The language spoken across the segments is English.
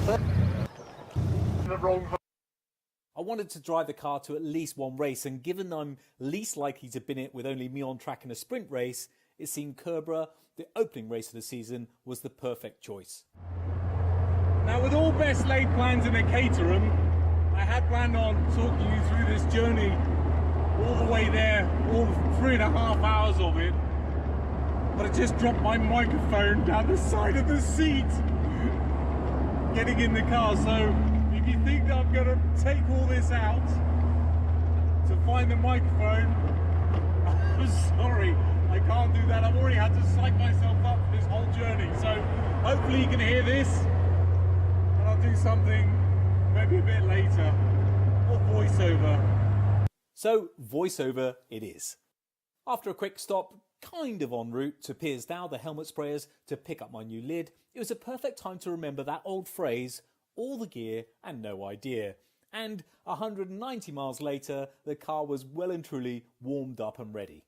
I wanted to drive the car to at least one race, and given I'm least likely to bin it with only me on track in a sprint race, it seemed Kerbera, the opening race of the season, was the perfect choice. Now, with all best laid plans in a Caterham, I had planned on talking you through this journey all the way there, all 3.5 hours of it, but I just dropped my microphone down the side of the seat getting in the car. So if you think I'm going to take all this out to find the microphone, I'm sorry, I can't do that. I've already had to psych myself up for this whole journey. So hopefully you can hear this, and I'll do something maybe a bit later, or voiceover. So voiceover it is. After a quick stop, kind of en route to Pearsdow, the helmet sprayers, to pick up my new lid, it was a perfect time to remember that old phrase, all the gear and no idea. And 190 miles later, the car was well and truly warmed up and ready.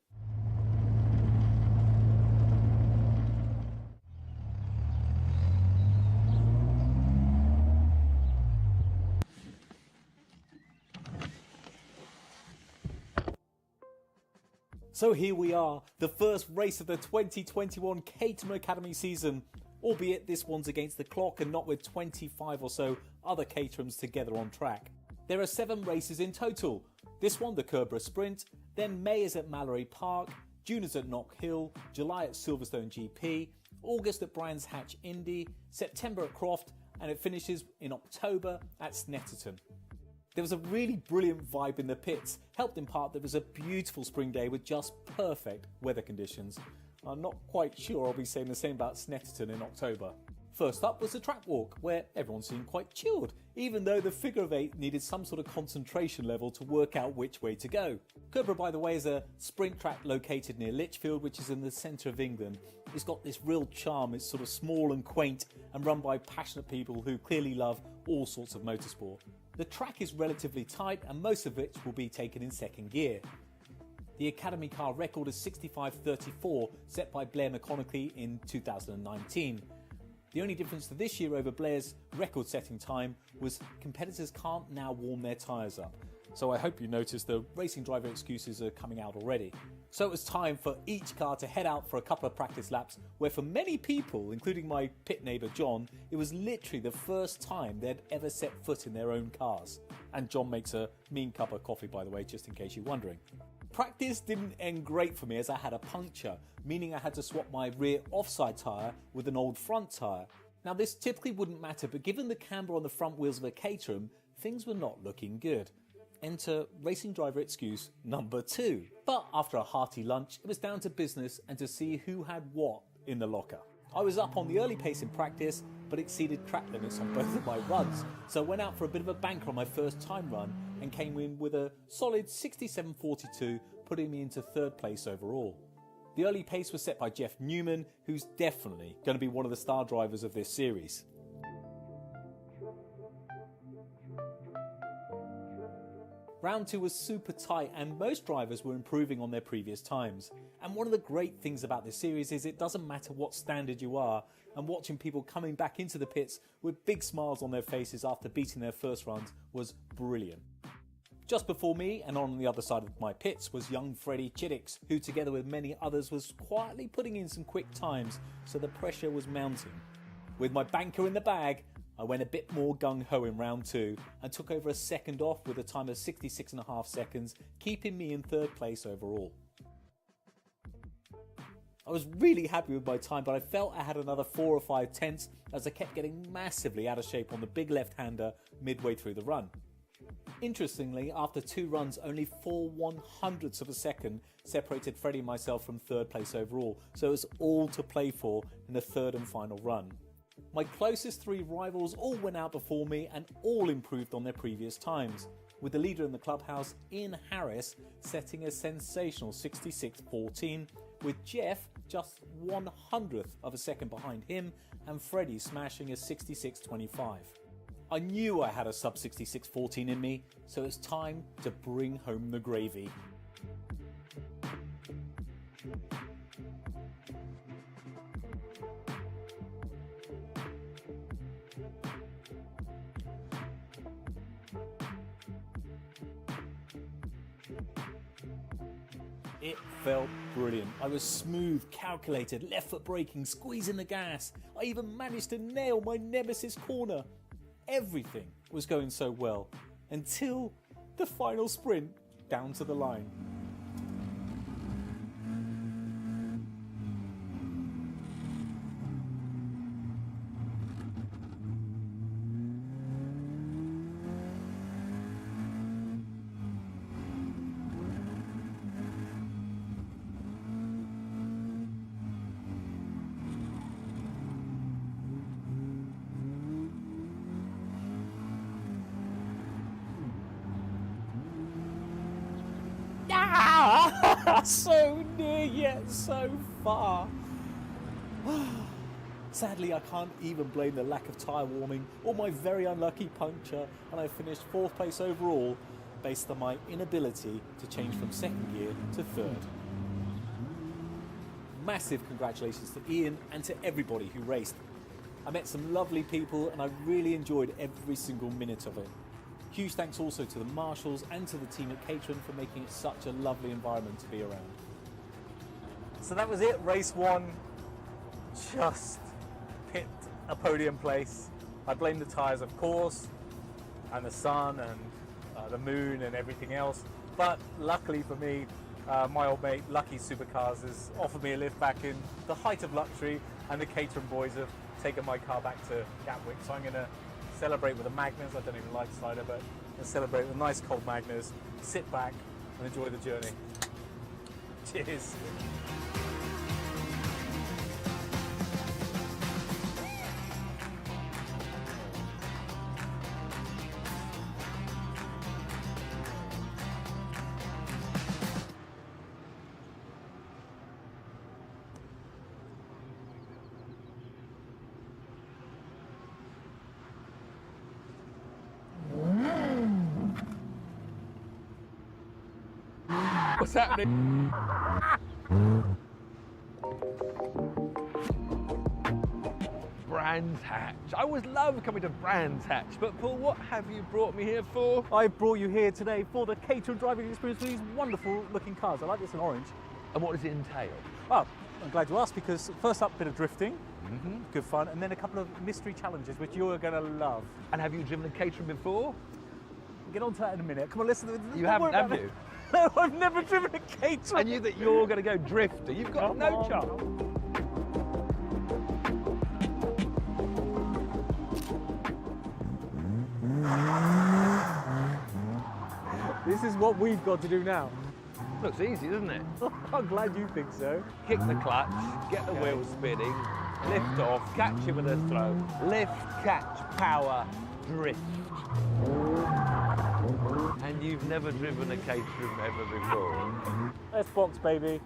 So here we are, the first race of the 2021 Caterham Academy season, albeit this one's against the clock and not with 25 or so other Caterhams together on track. There are 7 races in total. This one, the Kerbera Sprint, then May is at Mallory Park, June is at Knock Hill, July at Silverstone GP, August at Brands Hatch Indy, September at Croft, and it finishes in October at Snetterton. There was a really brilliant vibe in the pits, helped in part that it was a beautiful spring day with just perfect weather conditions. I'm not quite sure I'll be saying the same about Snetterton in October. First up was the track walk, where everyone seemed quite chilled, even though the figure of 8 needed some sort of concentration level to work out which way to go. Kerbera, by the way, is a sprint track located near Lichfield, which is in the centre of England. It's got this real charm, it's sort of small and quaint and run by passionate people who clearly love all sorts of motorsport. The track is relatively tight and most of which will be taken in second gear. The Academy car record is 65.34, set by Blair McConaughey in 2019. The only difference to this year over Blair's record-setting time was competitors can't now warm their tyres up. So I hope you noticed the racing driver excuses are coming out already. So it was time for each car to head out for a couple of practice laps where for many people, including my pit neighbour John, it was literally the first time they'd ever set foot in their own cars. And John makes a mean cup of coffee, by the way, just in case you're wondering. Practice didn't end great for me as I had a puncture, meaning I had to swap my rear offside tyre with an old front tyre. Now this typically wouldn't matter, but given the camber on the front wheels of a Caterham, things were not looking good. Enter racing driver excuse number 2. But after a hearty lunch, it was down to business and to see who had what in the locker. I was up on the early pace in practice, but exceeded track limits on both of my runs, so I went out for a bit of a banker on my first time run and came in with a solid 67.42, putting me into 3rd place overall. The early pace was set by Jeff Newman, who's definitely going to be one of the star drivers of this series. Round 2 was super tight and most drivers were improving on their previous times. And one of the great things about this series is it doesn't matter what standard you are, and watching people coming back into the pits with big smiles on their faces after beating their first runs was brilliant. Just before me and on the other side of my pits was young Freddie Chiddix, who together with many others was quietly putting in some quick times, so the pressure was mounting. With my banker in the bag, I went a bit more gung-ho in round 2 and took over a second off with a time of 66.5 seconds, keeping me in 3rd place overall. I was really happy with my time, but I felt I had another 4 or 5 tenths as I kept getting massively out of shape on the big left-hander midway through the run. Interestingly, after 2 runs, only 4/100ths of a second separated Freddie and myself from 3rd place overall, so it was all to play for in the 3rd and final run. My closest 3 rivals all went out before me and all improved on their previous times, with the leader in the clubhouse, Ian Harris, setting a sensational 66.14, with Jeff just 1/100th of a second behind him and Freddie smashing a 66.25. I knew I had a sub 66.14 in me, so it's time to bring home the gravy. It felt brilliant. I was smooth, calculated, left foot braking, squeezing the gas. I even managed to nail my nemesis corner. Everything was going so well until the final sprint down to the line. So near yet so far. Sadly, I can't even blame the lack of tyre warming or my very unlucky puncture, and I finished 4th place overall based on my inability to change from 2nd gear to 3rd. Massive congratulations to Ian and to everybody who raced. I met some lovely people and I really enjoyed every single minute of it. Huge thanks also to the marshals and to the team at Caterham for making it such a lovely environment to be around. So that was it, race 1. Just picked a podium place. I blame the tyres, of course, and the sun and the moon and everything else. But luckily for me, my old mate Lucky Supercars has offered me a lift back in the height of luxury, and the Caterham boys have taken my car back to Gatwick. So I'm going to celebrate with a Magnus. I don't even like cider, but I'm going to celebrate with a nice cold Magnus, sit back and enjoy the journey. Cheers. What's happening? Brands Hatch. I always love coming to Brands Hatch, but Paul, what have you brought me here for? I brought you here today for the Caterham driving experience with these wonderful looking cars. I like this in orange. And what does it entail? Well, I'm glad you asked, because first up, a bit of drifting, good fun, and then a couple of mystery challenges, which you're going to love. And have you driven a Caterham before? We'll get on to that in a minute. Come on, listen. You haven't, have you? No, I've never driven a Caterham. I knew that you're going to go drifter. You've got no chance. This is what we've got to do now. Looks easy, doesn't it? I'm glad you think so. Kick the clutch, get the wheels spinning, lift off, catch it with a throw. Lift, catch, power, drift. And you've never driven a Caterham ever before? Let's box, baby.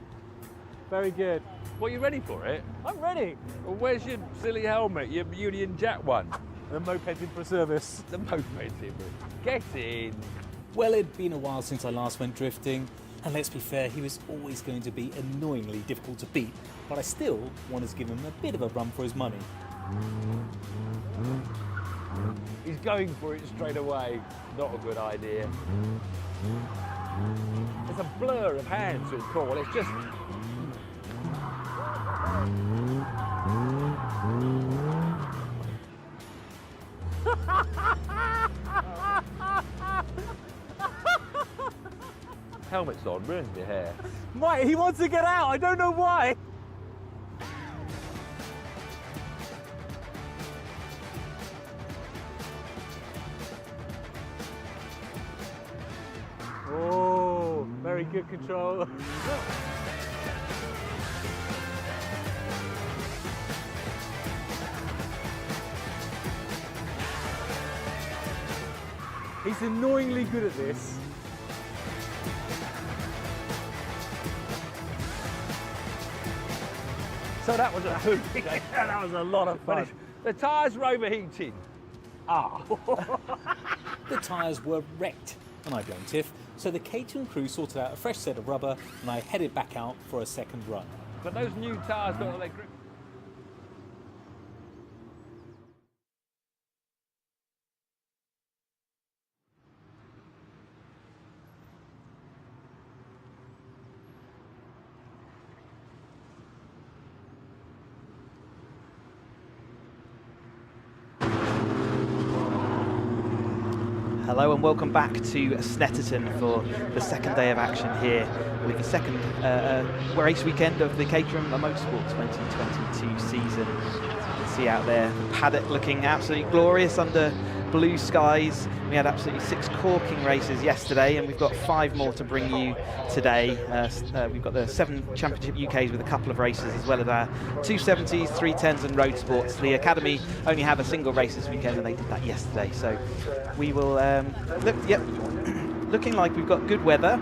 Very good. Well, you ready for it? I'm ready. Well, where's your silly helmet, your Union Jack one? The moped's in for a service. The moped's in. Get in. Well, it'd been a while since I last went drifting, and let's be fair, he was always going to be annoyingly difficult to beat, but I still wanted to give him a bit of a run for his money. He's going for it straight away. Not a good idea. There's a blur of hands with Paul. It's just... Helmet's on, ruined your hair. Mate, he wants to get out. I don't know why. Oh, very good control. He's annoyingly good at this. So that was a hoot. That was a lot of fun. The tyres were overheating. Ah. The tyres were wrecked, and I blame Tiff, so the Caterham crew sorted out a fresh set of rubber, and I headed back out for a second run. But those new tyres got all their grip. Hello and welcome back to Snetterton for the second day of action here with the second race weekend of the Caterham Motorsport 2022 season. As you can see out there, the paddock looking absolutely glorious under blue skies. We had absolutely 6 corking races yesterday, and we've got 5 more to bring you today. We've got the 7 Championship UKs with a couple of races, as well as our 270s, 310s and road sports. The Academy only have a single race this weekend, and they did that yesterday. So we will looking like we've got good weather,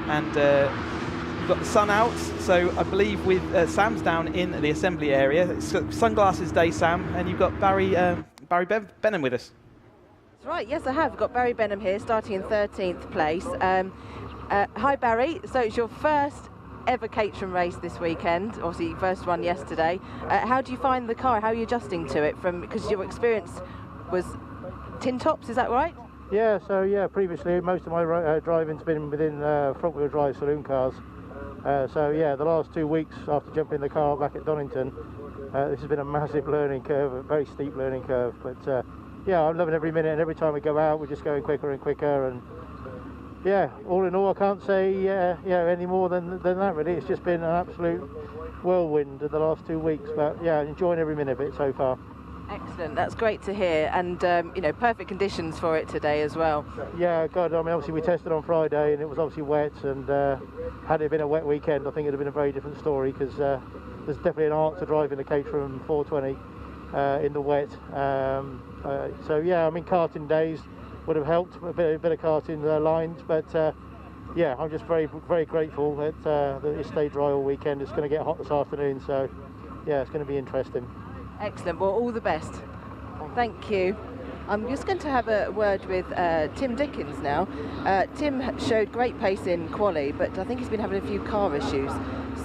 and we've got the sun out. So I believe with Sam's down in the assembly area. It's sunglasses day, Sam, and you've got Barry Benham with us. Right, yes I have. I've got Barry Benham here, starting in 13th place. Hi Barry, so it's your first ever Caterham race this weekend, obviously first one yesterday. How do you find the car? How are you adjusting to it, because your experience was tin tops, is that right? Yeah, so yeah, previously most of my driving's been within front wheel drive saloon cars. So yeah, the last 2 weeks after jumping in the car back at Donington, this has been a massive learning curve, a very steep learning curve, but yeah, I'm loving every minute, and every time we go out, we're just going quicker and quicker. And yeah, all in all, I can't say any more than that. Really, it's just been an absolute whirlwind in the last 2 weeks. But yeah, enjoying every minute of it so far. Excellent, that's great to hear, and perfect conditions for it today as well. Yeah, God, I mean, obviously we tested on Friday, and it was obviously wet. And had it been a wet weekend, I think it'd have been a very different story, because there's definitely an art to driving the Caterham 420 in the wet. So yeah, I mean, karting days would have helped, a bit of karting lines, but yeah, I'm just very, very grateful that it stayed dry all weekend. It's going to get hot this afternoon, so yeah, it's going to be interesting. Excellent, well, all the best. Thank you. I'm just going to have a word with Tim Dickens now. Tim showed great pace in quali, but I think he's been having a few car issues,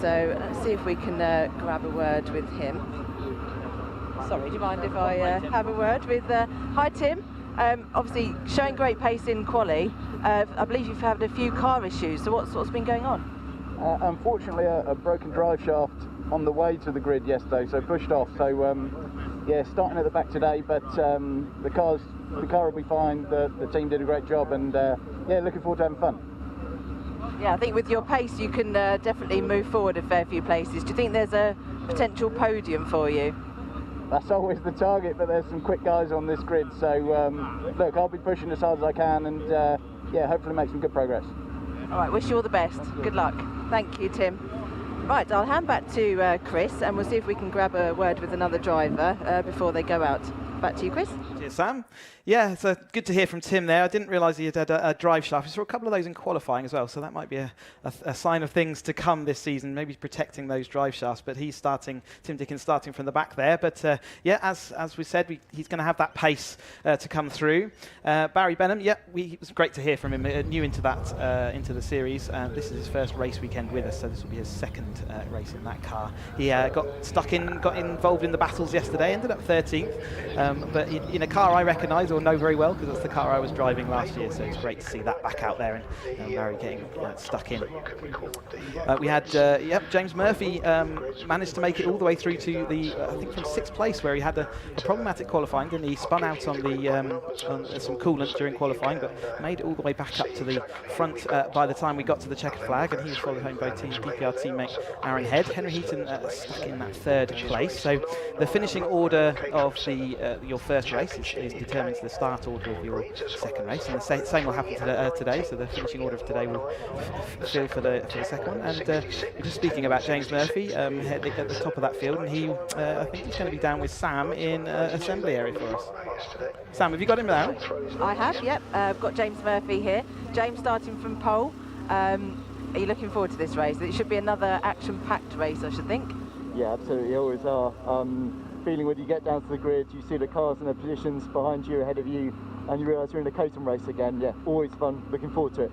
so let's see if we can grab a word with him. Sorry, do you mind if I have a word with... Hi Tim, obviously showing great pace in quali. I believe you've had a few car issues, so what's been going on? Unfortunately, a broken drive shaft on the way to the grid yesterday, so pushed off. So yeah, starting at the back today, but the car will be fine. The team did a great job, and yeah, looking forward to having fun. Yeah, I think with your pace you can definitely move forward a fair few places. Do you think there's a potential podium for you? That's always the target, but there's some quick guys on this grid, so look, I'll be pushing as hard as I can, and yeah, hopefully make some good progress. All right, wish you all the best. Good luck. Thank you, Tim. Right, I'll hand back to Chris, and we'll see if we can grab a word with another driver before they go out. Back to you, Chris. Cheers, Sam. Yeah, it's good to hear from Tim there. I didn't realise he had a drive shaft. I saw a couple of those in qualifying as well, so that might be a sign of things to come this season, maybe protecting those drive shafts. But Tim Dickens starting from the back there. But yeah, as we said, he's going to have that pace to come through. Barry Benham, yeah, it was great to hear from him. New into the series. This is his first race weekend with us, so this will be his second race in that car. He got involved in the battles yesterday, ended up 13th. But in a car I recognise or know very well, because that's the car I was driving last year, so it's great to see that back out there, and Barry getting stuck in. We had James Murphy managed to make it all the way through to the I think from 6th place, where he had a problematic qualifying, didn't he? Spun out on some coolant during qualifying, but made it all the way back up to the front by the time we got to the checkered flag, and he was followed home by DPR teammate Aaron Head. Henry Heaton stuck in that 3rd place. So the finishing order of your first race is determined to the start order of your second race, and the same will happen today. So the finishing order of today will fill for the second one. And we're just speaking about James Murphy at the top of that field, and I think he's going to be down with Sam in assembly area for us. Sam, have you got him down? I have, yep. I've got James Murphy here. James starting from pole. Are you looking forward to this race? It should be another action-packed race, I should think. Yeah, absolutely, always are. Feeling when you get down to the grid, you see the cars in their positions behind you, ahead of you, and you realise you're in a Caterham race again. Yeah, always fun. Looking forward to it.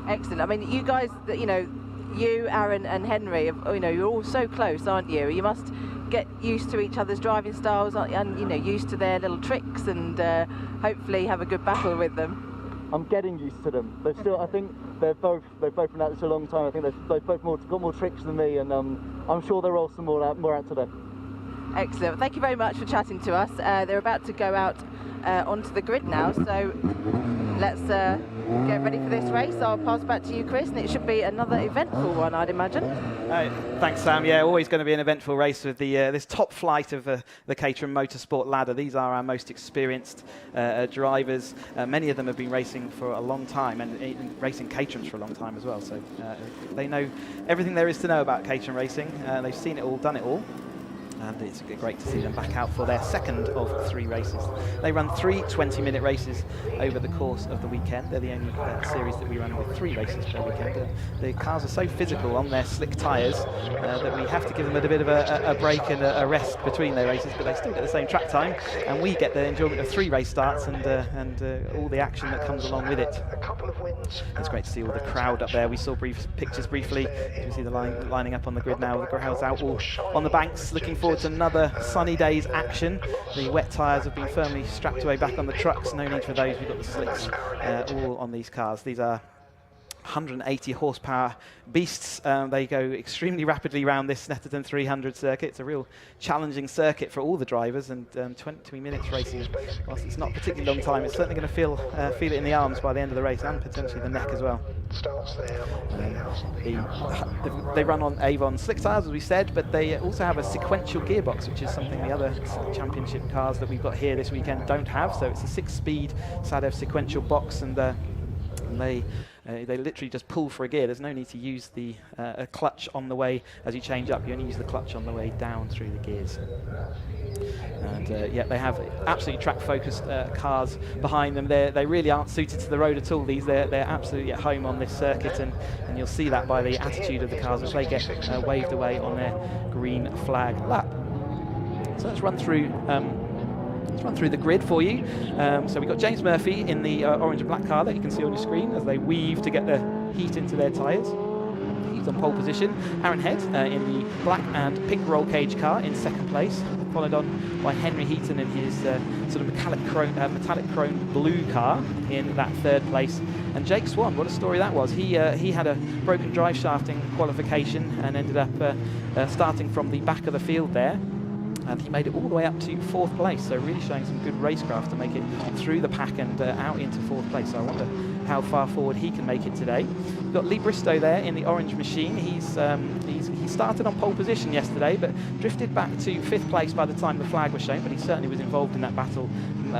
Excellent. I mean, you guys, you, Aaron, and Henry, you're all so close, aren't you? You must get used to each other's driving styles, and used to their little tricks, and hopefully have a good battle with them. I'm getting used to them. I think they've both been at this a long time. I think they've both got more tricks than me, and I'm sure they'll roll some more out today. Excellent. Thank you very much for chatting to us. They're about to go out onto the grid now, so let's get ready for this race. I'll pass back to you, Chris, and it should be another eventful one, I'd imagine. Thanks, Sam. Yeah, always going to be an eventful race with the this top flight of the Caterham Motorsport ladder. These are our most experienced drivers. Many of them have been racing for a long time and racing Caterhams for a long time as well. So they know everything there is to know about Caterham racing. They've seen it all, done it all. And it's great to see them back out for their second of 3 races. They run 3 20-minute races over the course of the weekend. They're the only series that we run with 3 races per weekend. The cars are so physical on their slick tyres that we have to give them a bit of a break and a rest between their races, but they still get the same track time, and we get the enjoyment of 3 race starts and all the action that comes along with it. It's great to see all the crowd up there. We saw pictures briefly. You can see the lining up on the grid now. The crowd's out all on the banks, looking forward to another sunny day's action. The wet tyres have been firmly strapped away back on the trucks. No need for those. We've got the slicks all on these cars. These are 180 horsepower beasts. They go extremely rapidly around this Snetterton 300 circuit. It's a real challenging circuit for all the drivers, and 20 minutes racing, whilst it's not a particularly long time, it's certainly going to feel it in the arms by the end of the race, and potentially the neck as well. They run on Avon slick tyres, as we said, but they also have a sequential gearbox, which is something the other championship cars that we've got here this weekend don't have. So it's a 6-speed SADEV sequential box, and they literally just pull for a gear. There's no need to use the a clutch on the way as you change up. You only use the clutch on the way down through the gears. And yeah, they have absolutely track-focused cars behind them. They really aren't suited to the road at all. They're absolutely at home on this circuit, and you'll see that by the attitude of the cars as they get waved away on their green flag lap. So let's run through the grid for you. So we've got James Murphy in the orange and black car that you can see on your screen as they weave to get the heat into their tyres. He's on pole position. Aaron Head in the black and pink roll cage car in second place, followed on by Henry Heaton in his sort of metallic chrome blue car in that third place. And Jake Swan, what a story that was. He had a broken drive shaft in qualification and ended up starting from the back of the field there. And he made it all the way up to 4th place, so really showing some good racecraft to make it through the pack and out into 4th place. So I wonder how far forward he can make it today. We've got Lee Bristow there in the orange machine. He started on pole position yesterday, but drifted back to 5th place by the time the flag was shown, but he certainly was involved in that battle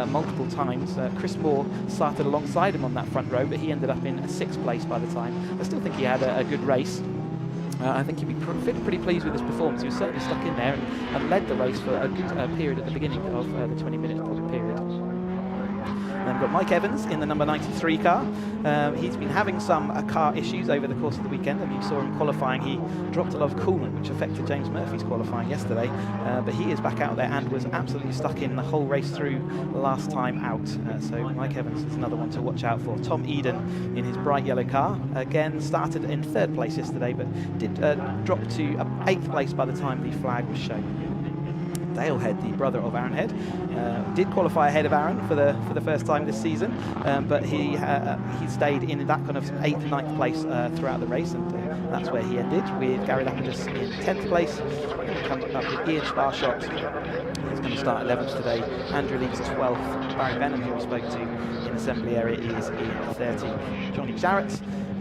multiple times. Chris Moore started alongside him on that front row, but he ended up in 6th place by the time. I still think he had a good race. I think he'd be pretty pleased with his performance. He was certainly stuck in there and led the race for a good period at the beginning of the 20-minute period. Then we've got Mike Evans in the number 93 car. He's been having some car issues over the course of the weekend, and you saw him qualifying. He dropped a lot of coolant, which affected James Murphy's qualifying yesterday, but he is back out there and was absolutely stuck in the whole race through last time out. So Mike Evans is another one to watch out for. Tom Eden in his bright yellow car, again started in 3rd place yesterday, but did drop to 8th place by the time the flag was shown. Dale Head, the brother of Aaron Head, did qualify ahead of Aaron for the first time this season, but he stayed in that kind of 8th, 9th place throughout the race, and that's where he ended, with Gary Lapidus in 10th place. Coming up with Ian Sparshot, he's going to start 11th today. Andrew Leeds 12th. Barry Benham, who we spoke to in assembly area, is in 13th. Johnny Jarrett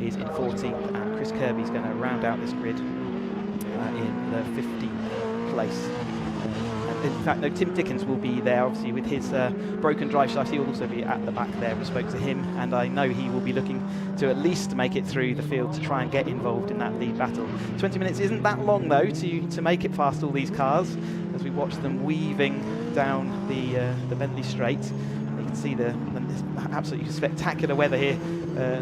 is in 14th, and Chris Kirby's going to round out this grid in the 15th place. In fact, no, Tim Dickens will be there, obviously, with his broken drive shaft. He will also be at the back there. We spoke to him, and I know he will be looking to at least make it through the field to try and get involved in that lead battle. 20 minutes isn't that long, though, to make it past all these cars, as we watch them weaving down the Bentley Straight. You can see the absolutely spectacular weather here.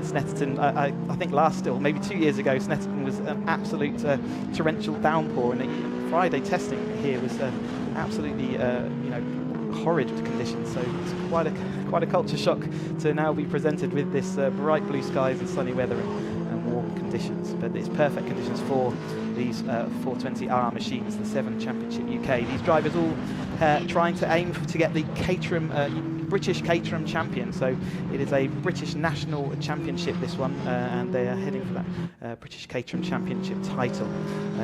Snetterton, I think maybe 2 years ago, Snetterton was an absolute torrential downpour, and Friday testing here was absolutely horrid conditions. So it's quite a culture shock to now be presented with this bright blue skies and sunny weather and warm conditions. But it's perfect conditions for these 420R machines, the 7 Championship UK. These drivers all trying to aim to get the Caterham British Caterham champion. So it is a British national championship, this one, and they are heading for that British Caterham championship title.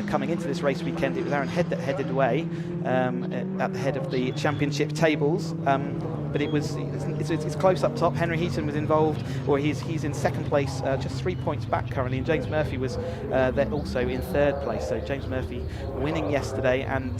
Coming into this race weekend, it was Aaron Head that headed away at the head of the championship tables. But it's close up top. Henry Heaton was involved, or he's in second place, just 3 points back currently, and James Murphy was there also in third place. So James Murphy winning yesterday, and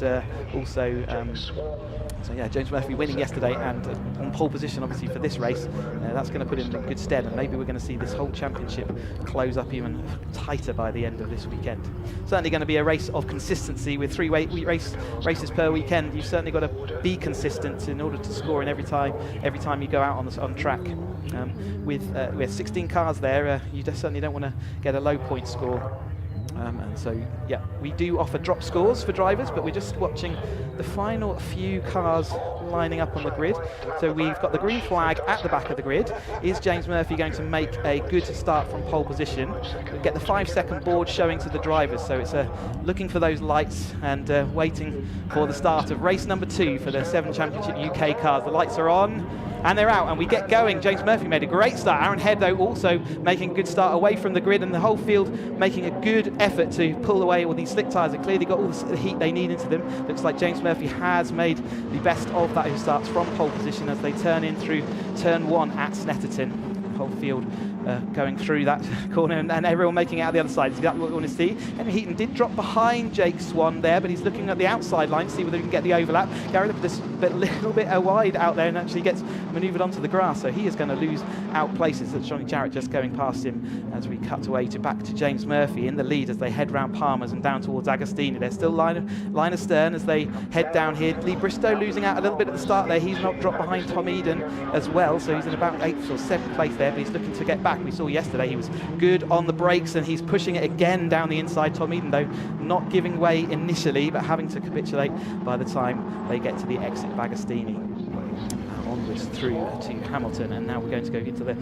James Murphy winning yesterday and on pole position obviously for this race. That's going to put him in good stead, and maybe we're going to see this whole championship close up even tighter by the end of this weekend. Certainly going to be a race of consistency with 3 races per weekend. You've certainly got to be consistent in order to score in every time you go out on track. With 16 cars there, you certainly don't want to get a low point score. And so, yeah, we do offer drop scores for drivers, but we're just watching the final few cars lining up on the grid. So we've got the green flag at the back of the grid. Is James Murphy going to make a good start from pole position? We get the 5-second board showing to the drivers. So it's looking for those lights and waiting for the start of race number 2 for the 7 Championship UK cars. The lights are on. And they're out, and we get going. James Murphy made a great start. Aaron Head, though, also making a good start away from the grid, and the whole field making a good effort to pull away all these slick tyres. They clearly got all the heat they need into them. Looks like James Murphy has made the best of that, who starts from pole position as they turn in through turn 1 at Snetterton. The whole field going through that corner, and everyone making it out the other side. Is that what we want to see? Henry Heaton did drop behind Jake Swan there, but he's looking at the outside line to see whether he can get the overlap. Gary Lippert is a little bit wide out there and actually gets manoeuvred onto the grass, so he is going to lose out places. That's Johnny Jarrett just going past him as we cut away back to James Murphy in the lead as they head round Palmer's and down towards Agostini. They're still line astern as they head down here. Lee Bristow losing out a little bit at the start there. He's not dropped behind Tom Eden as well, so he's in about 8th or 7th place there, but he's looking to get back. We saw yesterday he was good on the brakes, and he's pushing it again down the inside. Tom Eden, though, not giving way initially, but having to capitulate by the time they get to the exit of Agostini. Onwards through to Hamilton, and now we're going to go into the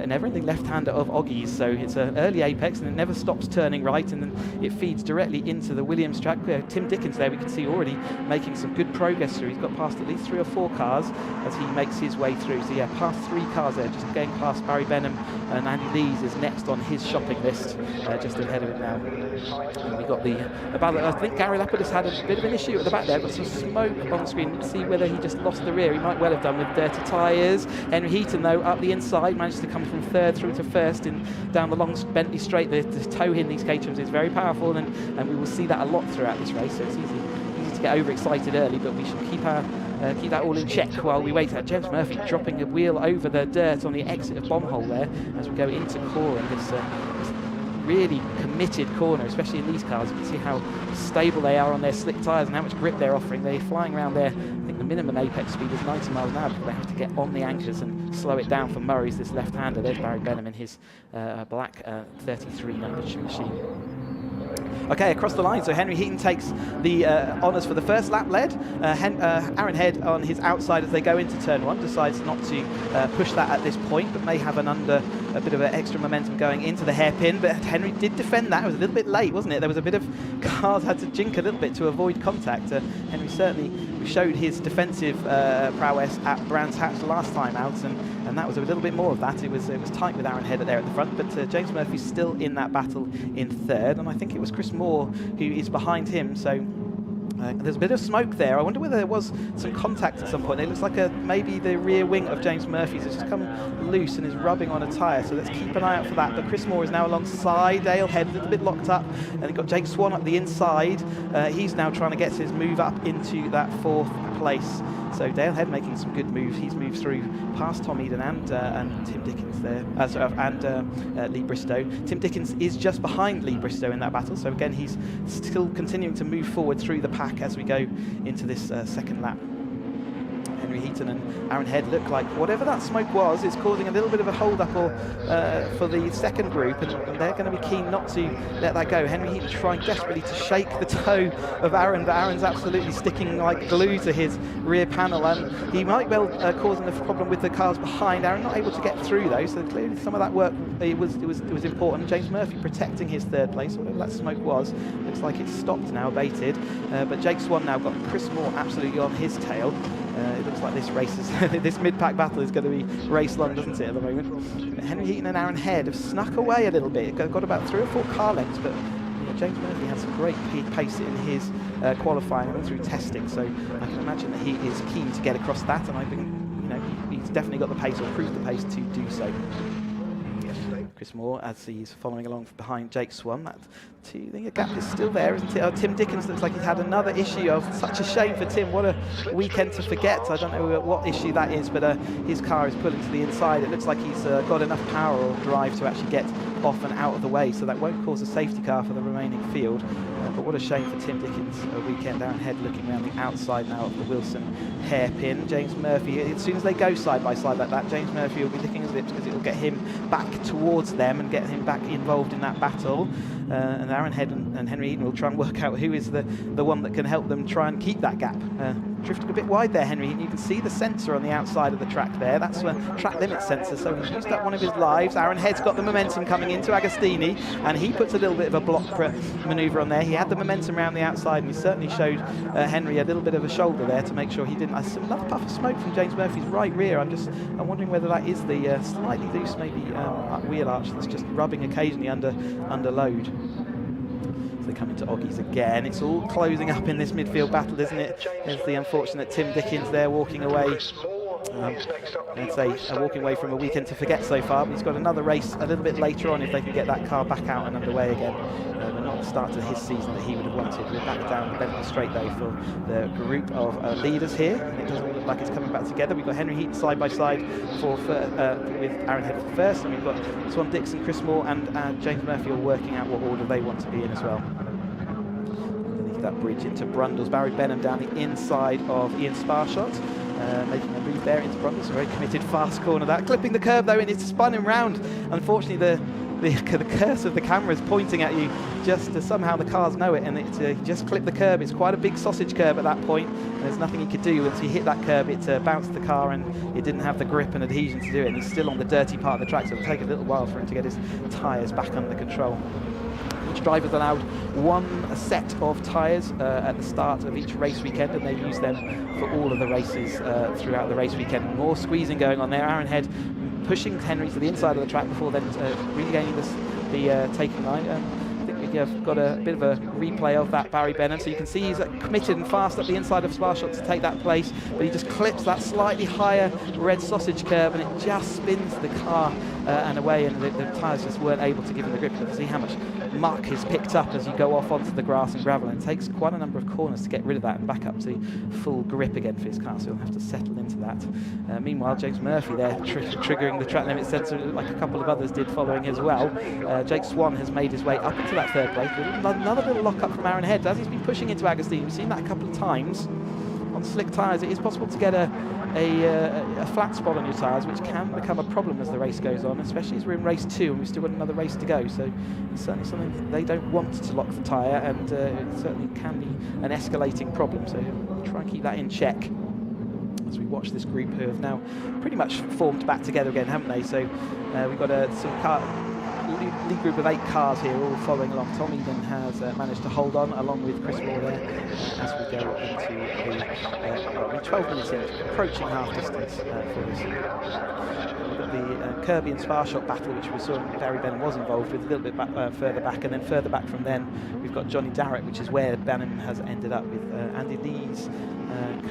never-ending left-hander of Oggie's. So it's an early apex, and it never stops turning right, and then it feeds directly into the Williams track. Tim Dickens there, we can see already making some good progress through. He's got past at least 3 or 4 cars as he makes his way through. So yeah, past 3 cars there, just going past Barry Benham, and Andy Lees is next on his shopping list, just ahead of it now. And we got I think Gary Lippert has had a bit of an issue at the back there. Got some smoke on the screen. Let's see whether he just lost the rear. He might well have done with dirty tyres. Henry Heaton, though, up the inside, managed to come from 3rd through to 1st down the long Bentley straight. The toe in these Caterhams is very powerful, and we will see that a lot throughout this race. So it's easy to get overexcited early, but we should keep that all in check while we wait. James Murphy dropping a wheel over the dirt on the exit of Bombhole there as we go into Cora. This really committed corner, especially in these cars. You can see how stable they are on their slick tyres and how much grip they're offering. They're flying around there. I think the minimum apex speed is 90 miles an hour because they have to get on the anchors and slow it down for Murray's, this left-hander. There's Barry Benham in his black 33 number machine. Okay, across the line, so Henry Heaton takes the honours for the first lap lead. Aaron Head on his outside as they go into turn 1, decides not to push that at this point, but may have a bit of extra momentum going into the hairpin. But Henry did defend that. It was a little bit late, wasn't it? There was a bit of cars had to jink a little bit to avoid contact. Henry certainly showed his defensive prowess at Brands Hatch last time out, and that was a little bit more of that. It was tight with Aaron Head there at the front, but James Murphy's still in that battle in 3rd, and I think it was Chris Moore who is behind him. So there's a bit of smoke there. I wonder whether there was some contact at some point. It looks like maybe the rear wing of James Murphy's has just come loose and is rubbing on a tyre, so let's keep an eye out for that. But Chris Moore is now alongside Dale Head, a little bit locked up, and you've got Jake Swan up the inside. He's now trying to get his move up into that 4th place. So Dale Head making some good moves. He's moved through past Tom Eden and Tim Dickens there, and Lee Bristow. Tim Dickens is just behind Lee Bristow in that battle, so again he's still continuing to move forward through the pack as we go into this second lap. Henry Heaton and Aaron Head look like whatever that smoke was is causing a little bit of a hold-up for the second group, and they're going to be keen not to let that go. Henry Heaton trying desperately to shake the toe of Aaron, but Aaron's absolutely sticking like glue to his rear panel, and he might well causing a problem with the cars behind. Aaron not able to get through though, so clearly some of that work it was important. James Murphy protecting his 3rd place, whatever that smoke was. Looks like it's stopped now, abated, but Jake Swan now got Chris Moore absolutely on his tail. It looks like this race is this mid-pack battle is going to be race long, doesn't it, at the moment? Henry Heaton and Aaron Head have snuck away a little bit. Got about 3 or 4 car lengths, but James Murphy had some great pace in his qualifying and through testing. So I can imagine that he is keen to get across that, and I think he's definitely got the pace, or proved the pace to do so. Chris Moore, as he's following along behind Jake Swan. I think the gap is still there, isn't it? Tim Dickens looks like he's had another issue. Such a shame for Tim. What a weekend to forget. I don't know what issue that is, but his car is pulling to the inside. It looks like he's got enough power or drive to actually get off and out of the way, so that won't cause a safety car for the remaining field. But what a shame for Tim Dickens. A weekend Aaron Head looking around the outside now of the Wilson hairpin. James Murphy, as soon as they go side by side like that, James Murphy will be licking his lips because it will get him back towards them and get him back involved in that battle. And Aaron Head and Henry Eaton will try and work out who is the one that can help them try and keep that gap. Drifted a bit wide there, Henry Eaton. You can see the sensor on the outside of the track there. That's a track limit sensor, so he's used up one of his lives. Aaron Head's got the momentum coming into Agostini, and he puts a little bit of a block manoeuvre on there. He had the momentum around the outside, and he certainly showed Henry a little bit of a shoulder there to make sure he didn't. Another puff of smoke from James Murphy's right rear. I'm wondering whether that is the slightly loose, maybe wheel arch that's just rubbing occasionally under load. So they come into Oggies again. It's all closing up in this midfield battle, isn't it? There's the unfortunate Tim Dickens there walking away. I'd say walking away from a weekend to forget so far, but he's got another race a little bit later on if they can get that car back out and underway again. But not the start to his season that he would have wanted. We're back down the Bentley Straight though for the group of leaders here, and it doesn't look like it's coming back together. We've got Henry Heaton side by side with Aaron Head for first, and we've got Swan Dixon, Chris Moore and James Murphy all working out what order they want to be in as well. Underneath that bridge into Brundles, Barry Benham down the inside of Ian Sparshot. Making a move there into Brundles, a very committed fast corner that, clipping the curb though, and it's spun him round. Unfortunately the curse of the camera is pointing at you just to somehow the cars know it, and he just clipped the curb. It's quite a big sausage curb at that point, and there's nothing he could do. Once he hit that curb, it bounced the car and it didn't have the grip and adhesion to do it, and he's still on the dirty part of the track, so it'll take a little while for him to get his tyres back under control. Each driver's allowed one set of tyres at the start of each race weekend, and they use them for all of the races throughout the race weekend. More squeezing going on there. Aaron Head pushing Henry to the inside of the track before then regaining the taking line. I think we've got a bit of a replay of that Barry Benham, so you can see he's committed and fast up the inside of Sparshot to take that place, but he just clips that slightly higher red sausage curb, and it just spins the car and away, and the tyres just weren't able to give him the grip. You can see how much muck is picked up as you go off onto the grass and gravel, and it takes quite a number of corners to get rid of that and back up to full grip again for his car, so he'll have to settle into that. Meanwhile, James Murphy there triggering the track limit sensor like a couple of others did following as well. Jake Swan has made his way up into that third place. Another little lock up from Aaron Head as he's been pushing into Agostini. We've seen that a couple of times on slick tyres. It is possible to get a flat spot on your tyres, which can become a problem as the race goes on, especially as we're in race 2 and we've still got another race to go. So it's certainly something that they don't want to lock the tyre, and it certainly can be an escalating problem. So try and keep that in check as we watch this group who have now pretty much formed back together again, haven't they? So we've got some lead group of 8 cars here all following along. Tom Eden has managed to hold on along with Chris Moore there as we go into the 12 minutes in, approaching half distance for this. We've got the Kirby and Sparshot battle, which we saw Barry Benham was involved with, a little bit further back, and then further back from then we've got Johnny Darrett, which is where Benham has ended up with Andy Lees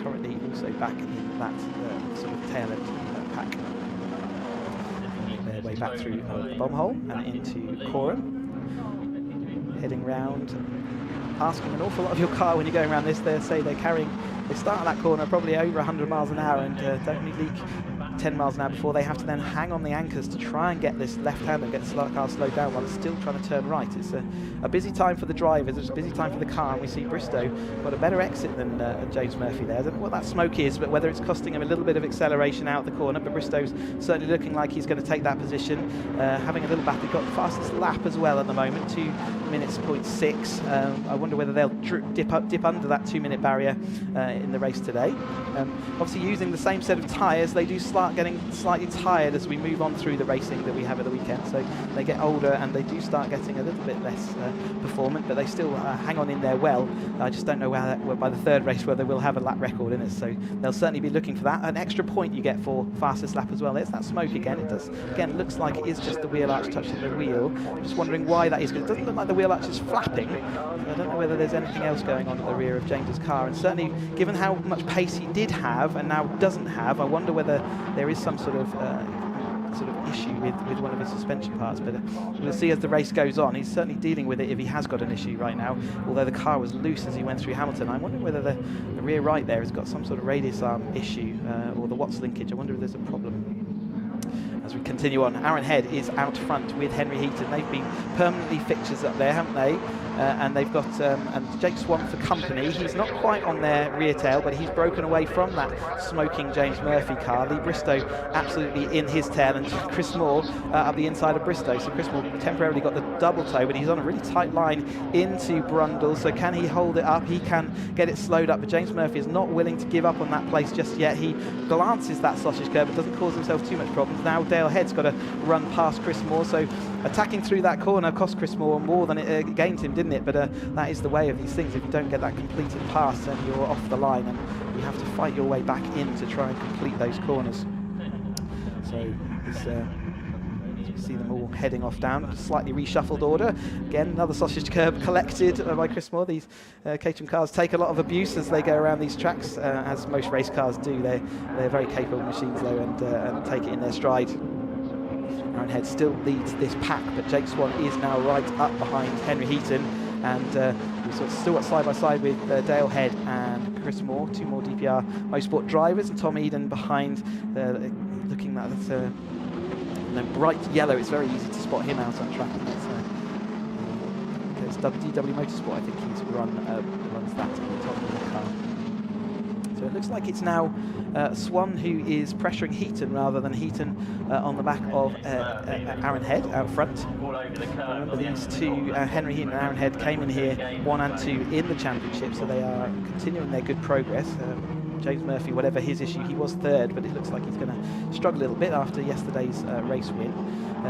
currently also back in that sort of tail end pack. Way back through the bomb hole and into Coram, heading round, asking an awful lot of your car when you're going around this. They start at that corner probably over 100 miles an hour and don't only leak 10 miles an hour before they have to then hang on the anchors to try and get this left hand and get the car slowed down while it's still trying to turn right. It's a busy time for the drivers, it's a busy time for the car, and we see Bristow got a better exit than James Murphy there. I don't know what that smoke is, but whether it's costing him a little bit of acceleration out the corner, but Bristow's certainly looking like he's going to take that position, having a little battle. Got the fastest lap as well at the moment, 2 minutes 0.6. I wonder whether they'll dip under that 2-minute barrier in the race today. Obviously using the same set of tyres, they do start start getting slightly tired as we move on through the racing that we have at the weekend. So they get older and they do start getting a little bit less performant, but they still hang on in there well. I just don't know by the third race whether we'll have a lap record in it. So they'll certainly be looking for that. An extra point you get for fastest lap as well. There's that smoke again. It does, again, looks like it is just the wheel arch touching the wheel. I'm just wondering why that is, because it doesn't look like the wheel arch is flapping. I don't know whether there's anything else going on at the rear of James's car, and certainly given how much pace he did have and now doesn't have, I wonder whether there is some sort of issue with one of his suspension parts. But we'll see as the race goes on. He's certainly dealing with it if he has got an issue right now, although the car was loose as he went through Hamilton. I'm wondering whether the rear right there has got some sort of radius arm issue or the Watts linkage. I wonder if there's a problem. As we continue on, Aaron Head is out front with Henry Heaton. They've been permanently fixtures up there, haven't they? And they've got and Jake Swan for company. He's not quite on their rear tail, but he's broken away from that smoking James Murphy car. Lee Bristow absolutely in his tail, and Chris Moore up the inside of Bristow. So Chris Moore temporarily got the double toe, but he's on a really tight line into Brundle. So can he hold it up? He can get it slowed up, but James Murphy is not willing to give up on that place just yet. He glances that sausage curve, but doesn't cause himself too much problems. Now Dale Head's got to run past Chris Moore, so attacking through that corner cost Chris Moore more than it gained him, didn't it? But that is the way of these things. If you don't get that completed pass, then you're off the line, and you have to fight your way back in to try and complete those corners. So you see them all heading off down, slightly reshuffled order. Again, another sausage curb collected by Chris Moore. These Caterham cars take a lot of abuse as they go around these tracks, as most race cars do. They're very capable machines though, and take it in their stride. Aaron Head still leads this pack, but Jake Swan is now right up behind Henry Heaton, and we've sort of still got side by side with Dale Head and Chris Moore, two more DPR Motorsport drivers, and Tom Eden behind, looking at that bright yellow. It's very easy to spot him out on track. It's DW Motorsport, I think he's runs that at the top of the car. So it looks like it's now Swan who is pressuring Heaton rather than Heaton on the back of Aaron Head out front. Remember, these two, Henry Heaton and Aaron Head, came in here 1 and 2 in the championship, so they are continuing their good progress. James Murphy, whatever his issue, he was third, but it looks like he's going to struggle a little bit after yesterday's race win.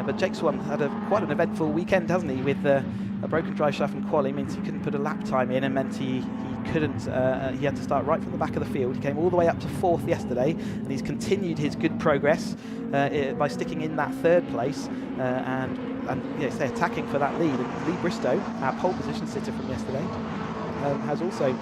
But Jake Swan had quite an eventful weekend, hasn't he? With a broken drive shaft in quali means he couldn't put a lap time in, and meant he couldn't. He had to start right from the back of the field. He came all the way up to 4th yesterday, and he's continued his good progress by sticking in that 3rd place and yes, they're attacking for that lead. And Lee Bristow, our pole position sitter from yesterday, has also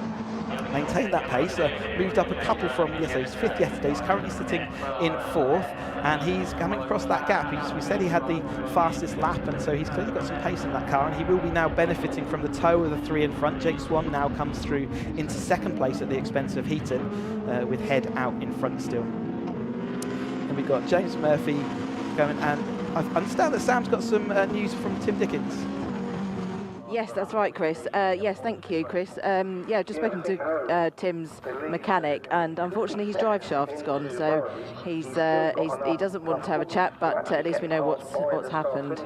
maintained that pace, moved up a couple from yesterday. He was 5th yesterday, he's currently sitting in 4th, and he's coming across that gap. We said he had the fastest lap, and so he's clearly got some pace in that car, and he will be now benefiting from the toe of the 3 in front. Jake Swan now comes through into 2nd place at the expense of Heaton, with Head out in front still. And we've got James Murphy going, and I understand that Sam's got some news from Tim Dickens. Yes, that's right, Chris. Yes, thank you, Chris. Yeah, just spoken to Tim's mechanic, and unfortunately his drive shaft's gone, so he doesn't want to have a chat, but at least we know what's happened.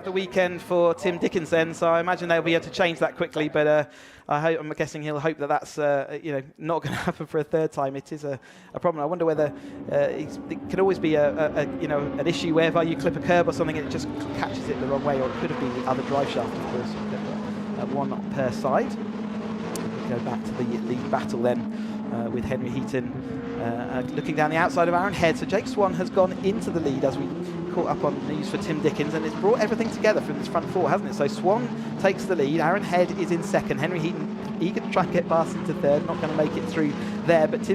The weekend for Tim Dickens then, so I imagine they'll be able to change that quickly, but I'm guessing he'll hope that that's not going to happen for a 3rd time. It is a problem. I wonder whether it could always be an issue whereby you clip a curb or something and it just catches it the wrong way, or it could have been the other drive shaft, of course. One per side. We go back to the lead battle then with Henry Heaton looking down the outside of Aaron Head. So Jake Swan has gone into the lead as we caught up on news for Tim Dickens, and it's brought everything together from this front 4, hasn't it? So Swan takes the lead, Aaron Head is in 2nd, Henry Heaton eager to try and get past into 3rd, not going to make it through there, but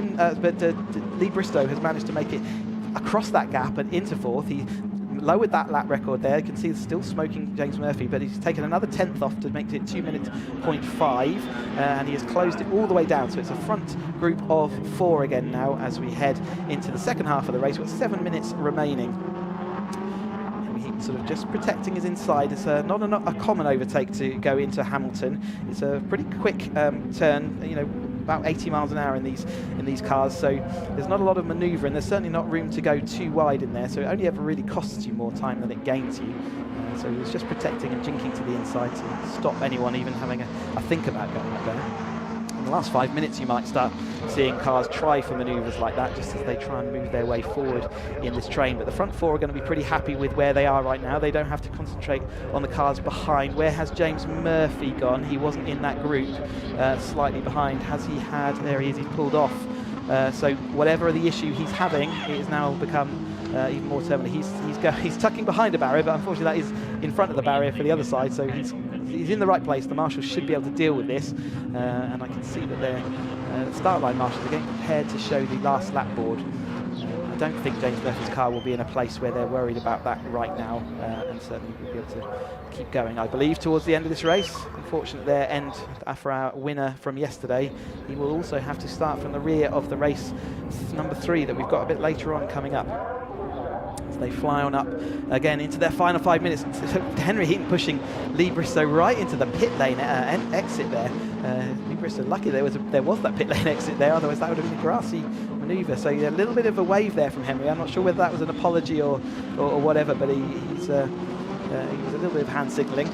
Lee Bristow has managed to make it across that gap and into 4th. He lowered that lap record there. You can see it's still smoking James Murphy, but he's taken another 10th off to make it 2 minutes 0.5, and he has closed it all the way down. So it's a front group of 4 again now as we head into the 2nd half of the race with 7 minutes remaining. Sort of just protecting his inside. It's not a common overtake to go into Hamilton. It's a pretty quick turn, about 80 miles an hour in these cars, so there's not a lot of manoeuvre, and there's certainly not room to go too wide in there, so it only ever really costs you more time than it gains you. So he was just protecting and jinking to the inside to stop anyone even having a think about going up there. In the last 5 minutes you might start seeing cars try for manoeuvres like that just as they try and move their way forward in this train. But the front four are going to be pretty happy with where they are right now. They don't have to concentrate on the cars behind. Where has James Murphy gone? He wasn't in that group, slightly behind. Has he had, there he is, he's pulled off. So whatever the issue he's having, it has now become even more terminal. He's tucking behind a barrier, but unfortunately that is in front of the barrier for the other side, so he's in the right place. The marshals should be able to deal with this, and I can see that their start line marshals are getting prepared to show the last lap board. I don't think James Murphy's car will be in a place where they're worried about that right now, and certainly will be able to keep going, I believe, towards the end of this race. Unfortunately, their end for our winner from yesterday, he will also have to start from the rear of the race number 3 that we've got a bit later on coming up. As they fly on up again into their final 5 minutes. Henry Heaton pushing Lee Bristow right into the pit lane exit there. Lee Bristow lucky there was that pit lane exit there, otherwise that would have been a grassy manoeuvre. So a little bit of a wave there from Henry. I'm not sure whether that was an apology or whatever, but he was a little bit of hand signalling.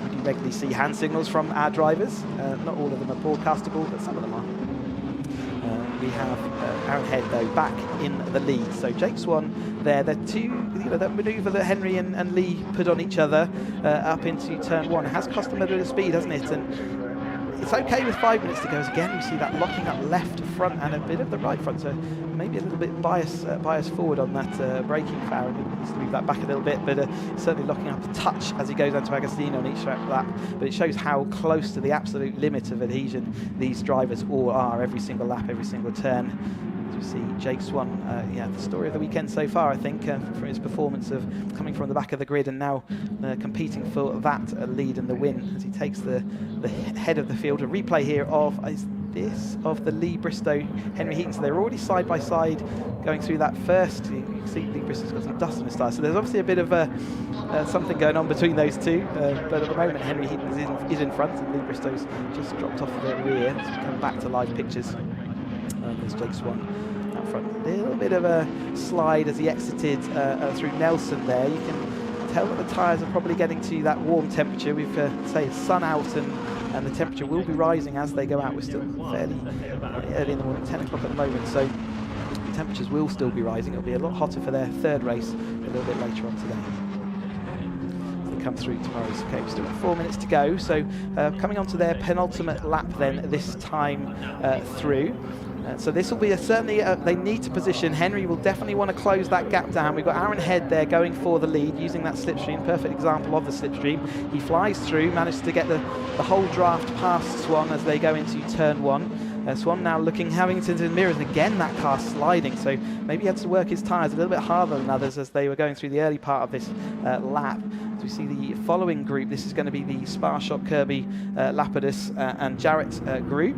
We do regularly see hand signals from our drivers. Not all of them are broadcastable, but some of them are. We have Aaron Head though back in the lead. So Jake Swan there. They're that manoeuvre that Henry and Lee put on each other up into turn 1 has cost them a bit of speed, hasn't it? And it's okay with 5 minutes to go. As again, we see that locking up left front and a bit of the right front. So maybe a little bit bias forward on that braking power. He needs to move that back a little bit, but certainly locking up a touch as he goes down to Agostino on each lap. But it shows how close to the absolute limit of adhesion these drivers all are every single lap, every single turn. As we see Jake Swan, the story of the weekend so far, I think, from his performance of coming from the back of the grid and now competing for that lead and the win as he takes the head of the field. A replay here of the Lee Bristow Henry Heaton. So they're already side by side going through that first. You can see Lee Bristow's got some dust on his tyres, so there's obviously a bit of something going on between those two, but at the moment Henry Heaton is in front and Lee Bristow's just dropped off the rear. Let's come back to live pictures. There's Jake Swan out front. A little bit of a slide as he exited through Nelson there. You can tell that the tyres are probably getting to that warm temperature. We've say sun out and the temperature will be rising as they go out. We're still fairly early in the morning, 10 o'clock at the moment, so the temperatures will still be rising. It'll be a lot hotter for their third race a little bit later on today. As they come through tomorrow's Cape. Still 4 minutes to go, so coming on to their penultimate lap then this time through. So this will be certainly they need to position. Henry will definitely want to close that gap down. We've got Aaron Head there going for the lead using that slipstream. Perfect example of the slipstream. He flies through, manages to get the whole draft past Swan as they go into turn 1. Swan now having into the mirrors, and again that car sliding, so maybe he had to work his tyres a little bit harder than others as they were going through the early part of this lap. As we see the following group, this is going to be the Sparshot, Kirby, Lapidus and Jarrett group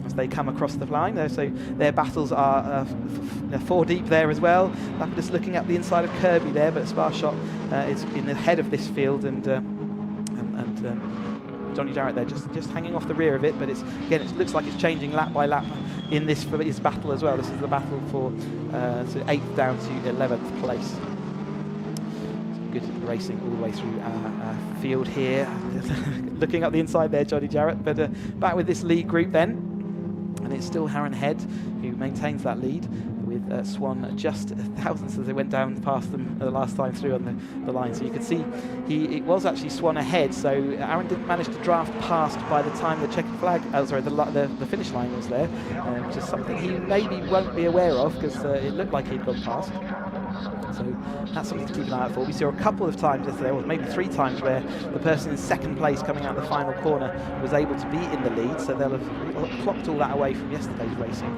as they come across the line there. So their battles are 4 deep there as well. Lapidus looking at the inside of Kirby there, but Sparshot is in the head of this field, and Johnny Jarrett there just hanging off the rear of it, but it looks like it's changing lap by lap in this battle as well. This is the battle for 8th down to 11th place. So good racing all the way through our field here. Looking up the inside there, Johnny Jarrett, but back with this lead group then. And it's still Aaron Head who maintains that lead, with Swan just thousands as they went down past them the last time through on the line. So you can see it was actually Swan ahead, so Aaron didn't manage to draft past by the time the checkered flag, the finish line was there, which is something he maybe won't be aware of because it looked like he'd gone past. So that's something to keep an eye out for. We saw a couple of times yesterday, or maybe 3 times, where the person in second place coming out the final corner was able to be in the lead, so they'll have clocked all that away from yesterday's racing.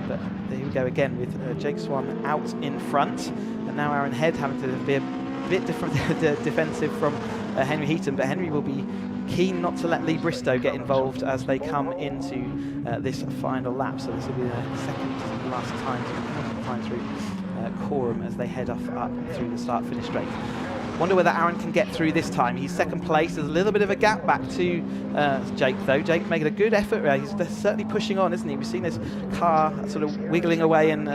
But there we go again with Jake Swan out in front, and now Aaron Head having to be a bit different defensive from Henry Heaton, but Henry will be keen not to let Lee Bristow get involved as they come into this final lap. So this will be the second to last time through Coram as they head up through the start-finish straight. Wonder whether Aaron can get through this time. He's second place. There's a little bit of a gap back to Jake, though. Jake making a good effort. He's certainly pushing on, isn't he? We've seen his car sort of wiggling away and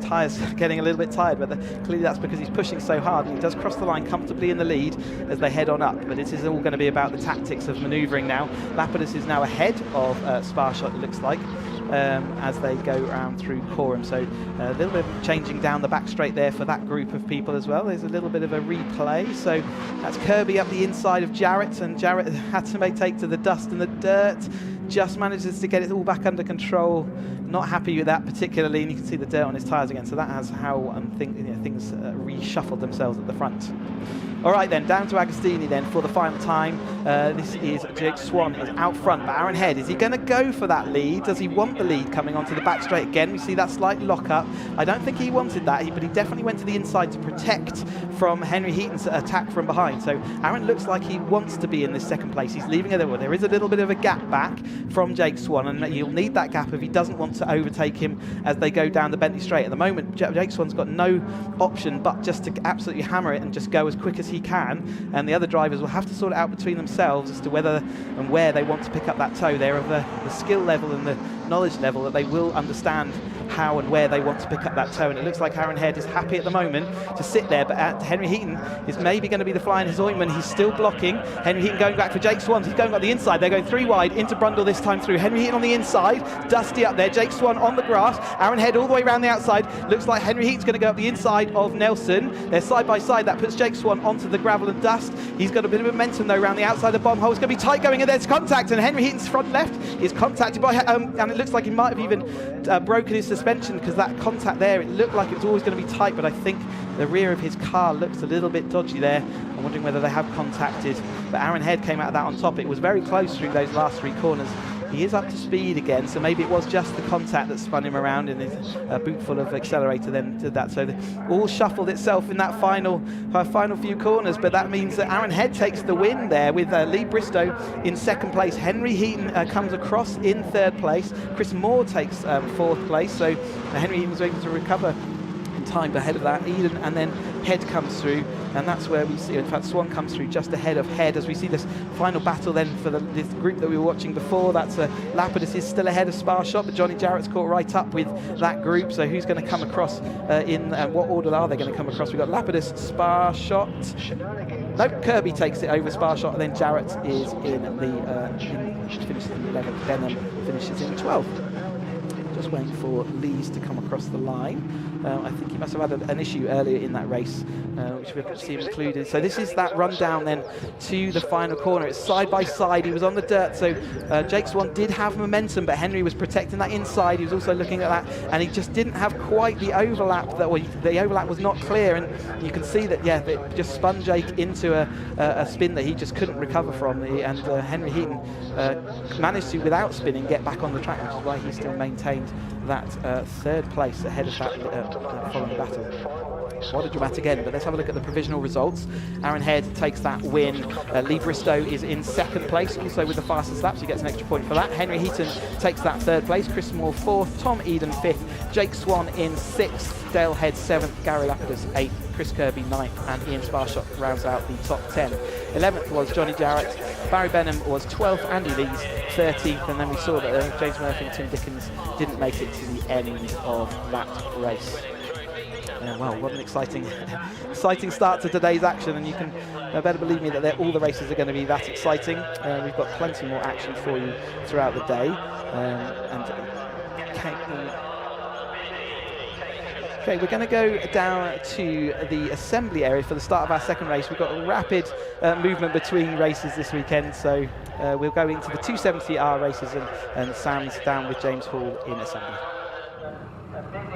tyres getting a little bit tired, but clearly that's because he's pushing so hard, and he does cross the line comfortably in the lead as they head on up. But it is all going to be about the tactics of manoeuvring now. Lapidus is now ahead of Sparshot, it looks like, as they go around through Coram. So a little bit of changing down the back straight there for that group of people as well. There's a little bit of a replay. So that's Kirby up the inside of Jarrett, and Jarrett had to take to the dust and the dirt. Just manages to get it all back under control. Not happy with that particularly, and you can see the dirt on his tyres again. So that has how things reshuffled themselves at the front. All right then, down to Agostini then for the final time. This is Jake Swan is out front, but Aaron Head, is he going to go for that lead? Does he want the lead coming onto the back straight again? We see that slight lock-up. I don't think he wanted that, but he definitely went to the inside to protect from Henry Heaton's attack from behind. So Aaron looks like he wants to be in this second place. He's leaving it there. There is a little bit of a gap back from Jake Swan, and he'll need that gap if he doesn't want to overtake him as they go down the Bentley Straight. At the moment, Jake Swan's got no option but just to absolutely hammer it and just go as quick as he can, and the other drivers will have to sort it out between themselves as to whether and where they want to pick up that toe. They're of the skill level and the knowledge level that they will understand how and where they want to pick up that toe, and it looks like Aaron Head is happy at the moment to sit there, but Henry Heaton is maybe going to be the fly in his ointment. He's still blocking. Henry Heaton going back for Jake Swan. He's going on the inside. They're going 3 wide into Brundle this time through. Henry Heaton on the inside, Dusty up there, Jake Swan on the grass, Aaron Head all the way around the outside. Looks like Henry Heaton's going to go up the inside of Nelson. They're side by side. That puts Jake Swan onto the gravel and dust. He's got a bit of momentum though around the outside of bomb hole. It's going to be tight going in. There's contact, and Henry Heaton's front left is contacted by and it looks like he might have even broken his suspension, because that contact there, it looked like it was always going to be tight, but I think the rear of his car looks a little bit dodgy there. I'm wondering whether they have contacted, but Aaron Head came out of that on top. It was very close through those last 3 corners. He is up to speed again, so maybe it was just the contact that spun him around, and his boot full of accelerator then did that. So all shuffled itself in that final few corners, but that means that Aaron Head takes the win there with Lee Bristow in second place. Henry Heaton comes across in third place. Chris Moore takes fourth place, so Henry Heaton was able to recover in time ahead of that. Eden and then Head comes through, and that's where we see, in fact, Swan comes through just ahead of Head as we see this final battle then for this group that we were watching before. That's Lapidus is still ahead of Sparshot, but Johnny Jarrett's caught right up with that group. So who's going to come across in what order are they going to come across? We've got Lapidus, Sparshot. Nope, Kirby takes it over Sparshot, and then Jarrett is in the finishes in 11th, Benham finishes in 12th. Just waiting for Lees to come across the line. I think he must have had an issue earlier in that race, which we could see him included. So this is that rundown then to the final corner. It's side by side. He was on the dirt, so Jake Swan did have momentum, but Henry was protecting that inside. He was also looking at that, and he just didn't have quite the overlap. The overlap was not clear, and you can see that, yeah, it just spun Jake into a spin that he just couldn't recover from. And Henry Heaton managed to, without spinning, get back on the track, which is why he still maintained that third place ahead of that following battle. What a dramatic end, but let's have a look at the provisional results. Aaron Head takes that win. Lee Bristow is in second place, also with the fastest lap, so he gets an extra point for that. Henry Heaton takes that third place. Chris Moore fourth, Tom Eden fifth, Jake Swan in sixth, Dale Head seventh, Gary Lapidus eighth, Chris Kirby ninth, and Ian Sparshot rounds out the top 10. 11th was Johnny Jarrett, Barry Benham was 12th, Andy Lees 13th, and then we saw that James Murphy and Tim Dickens didn't make it to the end of that race. Well, what an exciting start to today's action, and you can better believe me that all the races are going to be that exciting. We've got plenty more action for you throughout the day. Okay, we're going to go down to the assembly area for the start of our second race. We've got a rapid movement between races this weekend, so we'll go into the 270R races, and Sam's down with James Hall in assembly.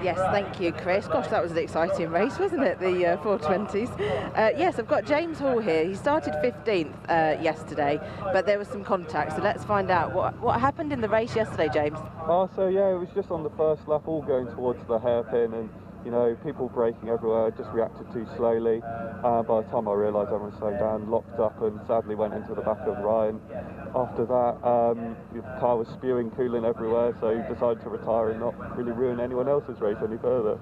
Yes, thank you, Chris. Gosh, that was an exciting race, wasn't it, the 420s? Yes, I've got James Hall here. He started 15th yesterday, but there was some contact, so let's find out what happened in the race yesterday, James. So yeah, it was just on the first lap, all going towards the hairpin, and you know, people braking everywhere. I just reacted too slowly. By the time I realised everyone was slowing down, locked up, and sadly went into the back of Ryan. After that, the car was spewing coolant everywhere, so he decided to retire and not really ruin anyone else's race any further.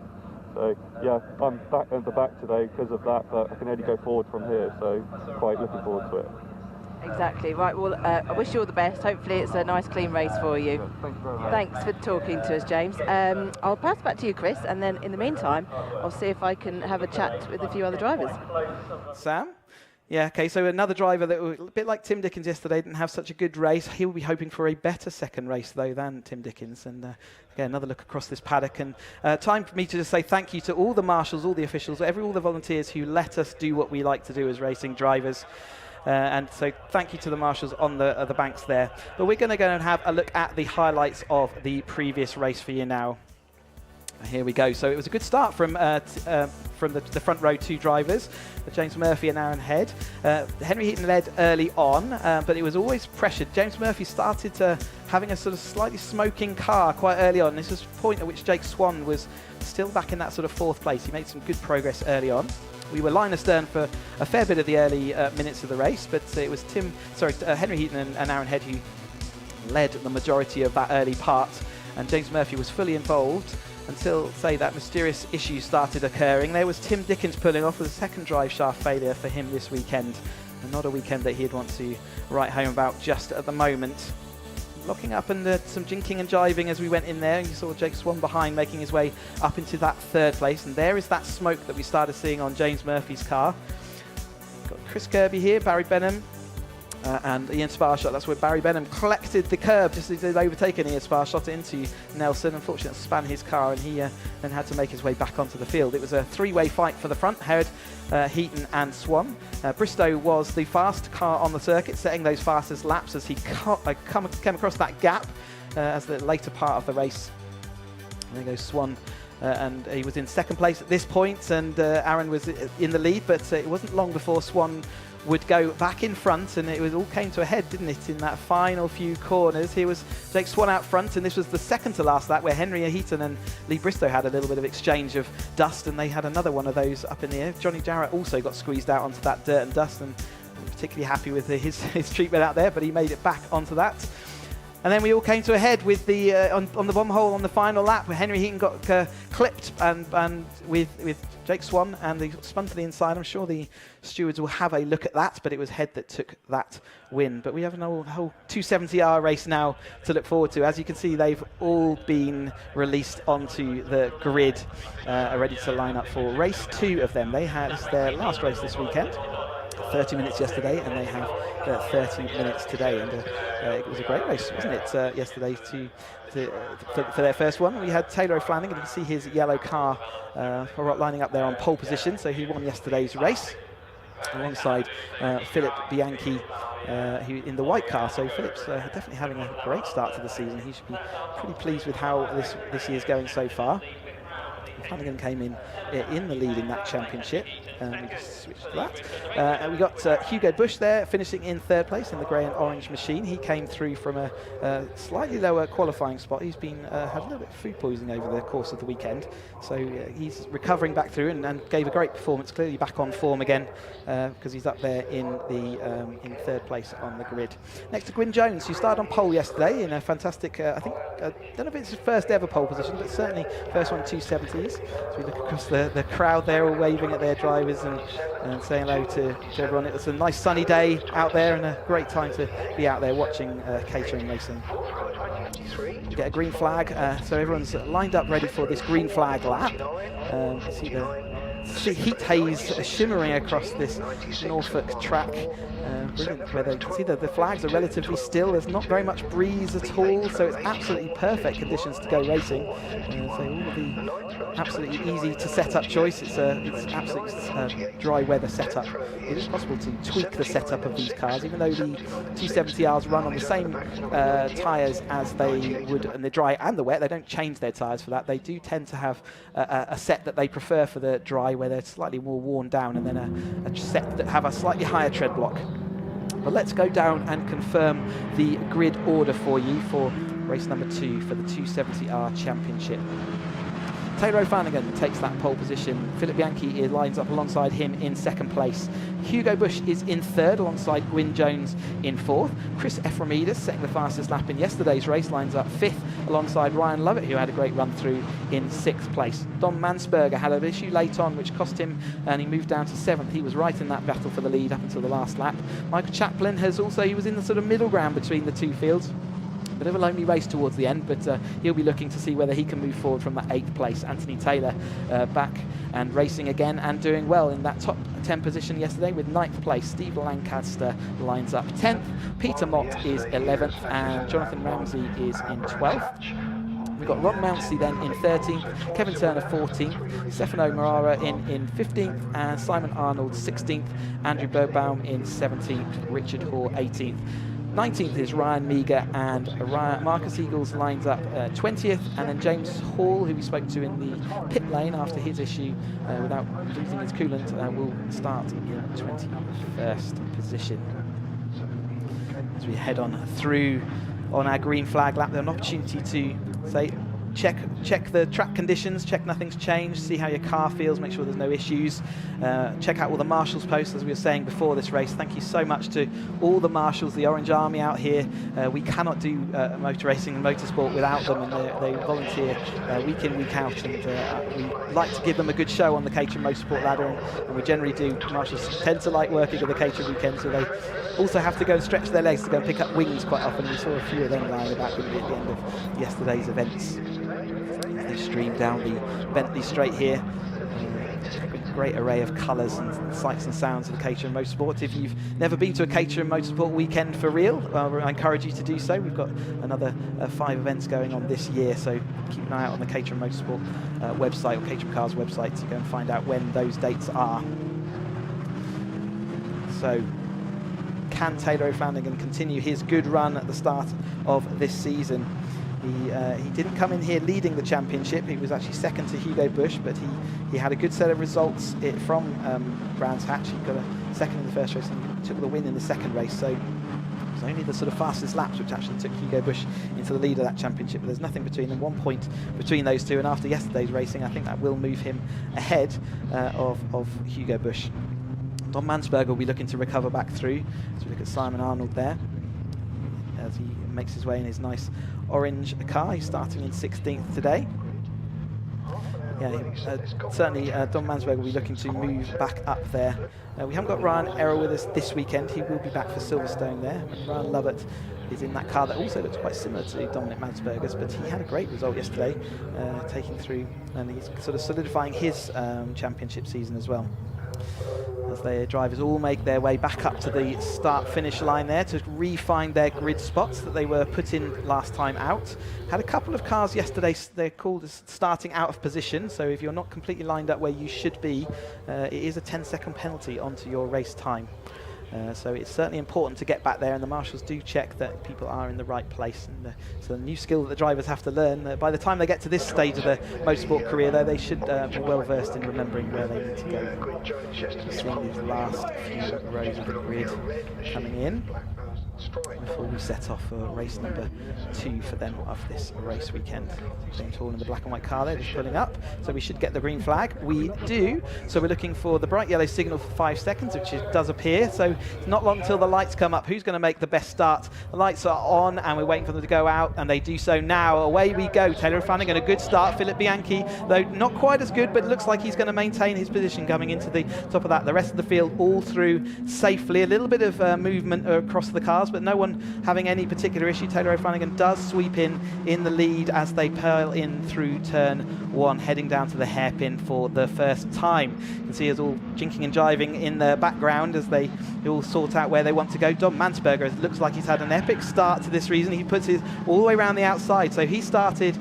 So yeah, I'm back at the back today because of that, but I can only go forward from here, so quite looking forward to it. Exactly. Right, well, I wish you all the best. Hopefully it's a nice, clean race for you. Thank you very much. Thanks for talking to us, James. I'll pass back to you, Chris, and then in the meantime, I'll see if I can have a chat with a few other drivers. Sam? Yeah, okay, so another driver that, a bit like Tim Dickens yesterday, didn't have such a good race. He'll be hoping for a better second race, though, than Tim Dickens. And again, another look across this paddock. And time for me to just say thank you to all the marshals, all the officials, all the volunteers who let us do what we like to do as racing drivers. And so thank you to the marshals on the banks there. But we're going to go and have a look at the highlights of the previous race for you now. Here we go. So it was a good start from the front row two drivers, James Murphy and Aaron Head. Henry Heaton led early on, but it was always pressured. James Murphy started having a sort of slightly smoking car quite early on. This was the point at which Jake Swan was still back in that sort of fourth place. He made some good progress early on. We were line astern for a fair bit of the early minutes of the race, but it was Henry Heaton and Aaron Head who led the majority of that early part, and James Murphy was fully involved until, say, that mysterious issue started occurring. There was Tim Dickens pulling off with a second drive shaft failure for him this weekend, and not a weekend that he'd want to write home about just at the moment. Locking up and some jinking and jiving as we went in there, and you saw Jake Swan behind making his way up into that third place, and there is that smoke that we started seeing on James Murphy's car. Got Chris Kirby here, Barry Benham, and Ian Sparshot. That's where Barry Benham collected the curb just as he'd overtaken Ian Sparshot into Nelson. Unfortunately, span his car, and he then had to make his way back onto the field. It was a three-way fight for the front, Head, Heaton and Swan. Bristow was the fast car on the circuit, setting those fastest laps as he came across that gap as the later part of the race. And there goes Swan. And he was in second place at this point, and Aaron was in the lead, but it wasn't long before Swan would go back in front, and it all came to a head, didn't it, in that final few corners. Here was Jake Swan out front, and this was the second to last lap where Henry Heaton and Lee Bristow had a little bit of exchange of dust, and they had another one of those up in the air. Johnny Jarrett also got squeezed out onto that dirt and dust, and I'm particularly happy with his treatment out there, but he made it back onto that. And then we all came to a head with the on the bomb hole on the final lap, where Henry Heaton got clipped and with Jake Swan, and they spun to the inside. I'm sure the stewards will have a look at that, but it was Head that took that win. But we have a whole 270R race now to look forward to. As you can see, they've all been released onto the grid, are ready to line up for race 2 of them. They had their last race this weekend. 30 minutes yesterday, and they have 30 minutes today, and it was a great race, wasn't it, yesterday for their first one. We had Taylor O'Flanagan. You can see his yellow car lining up there on pole position, so he won yesterday's race alongside Philip Bianchi who in the white car. So Philip's definitely having a great start to the season. He should be pretty pleased with how this year's going so far. Flanagan came in the lead in that championship. We just switched to that. And we got Hugo Bush there, finishing in third place in the grey and orange machine. He came through from a slightly lower qualifying spot. He's been had a little bit of food poisoning over the course of the weekend, so he's recovering back through and gave a great performance. Clearly back on form again, because he's up there in the in third place on the grid. Next to Gwyn Jones, who started on pole yesterday in a fantastic, I think, I don't know if it's his first ever pole position, but certainly first one 270s. So we look across the crowd there, all waving at their drivers and saying hello to everyone. It was a nice sunny day out there and a great time to be out there watching Caterham racing. We get a green flag, so everyone's lined up ready for this green flag lap. See heat haze shimmering across this Norfolk track. Brilliant weather. You can see that the flags are relatively still. There's not very much breeze at all, so it's absolutely perfect conditions to go racing. So all of the absolutely easy to set up choice. It's absolutely dry weather setup. It is possible to tweak the setup of these cars, even though the 270Rs run on the same tyres as they would in the dry and the wet. They don't change their tyres for that. They do tend to have a set that they prefer for the dry, where they're slightly more worn down, and then a set that have a slightly higher tread block. But let's go down and confirm the grid order for you for race number 2 for the 270R Championship. Taylor O'Flanagan takes that pole position. Philip Bianchi lines up alongside him in second place. Hugo Bush is in third alongside Gwyn Jones in fourth. Chris Ephraimidis, setting the fastest lap in yesterday's race, lines up fifth alongside Ryan Lovett, who had a great run through in sixth place. Dom Mansberger had an issue late on which cost him, and he moved down to seventh. He was right in that battle for the lead up until the last lap. Michael Chaplin he was in the sort of middle ground between the two fields. Bit of a lonely race towards the end, but he'll be looking to see whether he can move forward from that 8th place. Anthony Taylor back and racing again and doing well in that top 10 position yesterday with 9th place. Steve Lancaster lines up 10th. Peter Mott is 11th and Jonathan Ramsey is in 12th. We've got Ron Mounsey then in 13th, Kevin Turner 14th, Stefano Morara in 15th, and Simon Arnold 16th, Andrew Bergbaum in 17th, Richard Hoare 18th. 19th is Ryan Meager, and Marcus Eagles lines up 20th, and then James Hall, who we spoke to in the pit lane after his issue without losing his coolant, will start in 21st position. As we head on through on our green flag lap, there's an opportunity to say check the track conditions, check nothing's changed, see how your car feels, make sure there's no issues, check out all the marshals posts, as we were saying before this race. Thank you so much to all the marshals, the Orange Army out here. We cannot do motor racing and motorsport without them, and they volunteer week in, week out, and we like to give them a good show on the Caterham Motorsport ladder, and we generally do. Marshals tend to like working at the Caterham weekend, so they also have to go and stretch their legs to go and pick up wings quite often. We saw a few of them lying about at the end of yesterday's events. They stream down the Bentley Straight here. Great array of colours and sights and sounds of the Caterham Motorsport. If you've never been to a Caterham Motorsport weekend for real, I encourage you to do so. We've got another 5 events going on this year, so keep an eye out on the Caterham Motorsport website, or Caterham Cars website, to go and find out when those dates are. So, can Taylor O'Flanagan continue his good run at the start of this season? He didn't come in here leading the championship. He was actually second to Hugo Bush, but he had a good set of results from Brands Hatch. He got a second in the first race and took the win in the second race. So it was only the sort of fastest laps which actually took Hugo Bush into the lead of that championship. But there's nothing between them, 1 point between those two. And after yesterday's racing, I think that will move him ahead of Hugo Bush. Don Mansberger will be looking to recover back through. So we look at Simon Arnold there as he makes his way in his nice orange car. He's starting in 16th today. Yeah, certainly Don Mansberger will be looking to move back up there. We haven't got Ryan Errol with us this weekend. He will be back for Silverstone there. And Ryan Lovett is in that car that also looks quite similar to Dominic Mansberger's, but he had a great result yesterday, taking through, and he's sort of solidifying his championship season as well. As their drivers all make their way back up to the start-finish line there to re-find their grid spots that they were put in last time out. Had a couple of cars yesterday, they're called as starting out of position, so if you're not completely lined up where you should be, it is a 10-second penalty onto your race time. So it's certainly important to get back there, and the marshals do check that people are in the right place. And it's a new skill that the drivers have to learn. By the time they get to this stage of their motorsport career, though, they should be well versed in remembering where they need to go. Seeing these last few rows of the grid coming in before we set off for race number 2 for them of this race weekend. James Hall in the black and white car there, just pulling up. So we should get the green flag. We do. So we're looking for the bright yellow signal for 5 seconds, which does appear. So it's not long till the lights come up. Who's going to make the best start? The lights are on, and we're waiting for them to go out, and they do so now. Away we go. Taylor O'Flanagan, a good start. Philip Bianchi, though not quite as good, but looks like he's going to maintain his position coming into the top of that. The rest of the field all through safely. A little bit of movement across the cars, but no one having any particular issue. Taylor O'Flanagan does sweep in the lead as they pile in through turn 1, heading down to the hairpin for the first time. You can see us all jinking and jiving in the background as they all sort out where they want to go. Dom Mansberger looks like he's had an epic start to this season. He puts his all the way around the outside. So he started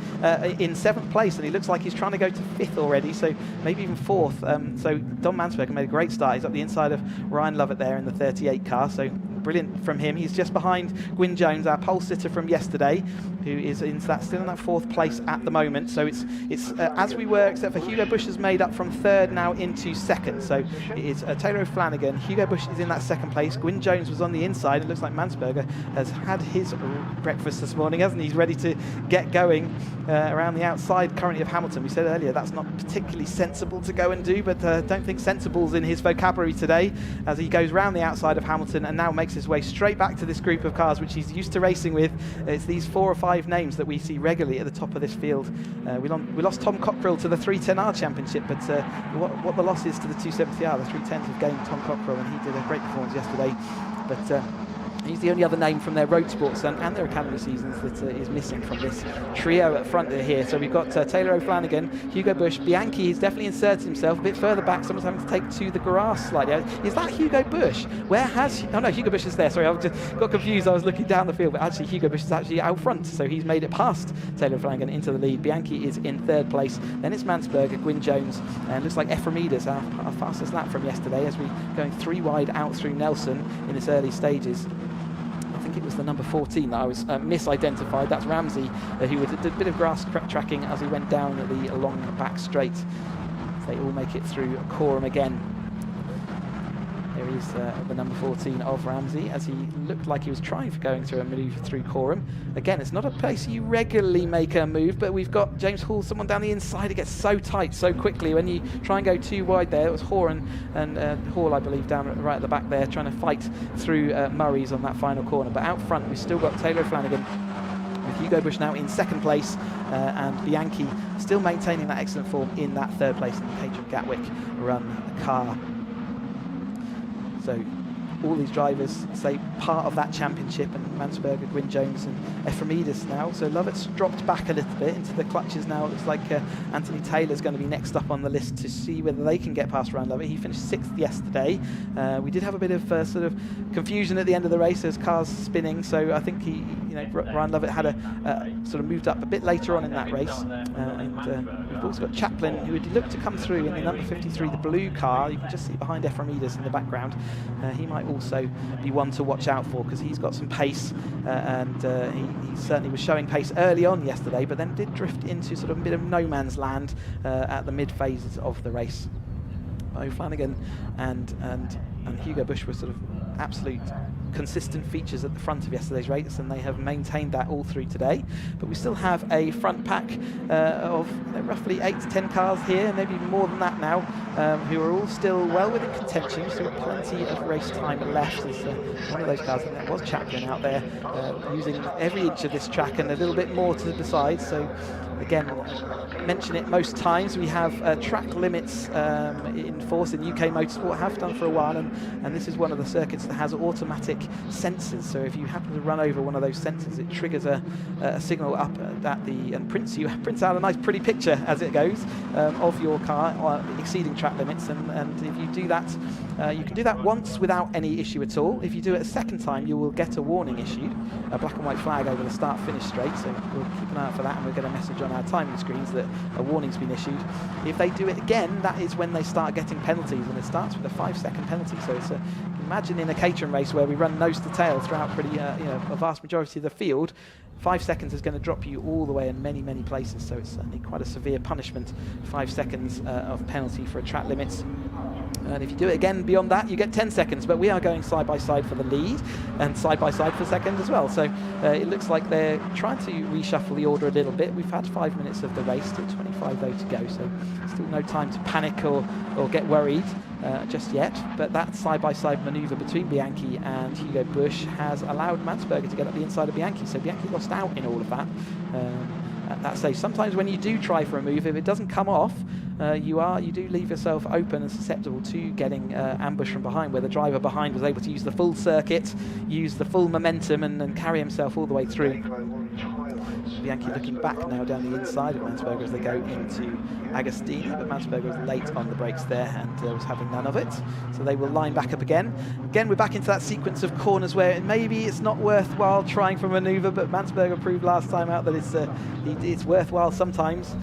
in 7th place, and he looks like he's trying to go to 5th already, so maybe even 4th. So Dom Mansberger made a great start. He's up the inside of Ryan Lovett there in the 38 car. So brilliant from him. He's just behind Gwyn Jones, our pole sitter from yesterday. who is still in that 4th place at the moment. So it's as we were, except for Hugo Bush has made up from 3rd now into 2nd. So it is Taylor O'Flanagan. Hugo Bush is in that 2nd place. Gwyn Jones was on the inside. It looks like Mansberger has had his breakfast this morning, hasn't he? He's ready to get going around the outside currently of Hamilton. We said earlier that's not particularly sensible to go and do, but don't think sensible's in his vocabulary today, as he goes round the outside of Hamilton and now makes his way straight back to this group of cars which he's used to racing with. It's these 4 or 5 names that we see regularly at the top of this field. We lost Tom Cockrell to the 310R Championship, but what the loss is to the 270R, the 310s have gained Tom Cockrell, and he did a great performance yesterday. But he's the only other name from their road sports and their academy seasons that is missing from this trio at front here. So we've got Taylor O'Flanagan, Hugo Bush, Bianchi. He's definitely inserted himself a bit further back. Someone's having to take to the grass slightly. Is that Hugo Bush? Where has... Oh no, Hugo Bush is there. Sorry, I just got confused. I was looking down the field, but actually Hugo Bush is actually out front. So he's made it past Taylor O'Flanagan into the lead. Bianchi is in 3rd place. Then it's Mansberger, Gwyn Jones, and it looks like Ephraimides, our fastest lap from yesterday, as we going 3 wide out through Nelson in its early stages. I think it was the number 14 that I was misidentified. That's Ramsey, who did a bit of grass tracking as he went down the long back straight. They all make it through Coram again. There is the number 14 of Ramsey, as he looked like he was trying for going through a manoeuvre through Coram. Again, it's not a place you regularly make a move, but we've got James Hall, someone down the inside. It gets so tight so quickly when you try and go too wide there. It was Horan and Hall, I believe, down right at the back there, trying to fight through Murray's on that final corner. But out front, we've still got Taylor Flanagan, with Hugo Bush now in 2nd place, and Bianchi still maintaining that excellent form in that 3rd place in the Caterham Gatwick run car. So all these drivers say part of that championship, and Mansberger, Gwyn Jones and Ephraimides now. So Lovett's dropped back a little bit into the clutches now. It looks like Anthony Taylor's going to be next up on the list to see whether they can get past Ryan Lovett. He finished 6th yesterday. We did have a bit of sort of confusion at the end of the race as cars spinning, so I think Ryan Lovett had sort of moved up a bit later on in that race. And we've also got Chaplin, who would look to come through in the number 53, the blue car. You can just see behind Ephraimides in the background. He might also be one to watch out for, because he's got some pace, and he certainly was showing pace early on yesterday, but then did drift into sort of a bit of no man's land at the mid phases of the race. O'Flanagan and Hugo Bush were sort of absolute consistent features at the front of yesterday's race, and they have maintained that all through today. But we still have a front pack of roughly 8 to 10 cars here, maybe even more than that now, who are all still well within contention. Still plenty of race time left. There's one of those cars, I think that was Chaplin, out there using every inch of this track and a little bit more to the side. So again, mention it most times, we have track limits in force in UK Motorsport, have done for a while, and this is one of the circuits that has automatic sensors. So if you happen to run over one of those sensors, it triggers a signal up at and prints out a nice pretty picture as it goes of your car exceeding track limits, and if you do that, you can do that once without any issue at all. If you do it a second time, you will get a warning issued, a black and white flag over the start-finish straight, so we'll keep an eye out for that, and we'll get a message on our timing screens that a warning's been issued. If they do it again, that is when they start getting penalties, and it starts with a 5-second penalty. So it's imagine in a Caterham race where we run nose to tail throughout pretty a vast majority of the field, 5 seconds is going to drop you all the way in many places. So it's certainly quite a severe punishment, 5 seconds of penalty for a track limits. And if you do it again beyond that, you get 10 seconds. But we are going side by side for the lead and side by side for second as well. So it looks like they're trying to reshuffle the order a little bit. We've had 5 minutes of the race, still 25 though to go. So still no time to panic or get worried just yet. But that side by side manoeuvre between Bianchi and Hugo Bush has allowed Mansberger to get up the inside of Bianchi. So Bianchi lost out in all of that. At that stage, sometimes when you do try for a move, if it doesn't come off, you do leave yourself open and susceptible to getting ambush from behind, where the driver behind was able to use the full circuit, use the full momentum, and carry himself all the way through. Bianchi looking back now down the inside of Mansberger as they go into Agostini, but Mansberger was late on the brakes there and was having none of it. So they will line back up again. Again, we're back into that sequence of corners where maybe it's not worthwhile trying for manoeuvre, but Mansberger proved last time out that it's worthwhile sometimes,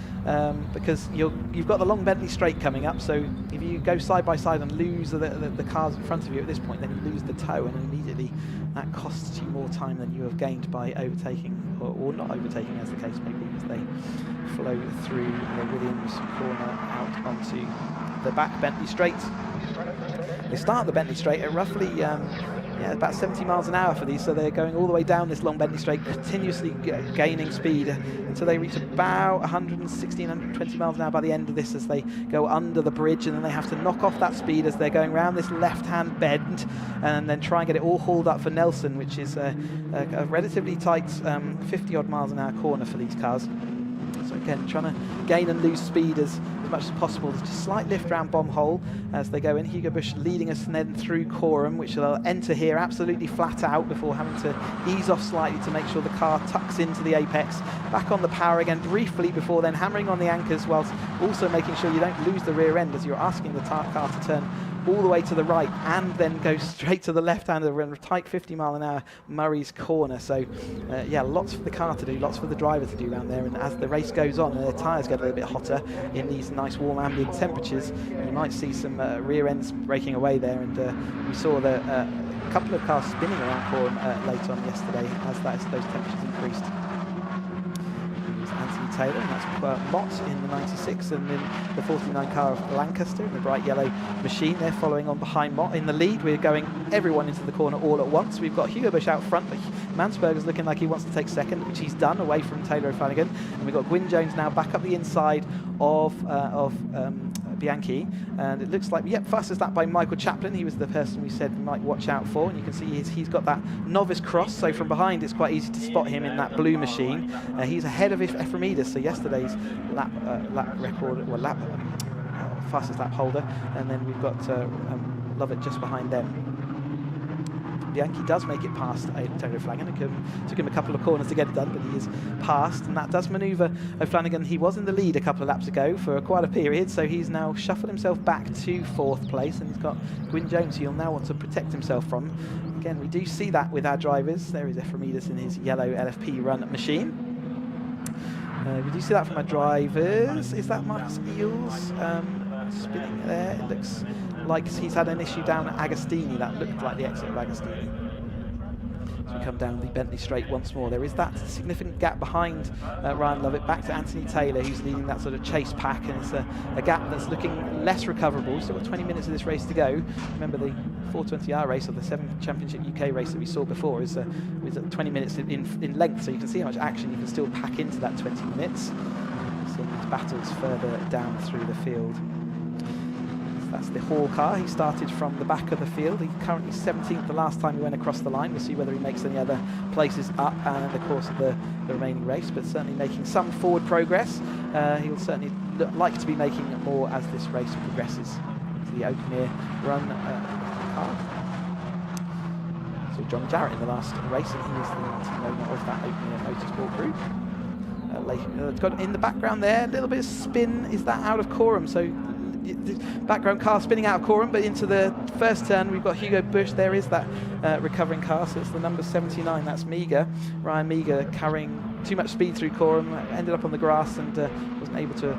because you've got the long Bentley straight coming up. So if you go side by side and lose the cars in front of you at this point, then you lose the toe, and immediately that costs you more time than you have gained by overtaking or not overtaking, as the case may be, as they flow through the Williams corner out onto the back Bentley Straight. They start the Bentley Straight at roughly about 70 miles an hour for these, so they're going all the way down this long Bentley Straight, continuously gaining speed until they reach about 116, 120 miles an hour by the end of this, as they go under the bridge, and then they have to knock off that speed as they're going around this left-hand bend, and then try and get it all hauled up for Nelson, which is a relatively tight 50-odd miles an hour corner for these cars. So again, trying to gain and lose speed as much as possible. There's just a slight lift around Bomb Hole as they go in. Hugo Bush leading us then through Coram, which they'll enter here absolutely flat out before having to ease off slightly to make sure the car tucks into the apex. Back on the power again briefly before then hammering on the anchors, whilst also making sure you don't lose the rear end as you're asking the car to turn all the way to the right and then go straight to the left-hand of a tight 50 mile an hour Murray's corner. So yeah, lots for the car to do, lots for the driver to do around there, and as the race goes on and their tyres get a little bit hotter in these nice warm ambient temperatures, you might see some rear ends breaking away there, and we saw a couple of cars spinning around Coram late on yesterday as those temperatures increased. Anthony Taylor, and that's Mott in the 96, and in the 49 car of Lancaster in the bright yellow machine. They're following on behind Mott in the lead. We're going everyone into the corner all at once. We've got Hugo Bush out front, but Mansberger's looking like he wants to take second, which he's done, away from Taylor O'Flanagan. And we've got Gwyn Jones now back up the inside of Bianchi, and it looks like, yep, fastest lap by Michael Chaplin. He was the person we said we might watch out for, and you can see he's got that novice cross, so from behind it's quite easy to spot him in that blue machine. He's ahead of Ephraimidis, so yesterday's lap record, or fastest lap holder, and then we've got Lovett just behind them. Bianchi does make it past Taylor O'Flanagan. It took him a couple of corners to get it done, but he is past, and that does manoeuvre O'Flanagan. He was in the lead a couple of laps ago for quite a period, so he's now shuffled himself back to 4th place, and he's got Gwyn Jones who he'll now want to protect himself from. Again, we do see that with our drivers. There is Ephraimidis in his yellow LFP run machine. We do see that from our drivers. Is that Marcus Eels spinning there? It looks like he's had an issue down at Agostini. That looked like the exit of Agostini. As we come down the Bentley Straight once more, there is that significant gap behind Ryan Lovett, back to Anthony Taylor, who's leading that sort of chase pack, and it's a gap that's looking less recoverable. Still got 20 minutes of this race to go. Remember, the 420R race, or the 7th Championship UK race that we saw before, is 20 minutes in length, so you can see how much action you can still pack into that 20 minutes. Seeing these battles further down through the field. That's the Hall car. He started from the back of the field. He's currently 17th the last time he went across the line. We'll see whether he makes any other places up in the course of the remaining race, but certainly making some forward progress. He'll certainly look like to be making more as this race progresses. It's the open air run car. So John Jarrett in the last race, and he is the team owner of that open air motorsport group. Got in the background there, a little bit of spin. Is that out of Coram? So the background car spinning out of Coram, but into the first turn we've got Hugo Bush. There is that recovering car, so it's the number 79, that's Meager. Ryan Meager carrying too much speed through Coram, ended up on the grass and wasn't able to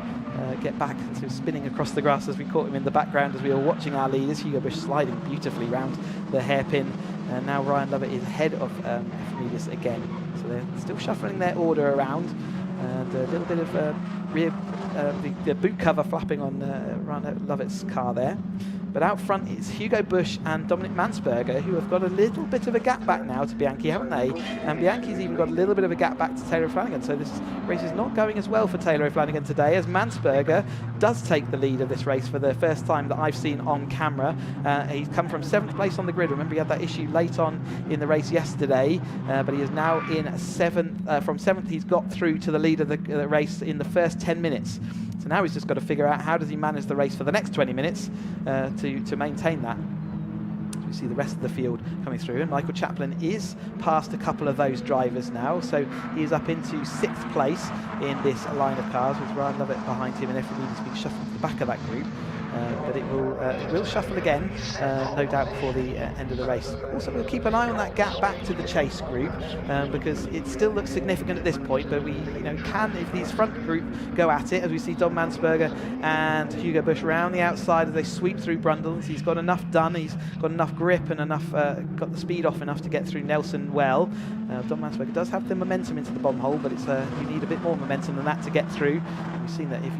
get back into spinning across the grass as we caught him in the background as we were watching our leaders. Hugo Bush sliding beautifully round the hairpin, and now Ryan Lovett is ahead of Ephraimidis again. So they're still shuffling their order around, and a little bit of the boot cover flapping on Ryan Lovett's car there. But out front it's Hugo Bush and Dominic Mansberger, who have got a little bit of a gap back now to Bianchi, haven't they? And Bianchi's even got a little bit of a gap back to Taylor O'Flanagan. So this race is not going as well for Taylor O'Flanagan today, as Mansberger does take the lead of this race for the first time that I've seen on camera. He's come from 7th place on the grid. Remember, he had that issue late on in the race yesterday, but he is now in 7th. From 7th, he's got through to the lead of the race in the first 10 minutes. So now he's just got to figure out how does he manage the race for the next 20 minutes to maintain that. So we see the rest of the field coming through, and Michael Chaplin is past a couple of those drivers now, so he is up into 6th place in this line of cars, with Ryan Lovett behind him and Ephraimidis being shuffled to the back of that group. but it will shuffle again, no doubt, before the end of the race. Also, we'll keep an eye on that gap back to the chase group, because it still looks significant at this point, but we can, if these front group go at it, as we see Dom Mansberger and Hugo Busch around the outside as they sweep through Brundle. He's got enough done, he's got enough grip and enough, got the speed off enough to get through Nelson well. Dom Mansberger does have the momentum into the bomb hole, but it's you need a bit more momentum than that to get through. We've seen that if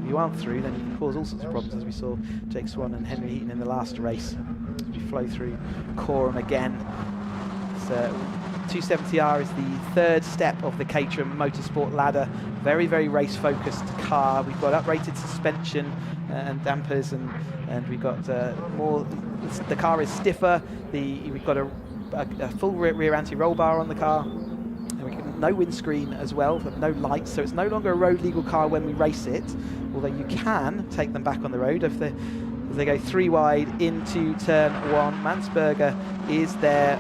you aren't through, then you can cause all sorts of problems, as we saw Jake Swan and Henry Heaton in the last race. As we flow through Coram again. 270R is the third step of the Caterham Motorsport ladder. Very, very race-focused car. We've got uprated suspension and dampers, and we've got more. The car is stiffer. We've got a full rear anti-roll bar on the car. No windscreen as well, but no lights, so it's no longer a road legal car when we race it, although you can take them back on the road if they go 3 wide into turn 1. Mansberger is there.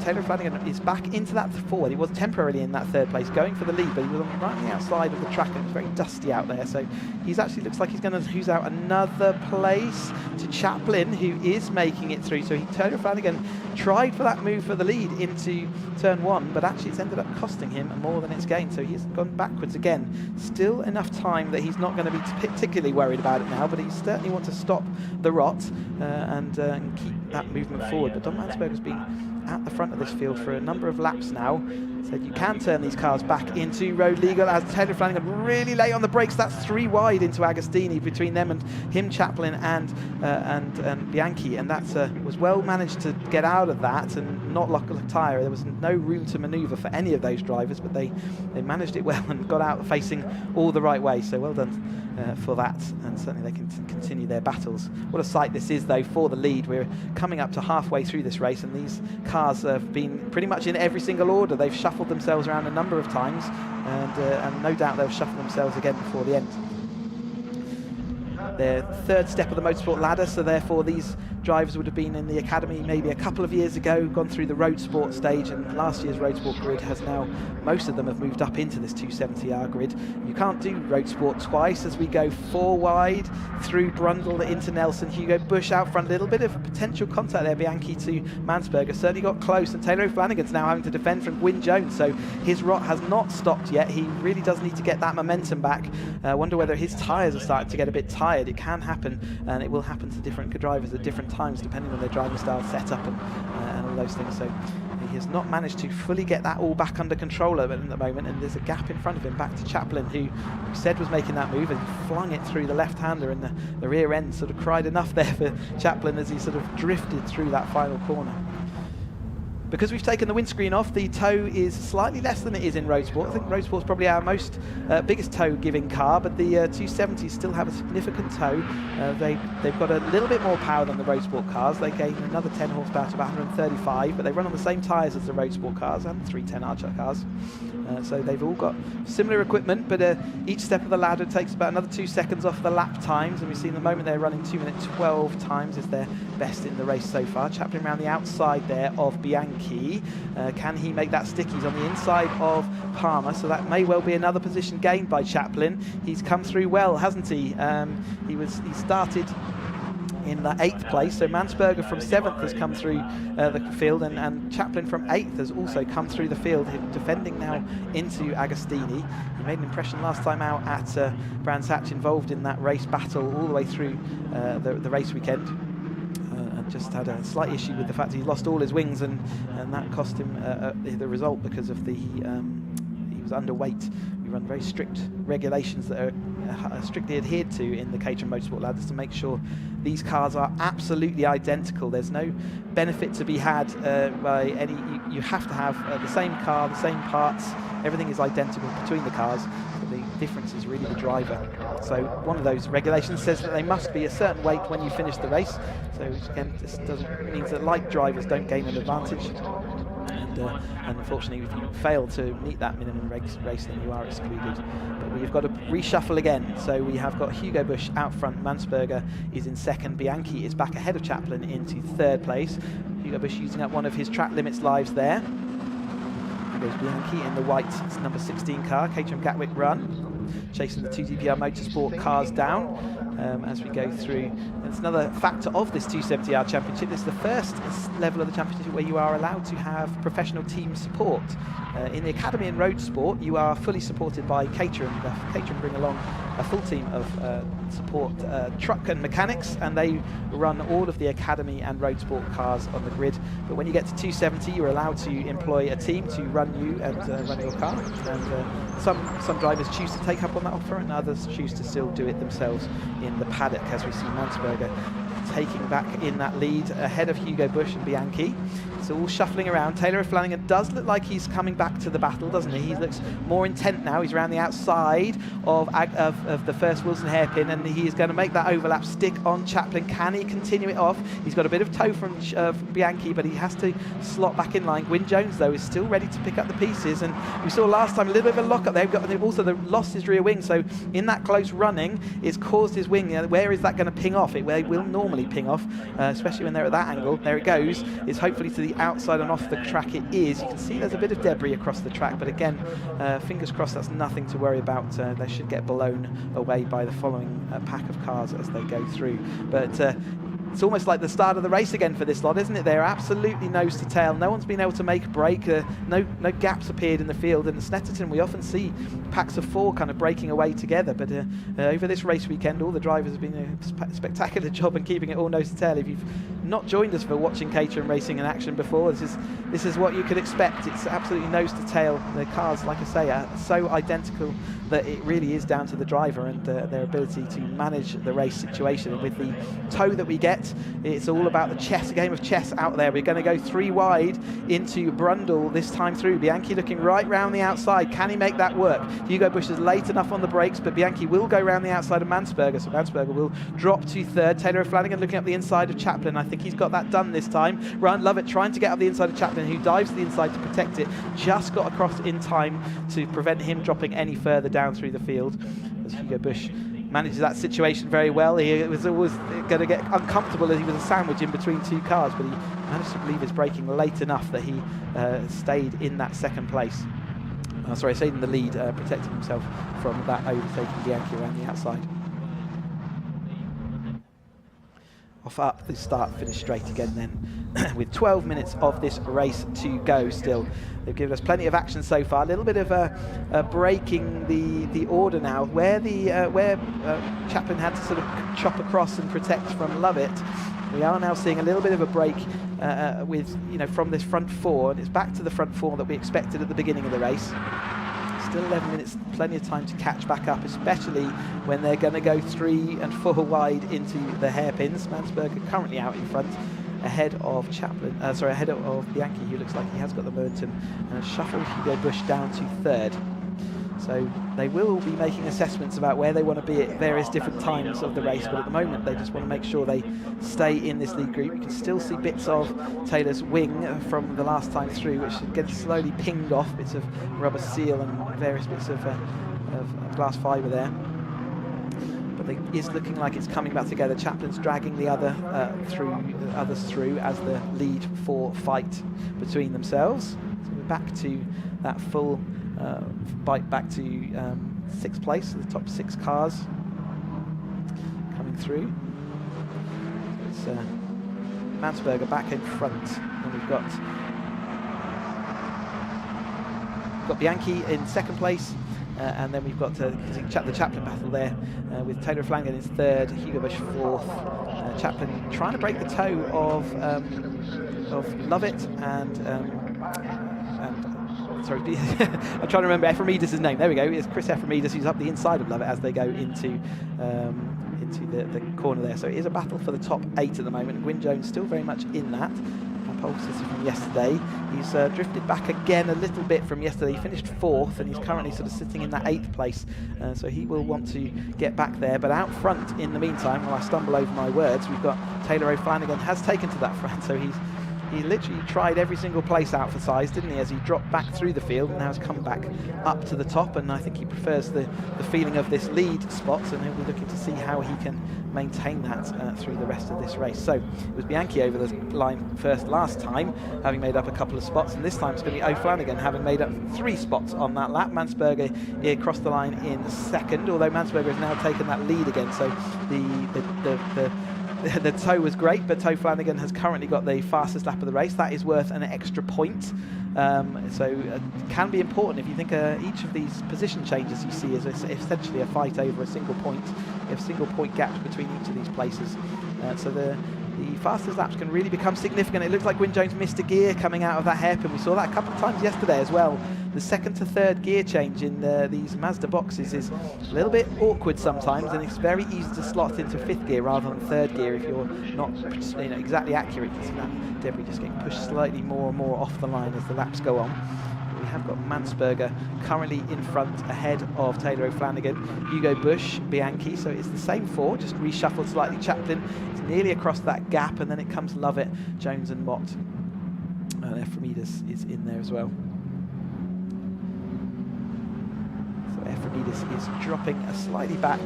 Taylor Flanagan is back into that forward. He was temporarily in that third place, going for the lead, but he was right on the outside of the track, and it was very dusty out there. So he's actually looks like he's going to lose out another place to Chaplin, who is making it through. So Taylor Flanagan tried for that move for the lead into turn 1, but actually it's ended up costing him more than it's gained. So he's gone backwards again. Still enough time that he's not going to be particularly worried about it now, but he certainly wants to stop the rot and keep that movement forward. But Dom Mansberger's been at the front of this field for a number of laps now. Said you can turn these cars back into road legal, as Taylor Flanagan really late on the brakes. That's 3 wide into Agostini, between them and him, Chaplin and Bianchi, and that was well managed to get out of that and not lock a tyre. There was no room to manoeuvre for any of those drivers, but they managed it well and got out facing all the right way. So well done for that, and certainly they can continue their battles. What a sight this is, though, for the lead. We're coming up to halfway through this race, and these cars have been pretty much in every single order. They've shuffled themselves around a number of times, and no doubt they'll shuffle themselves again before the end. Their third step of the motorsport ladder, so therefore these drivers would have been in the academy maybe a couple of years ago, gone through the road sport stage, and last year's road sport grid has now, most of them have moved up into this 270R grid. You can't do road sport twice, as we go 4 wide through Brundle into Nelson. Hugo Busch out front, a little bit of potential contact there. Bianchi to Mansberger certainly got close, and Taylor Flanagan's now having to defend from Gwyn Jones, so his rot has not stopped yet. He really does need to get that momentum back. Wonder whether his tyres are starting to get a bit tired. It can happen, and it will happen to different drivers at different times depending on their driving style, setup, and all those things. So he has not managed to fully get that all back under control at the moment, and there's a gap in front of him back to Chaplin, who we said was making that move, and he flung it through the left-hander, and the rear end sort of cried enough there for Chaplin as he sort of drifted through that final corner. Because we've taken the windscreen off, the tow is slightly less than it is in Road Sport. I think Road Sport's probably our most biggest tow-giving car, but the 270s still have a significant tow. They've got a little bit more power than the Road Sport cars. They gain another 10 horsepower to about 135, but they run on the same tyres as the Road Sport cars and the 310R cars. So they've all got similar equipment, but each step of the ladder takes about another 2 seconds off the lap times, and we've seen the moment they're running 2 minute 12 times is their best in the race so far. Chaplin around the outside there of Bianchi. Can he make that stick? He's on the inside of Palmer, so that may well be another position gained by Chaplin. He's come through well, hasn't he? He started in the 8th place, so Mansberger from 7th has come through the field, and Chaplin from 8th has also come through the field, defending now into Agostini. He made an impression last time out at Brands Hatch, involved in that race battle all the way through the race weekend. Just had a slight issue with the fact he lost all his wings, and that cost him the result, because of he was underweight. We run very strict regulations that are strictly adhered to in the Caterham Motorsport ladders to make sure these cars are absolutely identical. There's no benefit to be had by any. You have to have the same car, the same parts. Everything is identical between the cars. But the difference is really the driver. So one of those regulations says that they must be a certain weight when you finish the race. So again, this means that light drivers don't gain an advantage. And unfortunately, if you fail to meet that minimum race, then you are excluded. But we've got to reshuffle again. So we have got Hugo Busch out front. Mansberger is in 2nd. Bianchi is back ahead of Chaplin into 3rd place. Hugo Busch using up one of his track limits lives there. There goes Bianchi in the white number 16 car, Caterham Gatwick run, chasing the 2DPR Motorsport cars down. as we go through. It's another factor of this 270R Championship. This is the first level of the championship where you are allowed to have professional team support. In the Academy and Roadsport, you are fully supported by Caterham. Caterham bring along a full team of support truck and mechanics, and they run all of the Academy and Roadsport cars on the grid. But when you get to 270, you're allowed to employ a team to run you and run your car. And some drivers choose to take up on that offer, and others choose to still do it themselves in the paddock, as we see Mansberger taking back in that lead ahead of Hugo Busch and Bianchi. It's all shuffling around. Taylor Flanagan does look like he's coming back to the battle, doesn't he? He looks more intent now. He's around the outside of the first Wilson hairpin, and he is going to make that overlap, stick on Chaplin. Can he continue it off? He's got a bit of tow from Bianchi, but he has to slot back in line. Gwyn Jones, though, is still ready to pick up the pieces, and we saw last time a little bit of a lock-up there. They've also lost his rear wing, so in that close running, it's caused his wing. Where is that going to ping off? It will normally ping off, especially when they're at that angle. There it goes. It's hopefully to the outside and off the track. It is. You can see there's a bit of debris across the track, but again, fingers crossed that's nothing to worry about. They should get blown away by the following pack of cars as they go through. But it's almost like the start of the race again for this lot, isn't it? They're absolutely nose to tail. No one's been able to make a break. No gaps appeared in the field. And in Snetterton, we often see packs of 4 kind of breaking away together. But over this race weekend, all the drivers have been doing a spectacular job in keeping it all nose to tail. If you've not joined us for watching Caterham racing in action before, this is what you could expect. It's absolutely nose to tail. The cars, like I say, are so identical that it really is down to the driver and their ability to manage the race situation. And with the tow that we get, it's all about the game of chess out there. We're going to go 3 wide into Brundle this time through. Bianchi looking right round the outside. Can he make that work? Hugo Busch is late enough on the brakes, but Bianchi will go round the outside of Mansberger, so Mansberger will drop to 3rd. Taylor Flanagan looking up the inside of Chaplin. I think he's got that done this time. Ryan Lovett trying to get up the inside of Chaplin, who dives to the inside to protect it. Just got across in time to prevent him dropping any further down through the field, as Hugo Busch manages that situation very well. He was always going to get uncomfortable as he was a sandwich in between 2 cars, but he managed to leave his braking late enough that he stayed in that 2nd place. Stayed in the lead, protecting himself from that overtaking Bianchi around the outside. Off up the start, finish straight again then, with 12 minutes of this race to go still. They've given us plenty of action so far. A little bit of breaking the order now, where Chaplin had to sort of chop across and protect from Lovett. We are now seeing a little bit of a break from this front 4, and it's back to the front 4 that we expected at the beginning of the race. Still 11 minutes, plenty of time to catch back up, especially when they're going to go 3 and 4 wide into the hairpins. Mansberger currently out in front, ahead of ahead of Bianchi, who looks like he has got the momentum, and shuffled Hugo Busch down to 3rd. So they will be making assessments about where they want to be at various different times of the race, but at the moment they just want to make sure they stay in this lead group. You can still see bits of Taylor's wing from the last time through, which gets slowly pinged off, bits of rubber seal and various bits of glass fibre there. But it is looking like it's coming back together. Chaplin's dragging the others through as the lead 4 fight between themselves. So we're back to that full bite back to 6th place, the top 6 cars coming through. So it's Mansberger back in front, and we've got Bianchi in 2nd place, and then we've got the Chaplin battle there with Taylor Flanagan in 3rd, Hugo Busch 4th. Chaplin trying to break the toe of Lovett sorry, I'm trying to remember Ephraimidis' name. There we go. It's Chris Ephraimidis, who's up the inside of Lovett as they go into the corner there. So it is a battle for the top 8 at the moment. Gwyn Jones still very much in that. Pole position from yesterday. He's drifted back again a little bit from yesterday. He finished 4th, and he's currently sort of sitting in that 8th place. So he will want to get back there. But out front, in the meantime, while I stumble over my words, we've got Taylor O'Flanagan has taken to that front. So he's he literally tried every single place out for size, didn't he, as he dropped back through the field and now has come back up to the top, and I think he prefers the feeling of this lead spot, and he'll be looking to see how he can maintain that through the rest of this race. So it was Bianchi over the line first last time, having made up a couple of spots, and this time it's going to be O'Flanagan having made up 3 spots on that lap. Mansberger crossed the line in second, although Mansberger has now taken that lead again, so the tow was great, but O'Flanagan has currently got the fastest lap of the race. That is worth an extra point. So can be important if you think each of these position changes you see is essentially a fight over a single point. You have single point gaps between each of these places. So the fastest laps can really become significant. It looks like Gwyn Jones missed a gear coming out of that hairpin. We saw that a couple of times yesterday as well. The second to third gear change in these Mazda boxes is a little bit awkward sometimes, and it's very easy to slot into 5th gear rather than 3rd gear if you're not exactly accurate. You see that debris just getting pushed slightly more and more off the line as the laps go on. We have got Mansberger currently in front ahead of Taylor O'Flanagan, Hugo Bush, Bianchi, so it's the same 4, just reshuffled slightly. Chaplin is nearly across that gap, and then it comes Lovett, Jones and Mott. And Ephraimidis is in there as well. So Ephraimidis is dropping slightly back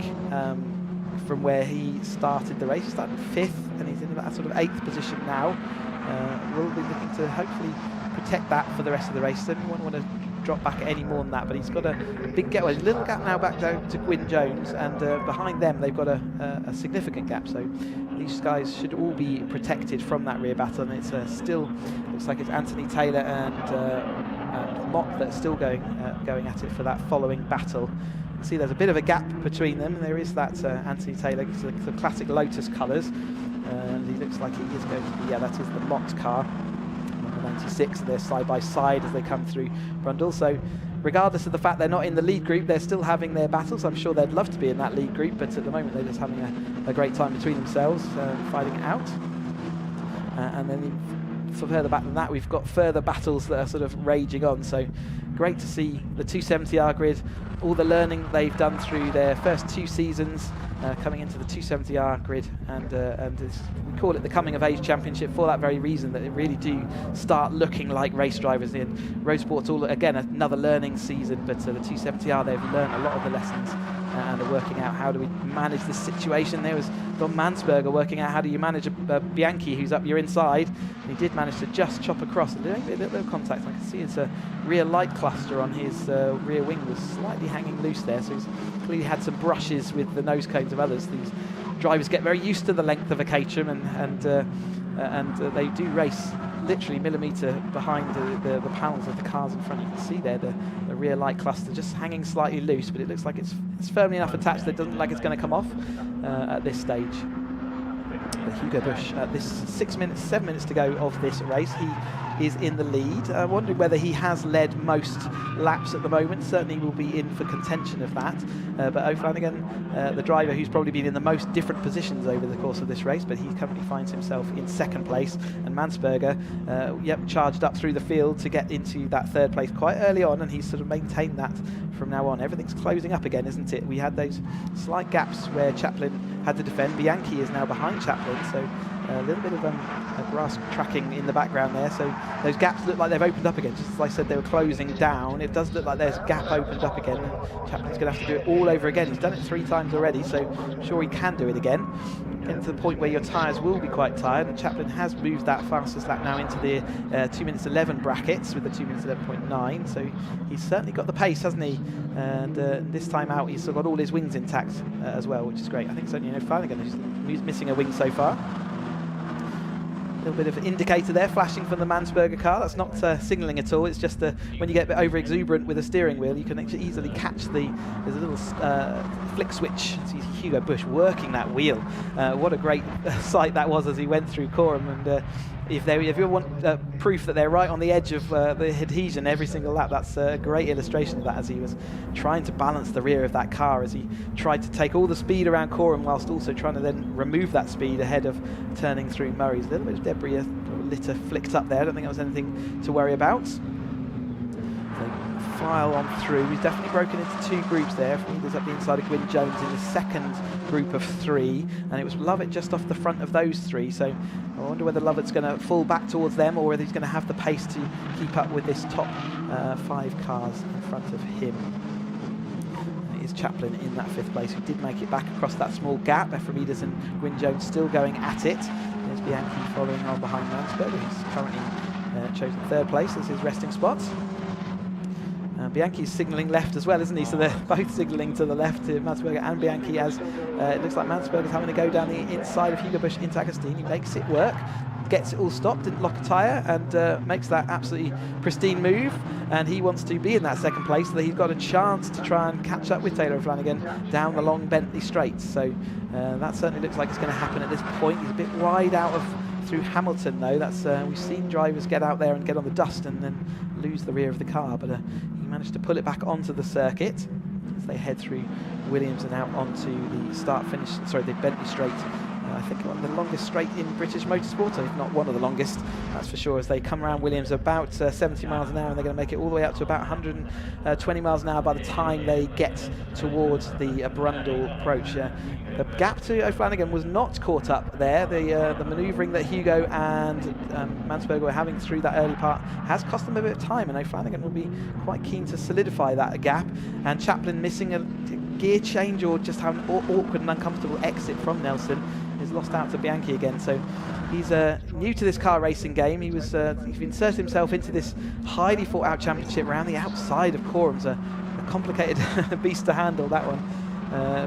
from where he started the race. He started 5th, and he's in that sort of 8th position now. We'll be looking to hopefully protect that for the rest of the race. Certainly won't want to drop back any more than that, but he's got a big gap, a little gap now back down to Gwyn Jones, and behind them they've got a significant gap, so these guys should all be protected from that rear battle, and it's still looks like it's Anthony Taylor and Mott that are still going at it for that following battle. You can see there's a bit of a gap between them. There is that Anthony Taylor, the classic Lotus colours, and he looks like he is going to be, yeah, that is the Mott car. 96, they're side by side as they come through Brundle. So regardless of the fact they're not in the lead group, they're still having their battles. I'm sure they'd love to be in that lead group, but at the moment they're just having a great time between themselves, fighting it out. And then further back than that, we've got further battles that are sort of raging on. So great to see the 270R grid, all the learning they've done through their first 2 seasons, coming into the 270R grid, and we call it the coming of age championship for that very reason, that it really do start looking like race drivers. In Roadsport's all again another learning season, but the 270R, they've learned a lot of the lessons and are working out how do we manage this situation. There was Don Mansberger working out how do you manage a Bianchi who's up your inside, and he did manage to just chop across. A little bit of contact. I can see it's a rear light cluster on his rear wing was slightly hanging loose there, so he's clearly had some brushes with the nose cones of others. These drivers get very used to the length of a Caterham, and they do race literally millimetre behind the panels of the cars in front. You can see there the rear light cluster just hanging slightly loose, but it looks like it's firmly enough attached that it doesn't look like it's going to come off at this stage. But Hugo Bush, at this 7 minutes to go of this race, he is in the lead. I'm wondering whether he has led most laps at the moment. Certainly will be in for contention of that. But O'Flanagan, the driver who's probably been in the most different positions over the course of this race, but he currently finds himself in 2nd place. And Mansberger, charged up through the field to get into that 3rd place quite early on, and he's sort of maintained that from now on. Everything's closing up again, isn't it? We had those slight gaps where Chaplin had to defend. Bianchi is now behind Chaplin, so a little bit of grass tracking in the background there, so those gaps look like they've opened up again. Just as I said, they were closing down. It does look like there's a gap opened up again, and Chaplin's going to have to do it all over again. He's done it 3 times already, so I'm sure he can do it again. Getting to the point where your tyres will be quite tired, and Chaplin has moved that fastest lap now into the 2 minutes 11 brackets with the 2 minutes 11.9, so he's certainly got the pace, hasn't he? And this time out he's still got all his wings intact as well, which is great. I think certainly Flanagan is missing a wing so far. A little bit of indicator there flashing from the Mansberger car. That's not signalling at all. It's just when you get a bit over exuberant with a steering wheel, you can actually easily catch there's a little flick switch. See Hugo Bush working that wheel. What a great sight that was as he went through Coram. And if you want proof that they're right on the edge of the adhesion every single lap, that's a great illustration of that, as he was trying to balance the rear of that car as he tried to take all the speed around Coram whilst also trying to then remove that speed ahead of turning through Murray's. A little bit of debris, litter flicked up there. I don't think that was anything to worry about. So file on through. He's definitely broken into 2 groups there. He's up the inside of Gwyn Jones in the second group of 3, and it was Lovett just off the front of those 3. So I wonder whether Lovett's going to fall back towards them, or whether he's going to have the pace to keep up with this top 5 cars in front of him. It is Chaplin in that 5th place, who did make it back across that small gap. Ephraimides and Gwyn Jones still going at it. There's Bianchi following on behind Mansberger, who's currently chosen 3rd place as his resting spot. Bianchi's signalling left as well, isn't he? So they're both signalling to the left, to Mansberger and Bianchi, as it looks like Mansberger's having to go down the inside of Hugo Busch into Agostini. Makes it work, gets it all stopped, didn't lock a tyre, and makes that absolutely pristine move. And he wants to be in that 2nd place, so that he's got a chance to try and catch up with Taylor O'Flanagan down the long Bentley straights. So that certainly looks like it's going to happen at this point. He's a bit wide out of through Hamilton, though. That's we've seen drivers get out there and get on the dust and then lose the rear of the car, but he managed to pull it back onto the circuit as they head through Williams and out onto the Bentley straight. I think the longest straight in British motorsport, if not one of the longest, that's for sure, as they come around Williams about 70 miles an hour, and they're going to make it all the way up to about 120 miles an hour by the time they get towards the Brundle approach. The gap to O'Flanagan was not caught up there. The manoeuvring that Hugo and Mansberger were having through that early part has cost them a bit of time, and O'Flanagan will be quite keen to solidify that gap. And Chaplin missing a gear change, or just having an awkward and uncomfortable exit from Nelson, is lost out to Bianchi again. So he's new to this car racing game. He's inserted himself into this highly fought out championship around the outside of Corum's a complicated beast to handle, that one.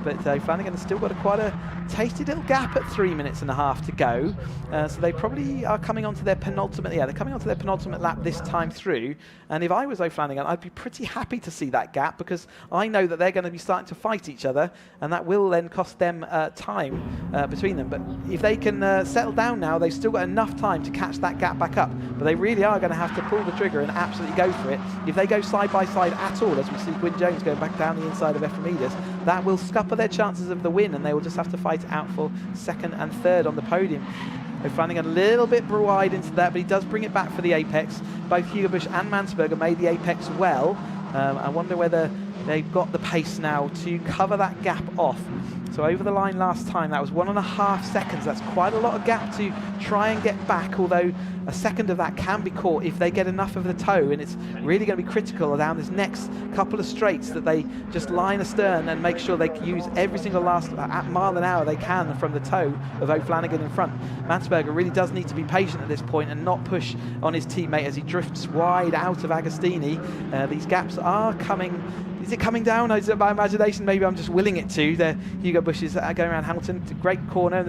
But Flanagan has still got quite a tasty little gap at 3 minutes and a half to go. So they probably are coming onto their penultimate. Yeah, they're coming onto their penultimate lap this time through. And if I was O'Flanagan, I'd be pretty happy to see that gap, because I know that they're going to be starting to fight each other, and that will then cost them time between them. But if they can settle down now, they've still got enough time to catch that gap back up. But they really are going to have to pull the trigger and absolutely go for it. If they go side by side at all, as we see Gwyn Jones going back down the inside of Ephraimides, that will scupper their chances of the win, and they will just have to fight it out for 2nd and 3rd on the podium. O'Flanagan a little bit wide into that, but he does bring it back for the apex. Both Hugo Busch and Mansberger made the apex well. I wonder whether they've got the pace now to cover that gap off. So over the line last time, that was 1.5 seconds. That's quite a lot of gap to try and get back, although a second of that can be caught if they get enough of the toe, and it's really going to be critical down this next couple of straights that they just line astern and make sure they use every single last mile an hour they can from the toe of O'Flanagan in front. Mansberger really does need to be patient at this point and not push on his teammate as he drifts wide out of Agostini. These gaps are coming. Is it coming down? Is it my imagination? Maybe I'm just willing it to. Hugo Busch is going around Hamilton. It's a great corner.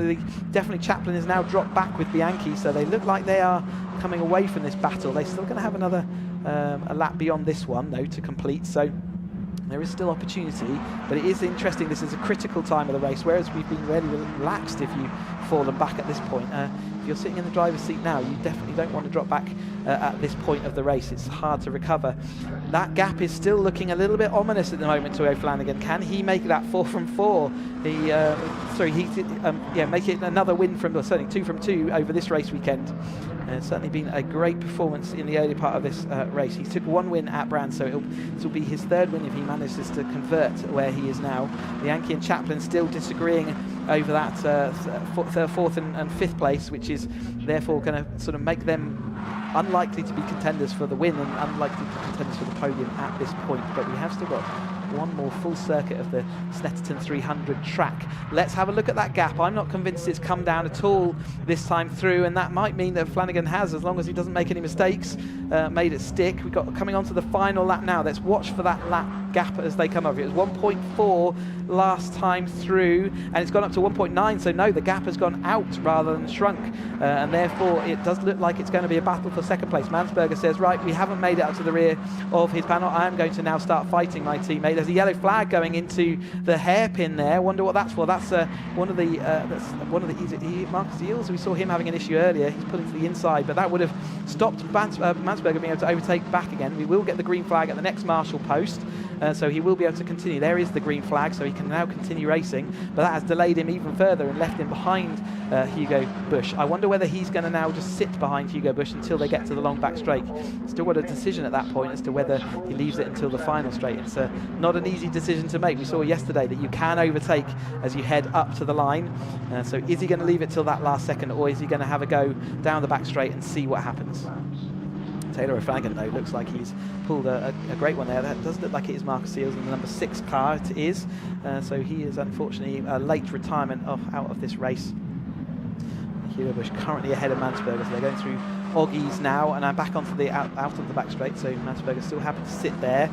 Definitely Chaplin has now dropped back with Bianchi, so they look like they are coming away from this battle. They're still going to have another a lap beyond this one, though, to complete. So there is still opportunity, but it is interesting. This is a critical time of the race, whereas we've been really relaxed if you've fallen back at this point. If you're sitting in the driver's seat now, you definitely don't want to drop back at this point of the race. It's hard to recover. That gap is still looking a little bit ominous at the moment to O'Flanagan. Can he make that 4 from 4? Make it another win from, certainly 2 from 2 over this race weekend. It's certainly been a great performance in the early part of this race. He took 1 win at Brands, so this will be his 3rd win if he manages to convert where he is now. Bianchi and Chaplin still disagreeing over that 4th and 5th place, which is therefore going to sort of make them unlikely to be contenders for the win and unlikely to be contenders for the podium at this point. But we have still got one more full circuit of the Snetterton 300 track. Let's have a look at that gap. I'm not convinced it's come down at all this time through, and that might mean that Flanagan has, as long as he doesn't make any mistakes, made it stick. We've got coming on to the final lap now. Let's watch for that lap gap as they come over. It was 1.4 last time through, and it's gone up to 1.9, so no, the gap has gone out rather than shrunk, and therefore it does look like it's going to be a battle for 2nd place. Mansberger says, right, we haven't made it up to the rear of his panel. I am going to now start fighting my teammate. There's a yellow flag going into the hairpin there. Wonder what that's for. That's one of the Marcus Eels. We saw him having an issue earlier. He's pulling to the inside, but that would have stopped Mansberger being able to overtake back again. We will get the green flag at the next marshal post, so he will be able to continue. There is the green flag, so he can now continue racing, but that has delayed him even further and left him behind Hugo Bush. I wonder whether he's going to now just sit behind Hugo Bush until they get to the long back straight. Still got a decision at that point as to whether he leaves it until the final straight. It's not an easy decision to make. We saw yesterday that you can overtake as you head up to the line. So is he going to leave it till that last second, or is he going to have a go down the back straight and see what happens? Taylor O'Flanagan, though, looks like he's pulled a great one there. That does look like it is Marcus Seals in the number 6 car. It is. So he is unfortunately a late retirement out of this race. Hugo Bush currently ahead of Mansberger, so they're going through Oggies now, and I'm back onto the out of the back straight. So Mansberger still happy to sit there,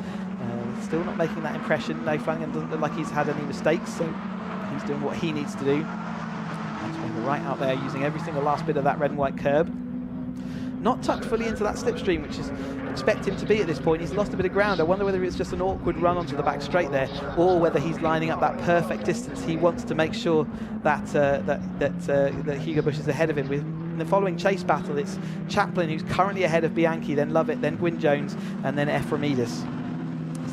still not making that impression. No, Flanagan doesn't look like he's had any mistakes, so he's doing what he needs to do. Mansberger right out there using every single last bit of that red and white curb. Not tucked fully into that slipstream, which is expect him to be at this point. He's lost a bit of ground. I wonder whether it's just an awkward run onto the back straight there, or whether he's lining up that perfect distance. He wants to make sure that that Hugo Bush is ahead of him. In the following chase battle, it's Chaplin who's currently ahead of Bianchi, then Lovett, then Gwyn Jones, and then Ephraimidis.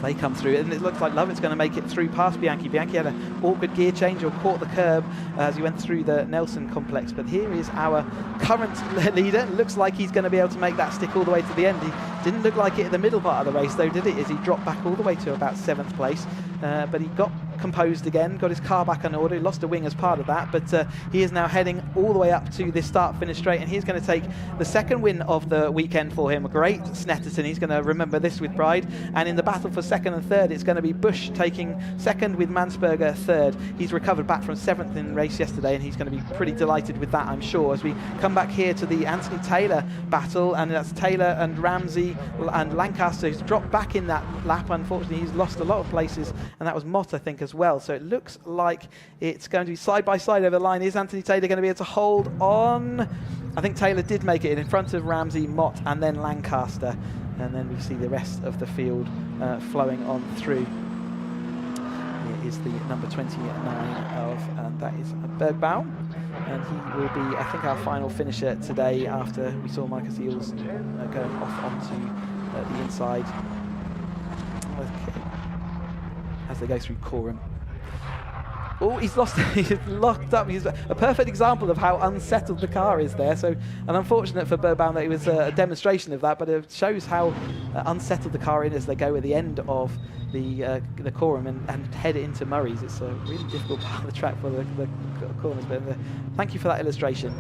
They come through, and it looks like Lovett's going to make it through past Bianchi. Bianchi had an awkward gear change or caught the curb as he went through the Nelson complex, but here is our current leader. Looks like he's going to be able to make that stick all the way to the end. He didn't look like it at the middle part of the race, though, did it? As he dropped back all the way to about 7th place, but he got composed again, got his car back on order. He lost a wing as part of that, but he is now heading all the way up to this start-finish straight, and he's going to take the second win of the weekend for him. Great Snetterton, he's going to remember this with pride, and in the battle for second and third, it's going to be Bush taking second with Mansberger third. He's recovered back from 7th in the race yesterday, and he's going to be pretty delighted with that, I'm sure, as we come back here to the Anthony Taylor battle, and that's Taylor and Ramsey and Lancaster who's dropped back in that lap. Unfortunately, he's lost a lot of places, and that was Mott, I think, as well. So it looks like it's going to be side by side over the line. Is Anthony Taylor going to be able to hold on? I think Taylor did make it in front of Ramsey, Mott, and then Lancaster. And then we see the rest of the field flowing on through. Here is the number 29 and that is Bergbaum. And he will be, I think, our final finisher today after we saw Marcus Eels going off onto the inside. Okay. As they go through Coram. Oh, he's lost, he's locked up. He's a perfect example of how unsettled the car is there. So, and unfortunate for Bergbaum that it was a demonstration of that, but it shows how unsettled the car is as they go at the end of the Coram and head into Murray's. It's a really difficult part of the track for the corners. But thank you for that illustration.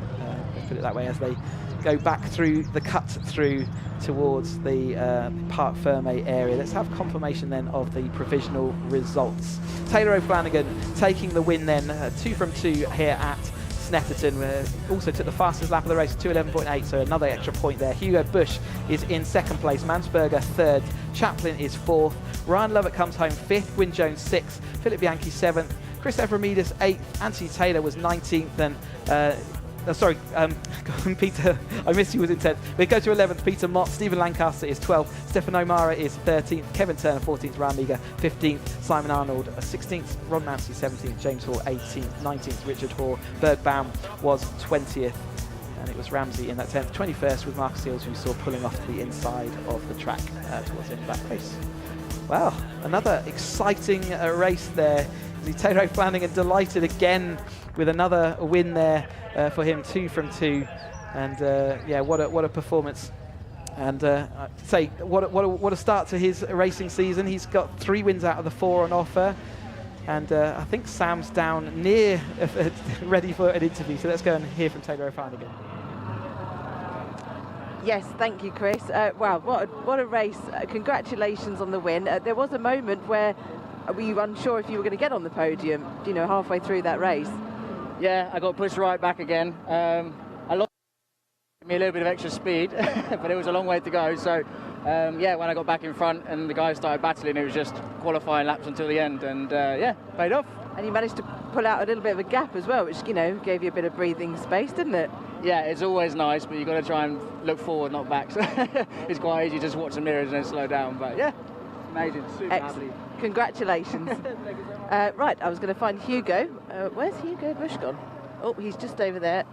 Let's put it that way, as they go back through the cut through towards the Parc Ferme area. Let's have confirmation then of the provisional results. Taylor O'Flanagan taking the win then, 2 from 2 here at Snetterton. Also took the fastest lap of the race, 2:11.8, so another extra point there. Hugo Bush is in 2nd place, Mansberger 3rd, Chaplin is 4th, Ryan Lovett comes home 5th, Gwyn Jones 6th, Philip Bianchi 7th, Chris Ephraimidis 8th, Anthony Taylor was 19th, and Peter, I missed you, was in 10th. We go to 11th, Peter Mott, Stephen Lancaster is 12th, Stefan O'Mara is 13th, Kevin Turner 14th, Ryan Meager 15th, Simon Arnold 16th, Ron Mounsey 17th, James Hall 18th, 19th, Richard Hoare, Bergbaum was 20th, and it was Ramsey in that 10th, 21st with Marcus Seals, who we saw pulling off the inside of the track towards the end of that race. Well, another exciting race there. Taylor O'Flanagan delighted again with another win there for him, 2 from 2, and yeah, what a performance! And say what a start to his racing season. He's got 3 wins out of the 4 on offer, and I think Sam's down near ready for an interview. So let's go and hear from Taylor O'Flanagan. Yes, thank you, Chris. Wow, what a race! Congratulations on the win. There was a moment where were you unsure if you were going to get on the podium, you know, halfway through that race? Yeah, I got pushed right back again. I lost me a little bit of extra speed, but it was a long way to go. So, yeah, when I got back in front and the guys started battling, it was just qualifying laps until the end, and yeah, paid off. And you managed to pull out a little bit of a gap as well, which, you know, gave you a bit of breathing space, didn't it? Yeah, it's always nice, but you've got to try and look forward, not back. So it's quite easy to just watch the mirrors and then slow down, but yeah, amazing, super happy. Congratulations. Right, I was going to find Hugo. Where's Hugo Bush gone? Oh, he's just over there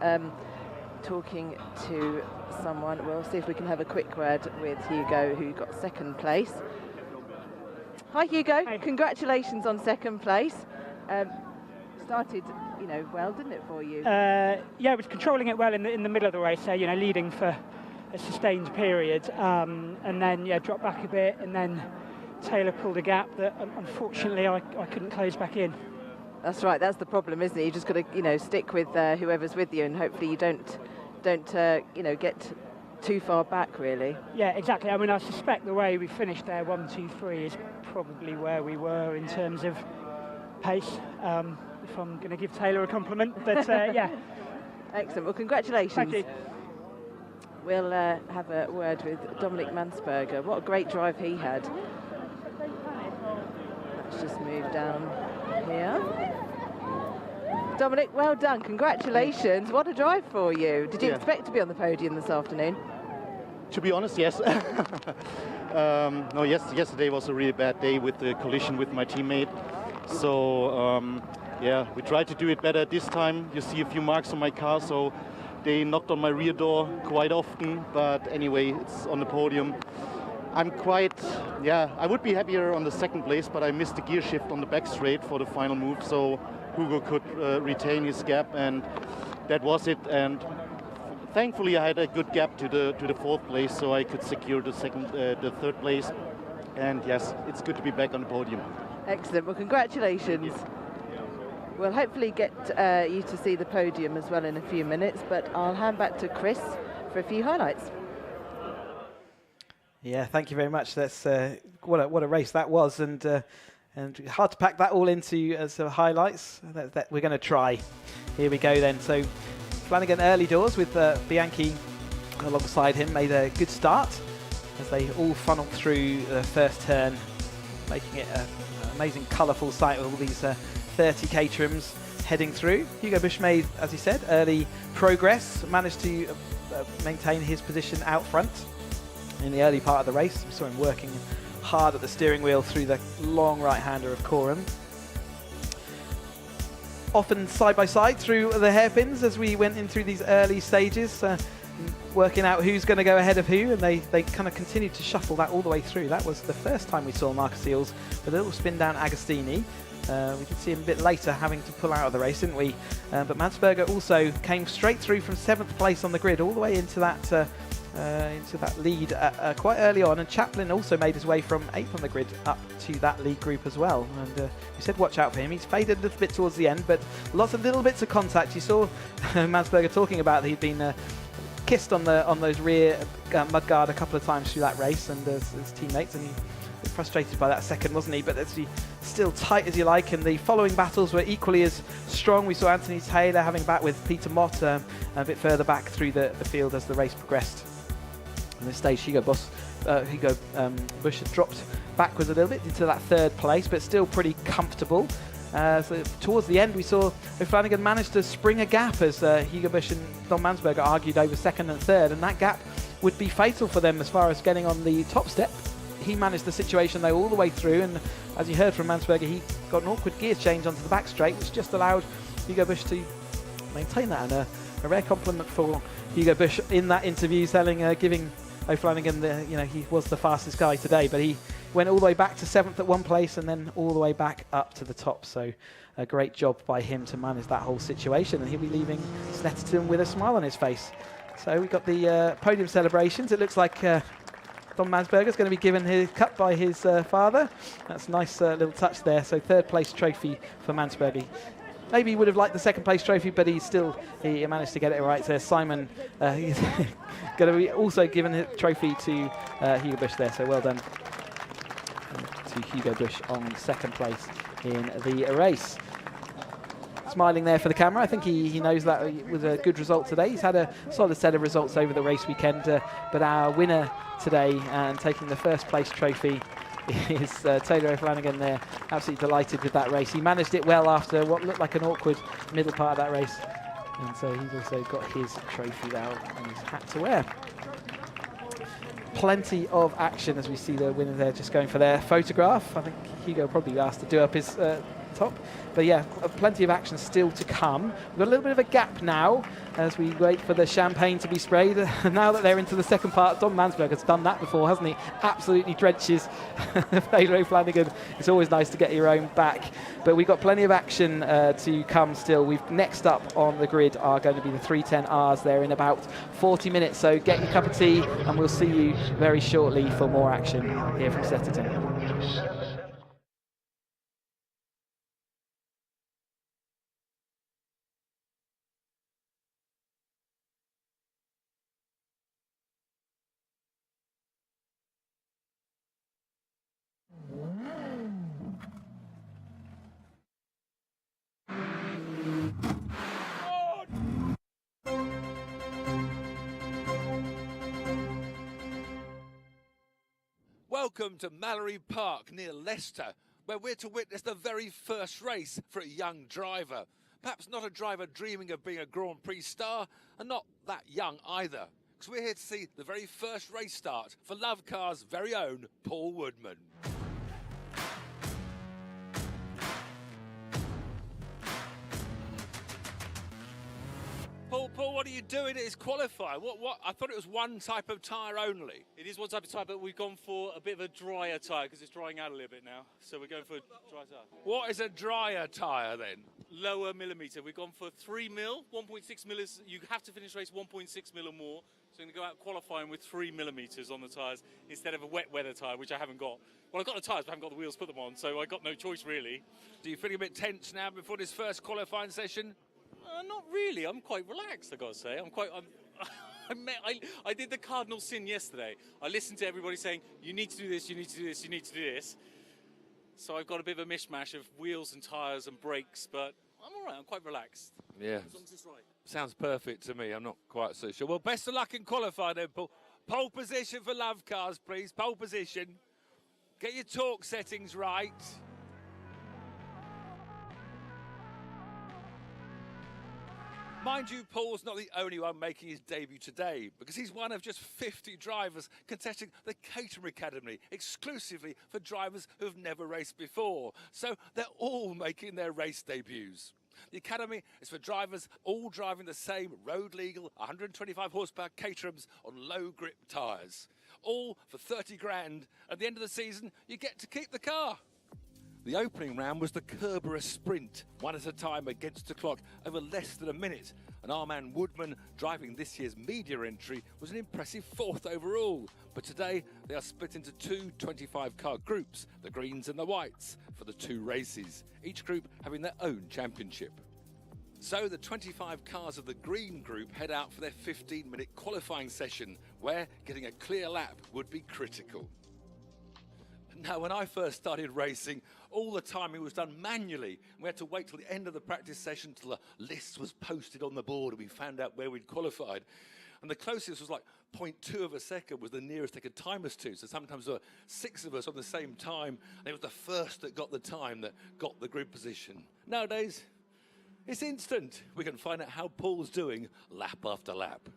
talking to someone. We'll see if we can have a quick word with Hugo, who got 2nd place. Hi, Hugo. Hi. Congratulations on 2nd place. Started well, didn't it, for you? Yeah, it was controlling it well in the middle of the race, leading for a sustained period, and then dropped back a bit, and then Taylor pulled a gap that unfortunately I couldn't close back in. That's right. That's the problem, isn't it? You just got to stick with whoever's with you, and hopefully you don't get too far back, really. Yeah, exactly. I mean, I suspect the way we finished there, 1, 2, 3, is probably where we were in terms of pace. If I'm going to give Taylor a compliment, but yeah. Excellent. Well, congratulations. Thank you. We'll have a word with Dominic Mansberger. What a great drive he had. Let's just move down here. Dominic, well done. Congratulations. What a drive for you. Did you expect to be on the podium this afternoon? To be honest, yes. No, yesterday was a really bad day with the collision with my teammate. So, yeah, we tried to do it better this time. You see a few marks on my car, so they knocked on my rear door quite often. But anyway, it's on the podium. I'm quite, I would be happier on the second place, but I missed the gear shift on the back straight for the final move, so Hugo could retain his gap, and that was it. And thankfully, I had a good gap to the fourth place, so I could secure the third place. And yes, it's good to be back on the podium. Excellent. Well, congratulations. We'll hopefully get you to see the podium as well in a few minutes, but I'll hand back to Chris for a few highlights. Yeah, thank you very much. That's what a race that was, and hard to pack that all into some highlights. That we're going to try. Here we go then. So Flanagan early doors with Bianchi alongside him made a good start as they all funneled through the first turn, making it an amazing, colourful sight with all these 30 Caterhams heading through. Hugo Busch made, as he said, early progress, managed to maintain his position out front in the early part of the race. We saw him working hard at the steering wheel through the long right-hander of Coram. Often side by side through the hairpins as we went in through these early stages, working out who's going to go ahead of who, and they kind of continued to shuffle that all the way through. That was the first time we saw Marcus Seals with a little spin down Agostini. We did see him a bit later having to pull out of the race, didn't we? But Mansberger also came straight through from 7th place on the grid all the way into that lead quite early on, and Chaplin also made his way from 8th on the grid up to that lead group as well. And we said watch out for him. He's faded a little bit towards the end, but lots of little bits of contact. You saw Mansberger talking about that he'd been kissed on those rear mudguard a couple of times through that race, and his teammates, and he was frustrated by that second, wasn't he? But it's still tight as you like, and the following battles were equally as strong. We saw Anthony Taylor having back with Peter Mott a bit further back through the field as the race progressed. At this stage, Hugo Busch had dropped backwards a little bit into that third place, but still pretty comfortable. So towards the end, we saw O'Flanagan managed to spring a gap as Hugo Busch and Don Mansberger argued over second and third, and that gap would be fatal for them as far as getting on the top step. He managed the situation though all the way through, and as you heard from Mansberger, he got an awkward gear change onto the back straight, which just allowed Hugo Busch to maintain that, and a rare compliment for Hugo Busch in that interview, giving O'Flanagan he was the fastest guy today, but he went all the way back to 7th at one place and then all the way back up to the top. So a great job by him to manage that whole situation, and he'll be leaving Snetterton with a smile on his face. So we've got the podium celebrations. It looks like Don Mansberger is going to be given his cup by his father. That's a nice little touch there. So third place trophy for Mansberger. Maybe he would have liked the second place trophy, but he managed to get it right. So Simon he's going to be also given the trophy to Hugo Busch there. So well done to Hugo Busch on second place in the race. Smiling there for the camera. I think he knows that it was a good result today. He's had a solid set of results over the race weekend, but our winner today and taking the first place trophy is Taylor O'Flanagan there. Absolutely delighted with that race. He managed it well after what looked like an awkward middle part of that race. And so he's also got his trophy now and his hat to wear. Plenty of action as we see the winner there just going for their photograph. I think Hugo probably asked to do up his top. But yeah, plenty of action still to come. We've got a little bit of a gap now as we wait for the champagne to be sprayed. Now that they're into the second part, Don Mansberg has done that before, hasn't he? Absolutely drenches Pedro Flanagan. It's always nice to get your own back. But we've got plenty of action to come still. Next up on the grid are going to be the 310Rs. They're in about 40 minutes, so get your cup of tea and we'll see you very shortly for more action here from Snetterton. Welcome to Mallory Park near Leicester, where we're to witness the very first race for a young driver. Perhaps not a driver dreaming of being a Grand Prix star, and not that young either, because we're here to see the very first race start for Lovecars' very own Paul Woodman. Paul, what are you doing? It's qualifying. What? I thought it was one type of tyre only. It is one type of tyre, but we've gone for a bit of a drier tyre because it's drying out a little bit now. So we're going for a dry tyre. What is a drier tyre then? Lower millimetre. We've gone for 3 mil. 1.6 mil is, you have to finish race 1.6 mil or more. So I'm going to go out qualifying with 3 millimetres on the tyres instead of a wet weather tyre, which I haven't got. Well, I've got the tyres, but I haven't got the wheels to put them on, so I've got no choice really. Do you feel a bit tense now before this first qualifying session? Not really. I'm quite relaxed, I've got to say. I did the cardinal sin yesterday. I listened to everybody saying, you need to do this, you need to do this, you need to do this. So I've got a bit of a mishmash of wheels and tyres and brakes, but I'm all right. I'm quite relaxed. Yeah. As long as it's right. Sounds perfect to me. I'm not quite so sure. Well, best of luck in qualifying then, Paul. Pole position for Lovecars, please. Pole position. Get your torque settings right. Mind you, Paul's not the only one making his debut today, because he's one of just 50 drivers contesting the Caterham Academy, exclusively for drivers who've never raced before. So they're all making their race debuts. The Academy is for drivers all driving the same road-legal 125 horsepower Caterhams on low-grip tyres. All for 30 grand. At the end of the season, you get to keep the car. The opening round was the Kerberos Sprint, one at a time against the clock over less than a minute. And our man Woodman, driving this year's media entry, was an impressive 4th overall. But today they are split into two 25-car groups, the greens and the whites, for the 2 races, each group having their own championship. So the 25 cars of the green group head out for their 15-minute qualifying session, where getting a clear lap would be critical. Now, when I first started racing, all the timing was done manually. We had to wait till the end of the practice session till the list was posted on the board and we found out where we'd qualified. And the closest was like 0.2 of a second was the nearest they could time us to. So sometimes there were 6 of us on the same time, and it was the first that got the time that got the grid position. Nowadays, it's instant. We can find out how Paul's doing lap after lap.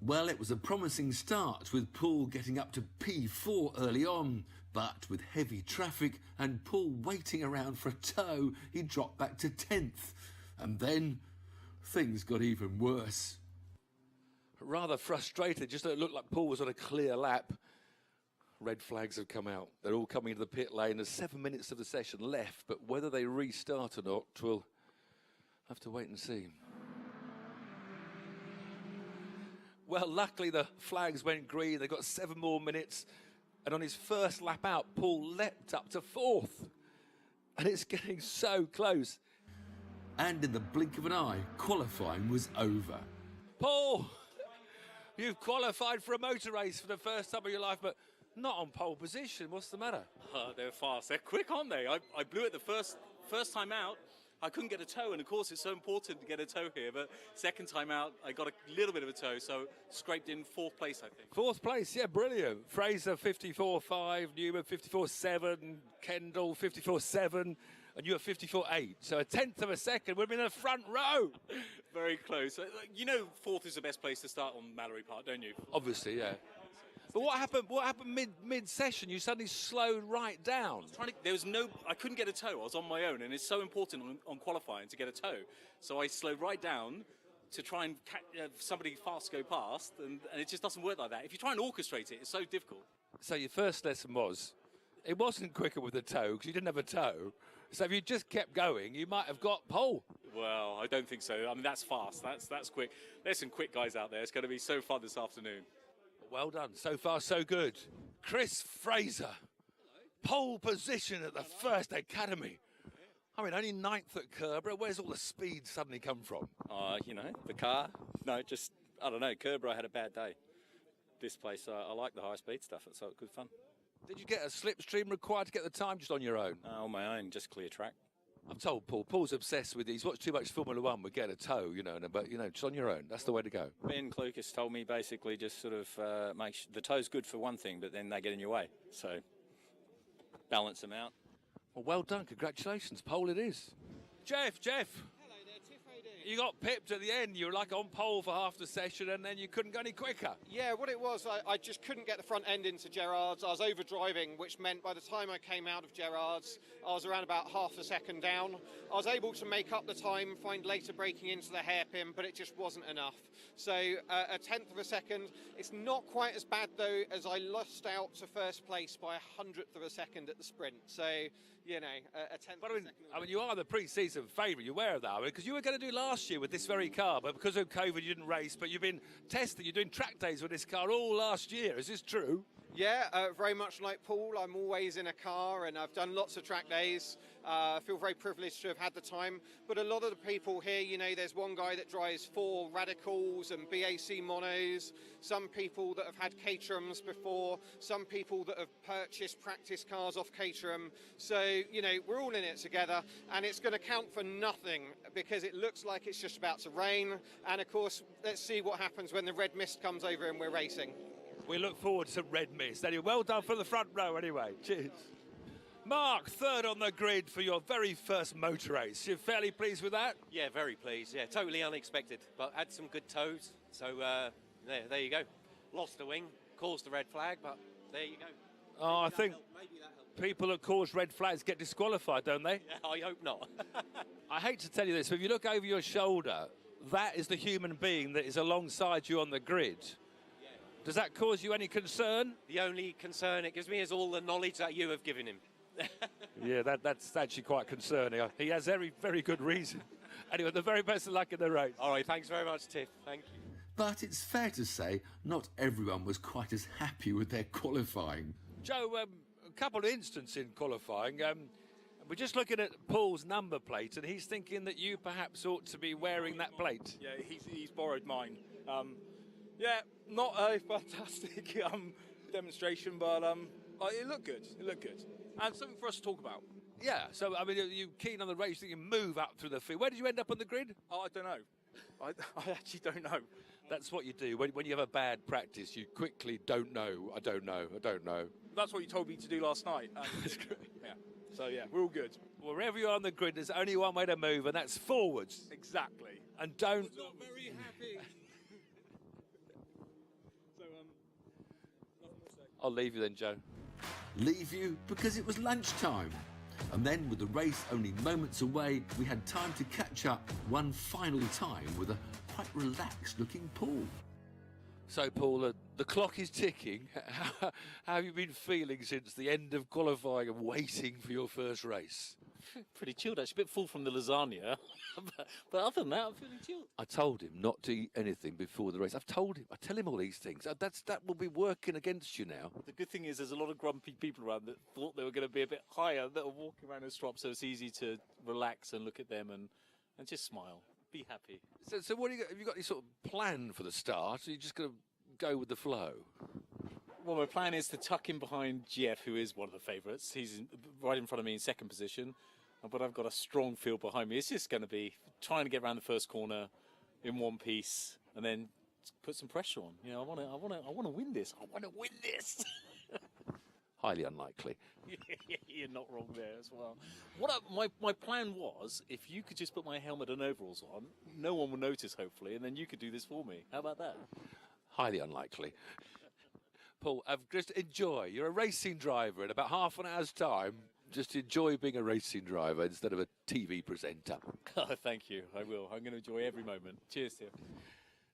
Well, it was a promising start with Paul getting up to P4 early on, but with heavy traffic and Paul waiting around for a tow, he dropped back to 10th. And then things got even worse. Rather frustrated, just it looked like Paul was on a clear lap. Red flags have come out. They're all coming into the pit lane. There's 7 minutes of the session left, but whether they restart or not, we'll have to wait and see. Well, luckily the flags went green. They got 7 more minutes. And on his first lap out, Paul leapt up to 4th. And it's getting so close. And in the blink of an eye, qualifying was over. Paul, you've qualified for a motor race for the first time of your life, but not on pole position. What's the matter? They're fast. They're quick, aren't they? I blew it the first time out. I couldn't get a tow, and of course it's so important to get a tow here, but second time out I got a little bit of a tow, so scraped in 4th place, I think. 4th place, yeah, brilliant. Fraser 54.5, Newman 54.7, Kendall 54.7, and you were 54.8. So a 10th of a second would have been in the front row. Very close. You know 4th is the best place to start on Mallory Park, don't you? Obviously, yeah. But what happened? What happened mid-session? You suddenly slowed right down. I couldn't get a tow. I was on my own, and it's so important on qualifying to get a tow. So I slowed right down to try and somebody fast go past, and it just doesn't work like that. If you try and orchestrate it, it's so difficult. So your first lesson was, it wasn't quicker with the tow because you didn't have a tow. So if you just kept going, you might have got pole. Well, I don't think so. I mean, that's fast. That's quick. There's some quick guys out there. It's going to be so fun this afternoon. Well done. So far, so good. Chris Fraser, pole position at the first Academy. I mean, only 9th at Kerbera. Where's all the speed suddenly come from? You know, the car. No, just, I don't know. Kerbera had a bad day. This place, I like the high speed stuff. It's good fun. Did you get a slipstream required to get the time just on your own? On my own, just clear track. I've told Paul's obsessed with these. Watched too much Formula One, we get a tow, you know, but, you know, just on your own. That's the way to go. Ben Klukas told me basically just sort of the tow's good for one thing, but then they get in your way. So balance them out. Well done. Congratulations. Pole it is. Jeff. Hello there, Tiff. How you doing? You got pipped at the end. You were like on pole for half the session and then you couldn't go any quicker. Yeah, what it was, I just couldn't get the front end into Gerrard's. I was overdriving, which meant by the time I came out of Gerrard's, I was around about half a second down. I was able to make up the time, find later braking into the hairpin, but it just wasn't enough. So a 1/10 of a second. It's not quite as bad, though, as I lost out to first place by 100th of a second at the sprint. So, you know, a 10th But of a second. I mean, you are the pre-season favourite. You're aware of that, because you were going to do last year with this very car, but because of COVID, you didn't race. But you've been testing. You're doing track days with this car all last year. Is this true? Yeah, very much like Paul, I'm always in a car and I've done lots of track days. I feel very privileged to have had the time. But a lot of the people here, you know, there's one guy that drives 4 Radicals and BAC Monos, some people that have had Caterhams before, some people that have purchased practice cars off Caterham. So, you know, we're all in it together, and it's going to count for nothing because it looks like it's just about to rain. And of course, let's see what happens when the red mist comes over and we're racing. We look forward to red mist. Anyway, well done for the front row anyway. Cheers. Mark, 3rd on the grid for your very first motor race. You're fairly pleased with that? Yeah, very pleased. Yeah, totally unexpected, but had some good tows. So there you go. Lost the wing, caused the red flag, but there you go. Oh, I think people that cause red flags get disqualified, don't they? Yeah, I hope not. I hate to tell you this, but if you look over your shoulder, that is the human being that is alongside you on the grid. Does that cause you any concern? The only concern it gives me is all the knowledge that you have given him. Yeah, that's actually quite concerning. He has very good reason. Anyway, the very best of luck in the race. All right, thanks very much, Tiff. Thank you. But it's fair to say not everyone was quite as happy with their qualifying. Joe, a couple of instances in qualifying. We're just looking at Paul's number plate, and he's thinking that you perhaps ought to be wearing that plate. Yeah, he's borrowed mine. Yeah, not a fantastic demonstration, but it looked good. It looked good. And something for us to talk about. Yeah, so, I mean, are you keen on the race that you move up through the field? Where did you end up on the grid? Oh, I don't know. I actually don't know. That's what you do. When you have a bad practice, you quickly don't know. I don't know. That's what you told me to do last night. Yeah. So, yeah, we're all good. Wherever you're on the grid, there's only one way to move, and that's forwards. Exactly. And don't... I'm not very happy. So, nothing to say. I'll leave you then, Joe. Leave you because it was lunchtime. And then, with the race only moments away, we had time to catch up one final time with a quite relaxed-looking Paul. So, Paul, the clock is ticking. How have you been feeling since the end of qualifying and waiting for your first race? Pretty chilled, actually. A bit full from the lasagna. but other than that, I'm feeling chilled. I told him not to eat anything before the race. I tell him all these things. That will be working against you now. The good thing is there's a lot of grumpy people around that thought they were going to be a bit higher, that are walking around the strop, so it's easy to relax and look at them and just smile. Be happy. So what have you got any sort of plan for the start? Or are you just going to go with the flow? Well, my plan is to tuck in behind Jeff, who is one of the favourites. He's right in front of me in 2nd position, but I've got a strong field behind me. It's just going to be trying to get around the first corner in one piece and then put some pressure on. You know, I want to win this. I want to win this. Highly unlikely. You're not wrong there as well. My plan was, if you could just put my helmet and overalls on, no one will notice, hopefully, and then you could do this for me. How about that? Highly unlikely. Paul, just enjoy. You're a racing driver in about half an hour's time. Just enjoy being a racing driver instead of a TV presenter. Oh, thank you. I will. I'm going to enjoy every moment. Cheers, Tim.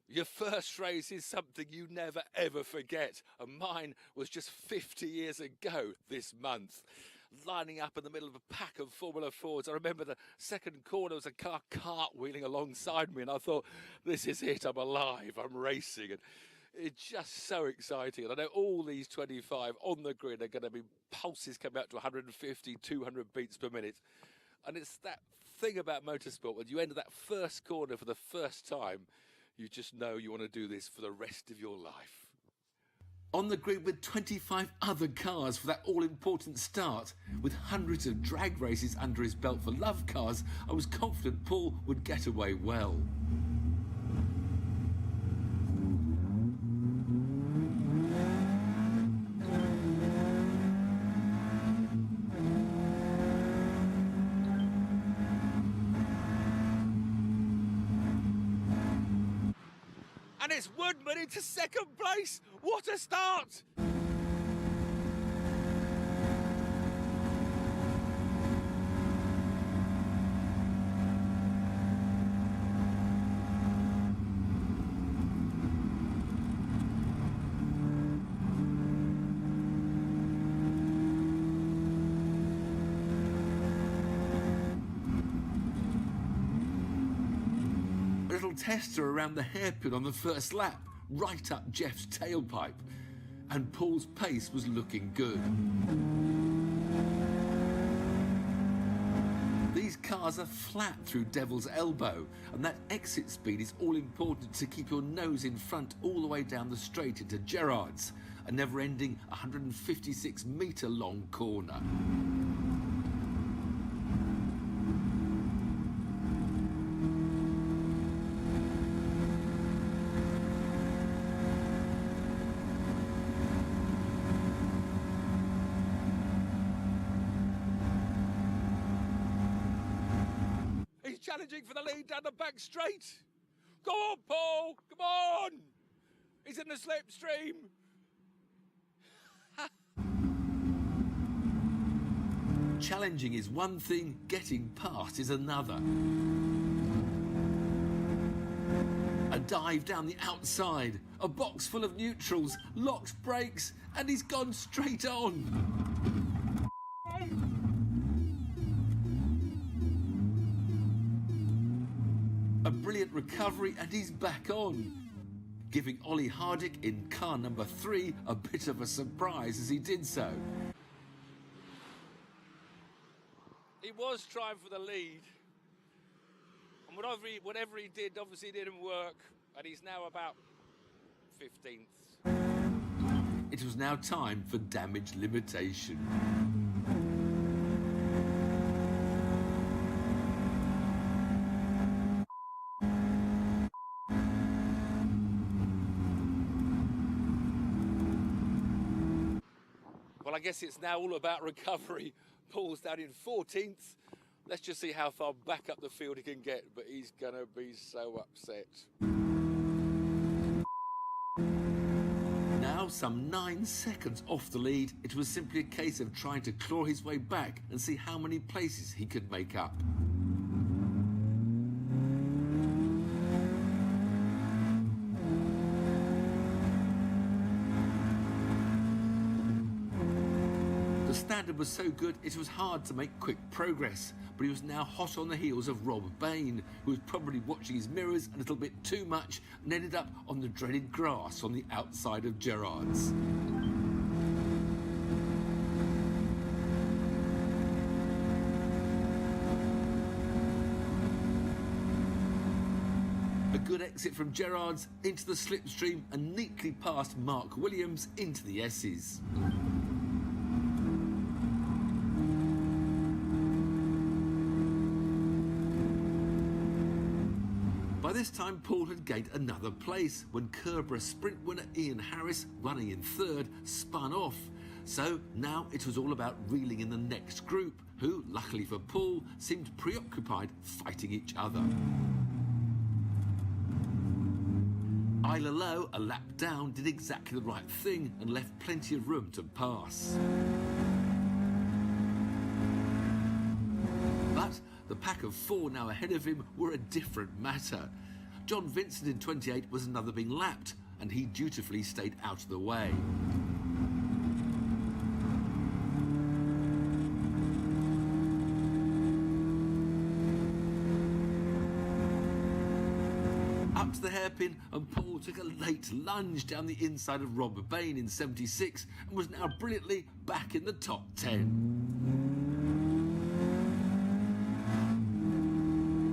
Your first race is something you never, ever forget. And mine was just 50 years ago this month. Lining up in the middle of a pack of Formula Fords. I remember the second corner was a car cartwheeling alongside me, and I thought, this is it, I'm alive, I'm racing. And it's just so exciting. And I know all these 25 on the grid are going to be pulses coming out to 150, 200 beats per minute. And it's that thing about motorsport, when you enter that first corner for the first time, you just know you want to do this for the rest of your life. On the grid with 25 other cars for that all-important start. With hundreds of drag races under his belt for Lovecars, I was confident Paul would get away well. And it's Woodman into second place. What a start! A little tester around the hairpin on the first lap, right up Jeff's tailpipe, and Paul's pace was looking good. These cars are flat through Devil's Elbow, and that exit speed is all important to keep your nose in front all the way down the straight into Gerrard's, a never-ending 156-metre long corner. Challenging for the lead down the back straight. Go on, Paul. Come on. He's in the slipstream. Challenging is one thing, getting past is another. A dive down the outside, a box full of neutrals, locks brakes, and he's gone straight on. A brilliant recovery and he's back on, giving Ollie Hardick in car number 3 a bit of a surprise as he did so. He was trying for the lead, and whatever he did obviously didn't work, and he's now about 15th. It was now time for damage limitation. Well, I guess it's now all about recovery. Paul's down in 14th. Let's just see how far back up the field he can get, but he's going to be so upset. Now, some 9 seconds off the lead, it was simply a case of trying to claw his way back and see how many places he could make up. The standard was so good it was hard to make quick progress, but he was now hot on the heels of Rob Bain, who was probably watching his mirrors a little bit too much and ended up on the dreaded grass on the outside of Gerrard's. A good exit from Gerrard's into the slipstream and neatly past Mark Williams into the S's. By this time, Paul had gained another place when Kerber sprint winner Ian Harris, running in 3rd, spun off. So now it was all about reeling in the next group, who, luckily for Paul, seemed preoccupied fighting each other. Isla Low, a lap down, did exactly the right thing and left plenty of room to pass. But the pack of 4 now ahead of him were a different matter. John Vincent in 28 was another being lapped, and he dutifully stayed out of the way. Up to the hairpin, and Paul took a late lunge down the inside of Rob Bain in 76 and was now brilliantly back in the top 10.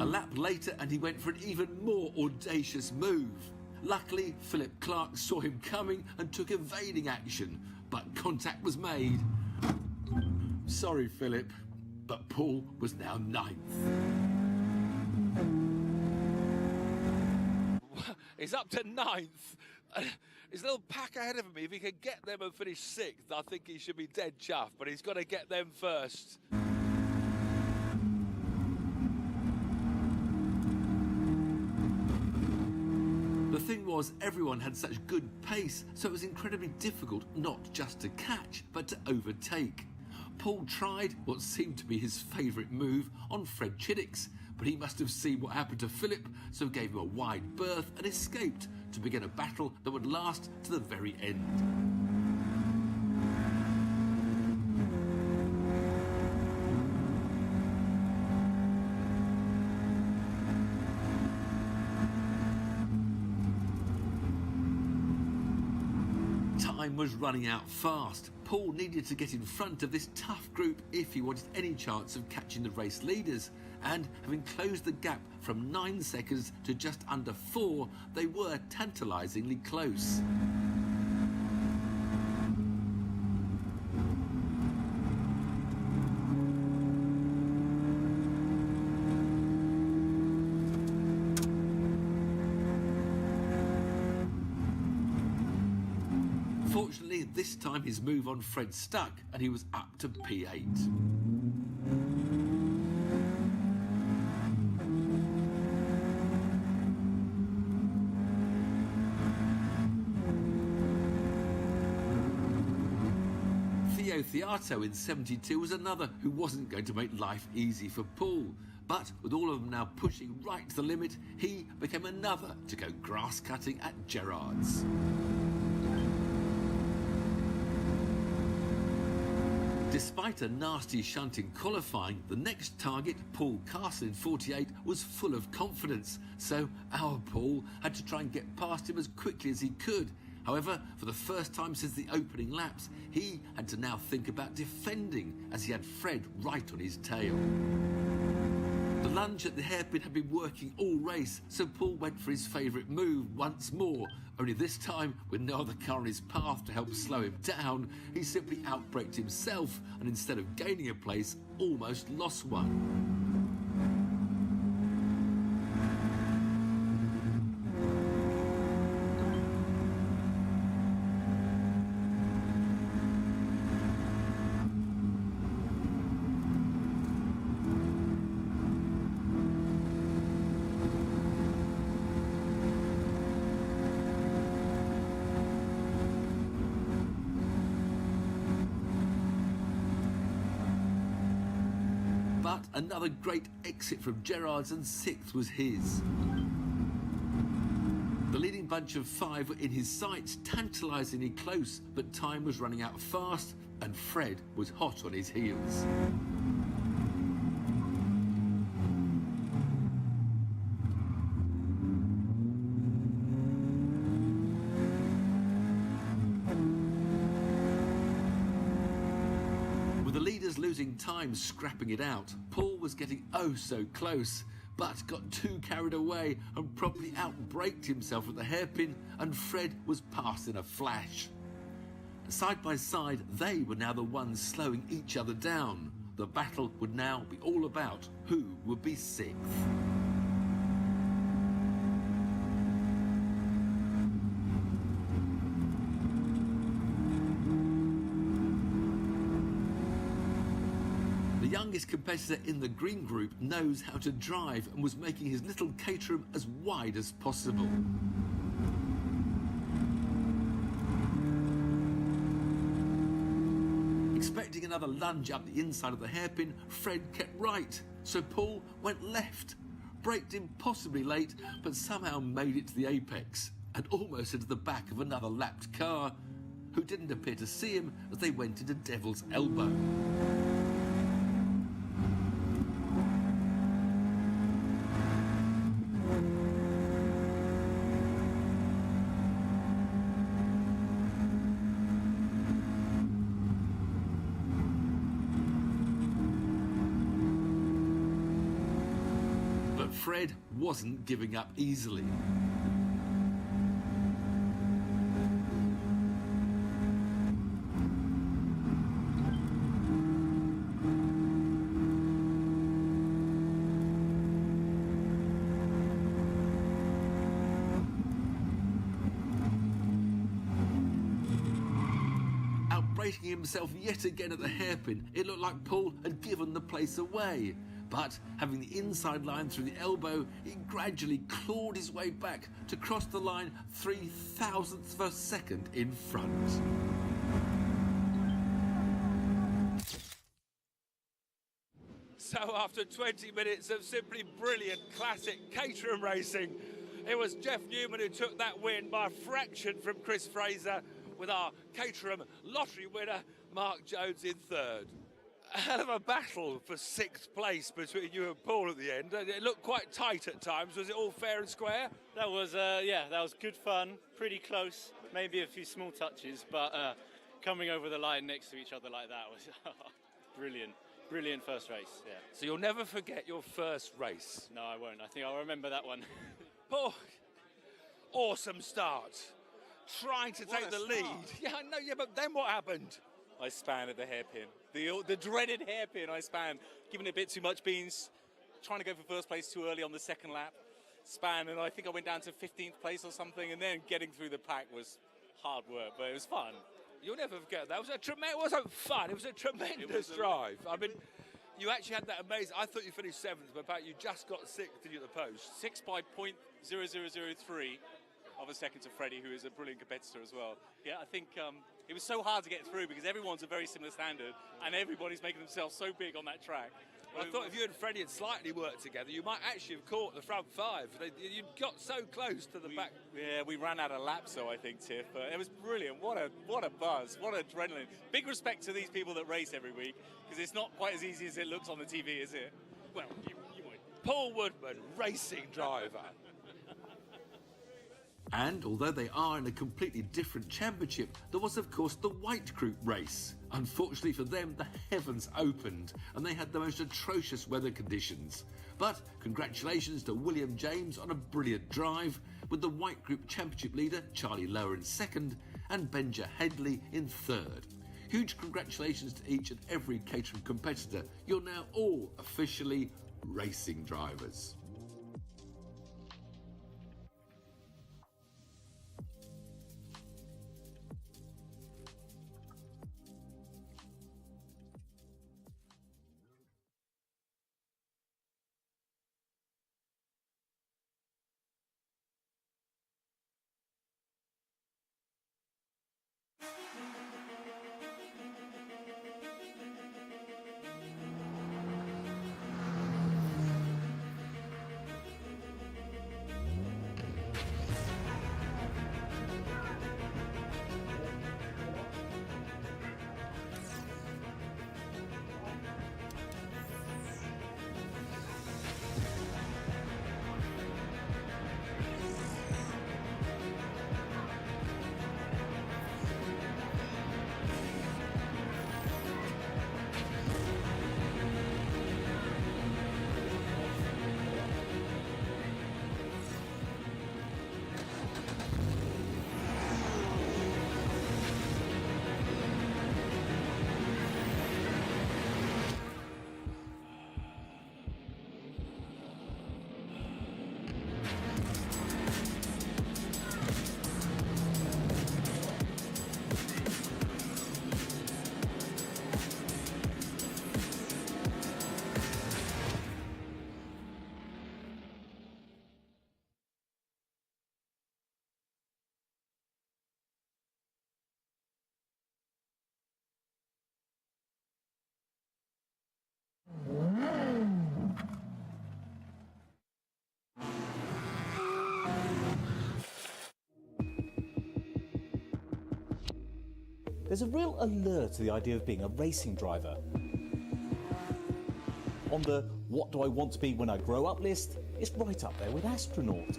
A lap later and he went for an even more audacious move. Luckily, Philip Clark saw him coming and took evading action, but contact was made. Sorry, Philip, but Paul was now 9th. He's up to 9th. His little pack ahead of him, if he can get them and finish 6th, I think he should be dead chuffed, but he's got to get them first. The thing was, everyone had such good pace, so it was incredibly difficult not just to catch, but to overtake. Paul tried what seemed to be his favourite move on Fred Chiddicks, but he must have seen what happened to Philip, so gave him a wide berth and escaped to begin a battle that would last to the very end. Time was running out fast. Paul needed to get in front of this tough group if he wanted any chance of catching the race leaders, and having closed the gap from 9 seconds to just under 4, they were tantalisingly close. Fortunately, this time his move on Fred stuck and he was up to P8. Theo Theato in 72 was another who wasn't going to make life easy for Paul. But with all of them now pushing right to the limit, he became another to go grass cutting at Gerrard's. Despite a nasty shunt in qualifying, the next target, Paul Carson in 48, was full of confidence, so our Paul had to try and get past him as quickly as he could. However, for the first time since the opening laps, he had to now think about defending, as he had Fred right on his tail. The lunge at the hairpin had been working all race, so Paul went for his favourite move once more, only this time, with no other car in his path to help slow him down, he simply outbraked himself and instead of gaining a place, almost lost one. But another great exit from Gerrard's and 6th was his. The leading bunch of 5 were in his sights, tantalisingly close, but time was running out fast and Fred was hot on his heels. Losing time scrapping it out, Paul was getting oh so close, but got too carried away and properly outbraked himself at the hairpin, and Fred was past in a flash. Side by side, they were now the ones slowing each other down. The battle would now be all about who would be 6th. The youngest competitor in the green group knows how to drive and was making his little Caterham as wide as possible. Expecting another lunge up the inside of the hairpin, Fred kept right, so Paul went left. Braked impossibly late, but somehow made it to the apex and almost into the back of another lapped car, who didn't appear to see him as they went into Devil's Elbow. But Fred wasn't giving up easily. Outbraking himself yet again at the hairpin, it looked like Paul had given the place away. But having the inside line through the elbow, he gradually clawed his way back to cross the line 0.003 of a second in front. So after 20 minutes of simply brilliant classic Caterham racing, it was Jeff Newman who took that win by a fraction from Chris Fraser, with our Caterham lottery winner, Mark Jones, in third. A hell of a battle for 6th place between you and Paul at the end. It looked quite tight at times. Was it all fair and square? That was, yeah, that was good fun, pretty close, maybe a few small touches, but coming over the line next to each other like that was brilliant. Brilliant first race, yeah. So you'll never forget your first race? No, I won't. I think I'll remember that one. Paul, awesome start. Trying to take the lead. Yeah, I know, yeah, but then what happened? I span at the hairpin. The dreaded hairpin I span, giving it a bit too much beans, trying to go for first place too early on the second lap. Span, and I think I went down to 15th place or something, and then getting through the pack was hard work, but it was fun. You'll never forget that. It wasn't fun, it was a tremendous drive. I mean, you actually had that amazing, I thought you finished 7th, but about you just got 6th, did you, at the post? 6 by 0.0003 of a second to Freddie, who is a brilliant competitor as well. Yeah, I think it was so hard to get through because everyone's a very similar standard and everybody's making themselves so big on that track. Well, I thought if you and Freddie had slightly worked together, you might actually have caught the front 5. You got so close to the back. Yeah, we ran out of laps, so I think, Tiff. But it was brilliant. What a buzz. What adrenaline. Big respect to these people that race every week, because it's not quite as easy as it looks on the TV, is it? Well, you might. Paul Woodman, racing driver. And although they are in a completely different championship, there was of course the White Group race. Unfortunately for them, the heavens opened and they had the most atrocious weather conditions. But congratulations to William James on a brilliant drive, with the White Group Championship leader Charlie Lower in 2nd and Benja Headley in 3rd. Huge congratulations to each and every Caterham competitor. You're now all officially racing drivers. there's a real allure to the idea of being a racing driver. On the what do I want to be when I grow up list, it's right up there with astronaut.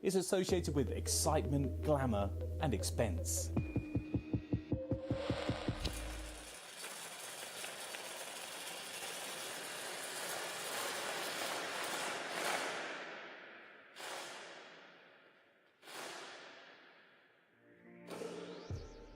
It's associated with excitement, glamour and expense.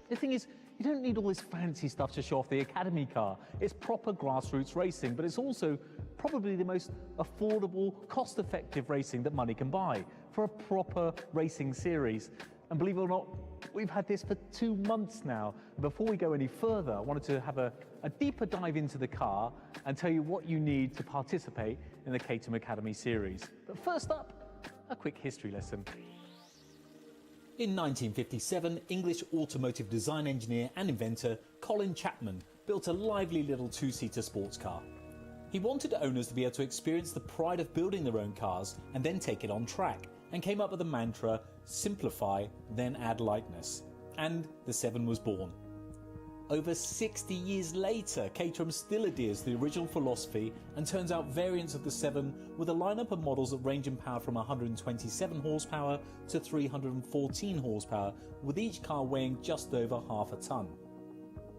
The thing is, you don't need all this fancy stuff to show off the Academy car. It's proper grassroots racing, but it's also probably the most affordable, cost-effective racing that money can buy for a proper racing series. And believe it or not, we've had this for 2 months now. Before we go any further, I wanted to have a deeper dive into the car and tell you what you need to participate in the KTM Academy series. But first up, a quick history lesson. In 1957, English automotive design engineer and inventor Colin Chapman built a lively little two-seater sports car. He wanted owners to be able to experience the pride of building their own cars and then take it on track, and came up with the mantra, simplify, then add lightness. And the 7 was born. Over 60 years later, Caterham still adheres to the original philosophy and turns out variants of the 7 with a lineup of models that range in power from 127 horsepower to 314 horsepower, with each car weighing just over half a tonne.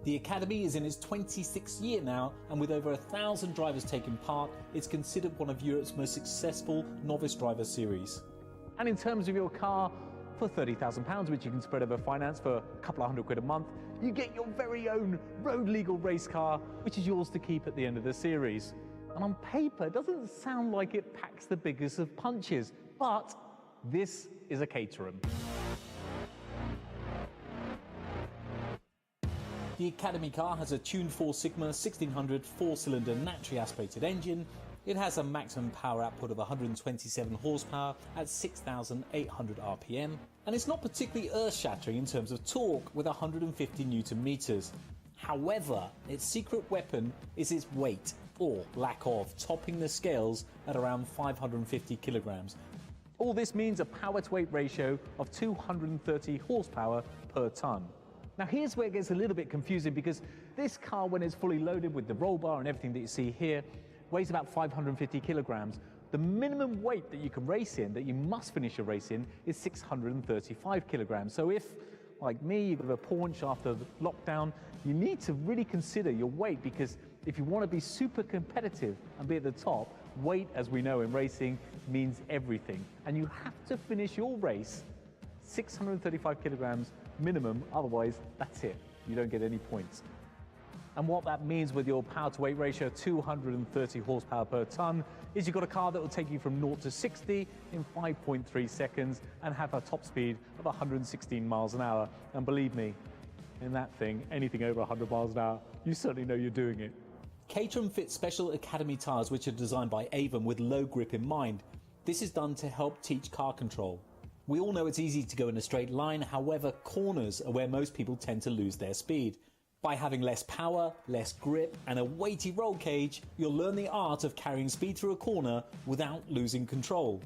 The Academy is in its 26th year now, and with over 1,000 drivers taking part, it's considered one of Europe's most successful novice driver series. And in terms of your car, for £30,000, which you can spread over finance for a couple of £100 a month, you get your very own road legal race car, which is yours to keep at the end of the series. And on paper, it doesn't sound like it packs the biggest of punches, but this is a Caterham. The Academy car has a tuned 4 Sigma 1600 4-cylinder naturally aspirated engine. It has a maximum power output of 127 horsepower at 6,800 RPM, and it's not particularly earth-shattering in terms of torque with 150 Newton meters. However, its secret weapon is its weight, or lack of, topping the scales at around 550 kilograms. All this means a power-to-weight ratio of 230 horsepower per tonne. Now here's where it gets a little bit confusing, because this car, when it's fully loaded with the roll bar and everything that you see here, weighs about 550 kilograms. The minimum weight that you can race in, that you must finish a race in, is 635 kilograms. So if, like me, you've got a paunch after the lockdown, you need to really consider your weight, because if you want to be super competitive and be at the top, weight, as we know in racing, means everything. And you have to finish your race 635 kilograms minimum, otherwise that's it. You don't get any points. And what that means with your power-to-weight ratio, 230 horsepower per tonne, is you've got a car that will take you from 0 to 60 in 5.3 seconds and have a top speed of 116 miles an hour. And believe me, in that thing, anything over 100 miles an hour, you certainly know you're doing it. Caterham fits special Academy tyres which are designed by Avon with low grip in mind. This is done to help teach car control. We all know it's easy to go in a straight line, however, corners are where most people tend to lose their speed. By having less power, less grip and a weighty roll cage, you'll learn the art of carrying speed through a corner without losing control.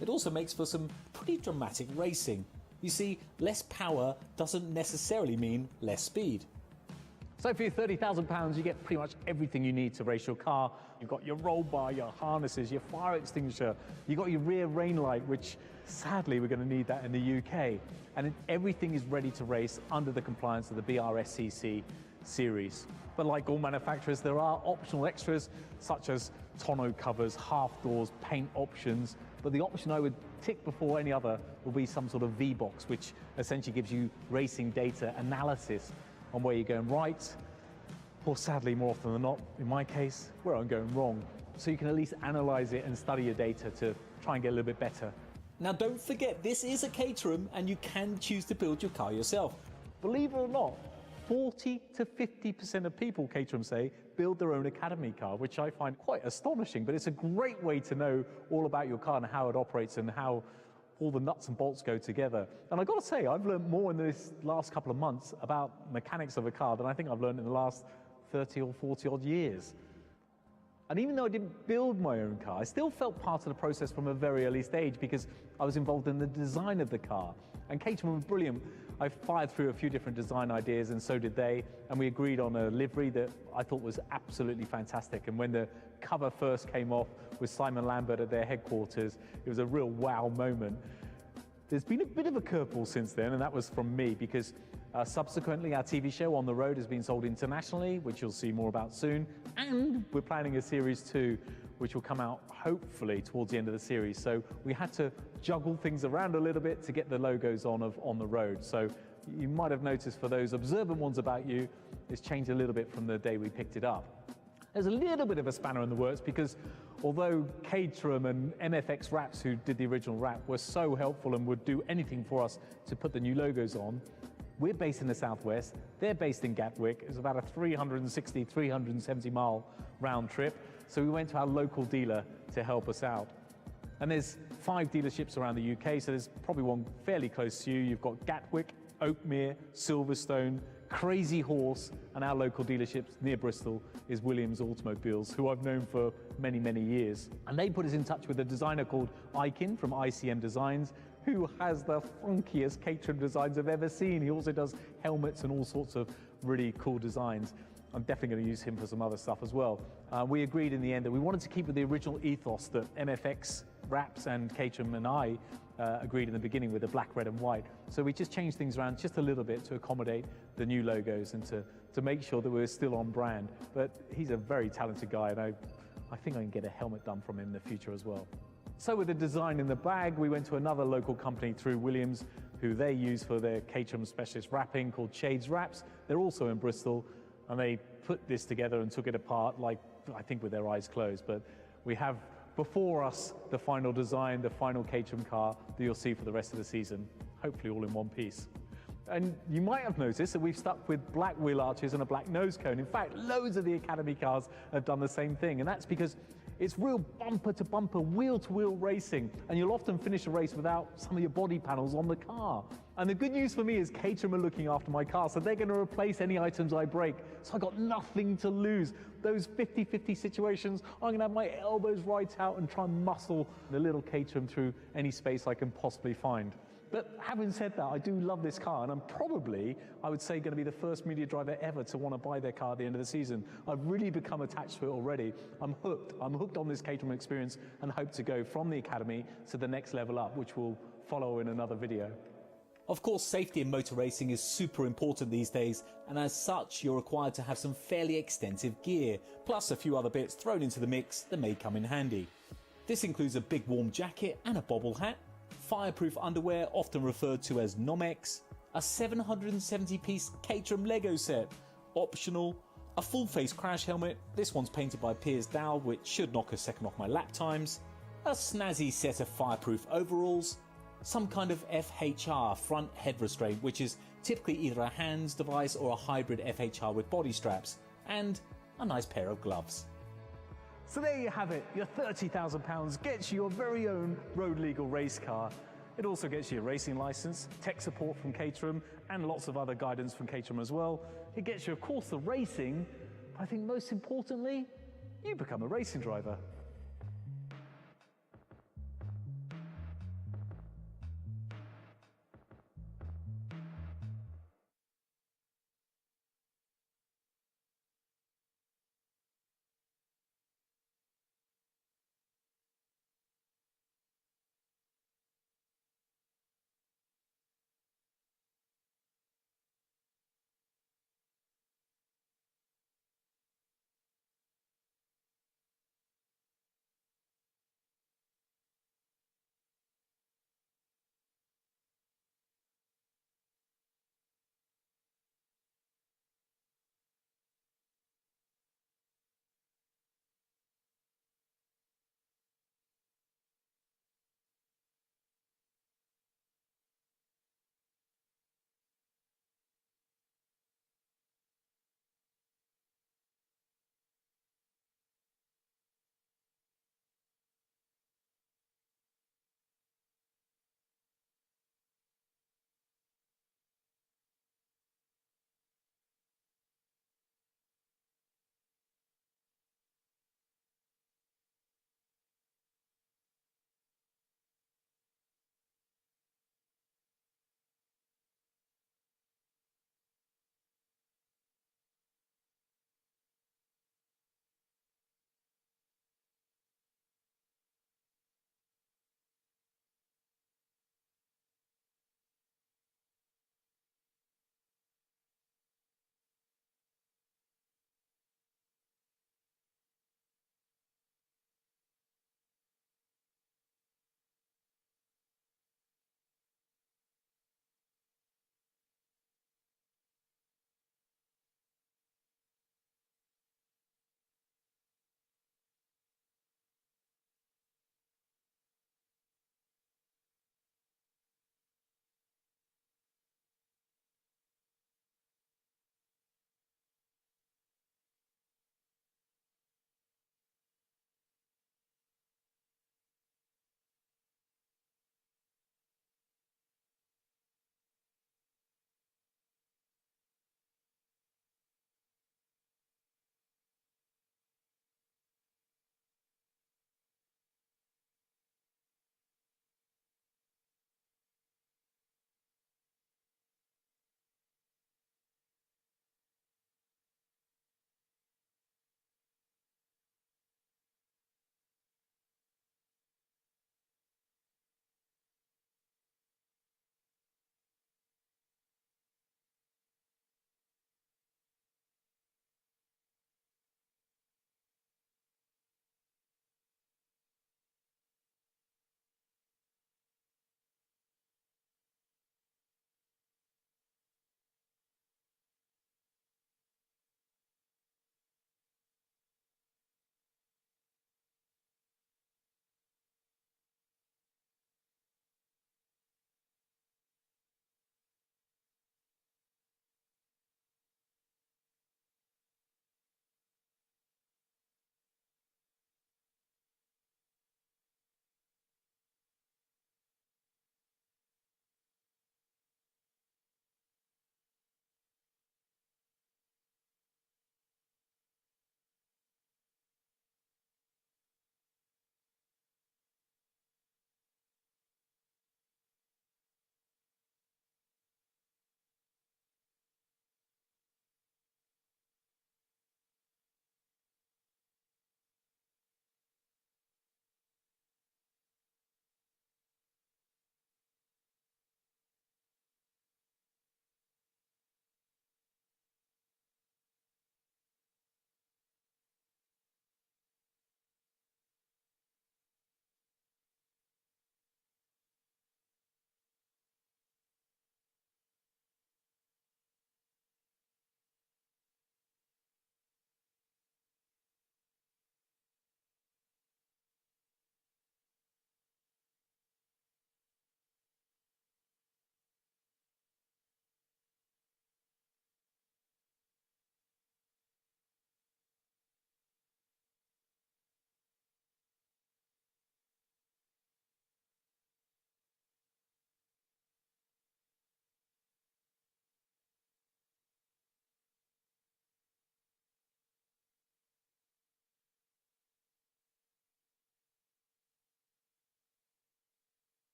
It also makes for some pretty dramatic racing. You see, less power doesn't necessarily mean less speed. So for your £30,000, you get pretty much everything you need to race your car. You've got your roll bar, your harnesses, your fire extinguisher, you've got your rear rain light, which sadly we're going to need that in the UK. And everything is ready to race under the compliance of the BRSCC series. But like all manufacturers, there are optional extras such as tonneau covers, half doors, paint options. But the option I would tick before any other will be some sort of V-box, which essentially gives you racing data analysis on where you're going right, or sadly, more often than not, in my case, where I'm going wrong. So you can at least analyze it and study your data to try and get a little bit better. Now don't forget, this is a Caterham and you can choose to build your car yourself. Believe it or not, 40 to 50% of people, Caterham say, build their own Academy car, which I find quite astonishing, but it's a great way to know all about your car and how it operates and how all the nuts and bolts go together. And I've got to say, I've learned more in this last couple of months about mechanics of a car than I think I've learned in the last 30 or 40 odd years. And even though I didn't build my own car, I still felt part of the process from a very early stage because I was involved in the design of the car. And Caterham were brilliant. I fired through a few different design ideas, and so did they, and we agreed on a livery that I thought was absolutely fantastic. And when the cover first came off with Simon Lambert at their headquarters, it was a real wow moment. There's been a bit of a curveball since then, and that was from me, because subsequently our TV show On the Road has been sold internationally, which you'll see more about soon, and we're planning a Series 2, which will come out hopefully towards the end of the series. So we had to juggle things around a little bit to get the logos on the road. So you might have noticed, for those observant ones about you, it's changed a little bit from the day we picked it up. There's a little bit of a spanner in the works, because although Caterham and MFX Wraps, who did the original wrap, were so helpful and would do anything for us to put the new logos on, we're based in the southwest, they're based in Gatwick. It's about a 360, 370 mile round trip. So we went to our local dealer to help us out. And there's 5 dealerships around the UK, so there's probably one fairly close to you. You've got Gatwick, Oakmere, Silverstone, Crazy Horse, and our local dealerships near Bristol is Williams Automobiles, who I've known for many, many years. And they put us in touch with a designer called Ikin from ICM Designs, who has the funkiest Caterham designs I've ever seen. He also does helmets and all sorts of really cool designs. I'm definitely going to use him for some other stuff as well. We agreed in the end that we wanted to keep with the original ethos that MFX Wraps and Caterham and I agreed in the beginning with the black, red and white. So we just changed things around just a little bit to accommodate the new logos and to make sure that we're still on brand. But he's a very talented guy, and I think I can get a helmet done from him in the future as well. So with the design in the bag, we went to another local company through Williams, who they use for their Caterham specialist wrapping, called Shades Wraps. They're also in Bristol, and they put this together and took it apart, like, I think with their eyes closed. But we have before us the final design, the final Caterham car that you'll see for the rest of the season, hopefully all in one piece. And you might have noticed that we've stuck with black wheel arches and a black nose cone. In fact, loads of the Academy cars have done the same thing, and that's because it's real bumper-to-bumper, wheel-to-wheel racing, and you'll often finish a race without some of your body panels on the car. And the good news for me is Caterham are looking after my car, so they're going to replace any items I break. So I got nothing to lose. Those 50-50 situations, I'm going to have my elbows right out and try and muscle the little Caterham through any space I can possibly find. But having said that, I do love this car, and I'm probably, I would say, going to be the first media driver ever to want to buy their car at the end of the season. I've really become attached to it already. I'm hooked. I'm hooked on this Caterham experience and hope to go from the Academy to the next level up, which will follow in another video. Of course, safety in motor racing is super important these days, and as such, you're required to have some fairly extensive gear, plus a few other bits thrown into the mix that may come in handy. This includes a big warm jacket and a bobble hat, fireproof underwear, often referred to as Nomex, a 770-piece Caterham Lego set, optional, a full-face crash helmet, this one's painted by Piers Dow, which should knock a second off my lap times, a snazzy set of fireproof overalls, some kind of FHR front head restraint, which is typically either a hands device or a hybrid FHR with body straps, and a nice pair of gloves. So there you have it. Your £30,000 gets you your very own road legal race car. It also gets you a racing license, tech support from Caterham, and lots of other guidance from Caterham as well. It gets you, of course, the racing, but I think most importantly, you become a racing driver.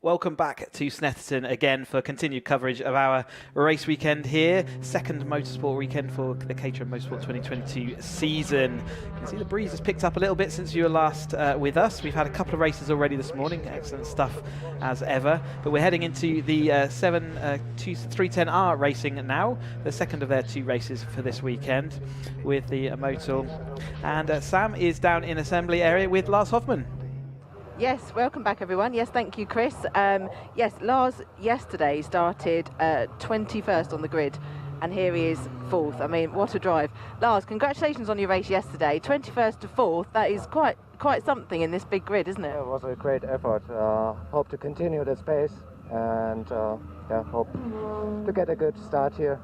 Welcome back to Snetterton again for continued coverage of our race weekend here. Second motorsport weekend for the Caterham Motorsport 2022 season. You can see the breeze has picked up a little bit since you were last with us. We've had a couple of races already this morning. Excellent stuff as ever. But we're heading into the 310R racing now. The second of their 2 races for this weekend with the Motul. And Sam is down in assembly area with Lars Hoffman. Yes, welcome back everyone. Yes, thank you, Chris. Yes, Lars yesterday started 21st on the grid, and here he is 4th. I mean, what a drive. Lars, congratulations on your race yesterday. 21st to 4th, that is quite something in this big grid, isn't it? It was a great effort. Hope to continue this pace, and yeah, hope to get a good start here.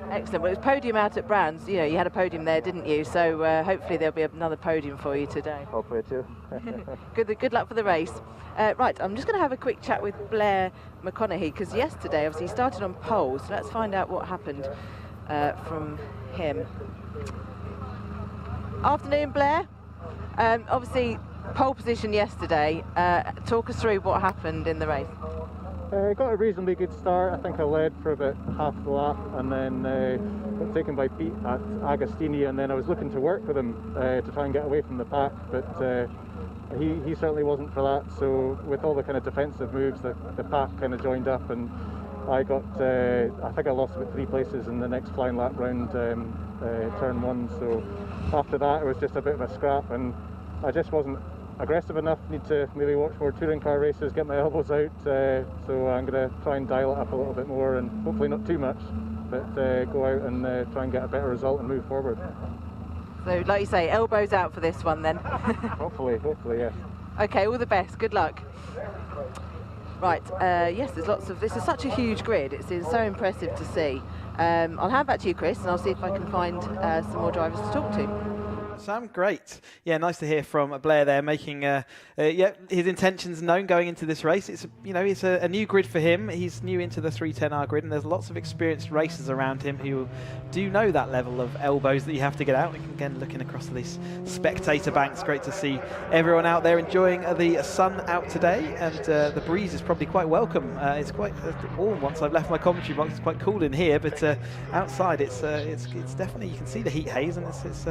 Excellent. Well, it was podium out at Brands. You know, you had a podium there, didn't you? So hopefully there'll be another podium for you today. Hopefully too. Good luck for the race. Right, I'm just going to have a quick chat with Blair McConaughey, because yesterday, obviously, he started on pole. So let's find out what happened from him. Afternoon, Blair. Obviously, pole position yesterday. Talk us through what happened in the race. Got a reasonably good start. I think I led for about half the lap, and then got taken by Pete at Agostini, and then I was looking to work with him to try and get away from the pack, but he certainly wasn't for that. So with all the kind of defensive moves, the pack kind of joined up, and I got I think I lost about 3 places in the next flying lap round turn 1. So after that it was just a bit of a scrap, and I just wasn't aggressive enough. Need to maybe watch more touring car races, get my elbows out, so I'm going to try and dial it up a little bit more, and hopefully not too much, but go out and try and get a better result and move forward. So like you say, elbows out for this one then. hopefully yes. Okay, all the best, good luck. Right, yes, there's lots of, this is such a huge grid, it's so impressive to see. I'll hand back to you, Chris, and I'll see if I can find some more drivers to talk to. Sam, great. Yeah, nice to hear from Blair there, making his intentions known going into this race. It's it's a new grid for him. He's new into the 310R grid, and there's lots of experienced racers around him who do know that level of elbows that you have to get out. Again, looking across these spectator banks, great to see everyone out there enjoying the sun out today, and the breeze is probably quite welcome. It's quite warm once I've left my commentary box. It's quite cool in here, but outside it's definitely, you can see the heat haze, and it's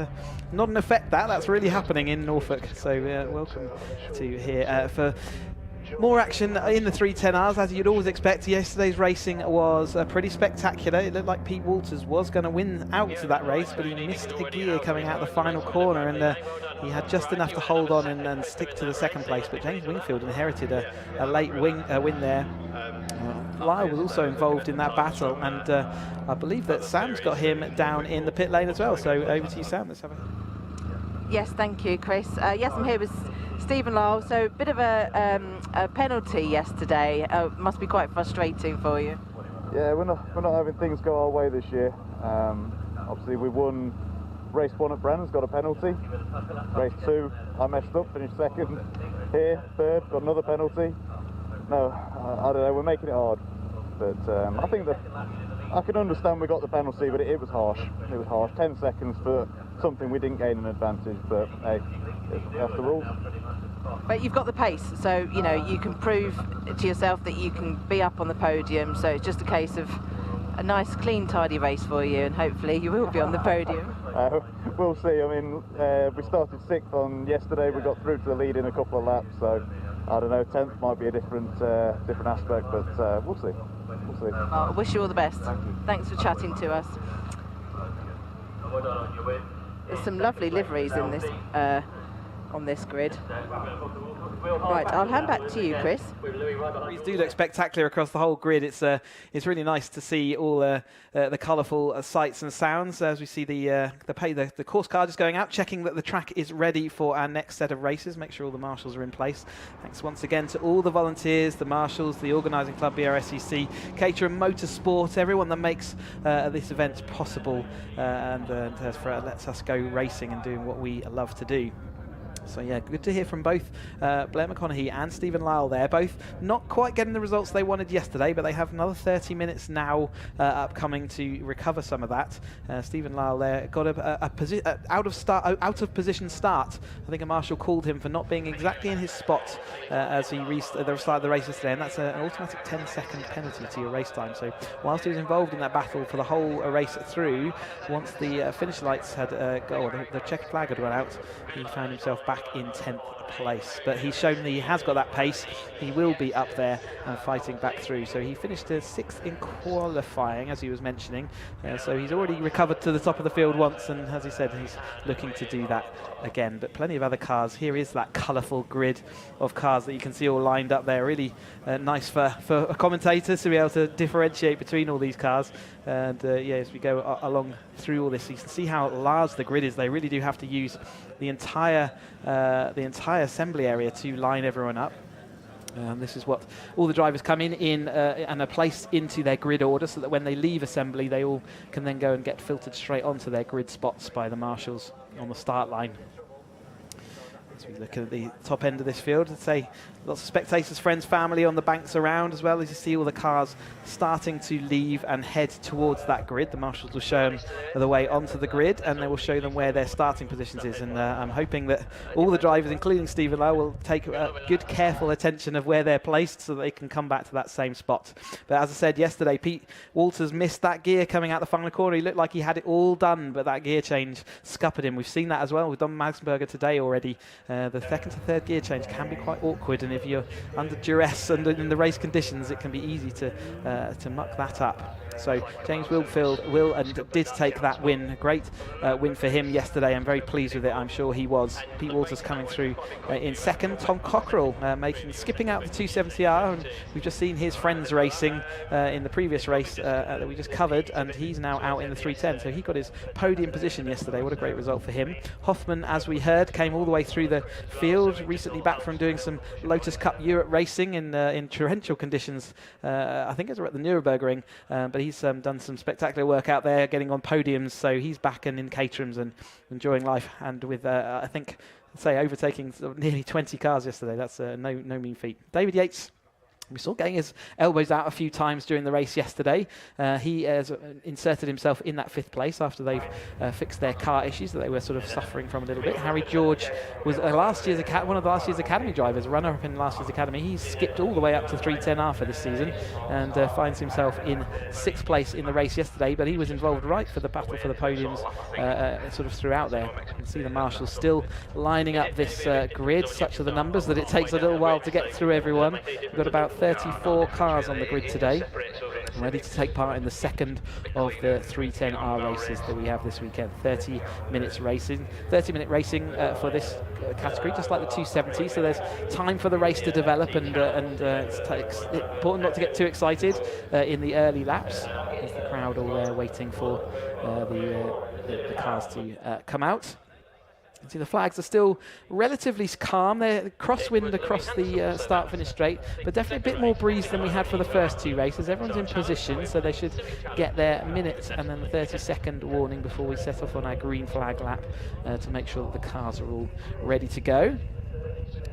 not an effect that's really happening in Norfolk. So welcome to here for more action in the 310Rs, as you'd always expect. Yesterday's racing was pretty spectacular. It looked like Pete Walters was going to win out to that race, but he missed a gear coming out the final corner, and he had just enough to hold on and stick to the second place. But James Wingfield inherited a late win there. Lyle was also involved in that battle, and I believe that Sam's got him down in the pit lane as well. So over to you, Sam. Let's have a... Yes, thank you, Chris. Yes, I'm here with Stephen Lyle. So a bit of a penalty yesterday. Must be quite frustrating for you. Yeah, we're not having things go our way this year. Obviously, we won race 1 at Brennan's, got a penalty. Race 2, I messed up, finished 2nd. Here, 3rd, got another penalty. No, I don't know. We're making it hard, but I think that I can understand we got the penalty, but it was harsh. It was harsh. 10 seconds for something we didn't gain an advantage, but hey, that's the rules. But you've got the pace, so you can prove to yourself that you can be up on the podium. So it's just a case of a nice, clean, tidy race for you, and hopefully you will be on the podium. We'll see. I mean, we started 6th on yesterday. We got through to the lead in a couple of laps, so I don't know. 10th might be a different aspect, but we'll see. We'll see. I wish you all the best. Thanks for chatting to us. There's some lovely liveries in this on this grid. Right, I'll hand back to you, Chris. These do look spectacular across the whole grid. It's really nice to see all the colourful sights and sounds as we see the course car just going out, checking that the track is ready for our next set of races. Make sure all the marshals are in place. Thanks once again to all the volunteers, the marshals, the organising club, BRSCC, Caterham Motorsport, everyone that makes this event possible and lets us go racing and doing what we love to do. So yeah, good to hear from both Blair McConaughey and Stephen Lyle there. Both not quite getting the results they wanted yesterday, but they have another 30 minutes now upcoming to recover some of that. Stephen Lyle there got a out of position start. I think a marshal called him for not being exactly in his spot as he started the race yesterday, and that's an automatic 10-second penalty to your race time. So whilst he was involved in that battle for the whole race through, once the finish lights had the checkered flag had run out, he found himself back in 10th place. But he's shown that he has got that pace. He will be up there and fighting back through. So he finished 6th in qualifying, as he was mentioning. So he's already recovered to the top of the field once, and as he said, he's looking to do that again. But plenty of other cars. Here is that colourful grid of cars that you can see all lined up there. Really nice for a commentator to be able to differentiate between all these cars. And yeah, as we go along through all this, you can see how large the grid is. They really do have to use the entire assembly area to line everyone up. This is what all the drivers come in and are placed into their grid order, so that when they leave assembly, they all can then go and get filtered straight onto their grid spots by the marshals on the start line. As we look at the top end of this field, I'd say lots of spectators, friends, family on the banks around, as well as you see all the cars starting to leave and head towards that grid. The marshals will show them the way onto the grid, and they will show them where their starting positions is. And I'm hoping that all the drivers, including Stephen Lowe, will take good, careful attention of where they're placed so that they can come back to that same spot. But as I said yesterday, Pete Walters missed that gear coming out the final corner. He looked like he had it all done, but that gear change scuppered him. We've seen that as well with Don Magsberger today already. The second to third gear change can be quite awkward, and if you're under duress and in the race conditions, it can be easy to muck that up. So James Wilfield did take that win. A great win for him yesterday. I'm very pleased with it. I'm sure he was. Pete Walters coming through in second. Tom Cockrell skipping out the 270R, and we've just seen his friends racing in the previous race that we just covered, and he's now out in the 310. So he got his podium position yesterday. What a great result for him. Hoffman, as we heard, came all the way through the field, recently back from doing some Lotus Cup Europe racing in torrential conditions. I think it's at the Nürburgring, but he's done some spectacular work out there, getting on podiums. So he's back and in Caterhams and enjoying life, and with I think, overtaking nearly 20 cars yesterday. That's no mean feat. David Yates, we saw getting his elbows out a few times during the race yesterday. He has inserted himself in that 5th place after they've fixed their car issues that they were sort of suffering from a little bit. Harry George was one of last year's Academy drivers, runner-up in last year's Academy. He's skipped all the way up to 310R for this season and finds himself in 6th place in the race yesterday, but he was involved right for the battle for the podiums sort of throughout there. You can see the marshals still lining up this grid. Such are the numbers that it takes a little while to get through everyone. We've got about 34 cars on the grid today, ready to take part in the second of the 310R races that we have this weekend. 30-minute racing for this category, just like the 270. So there's time for the race to develop, and it's important not to get too excited in the early laps. There's the crowd all there waiting for the cars to come out. See, the flags are still relatively calm. They're crosswind across the start-finish straight, but definitely a bit more breeze than we had for the first 2 races. Everyone's in position, so they should get their minute and then the 30-second warning before we set off on our green flag lap to make sure that the cars are all ready to go.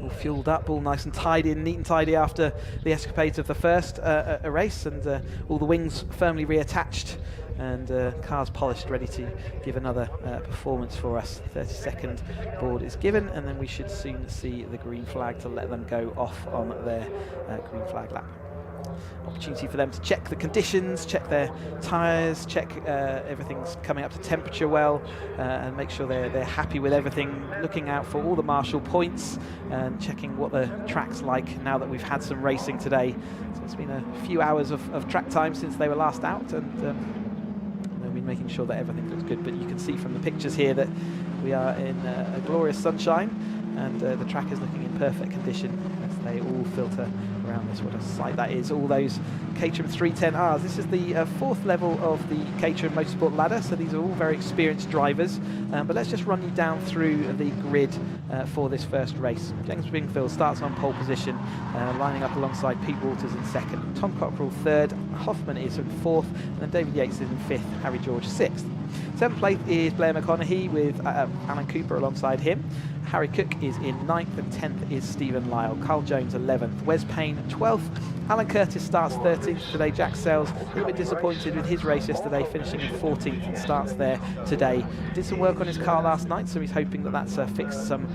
All fueled up, all nice and tidy and neat and tidy after the escapades of the first race, and all the wings firmly reattached, and cars polished, ready to give another performance for us. 30-second board is given, and then we should soon see the green flag to let them go off on their green flag lap. Opportunity for them to check the conditions, check their tyres, check everything's coming up to temperature well, and make sure they're happy with everything, looking out for all the marshal points and checking what the track's like now that we've had some racing today. So it's been a few hours of track time since they were last out, and they've been making sure that everything looks good. But you can see from the pictures here that we are in a glorious sunshine, and the track is looking in perfect condition as they all filter around this. What a sight that is, all those Caterham 310Rs. This is the 4th level of the Caterham Motorsport ladder, so these are all very experienced drivers. But let's just run you down through the grid for this first race. James Wingfield starts on pole position, lining up alongside Pete Walters in 2nd, Tom Cockrell 3rd, Hoffman is in 4th, and then David Yates is in 5th, Harry George 6th. 7th place is Blair McConaughey with Alan Cooper alongside him. Harry Cook is in 9th, and 10th is Stephen Lyle. Carl Jones 11th. Wes Payne 12th. Alan Curtis starts 13th today. Jack Sells a little bit disappointed with his race yesterday, finishing in 14th, and starts there today. Did some work on his car last night, so he's hoping that that's fixed some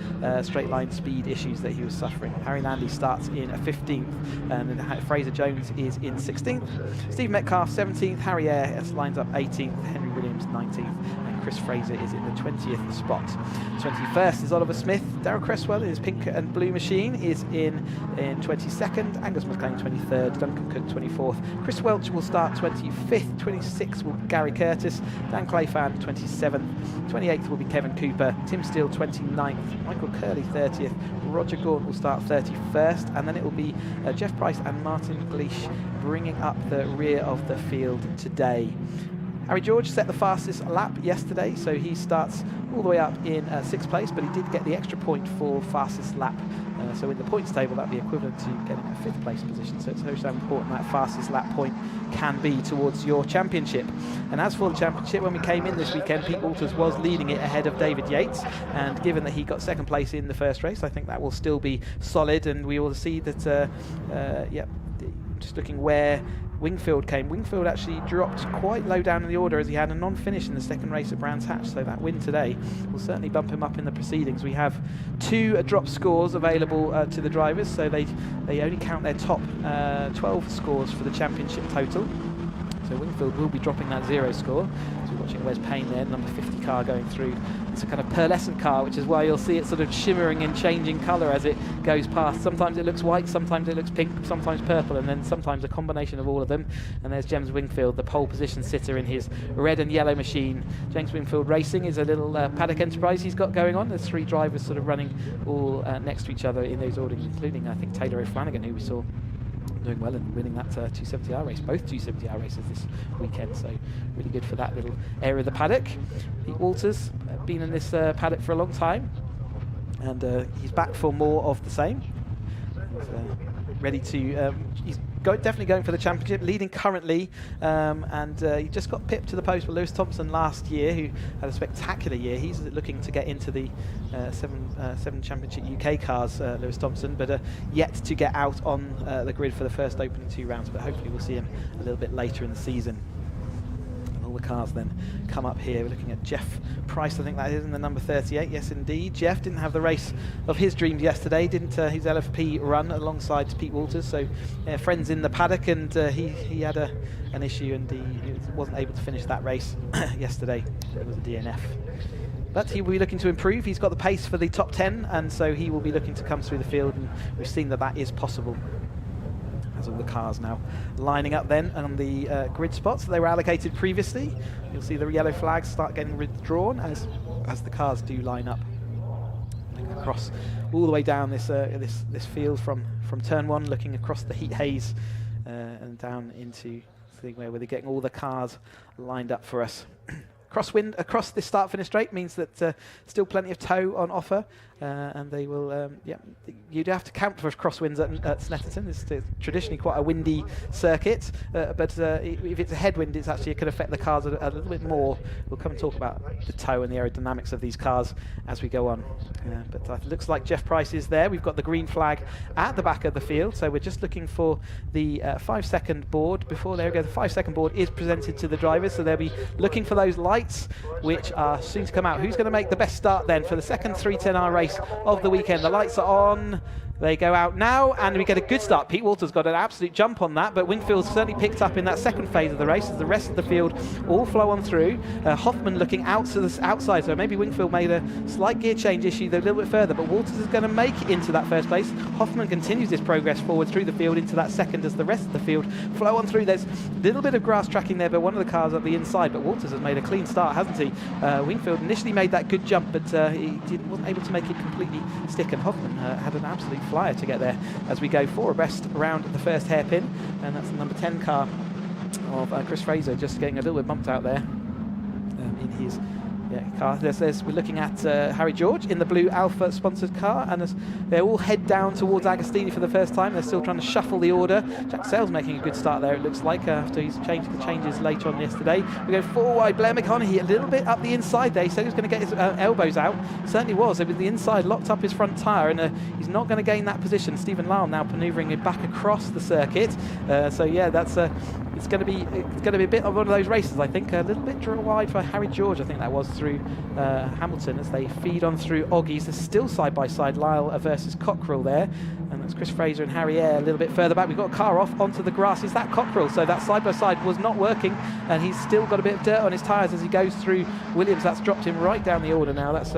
straight line speed issues that he was suffering. Harry Landy starts in 15th, and Fraser Jones is in 16th. Steve Metcalf 17th. Harry Ayre lines up 18th. Henry Williams 19th. Chris Fraser is in the 20th spot. 21st is Oliver Smith. Darryl Cresswell in his pink and blue machine is in 22nd. Angus McLean 23rd. Duncan Cook 24th. Chris Welch will start 25th. 26th will be Gary Curtis. Dan Clayfan 27th. 28th will be Kevin Cooper. Tim Steele 29th. Michael Curley 30th. Roger Gaunt will start 31st. And then it will be Jeff Price and Martin Gleish bringing up the rear of the field today. Harry George set the fastest lap yesterday, so he starts all the way up in 6th place, but he did get the extra point for fastest lap. So in the points table, that would be equivalent to getting a 5th place position. So it shows how important that fastest lap point can be towards your championship. And as for the championship, when we came in this weekend, Pete Walters was leading it ahead of David Yates. And given that he got 2nd place in the first race, I think that will still be solid. And we will see that, just looking where Wingfield came. Wingfield actually dropped quite low down in the order as he had a non-finish in the 2nd race at Brands Hatch, so that win today will certainly bump him up in the proceedings. We have 2 drop scores available to the drivers, so they only count their top 12 scores for the championship total. So Wingfield will be dropping that 0 score. So we're watching Wes Payne there, number 50 car going through. It's a kind of pearlescent car, which is why you'll see it sort of shimmering and changing colour as it goes past. Sometimes it looks white, sometimes it looks pink, sometimes purple, and then sometimes a combination of all of them. And there's James Wingfield, the pole position sitter in his red and yellow machine. James Wingfield Racing is a little paddock enterprise he's got going on. There's 3 drivers sort of running all next to each other in those orders, including, I think, Taylor O'Flanagan, who we saw doing well and winning that 270R race, both 270R races this weekend, so really good for that little area of the paddock. Pete Walters, been in this paddock for a long time, and he's back for more of the same. He's ready to, he's definitely going for the championship, leading currently, and he just got pipped to the post with Lewis Thompson last year, who had a spectacular year. He's looking to get into the 7 Championship UK cars, Lewis Thompson, but yet to get out on the grid for the first opening 2 rounds, but hopefully we'll see him a little bit later in the season. The cars then come up here. We're looking at Jeff Price, I think that is, in the number 38. Yes, indeed. Jeff didn't have the race of his dreams yesterday, didn't his LFP run alongside Pete Walters, so friends in the paddock, and he had an issue, and he wasn't able to finish that race yesterday. It was a DNF. But he will be looking to improve. He's got the pace for the top 10, and so he will be looking to come through the field, and we've seen that that is possible. As all the cars now lining up then on the grid spots that they were allocated previously. You'll see the yellow flags start getting withdrawn as the cars do line up across all the way down this field from turn 1, looking across the heat haze and down into where they're getting all the cars lined up for us. Crosswind across this start-finish straight means that still plenty of tow on offer, and they will, you'd have to count for crosswinds at Snetterton. It's traditionally quite a windy circuit, but if it's a headwind, it can affect the cars a little bit more. We'll come and talk about the tow and the aerodynamics of these cars as we go on. But it looks like Jeff Price is there. We've got the green flag at the back of the field, so we're just looking for the 5-second board. Before there we go, the 5-second board is presented to the drivers, so they'll be looking for those lights, which are soon to come out. Who's going to make the best start then for the second 310R race of the weekend? The lights are on. They go out now, and we get a good start. Pete Walters got an absolute jump on that, but Wingfield certainly picked up in that second phase of the race as the rest of the field all flow on through. Hoffman looking out to the outside, so maybe Wingfield made a slight gear change issue a little bit further, but Walters is going to make it into that first place. Hoffman continues his progress forward through the field into that second as the rest of the field flow on through. There's a little bit of grass tracking there, but one of the cars at the inside, but Walters has made a clean start, hasn't he? Wingfield initially made that good jump, but he wasn't able to make it completely stick, and Hoffman had an absolute flyer to get there as we go 4 abreast around the first hairpin, and that's the number 10 car of Chris Fraser, just getting a little bit bumped out there in car. We're looking at Harry George in the blue Alpha sponsored car, and they all head down towards Agostini for the first time. They're still trying to shuffle the order. Jack Sale's making a good start there, it looks like, after he's changed the changes later on yesterday. We go 4 wide. Blair McConaughey a little bit up the inside there. He said he was going to get his elbows out. Certainly was. It was the inside, locked up his front tyre, and he's not going to gain that position. Stephen Lyle now manoeuvring him back across the circuit. So yeah, that's it's going to be a bit of one of those races, I think. A little bit draw wide for Harry George, I think that was, through Hamilton as they feed on through Oggies. There's still side by side Lyle versus Cockrell there, and that's Chris Fraser and Harry Eyre a little bit further back. We've got a car off onto the grass. Is that Cockrell? So that side by side was not working, and he's still got a bit of dirt on his tyres as he goes through Williams. That's dropped him right down the order now. That's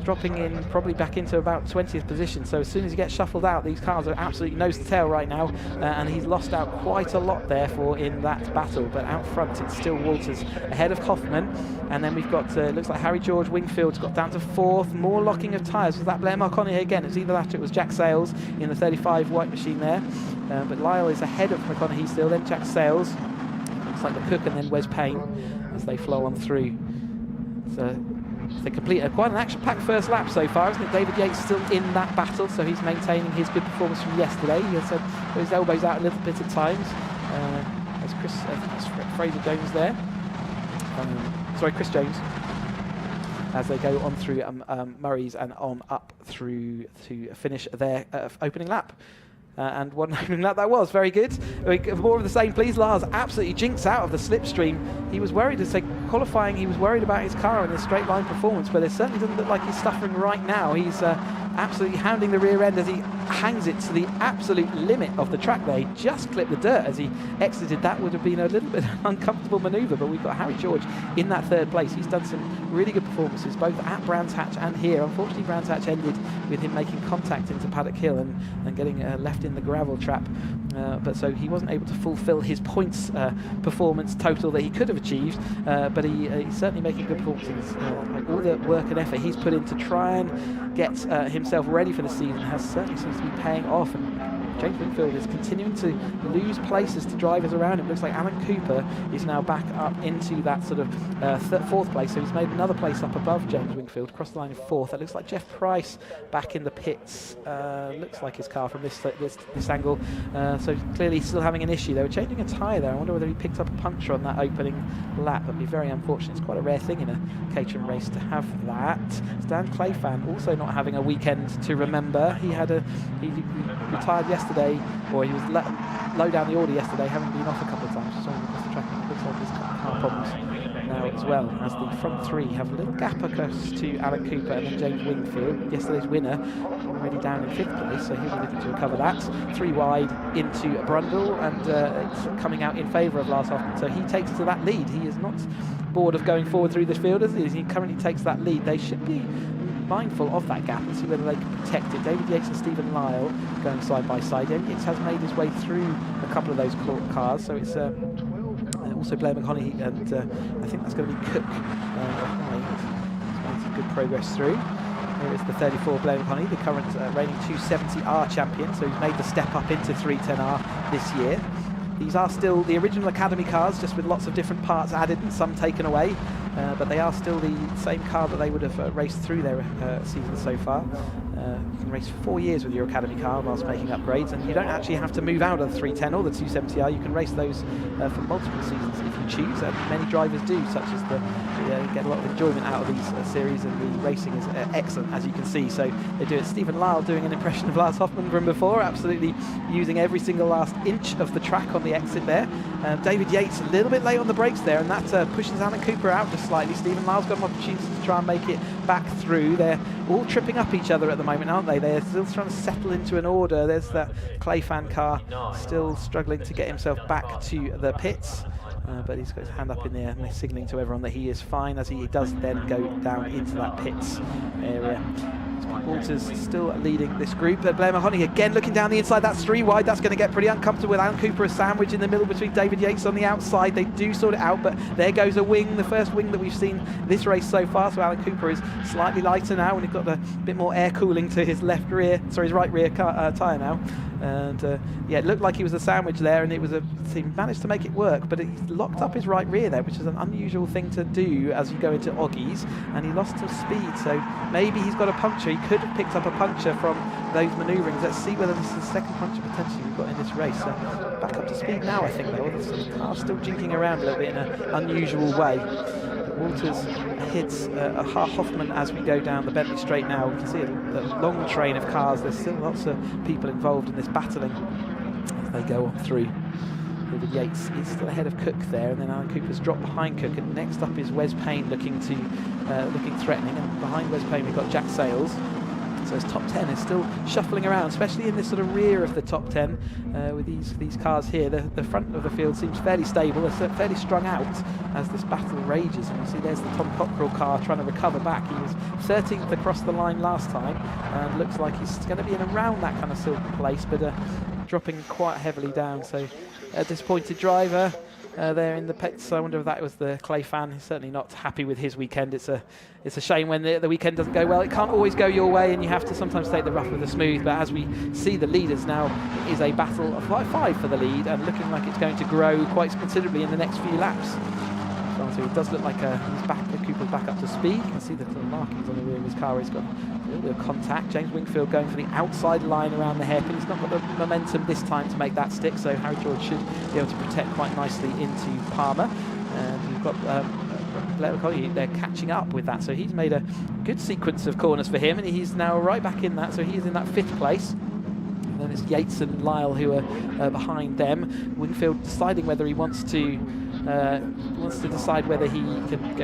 dropping in probably back into about 20th position. So as soon as he gets shuffled out, these cars are absolutely nose to tail right now, and he's lost out quite a lot therefore in that battle. But out front it's still Walters ahead of Hoffman, and then we've got looks like Harry George Wingfield's got down to 4th. More locking of tyres. Was that Blair McConaughey again? It's either that or it was Jack Sales in the 35 white machine there, but Lyle is ahead of McConaughey still, then Jack Sales, looks like the Cook, and then Wes Payne as they flow on through. So they complete quite an action-packed first lap so far, isn't it? David Yates still in that battle, so he's maintaining his good performance from yesterday. He has got his elbows out a little bit at times. There's Fraser Jones there. Chris Jones. As they go on through Murray's and on up through to finish their opening lap. And what an opening lap that was, very good. More of the same, please. Lars absolutely jinxed out of the slipstream. He was worried to say qualifying, he was worried about his car and his straight line performance, but it certainly doesn't look like he's suffering right now. He's absolutely hounding the rear end as he hangs it to the absolute limit of the track there. He just clipped the dirt as he exited. That would have been a little bit uncomfortable manoeuvre, but we've got Harry George in that 3rd place. He's done some really good performances both at Brands Hatch and here. Unfortunately, Brands Hatch ended with him making contact into Paddock Hill and getting left in the gravel trap, but so he wasn't able to fulfill his points performance total that he could have achieved, but he's certainly making good performances. All the work and effort he's put in to try and get himself ready for the season certainly seems to be paying off, and James Wingfield is continuing to lose places to drivers around him. Looks like Alan Cooper is now back up into that sort of 4th place, so he's made another place up above James Wingfield, across the line of 4th. It looks like Jeff Price back in the pits. Looks like his car from this angle, so clearly still having an issue. They were changing a tyre there. I wonder whether he picked up a puncture on that opening lap. That'd be very unfortunate. It's quite a rare thing in a Caterham race to have that. Stan Clayfan also not having a weekend to remember. He retired yesterday, or he was low down the order yesterday, having been off a couple of times. Just saw him across the track, and it looks like he's got car problems now as well, as the front 3 have a little gap across to Alan Cooper and then James Wingfield, yesterday's winner, already down in 5th place, so he'll be looking to recover that. 3 wide into Brundle, and it's coming out in favour of Lars Hoffman, so he takes to that lead. He is not bored of going forward through this field as he currently takes that lead. They should be mindful of that gap and see whether they can protect it. David Yates and Stephen Lyle going side by side. David Yates has made his way through a couple of those cars, so it's also Blair McConaughey, and I think that's going to be Cook. He's made some good progress through. Here is the 34 Blair McConaughey, the current reigning 270R champion, so he's made the step up into 310R this year. These are still the original Academy cars, just with lots of different parts added and some taken away, but they are still the same car that they would have raced through their season so far. You can race for 4 years with your Academy car whilst making upgrades, and you don't actually have to move out of the 310 or the 270R. You can race those for multiple seasons if you choose, and many drivers do, such as get a lot of enjoyment out of these series, and the racing is excellent, as you can see. So they do it. Stephen Lyle doing an impression of Lars Hoffman from before, absolutely using every single last inch of the track on the exit there. David Yates a little bit late on the brakes there, and that pushes Alan Cooper out just slightly. Stephen Lyle's got an opportunity to try and make it back through. They're all tripping up each other at the moment, aren't they? They're still trying to settle into an order. There's that Clayfan car still struggling to get himself back to the pits. But he's got his hand up in there, signalling to everyone that he is fine, as he does then go down into that pits area. Walters still leading this group. Blair McConaughey again looking down the inside. That's 3 wide. That's going to get pretty uncomfortable with Alan Cooper a sandwich in the middle between David Yates on the outside. They do sort it out, but there goes a wing, the first wing that we've seen this race so far. So Alan Cooper is slightly lighter now, and he's got a bit more air cooling to his his right rear tyre now. And yeah, it looked like he was a sandwich there, and he managed to make it work, but he locked up his right rear there, which is an unusual thing to do as you go into Oggies, and he lost some speed, so maybe he's got a puncture. He could have picked up a puncture from those manoeuvrings. Let's see whether this is the second puncture potentially we've got in this race. Back up to speed now, I think, though. The car's still jinking around a little bit in an unusual way. Walters hits Hoffman as we go down the Bentley Straight now. We can see a long train of cars. There's still lots of people involved in this battling as they go on through. David Yates is still ahead of Cook there, and then Alan Cooper's dropped behind Cook, and next up is Wes Payne looking threatening, and behind Wes Payne we've got Jack Sales. So his top 10 is still shuffling around, especially in this sort of rear of the top 10 with these cars here. The front of the field seems fairly stable. They're fairly strung out as this battle rages. And you see there's the Tom Cockrell car trying to recover back. He was 13th across the line last time, and looks like he's going to be in around that kind of silver place, but dropping quite heavily down. So a disappointed driver there in the pits. So I wonder if that was the Clay fan. He's certainly not happy with his weekend. It's a shame when the weekend doesn't go well. It can't always go your way, and you have to sometimes take the rough with the smooth. But as we see the leaders now, it is a battle of 5-5 for the lead, and looking like it's going to grow quite considerably in the next few laps. So it does look like Cooper's back up to speed. You can see the little markings on the rear of his car. He's got a little bit of contact. James Wingfield going for the outside line around the hairpin. He's not got the momentum this time to make that stick, so Harry George should be able to protect quite nicely into Palmer. And you've got Blair McColley, they're catching up with that, so he's made a good sequence of corners for him, and he's now right back in that, so he's in that 5th place. And then it's Yates and Lyle who are behind them. Wingfield deciding whether he wants to decide whether he can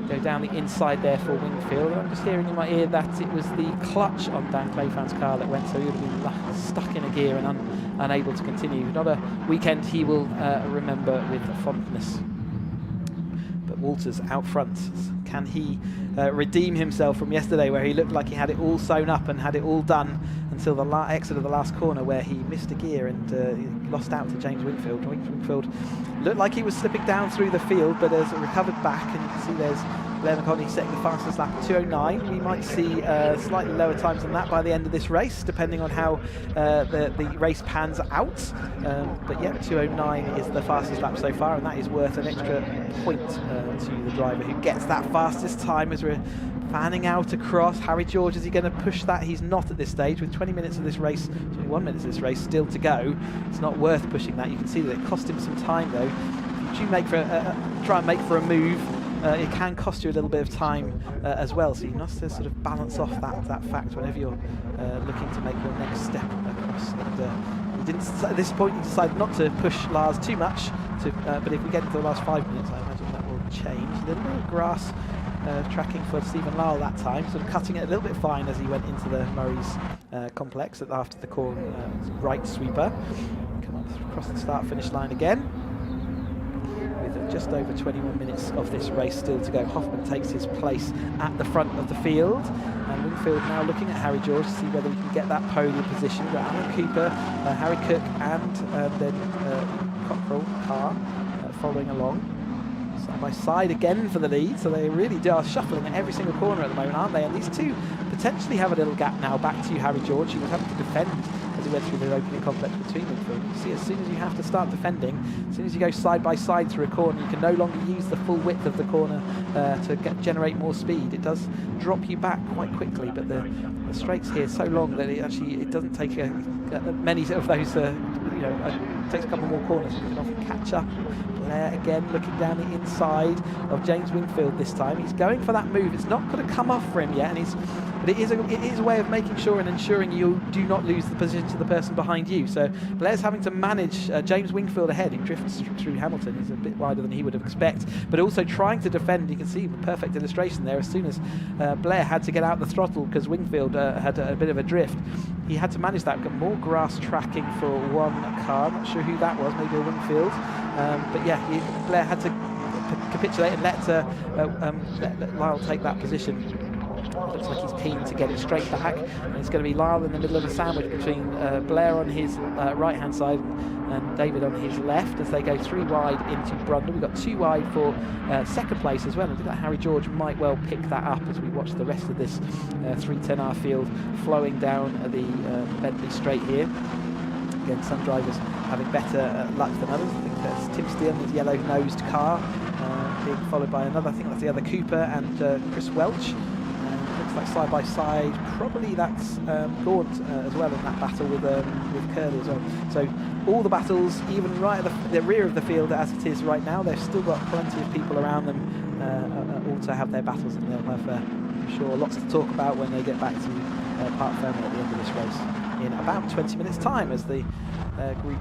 go down the inside there for Wingfield. I'm just hearing in my ear that it was the clutch on Dan Clayfan's car that went, so he would have been stuck in a gear and unable to continue. Not a weekend he will remember with fondness. But Walters out front. Can he redeem himself from yesterday, where he looked like he had it all sewn up and had it all done until the exit of the last corner, where he missed a gear and he lost out to James Wingfield. Wingfield looked like he was slipping down through the field, but has recovered back, and you can see there's Blair McConney setting the fastest lap at 2:09. We might see slightly lower times than that by the end of this race, depending on how the race pans out. But yeah, 2:09 is the fastest lap so far, and that is worth an extra point to the driver who gets that fastest time as we're fanning out across. Harry George, is he going to push that? He's not at this stage. With 21 minutes of this race still to go, it's not worth pushing that. You can see that it cost him some time though. If you try and make for a move, it can cost you a little bit of time as well, so you must sort of balance off that fact whenever you're looking to make your next step across. And at this point, he decided not to push Lars too much, but if we get into the last 5 minutes, I imagine that will change. A little bit of grass tracking for Stephen Lyle that time, sort of cutting it a little bit fine as he went into the Murray's complex after the corner right sweeper. Come on across the start-finish line again. With just over 21 minutes of this race still to go, Hoffman takes his place at the front of the field, and Wingfield now looking at Harry George to see whether he can get that podium position. We've got Alan Cooper, Harry Cook, and then Cockrell car following along. Side by side again for the lead, so they really are shuffling at every single corner at the moment, aren't they? And these two potentially have a little gap now back to Harry George. He was having to defend as he went through the opening complex between them. You see, as soon as you have to start defending, as soon as you go side by side through a corner, you can no longer use the full width of the corner to generate more speed. It does drop you back quite quickly, but the straights here are so long that it doesn't take many of those. It takes a couple more corners, so you can often catch up. Blair again looking down the inside of James Wingfield this time. He's going for that move. It's not going to come off for him yet, but it is a way of making sure and ensuring you do not lose the position to the person behind you. So Blair's having to manage James Wingfield ahead. He drifts through Hamilton. He's a bit wider than he would have expected, but also trying to defend. You can see the perfect illustration there. As soon as Blair had to get out the throttle because Wingfield had a bit of a drift, he had to manage that. We've got more grass tracking for one car. Not sure who that was, maybe a Wingfield. But yeah, Blair had to capitulate and let Lyle take that position. Looks like he's keen to get it straight back, and it's going to be Lyle in the middle of a sandwich between Blair on his right hand side and David on his left as they go 3 wide into Brundle. We've got 2 wide for second place as well. I think that Harry George might well pick that up as we watch the rest of this 310R field flowing down the Bentley straight here. Again, some drivers having better luck than others. I think that's Tim Steele in his yellow-nosed car, being followed by another, I think that's the other Cooper and Chris Welch. Looks like side by side, probably that's Gaunt as well in that battle with Curly as well. So all the battles, even right at the rear of the field as it is right now, they've still got plenty of people around them all to have their battles, and they'll have, I'm sure, lots to talk about when they get back to Parc Fermé at the end of this race in about 20 minutes time as the group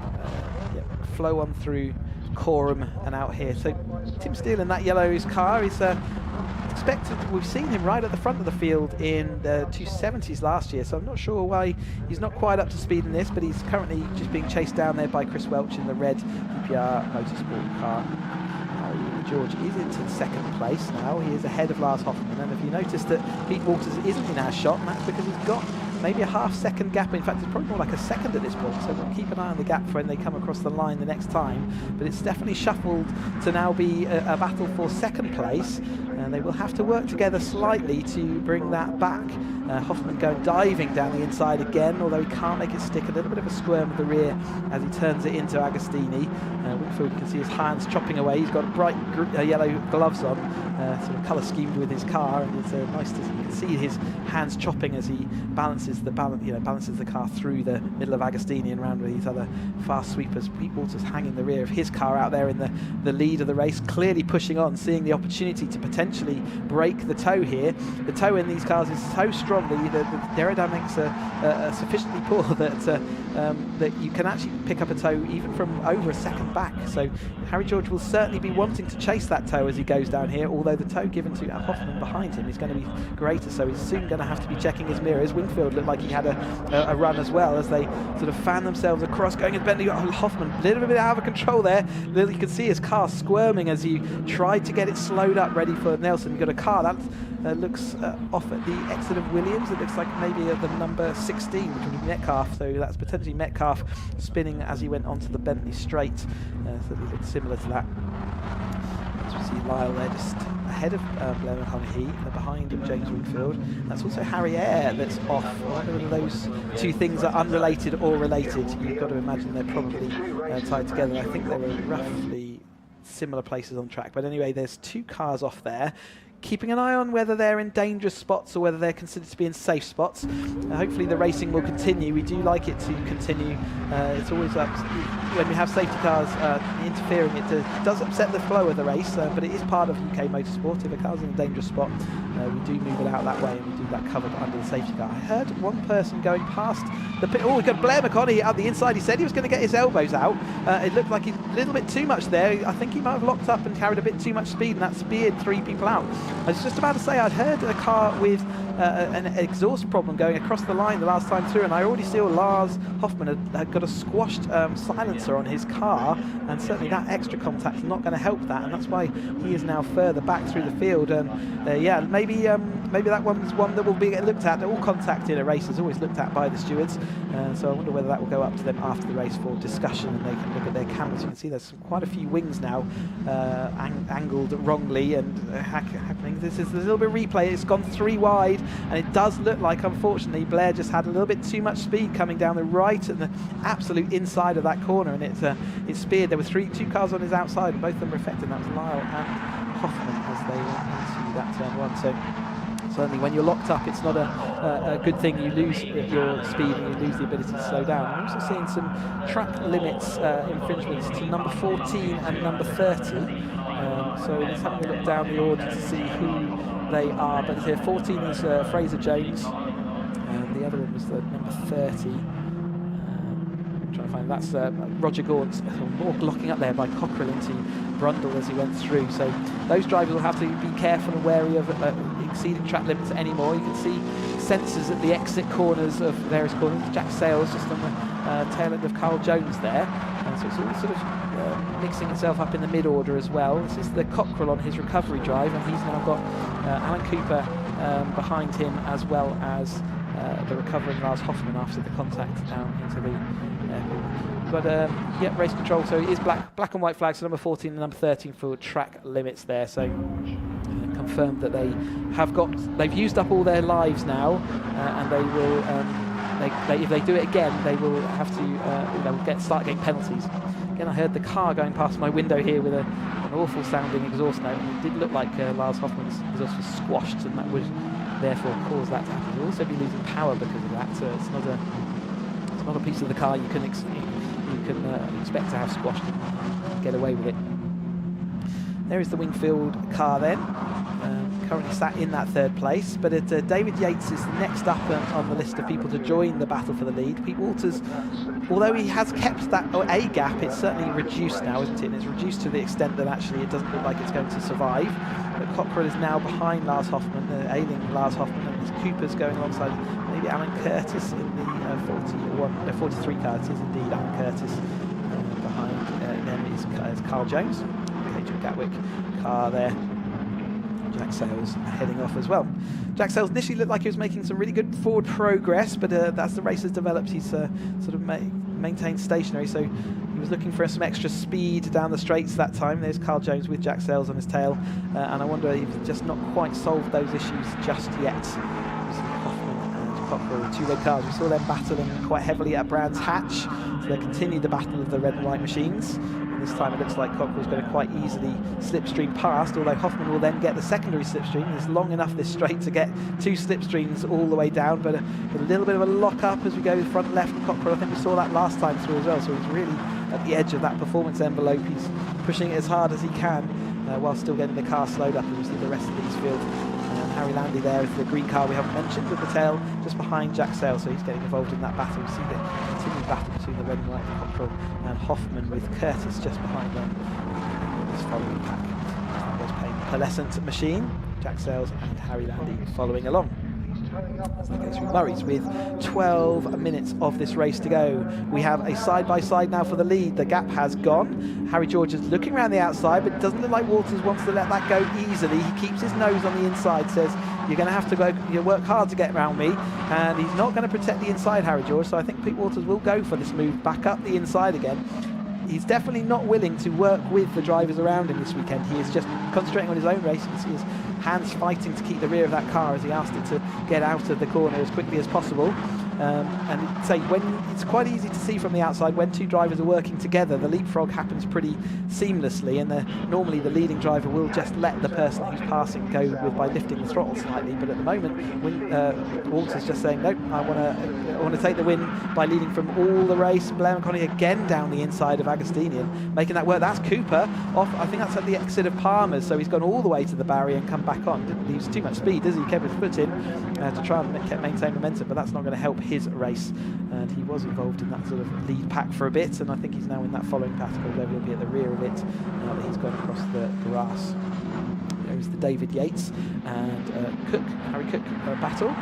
flow on through Coram and out here. So Tim Steele in that yellow's car is expected. We've seen him right at the front of the field in the 270s last year, so I'm not sure why he's not quite up to speed in this, but he's currently just being chased down there by Chris Welch in the red DPR Motorsport car. George is into second place now. He is ahead of Lars Hoffmann, and if you notice that Pete Walters isn't in our shot, and that's because he's got maybe a half-second gap. In fact, it's probably more like a second at this point, so we'll keep an eye on the gap for when they come across the line the next time. But it's definitely shuffled to now be a battle for second place, and they will have to work together slightly to bring that back. Hoffmann going diving down the inside again, although he can't make it stick. A little bit of a squirm at the rear as he turns it into Agostini. Wingfield, you can see his hands chopping away. He's got bright yellow gloves on, sort of colour schemed with his car, and it's nice to, you can see his hands chopping as he balances the car through the middle of Agostini and around with these other fast sweepers. Pete Walters hanging the rear of his car out there in the lead of the race, clearly pushing on, seeing the opportunity to potentially break the toe here. The toe in these cars is so strong, the aerodynamics are sufficiently poor that you can actually pick up a toe even from over a second back. So Harry George will certainly be wanting to chase that toe as he goes down here, although the toe given to Hoffmann behind him is going to be greater, so he's soon going to have to be checking his mirrors. Wingfield looked like he had a run as well as they sort of fan themselves across, going into Bentley. Hoffmann a little bit out of control there. You can see his car squirming as he tried to get it slowed up, ready for Nelson. You've got a car that looks off at the exit of Williams. It looks like maybe at the number 16, which would be Metcalf, so that's potentially Metcalf spinning as he went onto the Bentley straight. So it looks similar to that. As we see Lyle there just ahead of Blair McConaughey, behind James Wingfield. That's also Harry Ayer that's off. I wonder whether those two things are unrelated or related. You've got to imagine they're probably tied together. I think they were roughly similar places on track. But anyway, there's 2 cars off there, keeping an eye on whether they're in dangerous spots or whether they're considered to be in safe spots. Hopefully the racing will continue. We do like it to continue. It's always up when we have safety cars interfering. It does upset the flow of the race, but it is part of UK motorsport. If a car's in a dangerous spot, we do move it out that way, and we do that covered under the safety car. I heard one person going past the pit. Oh, we've got Blair McConaughey out the inside. He said he was going to get his elbows out. It looked like a little bit too much there. I think he might have locked up and carried a bit too much speed, and that speared 3 people out. I was just about to say I'd heard a car with an exhaust problem going across the line the last time through, and I already saw Lars Hoffmann had got a squashed silencer on his car, and certainly that extra contact is not going to help that, and that's why he is now further back through the field. Yeah, maybe that one's one that will be looked at. All contact in a race is always looked at by the stewards, so I wonder whether that will go up to them after the race for discussion, and they can look at their cameras. You can see there's quite a few wings now angled wrongly and happening. This is a little bit of replay. It's gone 3 wide, and it does look like, unfortunately, Blair just had a little bit too much speed coming down the right and the absolute inside of that corner, and it speared. There were 2 cars on his outside, and both of them were affected. That was Lyle and Hoffmann as they went into that turn 1. So certainly when you're locked up, it's not a good thing. You lose your speed and you lose the ability to slow down. I'm also seeing some track limits infringements to number 14 and number 30. So let's have a look down the order to see who they are. But here 14 is Fraser Jones, and the other one was the number 30. Trying to find that's Roger Gaunt. More locking up there by Cockrell into Brundle as he went through. So those drivers will have to be careful and wary of exceeding track limits anymore. You can see sensors at the exit corners of various corners. Jack Sales just on the tail end of Carl Jones there. So it's all sort of mixing itself up in the mid-order as well. This is the Cockrell on his recovery drive, and he's now got Alan Cooper behind him, as well as the recovering Lars Hoffmann after the contact down into the got race control. So it is black and white flags. So number 14 and number 13 for track limits there. So confirmed that they've used up all their lives now, and they will. If they do it again, they will have to start getting penalties. Again, I heard the car going past my window here with an awful sounding exhaust note, and it did look like Lars Hoffmann's exhaust was squashed, and that would therefore cause that to happen. You'll also be losing power because of that, so it's not a piece of the car you can expect to have squashed and get away with it. There is the Wingfield car then, currently sat in that third place, but David Yates is next up on the list of people to join the battle for the lead. Pete Walters, although he has kept that A gap, it's certainly reduced now, isn't it? And it's reduced to the extent that actually it doesn't look like it's going to survive. But Cockrell is now behind Lars Hoffmann, ailing Lars Hoffmann, and Cooper's going alongside maybe Alan Curtis in the 43 car. It is indeed Alan Curtis. Behind them is Carl Jones, Adrian Gatwick car there. Jack Sales heading off as well. Jack Sales initially looked like he was making some really good forward progress, but as the race has developed, he's sort of maintained stationary. So he was looking for some extra speed down the straights that time. There's Carl Jones with Jack Sales on his tail, and I wonder if he's just not quite solved those issues just yet. Hoffman and Cockrell, two red cars. We saw them battling quite heavily at Brands Hatch, so they continued the battle of the red and white machines. This time it looks like Cockrell's going to quite easily slipstream past, although Hoffman will then get the secondary slipstream. It's long enough this straight to get two slipstreams all the way down, but a little bit of a lock-up as we go front left from Cockrell. I think we saw that last time through as well, so he's really at the edge of that performance envelope. He's pushing it as hard as he can while still getting the car slowed up, as we see the rest of the East Field. Harry Landy there is the green car we haven't mentioned, with the tail just behind Jack Sales, so he's getting involved in that battle. We see the continued battle between the red and white Cockrell and Hoffman, with Curtis just behind them. This following pack. That was a pearlescent machine. Jack Sales and Harry Landy following along. As they go through Murray's with 12 minutes of this race to go. We have a side-by-side now for the lead. The gap has gone. Harry George is looking around the outside, but it doesn't look like Walters wants to let that go easily. He keeps his nose on the inside, says, you're going to have to go, you work hard to get around me, and he's not going to protect the inside, Harry George, so I think Pete Walters will go for this move back up the inside again. He's definitely not willing to work with the drivers around him this weekend. He is just concentrating on his own race. You can see his hands fighting to keep the rear of that car as he asked it to get out of the corner as quickly as possible. And say when it's quite easy to see from the outside when two drivers are working together, the leapfrog happens pretty seamlessly, and normally the leading driver will just let the person who's passing go with by lifting the throttle slightly. But at the moment, when Walter's just saying, nope, I want to take the win by leading from all the race. Blair McConney again down the inside of Agostinian, making that work. That's Cooper off. I think that's at the exit of Palmer's, so he's gone all the way to the barrier and come back on. Didn't lose too much speed, does he? He kept his foot in to try and maintain momentum, but that's not going to help his race. And he was involved in that sort of lead pack for a bit, and I think he's now in that following pack, although he'll be at the rear of it now that he's gone across the grass. There is the David Yates and Harry Cook battle.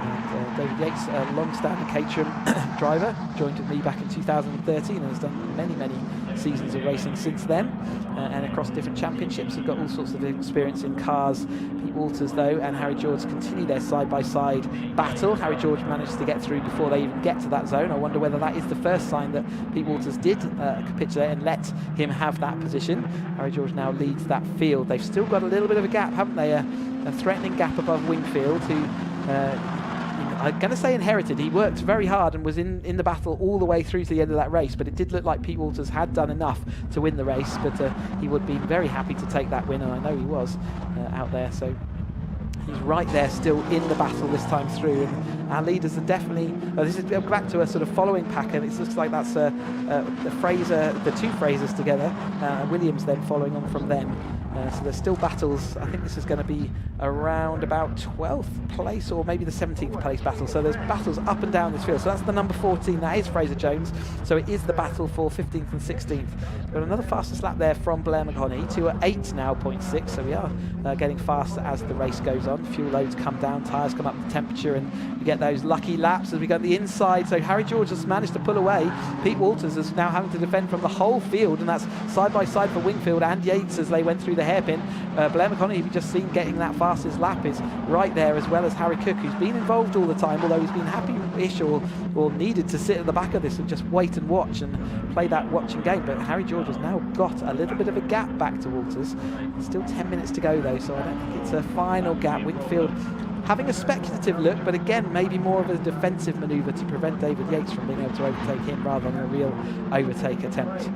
And David Yates, a long-standing Caterham driver, joined with me back in 2013 and has done many seasons of racing since then, and across different championships. He's got all sorts of experience in cars. Pete Walters, though, and Harry George continue their side-by-side battle. Harry George managed to get through before they even get to that zone. I wonder whether that is the first sign that Pete Walters did capitulate and let him have that position. Harry George now leads that field. They've still got a little bit of a gap, haven't they? A threatening gap above Wingfield, who I'm going to say inherited. He worked very hard and was in the battle all the way through to the end of that race, but it did look like Pete Walters had done enough to win the race, but he would be very happy to take that win, and I know he was out there, so he's right there still in the battle this time through. And our leaders are definitely, this is back to a sort of following pack, and it looks like that's the two Frasers together, Williams then following on from them. So there's still battles. I think this is going to be around about 12th place or maybe the 17th place battle. So there's battles up and down this field. So that's the number 14. That is Fraser Jones. So it is the battle for 15th and 16th. Got another fastest lap there from Blair McConney. 2:08 now, 0.6. So we are getting faster as the race goes on. Fuel loads come down, tyres come up with temperature, and we get those lucky laps as we go to the inside. So Harry George has managed to pull away. Pete Walters is now having to defend from the whole field, and that's side by side for Wingfield and Yates as they went through the the hairpin. Blair McConaughey, you've just seen getting that fastest lap, is right there, as well as Harry Cook, who's been involved all the time, although he's been happy-ish or needed to sit at the back of this and just wait and watch and play that watching game. But Harry George has now got a little bit of a gap back to Walters. Still 10 minutes to go though, so I don't think it's a final gap. Wingfield having a speculative look, but again maybe more of a defensive manoeuvre to prevent David Yates from being able to overtake him rather than a real overtake attempt.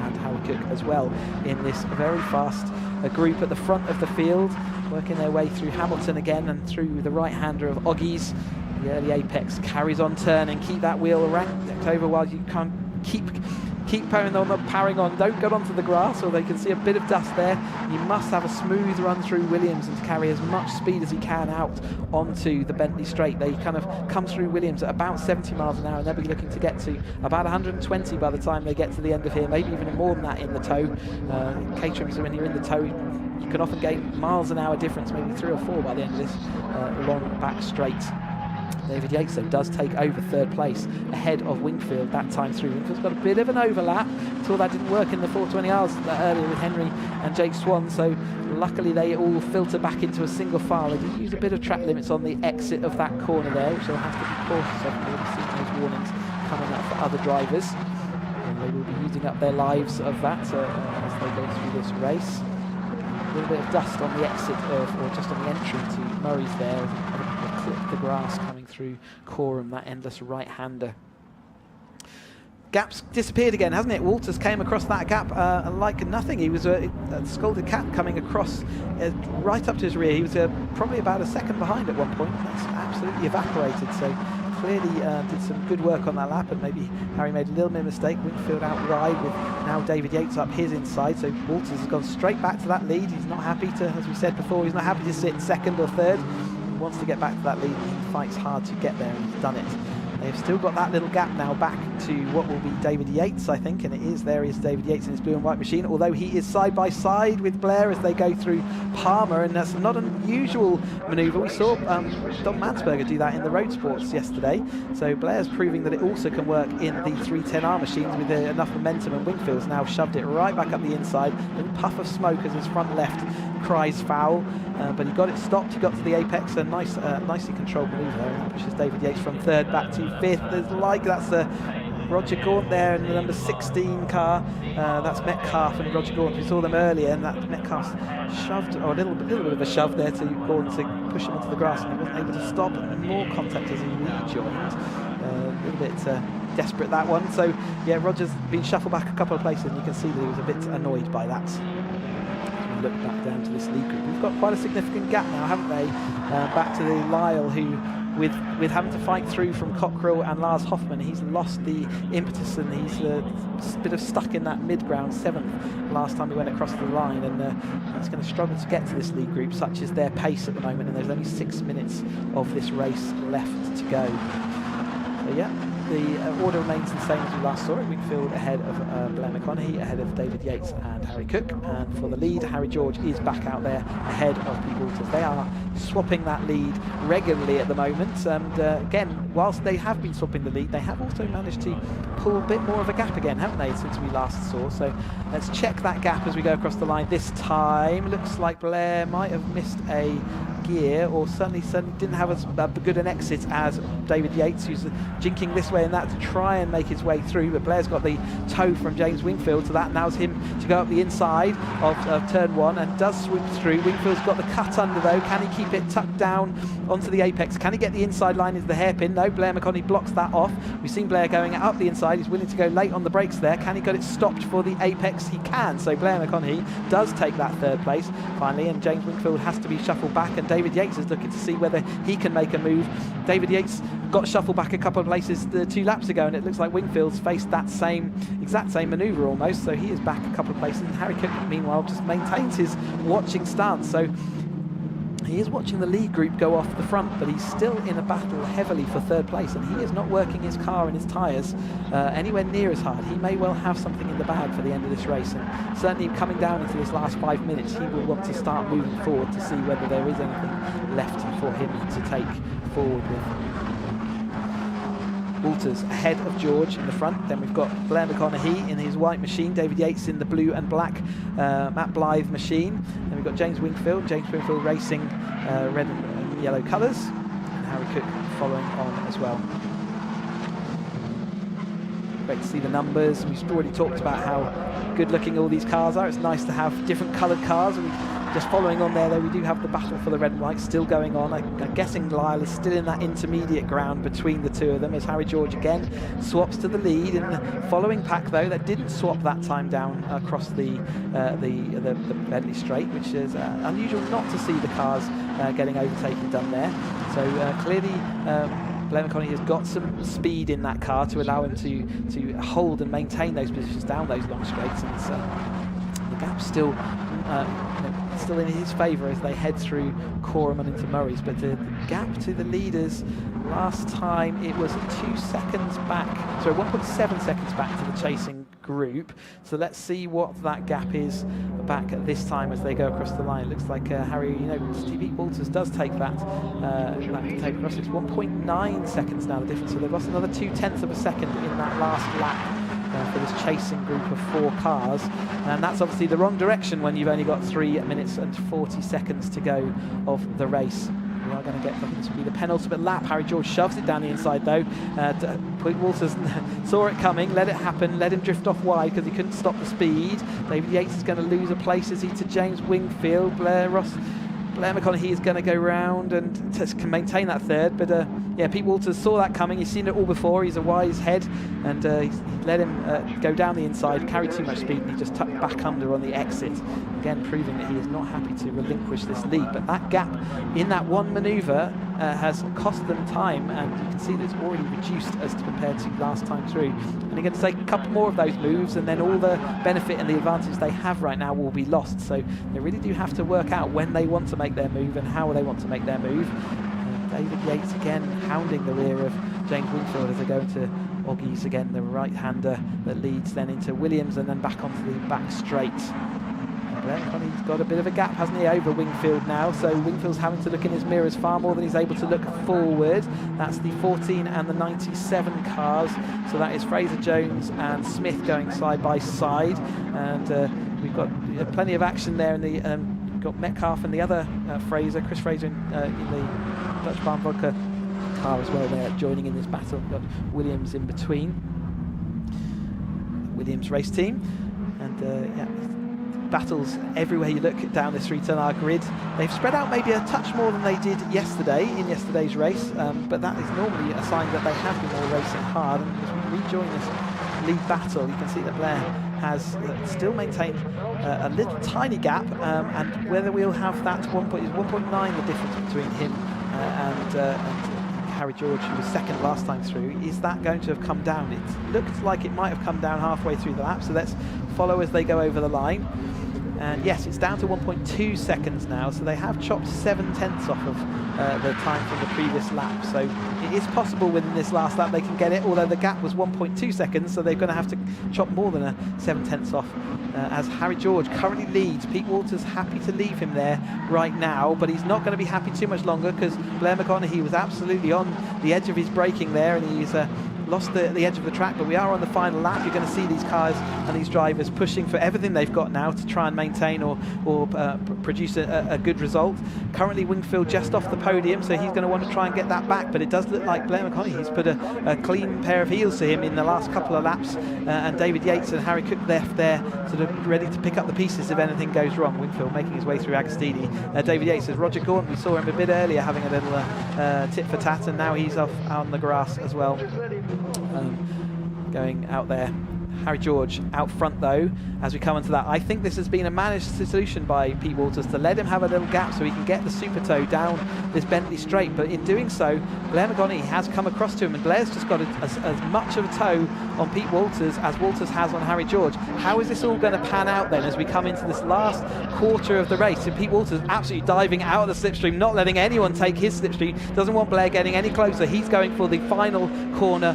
And Harry Cook as well in this very fast group at the front of the field, working their way through Hamilton again and through the right-hander of Oggies. The early apex carries on turning. Keep that wheel ranked over while you can keep powering on. Don't go onto the grass, or they can see a bit of dust there. You must have a smooth run through Williams and carry as much speed as he can out onto the Bentley Straight. They kind of come through Williams at about 70 miles an hour, and they'll be looking to get to about 120 by the time they get to the end of here, maybe even more than that in the tow. Caterham, so when you're in the tow, you can often gain miles an hour difference, maybe 3 or 4 by the end of this long back straight. David Yates though does take over third place ahead of Wingfield that time through. Wingfield's got a bit of an overlap. Until that didn't work in the 420 hours earlier with Henry and Jake Swan, so luckily they all filter back into a single file. They did use a bit of track limits on the exit of that corner there, which they'll have to be cautious of. We'll see those warnings coming up for other drivers, and they will be using up their lives of that as they go through this race. A little bit of dust on the exit or just on the entry to Murray's there. Clip the grass coming through Coram, that endless right-hander. Gap's disappeared again, hasn't it? Walters came across that gap like nothing. He was a Scalded Cat coming across right up to his rear. He was probably about a second behind at one point. That's absolutely evaporated. So clearly did some good work on that lap, and maybe Harry made a little bit of a mistake. Wingfield out wide with now David Yates up his inside. So Walters has gone straight back to that lead. He's not happy to, as we said before, he's not happy to sit second or third. Wants to get back to that lead. He fights hard to get there, and he's done it. They've still got that little gap now back to what will be David Yates, I think, and it is. There is David Yates in his blue and white machine, although he is side by side with Blair as they go through Palmer, and that's not an unusual manoeuvre. We saw Don Mansberger do that in the Road Sports yesterday, so Blair's proving that it also can work in the 310R machines with enough momentum, and Wingfield's now shoved it right back up the inside. A little puff of smoke as his front left cries foul, but he got it stopped. He got to the apex, a nicely controlled manoeuvre there, and that pushes David Yates from third back to fifth. That's Roger Gaunt there in the number 16 car. That's Metcalf and Roger Gaunt. We saw them earlier, and that Metcalf shoved, or a little bit of a shove there to Gaunt to push him into the grass, and he wasn't able to stop. And more contact as he rejoined. A little bit desperate, that one. So yeah, Roger's been shuffled back a couple of places, and you can see that he was a bit annoyed by that. As we look back down to this lead group, we've got quite a significant gap now, haven't they? Back to the Lyle, who with having to fight through from Cockrell and Lars Hoffman, he's lost the impetus, and he's a bit of stuck in that mid-ground 7th last time he went across the line, and he's going to struggle to get to this lead group. Such is their pace at the moment, and there's only 6 minutes of this race left to go. So yeah, the order remains the same as we last saw it. Wingfield ahead of Blair McConaughey, ahead of David Yates and Harry Cook, and for the lead, Harry George is back out there ahead of Pete Walters. They are swapping that lead regularly at the moment, and again, whilst they have been swapping the lead, they have also managed to pull a bit more of a gap again, haven't they, since we last saw. So let's check that gap as we go across the line. This time looks like Blair might have missed a gear, or certainly didn't have as good an exit as David Yates, who's jinking this way and that to try and make his way through, but Blair's got the tow from James Wingfield, so that allows him to go up the inside of turn 1 and does swoop through. Wingfield's got the cut under though. Can he keep it tucked down onto the apex? Can he get the inside line into the hairpin? No, Blair McConaughey blocks that off. We've seen Blair going up the inside. He's willing to go late on the brakes there. Can he get it stopped for the apex? He can, so Blair McConaughey does take that third place finally, and James Wingfield has to be shuffled back, and David Yates is looking to see whether he can make a move. David Yates got shuffled back a couple of places 2 laps ago, and it looks like Wingfield's faced that exact same manoeuvre almost, so he is back a couple of places, and Harry Cook meanwhile just maintains his watching stance. So he is watching the lead group go off the front, but he's still in a battle heavily for third place, and he is not working his car and his tyres anywhere near as hard. He may well have something in the bag for the end of this race, and certainly coming down into this last 5 minutes, he will want to start moving forward to see whether there is anything left for him to take forward with. Walters ahead of George in the front. Then we've got Blair McConaughey in his white machine, David Yates in the blue and black Matt Blythe machine. Then we've got James Wingfield racing red and yellow colours, and Harry Cook following on as well. Great to see the numbers. We've already talked about how good looking all these cars are. It's nice to have different coloured cars. And just following on there, though, we do have the battle for the red and white still going on. I'm guessing Lyle is still in that intermediate ground between the two of them, as Harry George again swaps to the lead in the following pack, though, that didn't swap that time down across the Bentley Straight, which is unusual not to see the cars getting overtaken done there. So clearly Blair McConaughey has got some speed in that car to allow him to hold and maintain those positions down those long straights, and the gap's still in his favour as they head through Corham and into Murray's. But the gap to the leaders last time, it was 2 seconds back, sorry, 1.7 seconds back to the chasing group. So let's see what that gap is back at this time as they go across the line. It looks like Harry, Stevie Walters does take that take across. It's 1.9 seconds now, the difference. So they've lost another 0.2 of a second in that last lap for this chasing group of 4 cars, and that's obviously the wrong direction when you've only got 3 minutes and 40 seconds to go of the race. We are going to get, this will be the penultimate lap. Harry George shoves it down the inside, though. Walters saw it coming, let it happen, let him drift off wide because he couldn't stop the speed. David Yates is going to lose a place as he to James Wingfield. Blair McConaughey is going to go round and can maintain that third, but Pete Walters saw that coming. He's seen it all before. He's a wise head, and he let him go down the inside, carried too much speed, and he just tucked back under on the exit, again proving that he is not happy to relinquish this lead. But that gap in that one manoeuvre has cost them time, and you can see that it's already reduced as compared to last time through. And they're going to take a couple more of those moves, and then all the benefit and the advantage they have right now will be lost. So they really do have to work out when they want to make their move and how they want to make their move. David Yates again hounding the rear of James Wingfield as they go into Oggies again, the right-hander that leads then into Williams and then back onto the back straight. He's got a bit of a gap, hasn't he, over Wingfield now, so Wingfield's having to look in his mirrors far more than he's able to look forward. That's the 14 and the 97 cars, so that is Fraser Jones and Smith going side by side, and we've got plenty of action there in the got Metcalf and the other Fraser, Chris Fraser in the Dutch Barn Vodka car as well there, joining in this battle. We've got Williams in between, Williams race team, and battles everywhere you look down this 3-turn grid. They've spread out maybe a touch more than they did yesterday in yesterday's race, but that is normally a sign that they have been all racing hard. And as we rejoin this lead battle, you can see that Blair has still maintained a little tiny gap, and whether we'll have that 1.9 the difference between him and Harry George, who was second last time through, is that going to have come down? It looks like it might have come down halfway through the lap, so let's follow as they go over the line. And yes, it's down to 1.2 seconds now, so they have chopped 0.7 off of the time from the previous lap. So it is possible within this last lap they can get it, although the gap was 1.2 seconds, so they're going to have to chop more than 0.7 off. As Harry George currently leads, Pete Walters happy to leave him there right now, but he's not going to be happy too much longer because Blair McConaughey was absolutely on the edge of his braking there, and he's lost the edge of the track. But we are on the final lap. You're going to see these cars and these drivers pushing for everything they've got now to try and maintain or produce a good result. Currently Wingfield just off the podium, so he's going to want to try and get that back, but it does look like Blair McConaughey's put a clean pair of heels to him in the last couple of laps, and David Yates and Harry Cook left there sort of ready to pick up the pieces if anything goes wrong. Wingfield making his way through Agostini. David Yates says Roger Gaunt, we saw him a bit earlier having a little tit for tat, and now he's off on the grass as well. Going out there. Harry George out front though as we come into that. I think this has been a managed solution by Pete Walters to let him have a little gap so he can get the super toe down this Bentley straight, but in doing so Blair McConaughey has come across to him, and Blair's just got as much of a toe on Pete Walters as Walters has on Harry George. How is this all going to pan out then as we come into this last quarter of the race? And Pete Walters absolutely diving out of the slipstream, not letting anyone take his slipstream, doesn't want Blair getting any closer. He's going for the final corner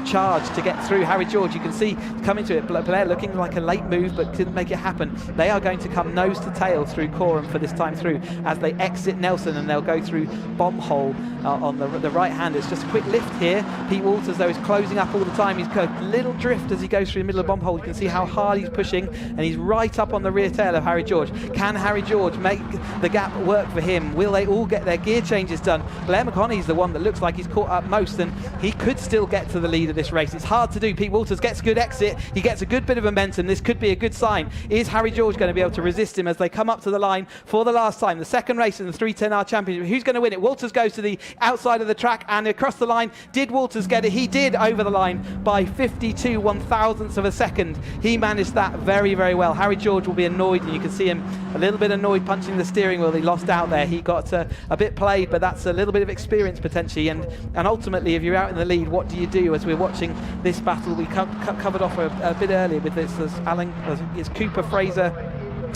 charge to get through Harry George. You can see coming to it, Blair looking like a late move but couldn't make it happen. They are going to come nose to tail through Coram for this time through as they exit Nelson, and they'll go through Bomb Hole on the right hand. It's just a quick lift here. Pete Walters though is closing up all the time. He's got a little drift as he goes through the middle of Bomb Hole. You can see how hard he's pushing, and he's right up on the rear tail of Harry George. Can Harry George make the gap work for him? Will they all get their gear changes done? Blair McConaughey's the one that looks like he's caught up most, and he could still get to the lead of this race. It's hard to do. Pete Walters gets a good exit. He gets a good bit of momentum. This could be a good sign. Is Harry George going to be able to resist him as they come up to the line for the last time? The second race in the 310R Championship. Who's going to win it? Walters goes to the outside of the track and across the line. Did Walters get it? He did, over the line by 52 one-thousandths of a second. He managed that very, very well. Harry George will be annoyed, and you can see him a little bit annoyed punching the steering wheel. He lost out there. He got a bit played, but that's a little bit of experience potentially. And ultimately, if you're out in the lead, what do you do? As we're watching this battle, we covered off a bit earlier with this. It's Cooper, Fraser,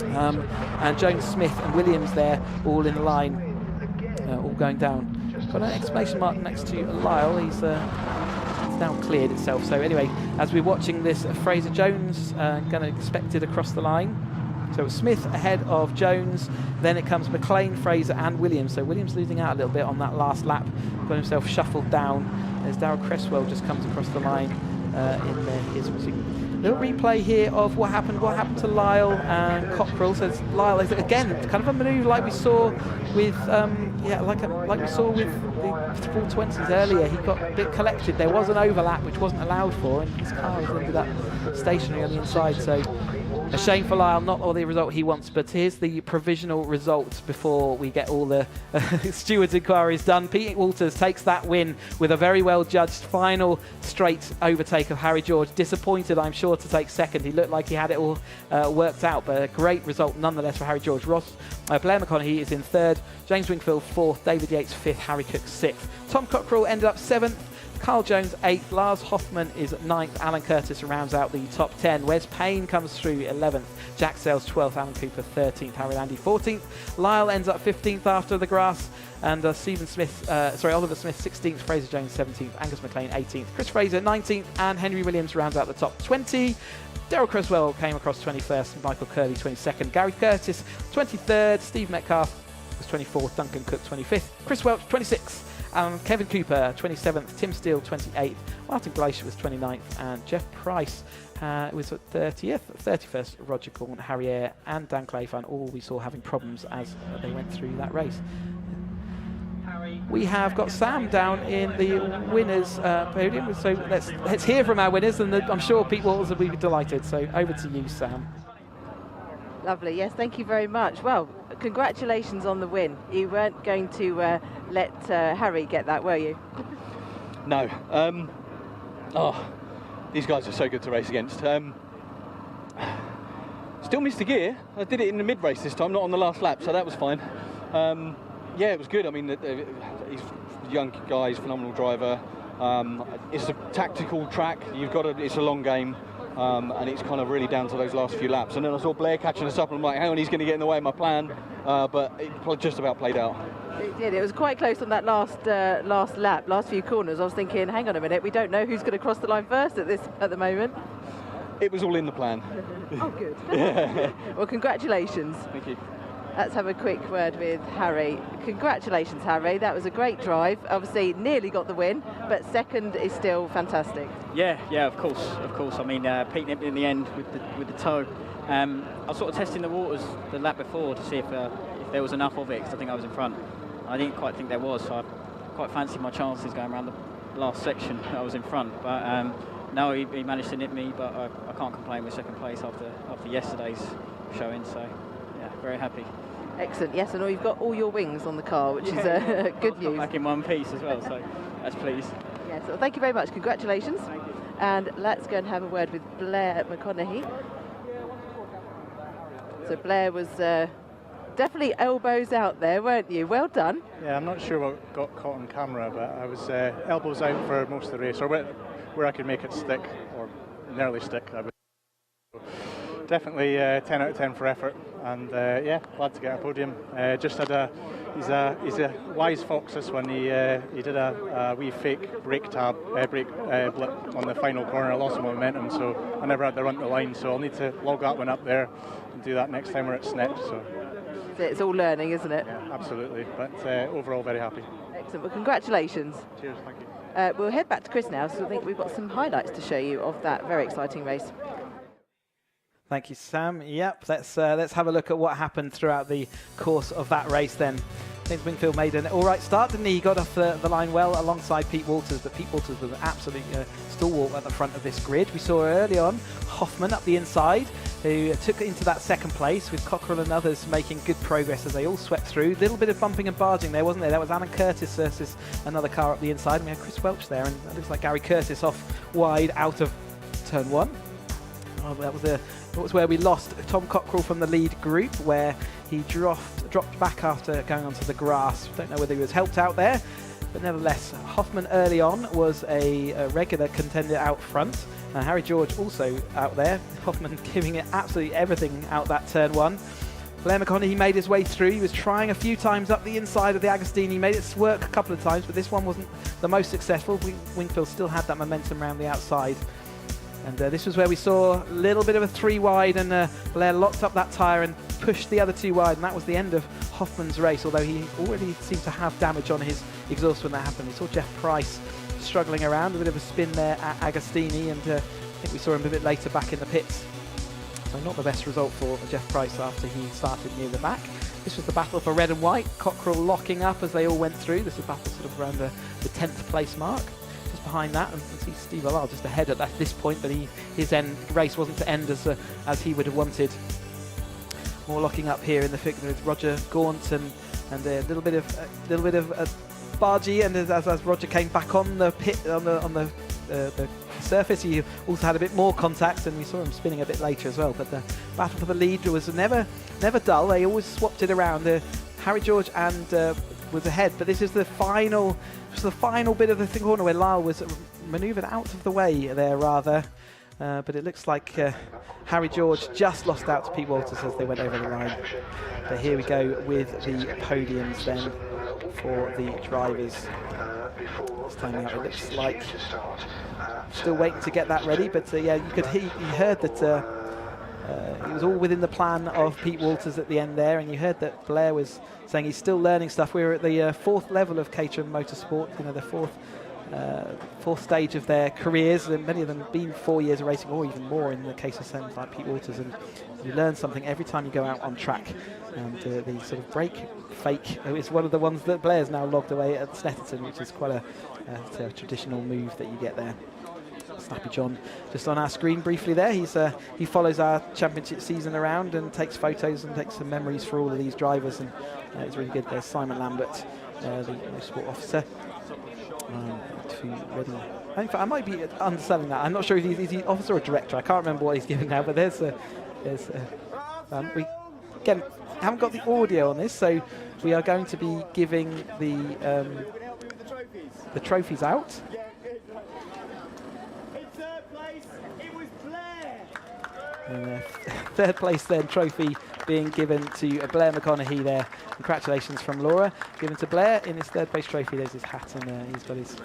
and Jones, Smith, and Williams there, all in the line, all going down. Got an exclamation mark next to Lyle. He's now cleared itself. So anyway, as we're watching this, Fraser Jones going to expect it across the line. So it's Smith ahead of Jones, then it comes McLean, Fraser and Williams. So Williams losing out a little bit on that last lap, got himself shuffled down as Darryl Cresswell just comes across the line in his little replay here of what happened to Lyle and Cockrell. So it's Lyle again, kind of a manoeuvre like we saw with like we saw with the 420s earlier. He got a bit collected. There was an overlap which wasn't allowed for, and his car was ended up stationary on the inside. So a shame for Lyle, not all the result he wants, but here's the provisional result before we get all the stewards' inquiries done. Pete Walters takes that win with a very well judged final straight overtake of Harry George. Disappointed, I'm sure, to take second. He looked like he had it all worked out, but a great result nonetheless for Harry George. Blair McConaughey is in third, James Wingfield fourth, David Yates fifth, Harry Cook sixth. Tom Cockrell ended up seventh, Carl Jones 8th, Lars Hoffman is 9th, Alan Curtis rounds out the top 10, Wes Payne comes through 11th, Jack Sales 12th, Alan Cooper 13th, Harry Landy 14th, Lyle ends up 15th after the grass, and Oliver Smith 16th, Fraser Jones 17th, Angus McLean 18th, Chris Fraser 19th, and Henry Williams rounds out the top 20. Darryl Cresswell came across 21st, Michael Curley 22nd, Gary Curtis 23rd, Steve Metcalf was 24th, Duncan Cook 25th, Chris Welch 26th, Kevin Cooper 27th, Tim Steele 28th, Martin Glacier was 29th, and Jeff Price was at 30th. 31st, Roger Corn, Harry Eyre and Dan Clayfan, all we saw having problems as they went through that race. We have got Sam down in the winners podium, so let's hear from our winners, and I'm sure Pete Walters will be delighted. So over to you, Sam. Lovely, yes, thank you very much. Well, congratulations on the win. You weren't going to let Harry get that, were you? No. These guys are so good to race against. Still missed a gear. I did it in the mid-race this time, not on the last lap, so that was fine. Yeah, it was good. I mean, he's a young guy, he's a phenomenal driver. It's a tactical track. It's a long game. And it's kind of really down to those last few laps. And then I saw Blair catching us up, and I'm like, hang on, he's going to get in the way of my plan. But it just about played out. It did. It was quite close on that last lap, last few corners. I was thinking, hang on a minute, we don't know who's going to cross the line first at the moment. It was all in the plan. Oh, good. Yeah. Well, congratulations. Thank you. Let's have a quick word with Harry. Congratulations, Harry. That was a great drive. Obviously, nearly got the win, but second is still fantastic. Yeah, of course. I mean, Pete nipped in the end with the toe. I was sort of testing the waters the lap before to see if there was enough of it, because I think I was in front. I didn't quite think there was, so I quite fancied my chances going around the last section that I was in front. But no, he managed to nip me, but I can't complain with second place after yesterday's showing. So yeah, very happy. Excellent, yes, and you've got all your wings on the car, which is good news. Back in one piece as well, so that's pleased. Yes, well, thank you very much. Congratulations. Thank you. And let's go and have a word with Blair McConaughey. So Blair was definitely elbows out there, weren't you? Well done. Yeah, I'm not sure what got caught on camera, but I was elbows out for most of the race, or where I could make it stick, or nearly stick. I would. Definitely 10 out of 10 for effort, and yeah, glad to get a podium. Just had a he's a wise fox. This one. He did a wee fake brake blip on the final corner. I lost some momentum, so I never had to run the line. So I'll need to log that one up there and do that next time we're at Snet. So it's all learning, isn't it? Yeah, absolutely. But overall, very happy. Excellent. Well, congratulations. Cheers. Thank you. We'll head back to Chris now, so I think we've got some highlights to show you of that very exciting race. Thank you, Sam. Yep, let's have a look at what happened throughout the course of that race then. James Wingfield made an all right start, didn't he? He got off the line well alongside Pete Walters, but Pete Walters was an absolute stalwart at the front of this grid. We saw early on Hoffman up the inside, who took it into that second place, with Cockrell and others making good progress as they all swept through. A little bit of bumping and barging there, wasn't there? That was Alan Curtis versus another car up the inside, and we had Chris Welch there, and it looks like Gary Curtis off wide out of turn one. Oh, that was where we lost Tom Cockrell from the lead group, where he dropped back after going onto the grass. Don't know whether he was helped out there, but nevertheless, Hoffman early on was a regular contender out front. Harry George also out there. Hoffman giving it absolutely everything out that turn one. Blair McConaughey made his way through. He was trying a few times up the inside of the Agostini. He made it work a couple of times, but this one wasn't the most successful. Wingfield still had that momentum around the outside. And this was where we saw a little bit of a 3 wide, and Blair locked up that tyre and pushed the other 2 wide, and that was the end of Hoffman's race, although he already seemed to have damage on his exhaust when that happened. We saw Jeff Price struggling around, a bit of a spin there at Agostini, and I think we saw him a bit later back in the pits. So not the best result for Jeff Price after he started near the back. This was the battle for red and white, Cockrell locking up as they all went through. This was a battle sort of around the 10th place mark. Just behind that, and see Steve Lyle just ahead at this point, but his race wasn't to end as he would have wanted. More locking up here in the figure with Roger Gaunt and a little bit of bargee, and as Roger came back on the pit on the surface, he also had a bit more contact, and we saw him spinning a bit later as well. But the battle for the lead was never dull. They always swapped it around. Harry George and was ahead, but this is the final bit of the corner where Lyle was manoeuvred out of the way there rather. But it looks like Harry George just lost out to Pete Walters as they went over the line. But here we go with the podiums then for the drivers. This time out it looks like still waiting to get that ready, but yeah, you heard that it was all within the plan of Pete Walters at the end there, and you heard that Blair was saying he's still learning stuff. We're at the 4th level of Caterham Motorsport, the 4th stage of their careers, and many of them been 4 years of racing, or even more in the case of someone like Pete Walters, and you learn something every time you go out on track. And the sort of brake fake is one of the ones that Blair's now logged away at Snetterton, which is quite a traditional move that you get there. Snappy John just on our screen briefly there. He follows our championship season around and takes photos and takes some memories for all of these drivers, and it's really good. There's Simon Lambert, the sport officer. In fact, I might be underselling that. I'm not sure if he's the officer or director. I can't remember what he's given now, but we again haven't got the audio on this, so we are going to be giving the trophies out. Third place then trophy being given to Blair McConaughey there. Congratulations from Laura. Given to Blair in his third place trophy. There's his hat, and he's got his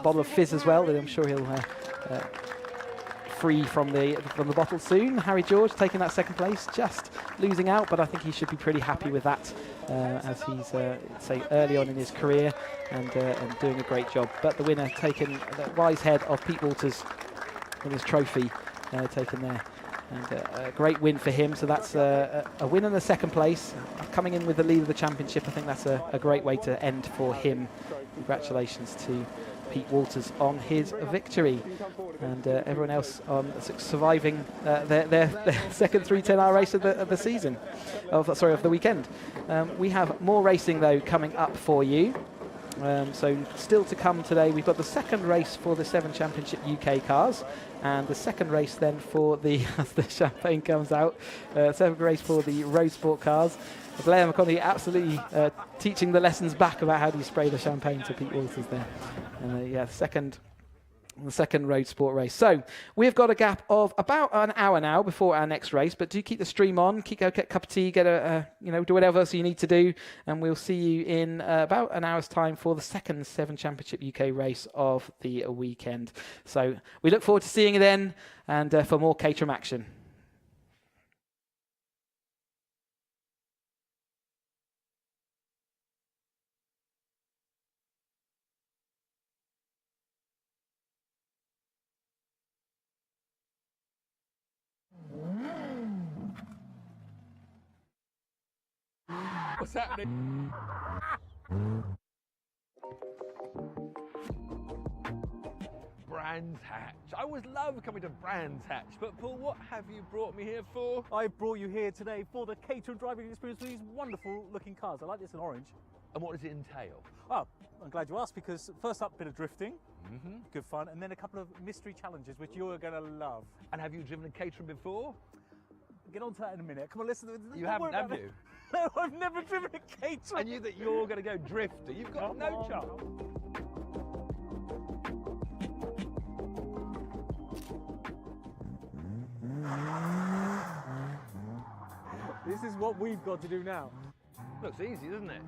bottle of fizz as well that I'm sure he'll free from the bottle soon. Harry George taking that second place, just losing out, but I think he should be pretty happy with that as he's say early on in his career and doing a great job. But the winner taken the wise head of Pete Walters with his trophy taken there, and a great win for him. So that's a win and a second place, coming in with the lead of the championship. I think that's a great way to end for him. Congratulations to Pete Walters on his victory, and everyone else on surviving their second 310R race of the season, of the weekend. We have more racing though coming up for you. So still to come today, we've got the second race for the 7 Championship UK cars, and the second race then for the, as the champagne comes out, second race for the Roadsport cars. Blair McConaughey absolutely teaching the lessons back about how do you spray the champagne to Pete Walters there. Yeah, second the second road sport race. So we've got a gap of about an hour now before our next race, but do keep the stream on, go get a cup of tea, get do whatever else you need to do, and we'll see you in about an hour's time for the second Seven Championship UK race of the weekend. So we look forward to seeing you then, and for more Caterham action. What's happening? Brands Hatch. I always love coming to Brands Hatch, but Paul, what have you brought me here for? I brought you here today for the Caterham driving experience with these wonderful looking cars. I like this in orange. And what does it entail? Oh, I'm glad you asked, because first up, a bit of drifting, good fun, and then a couple of mystery challenges, which you're going to love. And have you driven a Caterham before? Get on to that in a minute. Come on, listen. You haven't, have you? No, I've never driven a Caterham. I knew that you're going to go drifter. You've got no chance. This is what we've got to do now. Looks easy, doesn't it?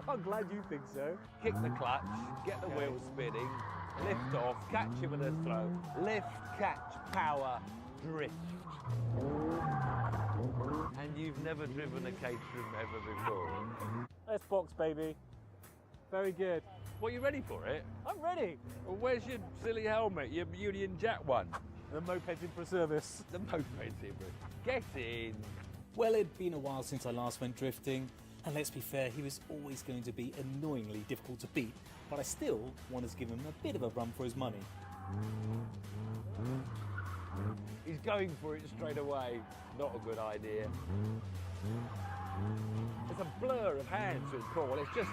I'm glad you think so. Kick the clutch, get the wheels spinning, lift off, catch it with a throw, lift, catch, power, drift. And you've never driven a Caterham ever before? Let's box, baby. Very good. Well, you ready for it? I'm ready. Well, where's your silly helmet, your Union Jack one? The moped's in for a service. The moped's in for Get in. Well, it'd been a while since I last went drifting, and let's be fair, he was always going to be annoyingly difficult to beat, but I still wanted to give him a bit of a run for his money. He's going for it straight away. Not a good idea. It's a blur of hands with Paul. It's just...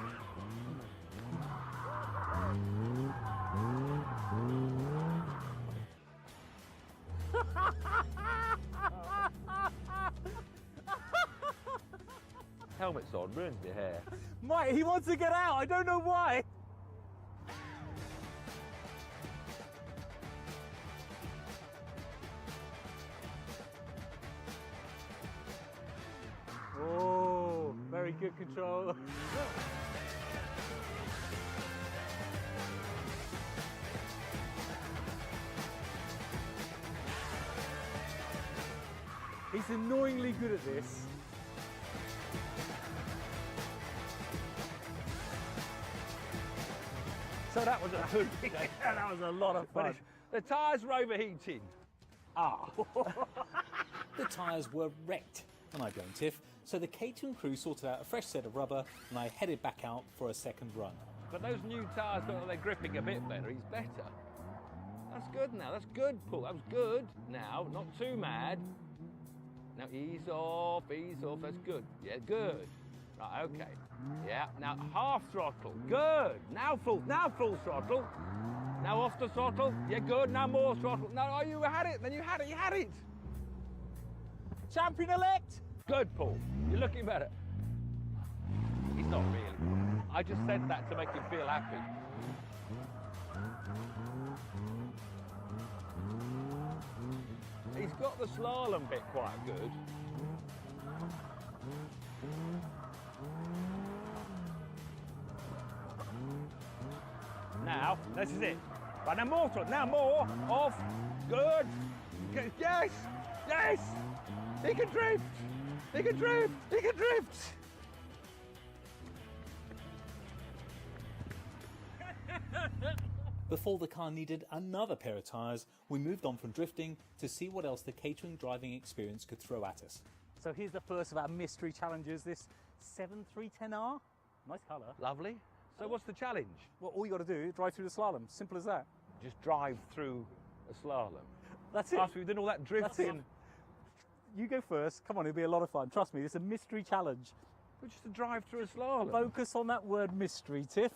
Helmet's on, ruins your hair. Mate, he wants to get out. I don't know why. Oh, very good control. He's annoyingly good at this. So that was a that was a lot of fun. The tyres were overheating. The tyres were wrecked, and I blame Tiff. So the Caterham crew sorted out a fresh set of rubber, and I headed back out for a second run. But those new tyres, they're gripping a bit better. He's better. That's good now. That's good, Paul. That was good. Now, not too mad. Now ease off, ease off. That's good. Yeah, good. Right, okay. Yeah. Now half throttle. Good. Now full throttle. Now off the throttle. Yeah, good. Now more throttle. No, oh, you had it. Then you had it. You had it. Champion-elect. Good, Paul. You're looking better. He's not really. I just said that to make him feel happy. He's got the slalom bit quite good. Now, this is it. Right, now more throttle. Now more. Off. Good. Yes. Yes. He can drift. He can drift. He can drift. Before the car needed another pair of tyres, we moved on from drifting to see what else the Caterham driving experience could throw at us. So here's the first of our mystery challenges, this 7310R. Nice colour. Lovely. So what's the challenge? Well, all you got to do is drive through the slalom. Simple as that. Just drive through a slalom. That's it. After we've done all that drifting. You go first. Come on, it'll be a lot of fun. Trust me, it's a mystery challenge. But just to drive through a slalom. Focus on that word mystery, Tiff.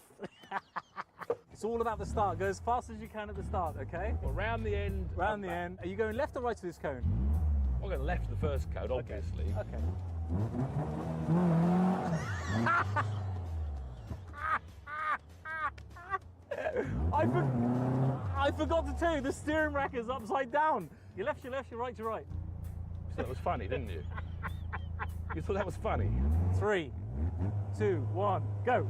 It's all about the start. Go as fast as you can at the start, okay? Well, round the end. Round the end. Are you going left or right to this cone? I'm going left the first cone, obviously. Okay. I forgot to tell you, the steering rack is upside down. Your left, your right, your right. You thought that was funny, didn't you? You thought that was funny? 3, 2, 1, go.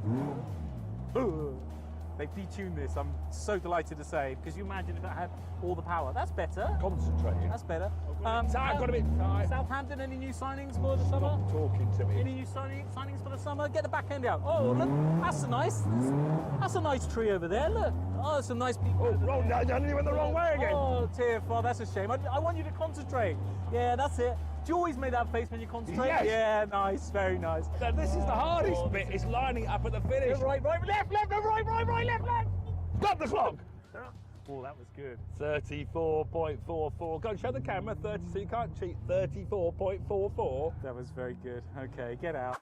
They've detuned this, I'm so delighted to say, because you imagine if it had all the power. That's better. Concentrating. That's better. I've got a bit tight. Southampton, any new signings for the summer? Stop talking to me. Any new signings for the summer? Get the back end out. Oh, look, that's a nice tree over there, look. Oh, some nice people. Oh, wrong, I went the wrong way again. Oh, Tiff, oh, that's a shame. I want you to concentrate. Yeah, that's it. Do you always make that face when you concentrate? Yes. Yeah, nice, very nice. Now, this is the hardest bit, it's lining up at the finish. Right, left, right, left. Stop the clock! Oh, that was good. 34.44. Go and show the camera, 30, so you can't cheat. 34.44. That was very good. Okay, get out.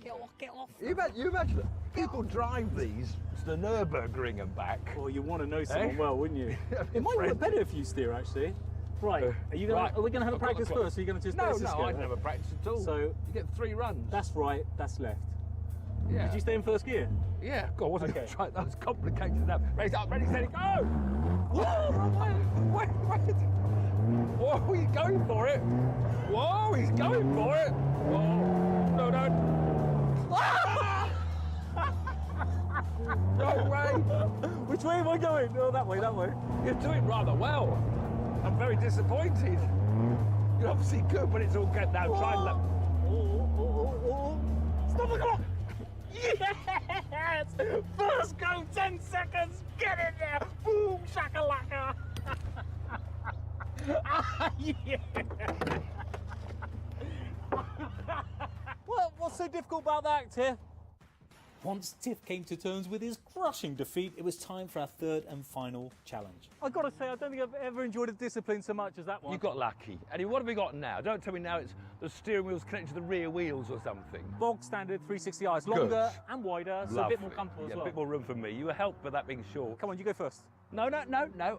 Get off. You imagine that people drive these to the Nürburgring and back. Well, you want to know someone well, wouldn't you? It might work better if you steer, actually. Right, are we going to have a practice first, or are you going to just No, let us I go? don't have a practice at all. So you get 3 runs. That's right, that's left. Yeah. Did you stay in first gear? Yeah, God, wasn't going to try. That was complicated enough. Race up, ready, steady, go! Whoa, wait. Whoa, he's going for it. Whoa, he's going for it. Whoa, no. No way. Which way am I going? Oh, that way. You're doing rather well. I'm very disappointed. You're obviously good, but it's all good now. Try and Stop the clock! Yes! First go, 10 seconds! Get in there! Boom, shakalaka! Yeah! Well, what's so difficult about that, Tiff? Once Tiff came to terms with his crushing defeat, it was time for our third and final challenge. I've got to say, I don't think I've ever enjoyed a discipline so much as that one. You got lucky. Anyway, what have we got now? Don't tell me now it's the steering wheel's connected to the rear wheels or something. Bog standard 360i. It's longer and wider, so a bit more comfortable as well. A bit more room for me. You were helped by that being short. Come on, you go first. No.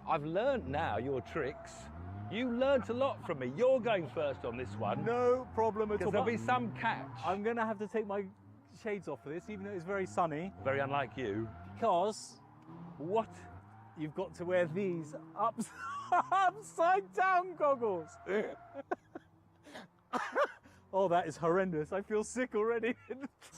I've learned now your tricks. You learnt a lot from me. You're going first on this one. No problem at all. Because there'll be some catch. I'm going to have to take my shades off for this, even though it's very sunny. Very unlike you. Because... What? You've got to wear these upside down goggles. Oh, that is horrendous. I feel sick already.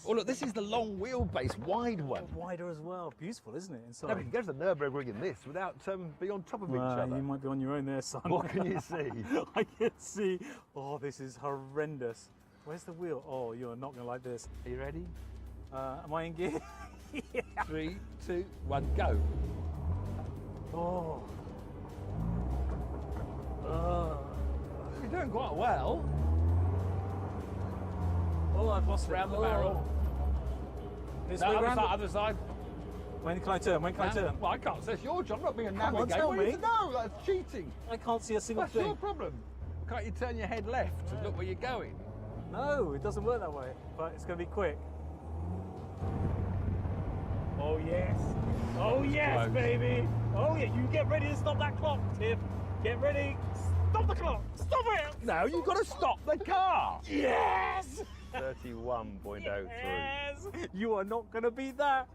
Oh, look, this is the long wheelbase, wide one. Wider as well. Beautiful, isn't it? Inside. No, but you can go to the Nürburgring in this without being on top of each other. You might be on your own there, son. What can you see? I can see. Oh, this is horrendous. Where's the wheel? Oh, you're not going to like this. Are you ready? Am I in gear? Yeah. 3, 2, 1, go. Oh. You're doing quite well. Oh, I've lost round the barrel. This No, way other round. side, other side. When can I turn? When can I turn? Well, I can't. That's your job, not being a Come on, navigator. tell What do you me. know? That's cheating. I can't see a single That's thing. your problem. Can't you turn your head left and look where you're going? No, it doesn't work that way. But it's going to be quick. Oh yes. Oh yes, close. baby. Oh yeah. You get ready to stop that clock, Tiff. Get ready. Stop the clock. Stop it. No, you've got to stop the car. Yes. 31.03. Yes. You are not going to beat that.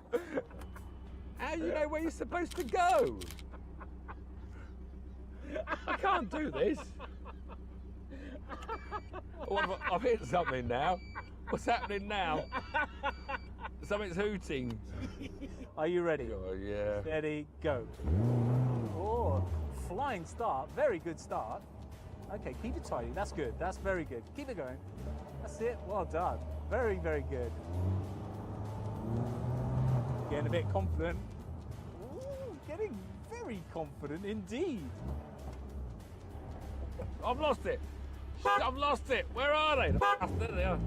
How do you know where you're supposed to go? I can't do this. Oh, I've hit something now. What's happening now? Something's hooting. Are you ready? Oh, yeah. Steady, go. Oh, flying start. Very good start. Okay, keep it tidy. That's good. That's very good. Keep it going. That's it. Well done. Very, very good. Getting a bit confident. Ooh, getting very confident indeed. I've lost it. I've lost it. Where are they? There they are.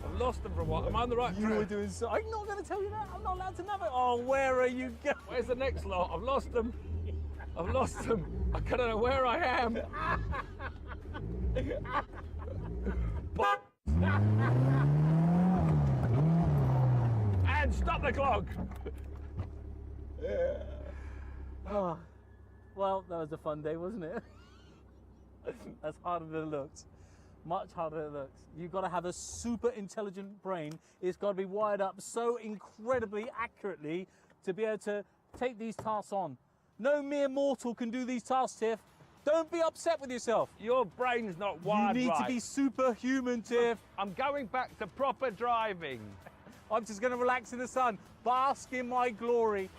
I've lost them for a while. Am I on the right track? You were doing so. I'm not going to tell you that. I'm not allowed to navigate. Oh, where are you going? Where's the next lot? I've lost them. I've lost them. I don't know where I am. And stop the clock. Oh, well, that was a fun day, wasn't it? That's harder than it looks. Much harder than it looks. You've got to have a super intelligent brain. It's got to be wired up so incredibly accurately to be able to take these tasks on. No mere mortal can do these tasks, Tiff. Don't be upset with yourself. Your brain's not wired You need right. to be superhuman, Tiff. I'm going back to proper driving. I'm just going to relax in the sun, bask in my glory.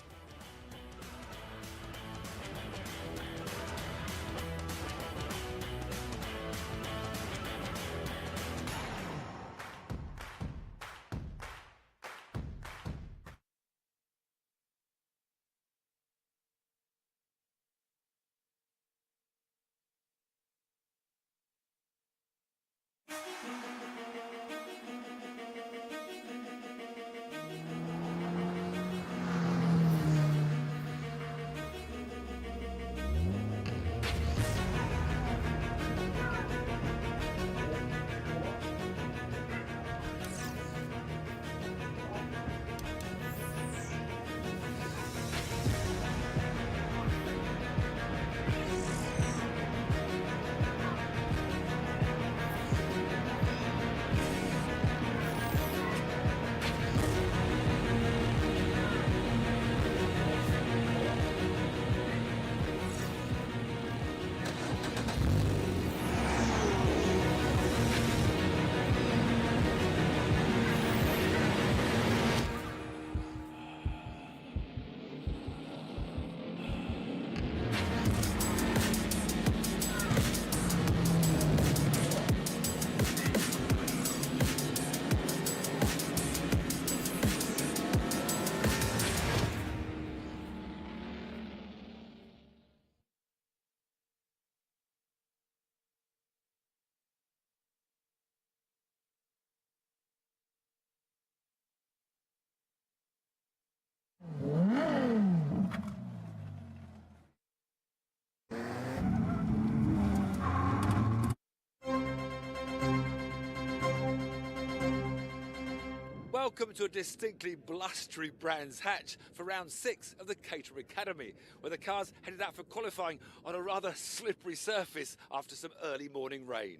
Welcome to a distinctly blustery Brands Hatch for round 6 of the Caterham Academy, where the cars headed out for qualifying on a rather slippery surface after some early morning rain.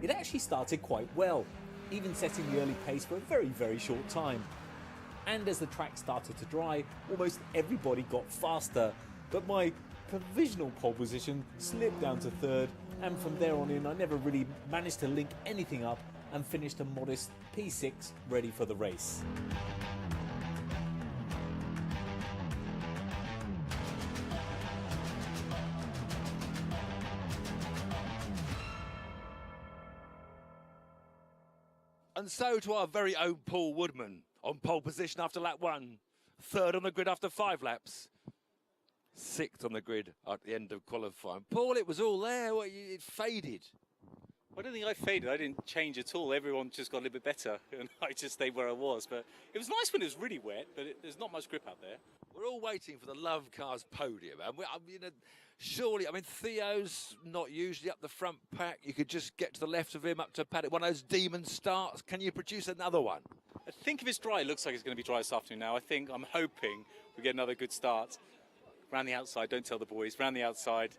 It actually started quite well, even setting the early pace for a very short time. And as the track started to dry, almost everybody got faster, but my provisional pole position slipped down to 3rd, and from there on in I never really managed to link anything up and finished a modest P6 ready for the race. And so to our very own Paul Woodman, on pole position after lap 1, 3rd on the grid after 5 laps, 6th on the grid at the end of qualifying. Paul, it was all there, it faded. I don't think I faded. I didn't change at all. Everyone just got a little bit better, and I just stayed where I was. But it was nice when it was really wet, but there's not much grip out there. We're all waiting for the Lovecars Podium, and surely, Theo's not usually up the front pack. You could just get to the left of him up to paddock. One of those demon starts. Can you produce another one? I think if it's dry, it looks like it's going to be dry this afternoon now. I'm hoping we get another good start. Round the outside, don't tell the boys. Round the outside,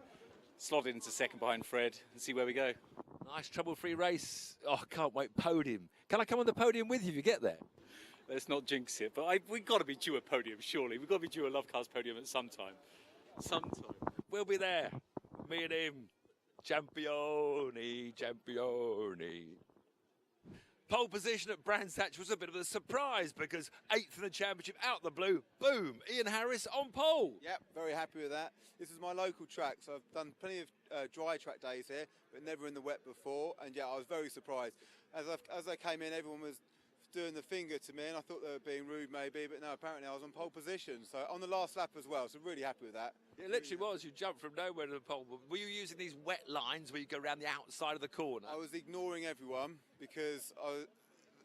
slot it into second behind Fred, and see where we go. Nice trouble-free race. Oh, I can't wait. Podium. Can I come on the podium with you if you get there? Let's not jinx it, but we've got to be due a podium, surely. We've got to be due a Lovecars podium at some time. Sometime. We'll be there. Me and him. Champione, champione. Pole position at Brands Hatch was a bit of a surprise because 8th in the championship out the blue. Boom, Ian Harris on pole. Yep, very happy with that. This is my local track, so I've done plenty of dry track days here, but never in the wet before. And yeah, I was very surprised. As I came in, everyone was doing the finger to me, and I thought they were being rude maybe, but no, apparently I was on pole position. So on the last lap as well, so really happy with that. It literally was. You jumped from nowhere to the pole. Were you using these wet lines where you go around the outside of the corner? I was ignoring everyone because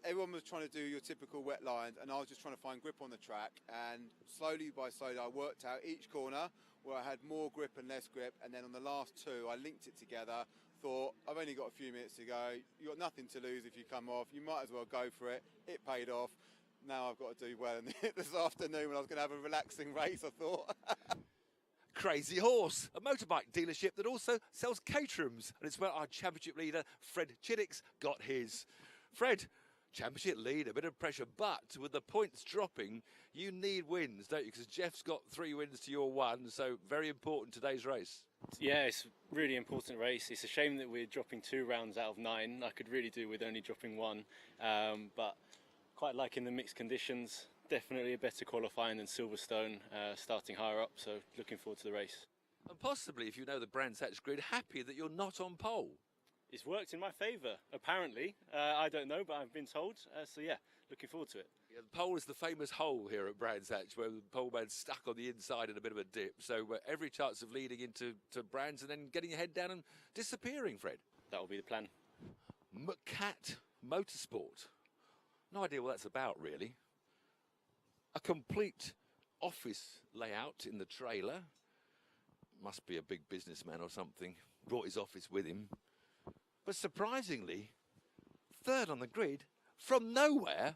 everyone was trying to do your typical wet lines, and I was just trying to find grip on the track. And slowly by slowly, I worked out each corner where I had more grip and less grip. And then on the last two, I linked it together. Thought, I've only got a few minutes to go. You've got nothing to lose if you come off. You might as well go for it. It paid off. Now I've got to do well this afternoon when I was going to have a relaxing race, I thought. Crazy Horse, a motorbike dealership that also sells Caterhams, and it's where our championship leader, Fred Chiddicks, got his. Fred, championship lead, a bit of pressure, but with the points dropping, you need wins, don't you? Because Jeff's got 3 wins to your 1, so very important today's race. Yeah, it's a really important race. It's a shame that we're dropping 2 rounds out of 9. I could really do with only dropping 1, but quite like in the mixed conditions. Definitely a better qualifying than Silverstone, starting higher up, so looking forward to the race. And possibly, if you know the Brands Hatch grid, happy that you're not on pole. It's worked in my favour, apparently. I don't know, but I've been told. So yeah, looking forward to it. Yeah, the pole is the famous hole here at Brands Hatch, where the pole man's stuck on the inside in a bit of a dip. So every chance of leading into Brands and then getting your head down and disappearing, Fred. That will be the plan. Cat Motorsport. No idea what that's about, really. A complete office layout in the trailer. Must be a big businessman or something. Brought his office with him. But surprisingly, 3rd on the grid, from nowhere,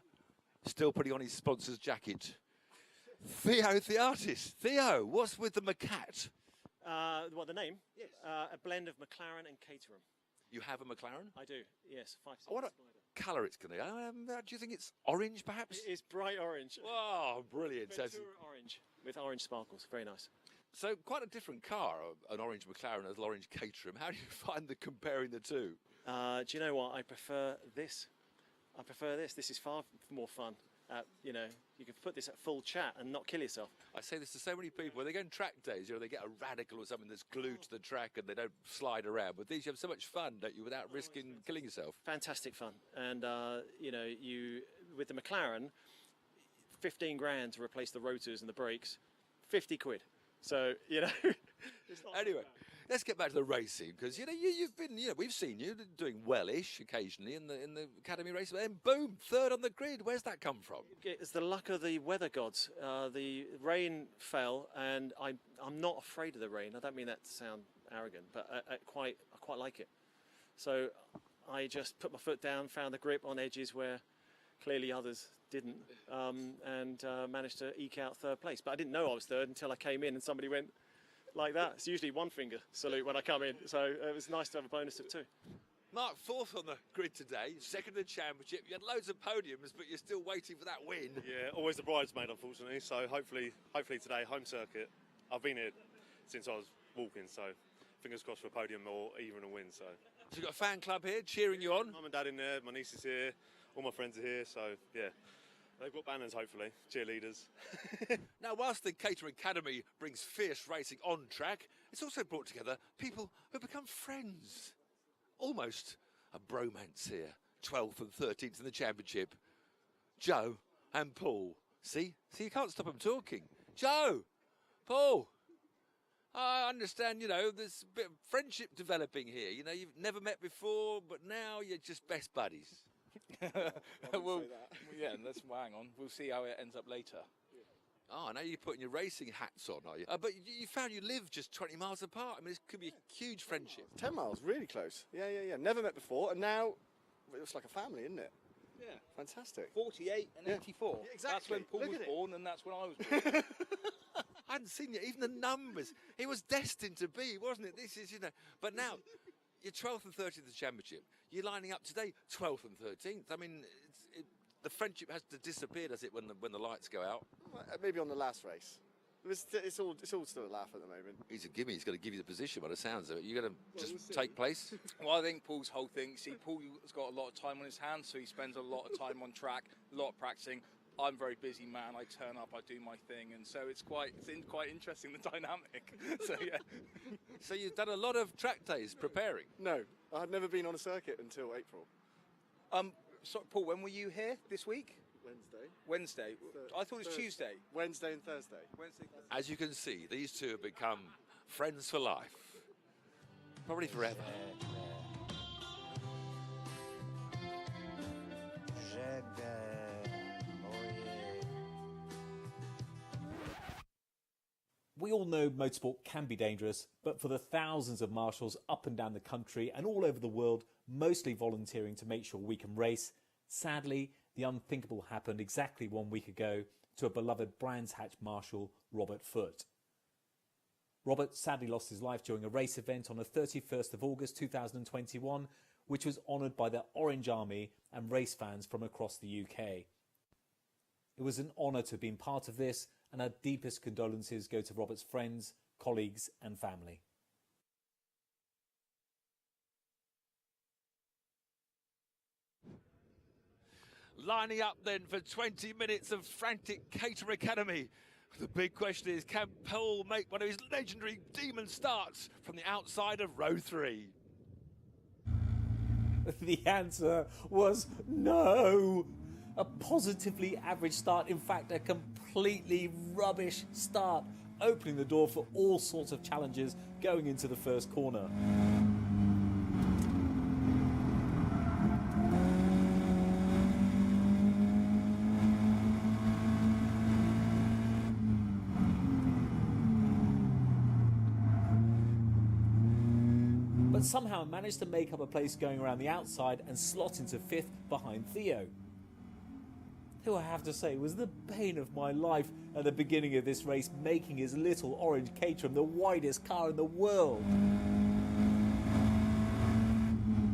still putting on his sponsor's jacket. Theo Theatis. Theo, what's with the Macat? What, the name? Yes. A blend of McLaren and Caterham. You have a McLaren? I do, yes. 5 What colour it's going to be? Do you think it's orange, perhaps? It is bright orange. Oh, brilliant. Ventura orange, with orange sparkles. Very nice. So quite a different car, an orange McLaren as an orange Caterham. How do you find comparing the two? Do you know what? I prefer this. I prefer this. This is far more fun. You know, you can put this at full chat and not kill yourself. I say this to so many people. When they go on track days, you know, they get a radical or something that's glued to the track and they don't slide around. With these, you have so much fun, don't you, without risking killing yourself? Fantastic fun. And, you know, with the McLaren, 15 grand to replace the rotors and the brakes, 50 quid. So, you know. Anyway, let's get back to the racing, because, you know, you've been, you know, we've seen you doing well-ish occasionally in the Academy race, but then boom, 3rd on the grid. Where's that come from? It's the luck of the weather gods. The rain fell, and I'm not afraid of the rain. I don't mean that to sound arrogant, but I quite like it. So I just put my foot down, found the grip on edges where clearly others didn't, and managed to eke out 3rd place. But I didn't know I was 3rd until I came in and somebody went like that. It's usually 1 finger salute when I come in, so it was nice to have a bonus of 2. Mark, 4th on the grid today, 2nd in the championship. You had loads of podiums, but you're still waiting for that win. Yeah, always the bridesmaid, unfortunately. So hopefully today, home circuit. I've been here since I was walking, so fingers crossed for a podium or even a win. So you've got a fan club here cheering you on. Mum and Dad in there, my niece is here, all my friends are here. So yeah, they've got banners, hopefully, cheerleaders. Now, whilst the Caterham Academy brings fierce racing on track, it's also brought together people who become friends. Almost a bromance here. 12th and 13th in the championship. Joe and Paul. See, you can't stop them talking. Joe, Paul, I understand, you know, there's a bit of friendship developing here. You know, you've never met before, but now you're just best buddies. Well, yeah, let's hang on. We'll see how it ends up later. Oh, I know you're putting your racing hats on, are you? But you found you live just 20 miles apart. I mean, this could be a huge friendship. 10 miles, really close. Yeah. Never met before, and now it's like a family, isn't it? Yeah. Fantastic. 48 and 84. Yeah, exactly. That's when Paul Look was at it. born, and that's when I was born. I hadn't seen you, even the numbers. He was destined to be, wasn't it? This is, you know. But now, you're 12th and 13th in the championship. You're lining up today, 12th and 13th. I mean, the friendship has to disappear, does it, when the lights go out? Maybe on the last race. It's all still a laugh at the moment. He's a gimme. He's got to give you the position by the sounds of it. You're going to just take place? Well, I think Paul's whole thing, Paul has got a lot of time on his hands, so he spends a lot of time on track, a lot of practicing. I'm a very busy man. I turn up, I do my thing, and so it's quite interesting, the dynamic. So yeah. So you've done a lot of track days preparing? No, I've never been on a circuit until April. So Paul, when were you here this week? Wednesday. I thought it was Tuesday. Wednesday and Thursday. As you can see, these two have become friends for life. Probably forever. We all know motorsport can be dangerous, but for the thousands of marshals up and down the country and all over the world, mostly volunteering to make sure we can race, sadly, the unthinkable happened exactly 1 week ago to a beloved Brands Hatch marshal, Robert Foote. Robert sadly lost his life during a race event on the 31st of August 2021, which was honoured by the Orange Army and race fans from across the UK. It was an honour to have been part of this, and our deepest condolences go to Robert's friends, colleagues and family. Lining up then for 20 minutes of frantic Caterham Academy. The big question is, can Paul make one of his legendary demon starts from the outside of row 3? The answer was no. A positively average start, in fact a completely rubbish start, opening the door for all sorts of challenges going into the first corner. But somehow managed to make up a place going around the outside and slot into 5th behind Theo, who I have to say was the bane of my life at the beginning of this race, making his little orange Caterham the widest car in the world.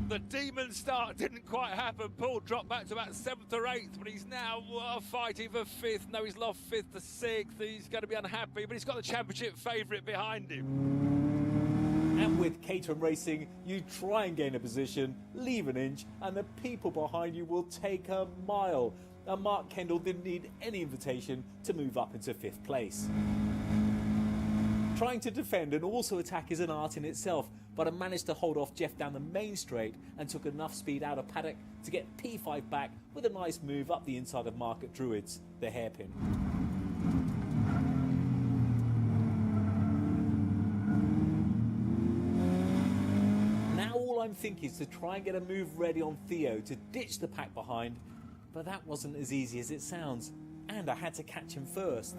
The demon start didn't quite happen. Paul dropped back to about 7th or 8th, but he's now fighting for 5th. No, he's lost 5th to 6th. He's going to be unhappy, but he's got the championship favourite behind him. And with Caterham Racing, you try and gain a position, leave an inch, and the people behind you will take a mile. And Mark Kendall didn't need any invitation to move up into 5th place. Trying to defend and also attack is an art in itself, but I managed to hold off Jeff down the main straight and took enough speed out of paddock to get P5 back with a nice move up the inside of Mark at Druids, the hairpin. I'm thinking is to try and get a move ready on Theo to ditch the pack behind, but that wasn't as easy as it sounds, and I had to catch him first.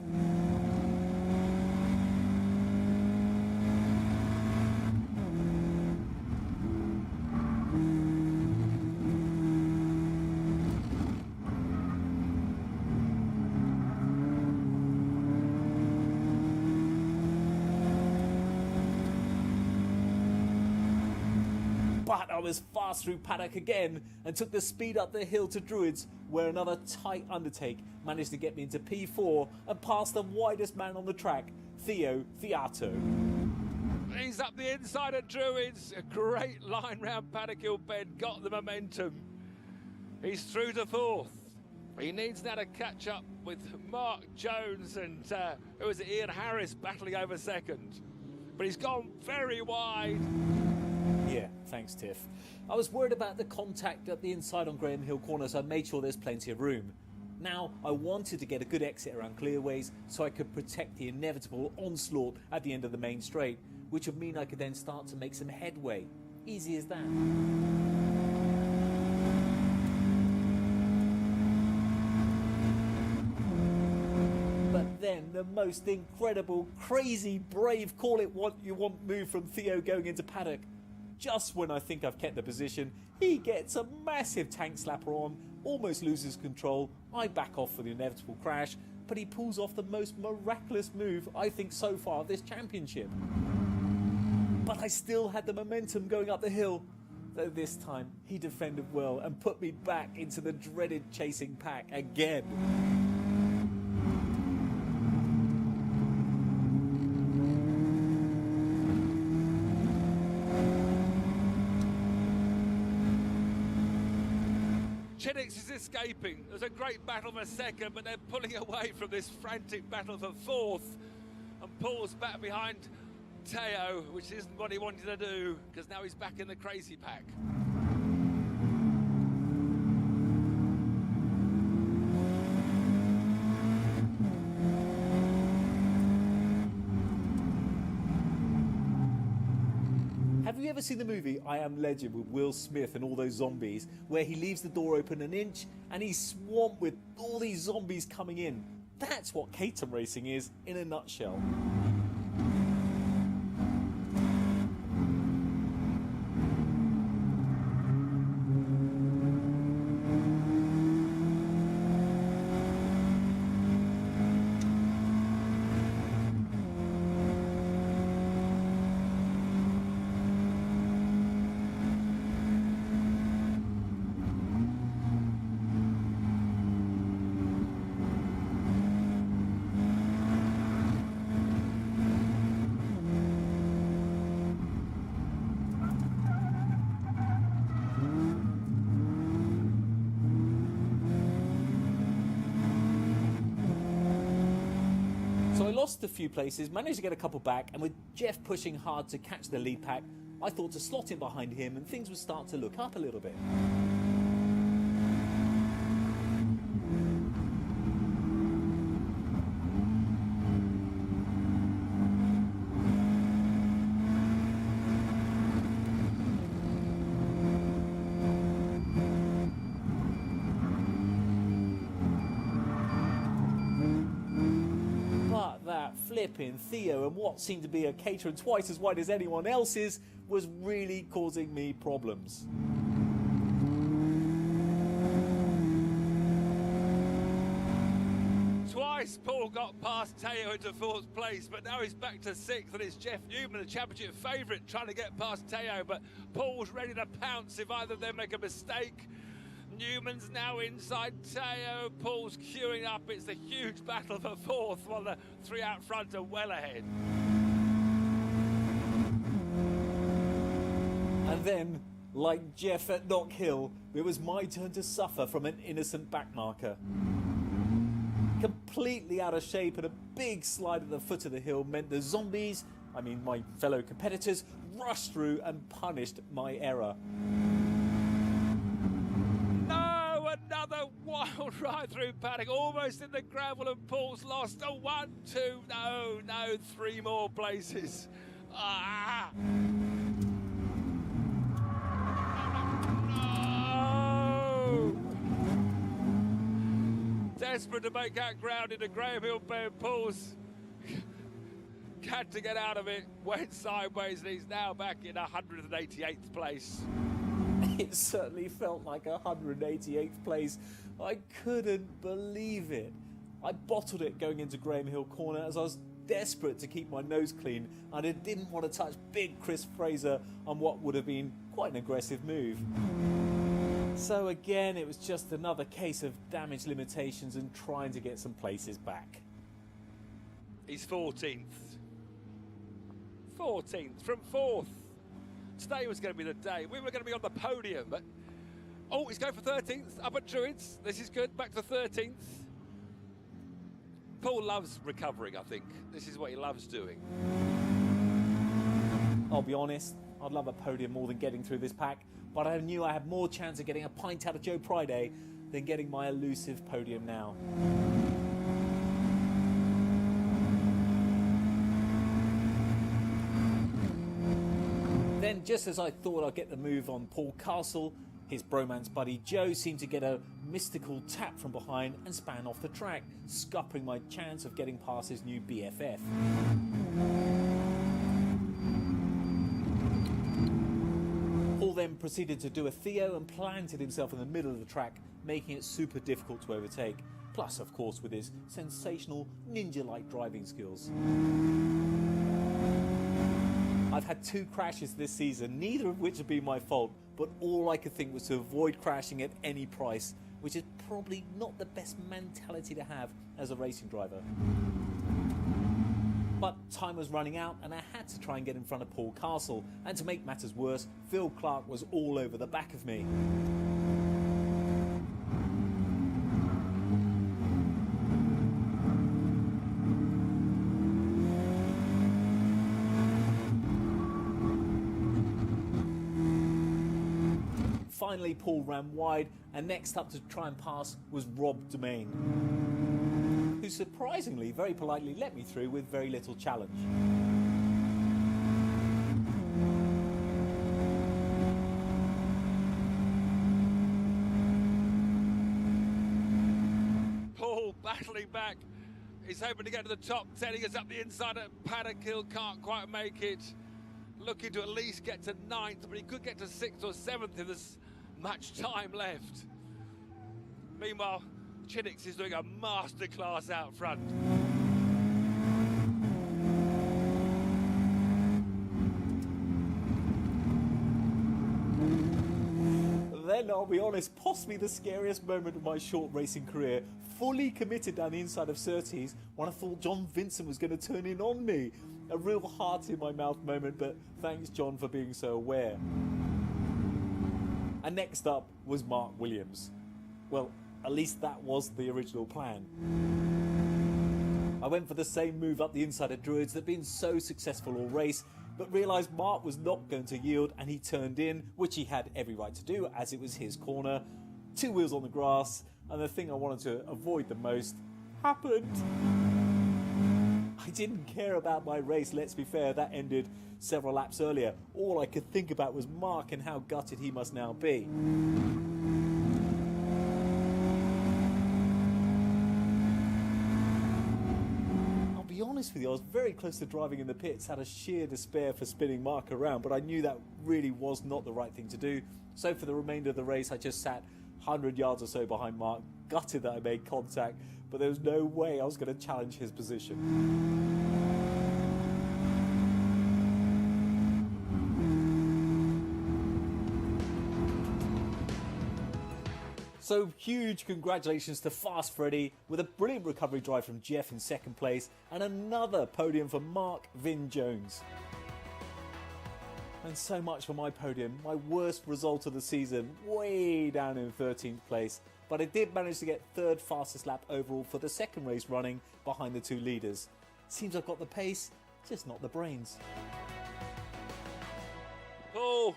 But I was fast through paddock again and took the speed up the hill to Druids, where another tight undertake managed to get me into P4 and past the widest man on the track, Theo Theato. He's up the inside of Druids. A great line round Paddock Hill Bend, got the momentum. He's through to 4th. He needs now to catch up with Mark Jones and who is it, Ian Harris battling over 2nd. But he's gone very wide. Yeah, thanks Tiff. I was worried about the contact at the inside on Graham Hill Corner, so I made sure there's plenty of room. Now I wanted to get a good exit around clearways so I could protect the inevitable onslaught at the end of the main straight, which would mean I could then start to make some headway. Easy as that. But then the most incredible, crazy, brave, call it what you want move from Theo going into paddock. Just when I think I've kept the position, he gets a massive tank slapper on, almost loses control. I back off for the inevitable crash, but he pulls off the most miraculous move I think so far of this championship. But I still had the momentum going up the hill, though this time he defended well and put me back into the dreaded chasing pack again. Chinnix is escaping. There's a great battle for 2nd, but they're pulling away from this frantic battle for 4th. And Paul's back behind Teo, which isn't what he wanted to do, because now he's back in the crazy pack. Have you ever seen the movie I Am Legend with Will Smith and all those zombies, where he leaves the door open an inch and he's swamped with all these zombies coming in? That's what Caterham Racing is in a nutshell. lost a few places, managed to get a couple back, and with Jeff pushing hard to catch the lead pack, I thought to slot in behind him and things would start to look up a little bit. Flipping Theo and what seemed to be a Caterham twice as wide as anyone else's was really causing me problems. Twice Paul got past Teo into 4th place, but now he's back to 6th, and it's Jeff Newman, the championship favourite, trying to get past Teo, but Paul's ready to pounce if either of them make a mistake. Newman's now inside Teo, Paul's queuing up, it's the huge battle for 4th while the 3 out front are well ahead. And then, like Jeff at Knock Hill, it was my turn to suffer from an innocent backmarker. Completely out of shape and a big slide at the foot of the hill meant the zombies, I mean my fellow competitors, rushed through and punished my error. Another wild ride through paddock, almost in the gravel, and Paul's lost a 1, 2, no, 3 more places. Ah! No! Desperate to make that ground into Graham Hill, Paul's had to get out of it, went sideways, and he's now back in 188th place. It certainly felt like 188th place. I couldn't believe it. I bottled it going into Graham Hill corner as I was desperate to keep my nose clean, and I didn't want to touch big Chris Fraser on what would have been quite an aggressive move. So again, it was just another case of damage limitations and trying to get some places back. He's 14th. 14th from 4th. Today was going to be the day. We were going to be on the podium, but... Oh, he's going for 13th, up at Druids. This is good, back to 13th. Paul loves recovering, I think. This is what he loves doing. I'll be honest, I'd love a podium more than getting through this pack, but I knew I had more chance of getting a pint out of Joe Priday than getting my elusive podium now. Then, just as I thought I'd get the move on Paul Castle, his bromance buddy Joe seemed to get a mystical tap from behind and span off the track, scuppering my chance of getting past his new BFF. Paul then proceeded to do a Theo and planted himself in the middle of the track, making it super difficult to overtake. Plus, of course, with his sensational ninja-like driving skills. I've had 2 crashes this season, neither of which have been my fault, but all I could think was to avoid crashing at any price, which is probably not the best mentality to have as a racing driver. But time was running out and I had to try and get in front of Paul Castle, and to make matters worse, Phil Clark was all over the back of me. Finally, Paul ran wide, and next up to try and pass was Rob Domain, who surprisingly, very politely let me through with very little challenge. Paul battling back. He's hoping to get to the top 10. He gets up the inside at Paddock Hill, can't quite make it. Looking to at least get to 9th, but he could get to 6th or 7th if there's much time left. Meanwhile, Chinix is doing a masterclass out front. Then, I'll be honest, possibly the scariest moment of my short racing career, fully committed down the inside of Surtees when I thought John Vincent was going to turn in on me. A real heart in my mouth moment, but thanks John for being so aware. And next up was Mark Williams. Well, at least that was the original plan. I went for the same move up the inside of Druids that had been so successful all race, but realised Mark was not going to yield and he turned in, which he had every right to do as it was his corner. 2 wheels on the grass, and the thing I wanted to avoid the most happened. I didn't care about my race, let's be fair, that ended several laps earlier. All I could think about was Mark and how gutted he must now be. I'll be honest with you, I was very close to driving in the pits, out of sheer despair for spinning Mark around, but I knew that really was not the right thing to do. So for the remainder of the race, I just sat 100 yards or so behind Mark, gutted that I made contact, but there was no way I was going to challenge his position. So huge congratulations to Fast Freddy with a brilliant recovery drive from Jeff in second place and another podium for Mark Vin Jones. And so much for my podium, my worst result of the season, way down in 13th place. But I did manage to get third fastest lap overall for the second race running behind the 2 leaders. Seems I've got the pace, just not the brains. Oh,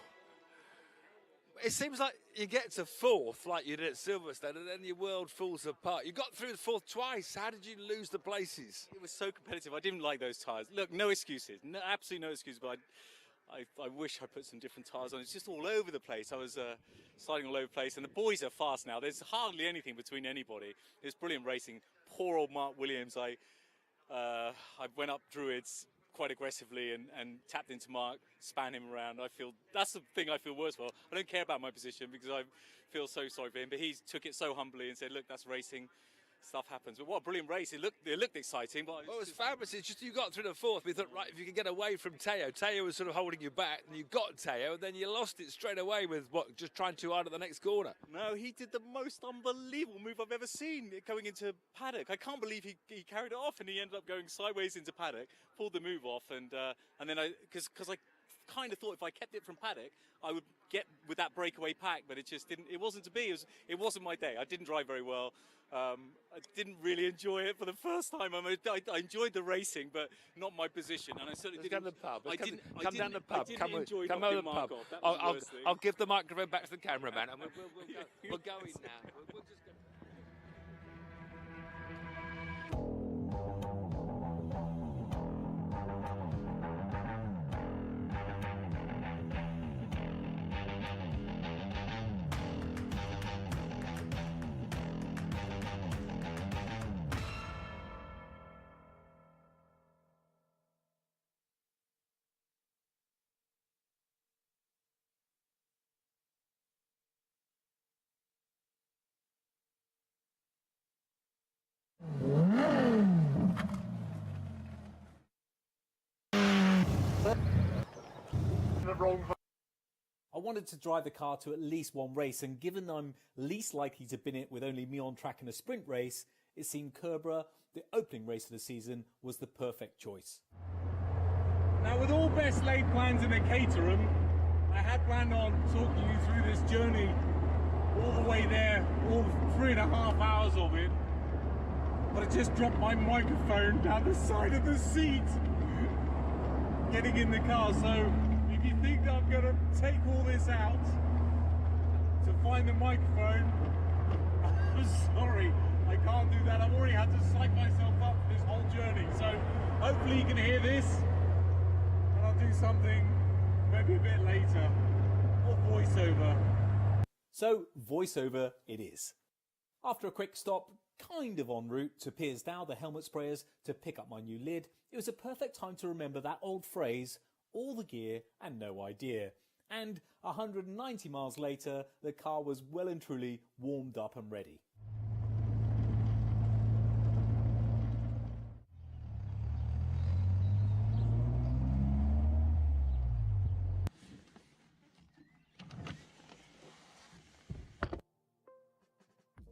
it seems like you get to 4th like you did at Silverstone and then your world falls apart. You got through the 4th twice. How did you lose the places? It was so competitive. I didn't like those tyres. Look, no excuses. No, absolutely no excuses, but I wish I put some different tyres on. It's just all over the place. I was sliding all over the place, and the boys are fast now. There's hardly anything between anybody. It's brilliant racing. Poor old Mark Williams. I went up Druids quite aggressively and tapped into Mark, span him around. That's the thing I feel worse for. I don't care about my position because I feel so sorry for him, but he took it so humbly and said, look, that's racing. Stuff happens. But what a brilliant race. It looked exciting. But it was fabulous. It's just you got through the 4th. We thought, right, if you could get away from Teo. Teo was sort of holding you back, and you got Teo, and then you lost it straight away with, just trying too hard at the next corner. No, he did the most unbelievable move I've ever seen going into paddock. I can't believe he carried it off, and he ended up going sideways into paddock, pulled the move off, and then because I kind of thought if I kept it from paddock, I would get with that breakaway pack, but it just didn't. It wasn't to be. It wasn't my day. I didn't drive very well. I didn't really enjoy it for the first time. I enjoyed the racing, but not my position. And I certainly didn't. Come to the pub. Come down the pub. Come over the pub. I'll give the microphone back to the cameraman, and we'll go in now. We'll just go. I wanted to drive the car to at least one race, and given I'm least likely to bin it with only me on track in a sprint race, it seemed Kerbera, the opening race of the season, was the perfect choice. Now, with all best laid plans in a Caterham, I had planned on talking you through this journey all the way there, all 3.5 hours of it, but I just dropped my microphone down the side of the seat getting in the car. So if you think I'm going to take all this out to find the microphone, I'm sorry, I can't do that. I've already had to psych myself up for this whole journey. So hopefully you can hear this, and I'll do something maybe a bit later, or voiceover. So voiceover it is. After a quick stop, kind of en route to Pearsdow, the helmet sprayers, to pick up my new lid, it was a perfect time to remember that old phrase, all the gear and no idea. And 190 miles later, the car was well and truly warmed up and ready.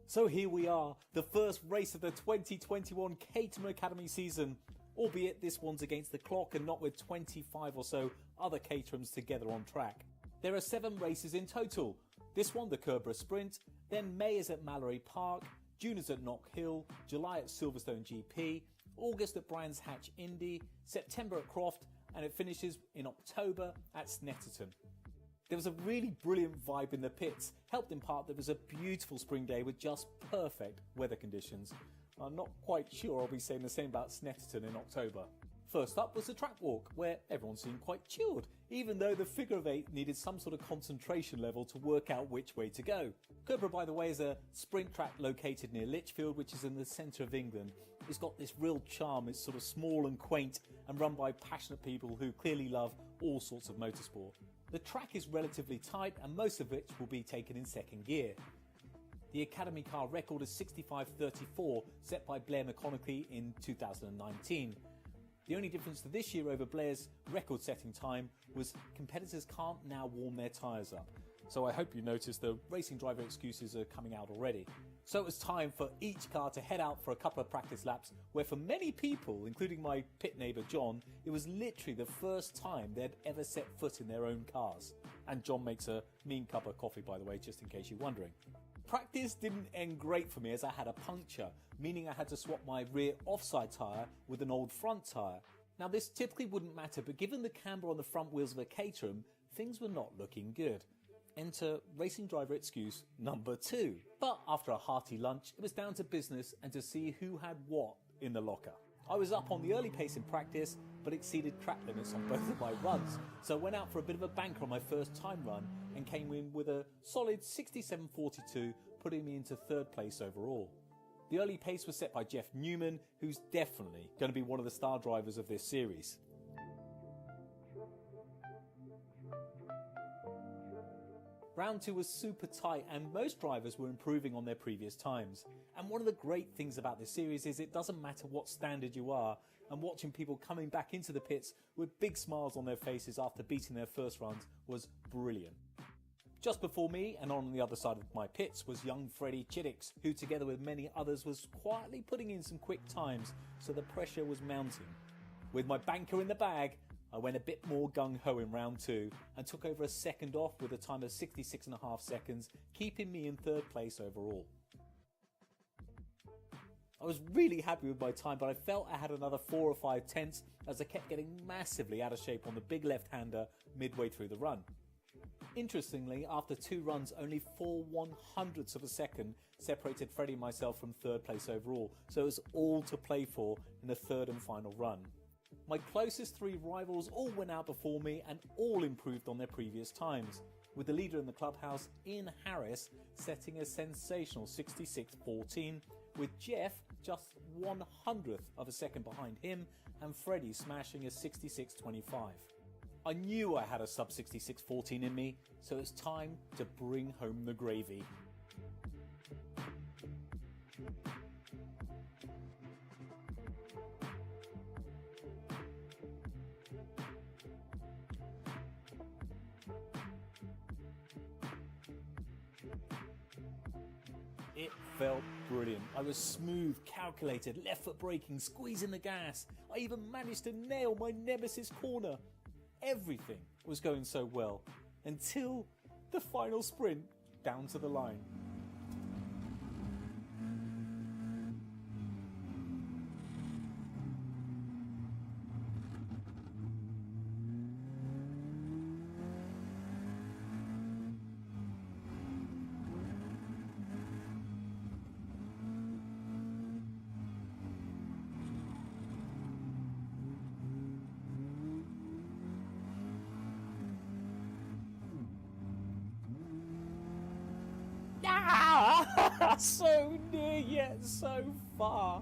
So here we are, the first race of the 2021 KTM Academy season, albeit this one's against the clock and not with 25 or so other Caterhams together on track. There are 7 races in total. This one, the Kerbera Sprint, then May is at Mallory Park, June is at Knock Hill, July at Silverstone GP, August at Brands Hatch Indy, September at Croft, and it finishes in October at Snetterton. There was a really brilliant vibe in the pits, helped in part that it was a beautiful spring day with just perfect weather conditions. I'm not quite sure I'll be saying the same about Snetterton in October. First up was the track walk, where everyone seemed quite chilled, even though the figure of 8 needed some sort of concentration level to work out which way to go. Cobra, by the way, is a sprint track located near Lichfield, which is in the centre of England. It's got this real charm, it's sort of small and quaint and run by passionate people who clearly love all sorts of motorsport. The track is relatively tight and most of which will be taken in second gear. The Academy car record is 65.34, set by Blair McConaughey in 2019. The only difference to this year over Blair's record-setting time was competitors can't now warm their tyres up. So I hope you noticed the racing driver excuses are coming out already. So it was time for each car to head out for a couple of practice laps, where for many people, including my pit neighbour John, it was literally the first time they'd ever set foot in their own cars. And John makes a mean cup of coffee, by the way, just in case you're wondering. Practice didn't end great for me as I had a puncture, meaning I had to swap my rear offside tyre with an old front tyre. Now this typically wouldn't matter, but given the camber on the front wheels of a Caterham, things were not looking good. Enter racing driver excuse number 2. But after a hearty lunch, it was down to business and to see who had what in the locker. I was up on the early pace in practice, but exceeded track limits on both of my runs, so I went out for a bit of a banker on my first time run and came in with a solid 67.42, putting me into third place overall. The early pace was set by Jeff Newman, who's definitely going to be one of the star drivers of this series. Round 2 was super tight and most drivers were improving on their previous times. And one of the great things about this series is it doesn't matter what standard you are, and watching people coming back into the pits with big smiles on their faces after beating their first runs was brilliant. Just before me and on the other side of my pits was young Freddie Chiddix, who together with many others was quietly putting in some quick times, so the pressure was mounting. With my banker in the bag, I went a bit more gung-ho in round 2 and took over a second off with a time of 66.5 seconds, keeping me in third place overall. I was really happy with my time, but I felt I had another 4 or 5 tenths as I kept getting massively out of shape on the big left-hander midway through the run. Interestingly, after 2 runs, only 4 100ths of a second separated Freddie and myself from third place overall, so it was all to play for in the third and final run. My closest 3 rivals all went out before me and all improved on their previous times, with the leader in the clubhouse, Ian Harris, setting a sensational 66.14, with Jeff just 100th of a second behind him and Freddie smashing a 66.25. I knew I had a sub 66.14 in me, so it's time to bring home the gravy. It felt brilliant. I was smooth, calculated, left foot braking, squeezing the gas. I even managed to nail my nemesis corner. Everything was going so well until the final sprint down to the line. So near yet so far.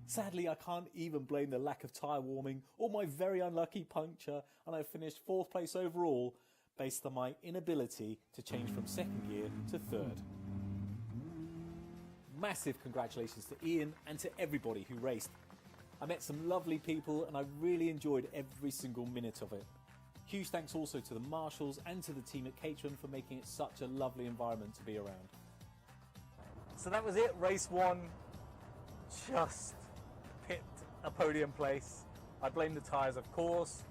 Sadly, I can't even blame the lack of tyre warming or my very unlucky puncture, and I finished 4th place overall based on my inability to change from second gear to third. Massive congratulations to Ian and to everybody who raced. I met some lovely people and I really enjoyed every single minute of it. Huge thanks also to the marshals and to the team at Caterham for making it such a lovely environment to be around. So that was it, race 1. Just picked a podium place. I blame the tyres, of course,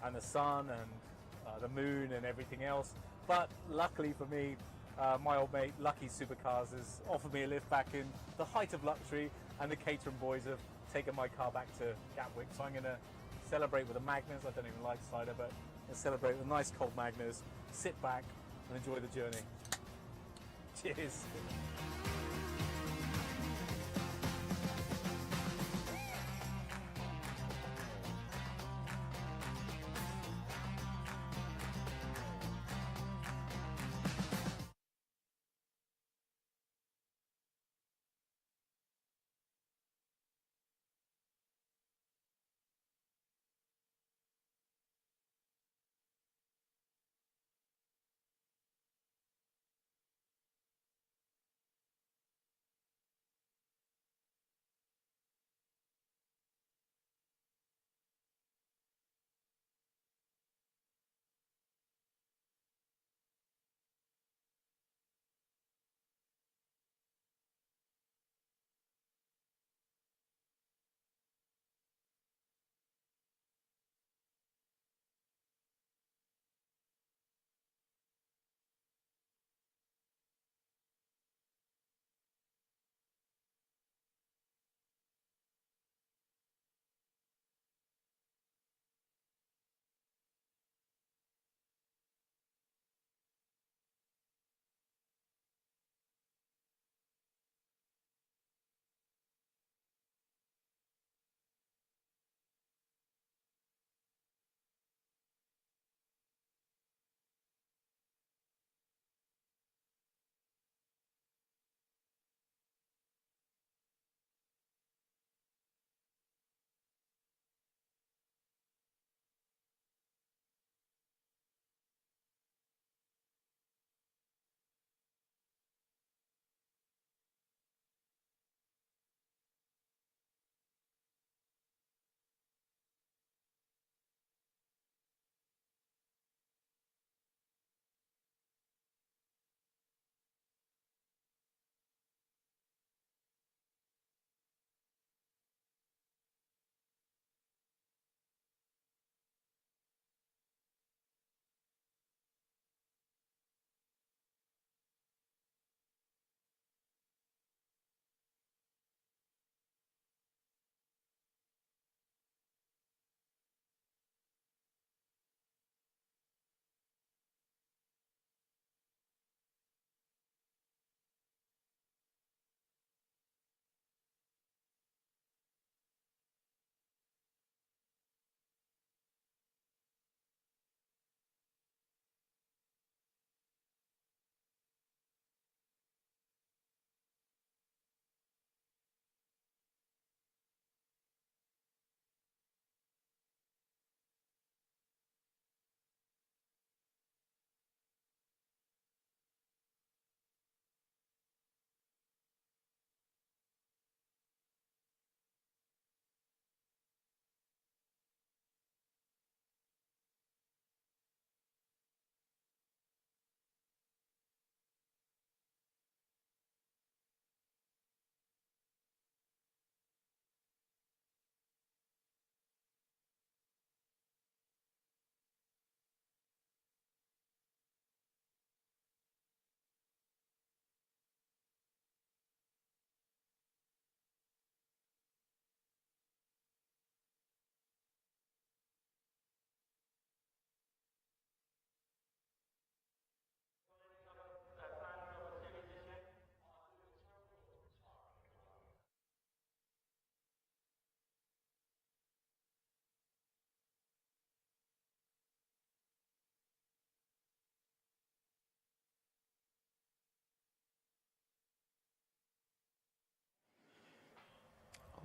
and the sun and the moon and everything else. But luckily for me, my old mate Lucky Supercars has offered me a lift back in the height of luxury, and the Caterham boys have taken my car back to Gatwick. So I'm going to celebrate with a Magnus. I don't even like cider, but I'll celebrate with a nice cold Magnus, sit back and enjoy the journey. Cheers.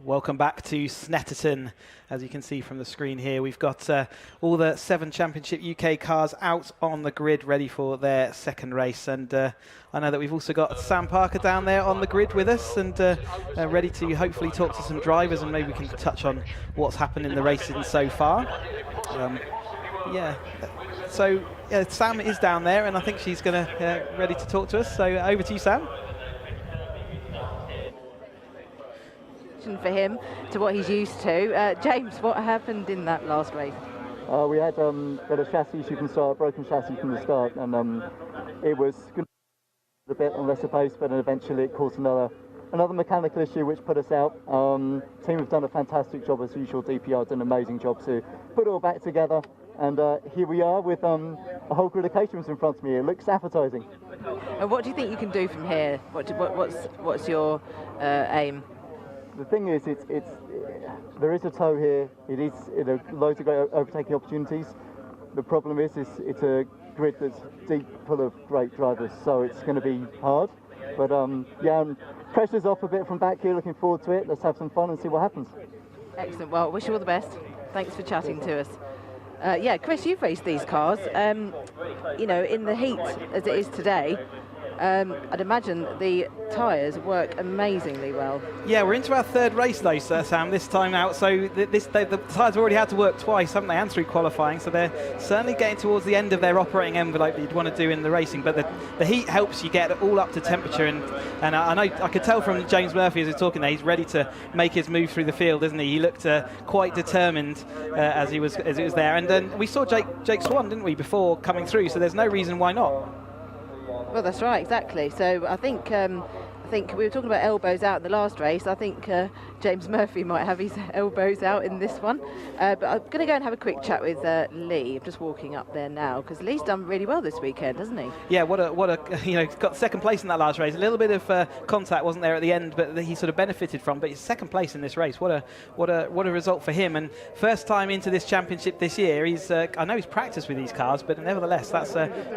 Welcome back to Snetterton. As you can see from the screen here, we've got all the 7 Championship UK cars out on the grid ready for their second race. And I know that we've also got Sam Parker down there on the grid with us and ready to hopefully talk to some drivers, and maybe we can touch on what's happened in the racing so far. So Sam is down there, and I think she's going to ready to talk to us. So over to you, Sam. For him to what he's used to. James, what happened in that last race? We had a chassis issue from the start, broken chassis from the start, and it was a bit on lesser pace, but then eventually it caused another mechanical issue which put us out. Team have done a fantastic job as usual. DPR done an amazing job to put it all back together, and here we are with a whole grid of Caterhams in front of me. It looks appetising. And what do you think you can do from here? What's your aim? The thing is, there is a tow here. It is loads of great overtaking opportunities. The problem is it's a grid that's deep full of great drivers, so it's going to be hard. But yeah, pressure's off a bit from back here. Looking forward to it. Let's have some fun and see what happens. Excellent. Well, wish you all the best. Thanks for chatting to us. Yeah, Chris, you've raced these cars. You know, in the heat as it is today, I'd imagine the tyres work amazingly well. Yeah, we're into our third race though, Sir Sam, this time out. So the tyres have already had to work twice, haven't they, and through qualifying. So they're certainly getting towards the end of their operating envelope that you'd want to do in the racing. But the heat helps you get all up to temperature. And I know I could tell from James Murphy as he's talking there, he's ready to make his move through the field, isn't he? He looked quite determined as it was there. And then we saw Jake Swan, didn't we, before coming through? So there's no reason why not. Well, that's right, exactly. So I think we were talking about elbows out in the last race. I think James Murphy might have his elbows out in this one. But I'm going to go and have a quick chat with Lee. I'm just walking up there now because Lee's done really well this weekend, hasn't he? Yeah, what a you know, got second place in that last race. A little bit of contact wasn't there at the end, but he sort of benefited from. But he's second place in this race. What a result for him. And first time into this championship this year. I know he's practiced with these cars, but nevertheless, that's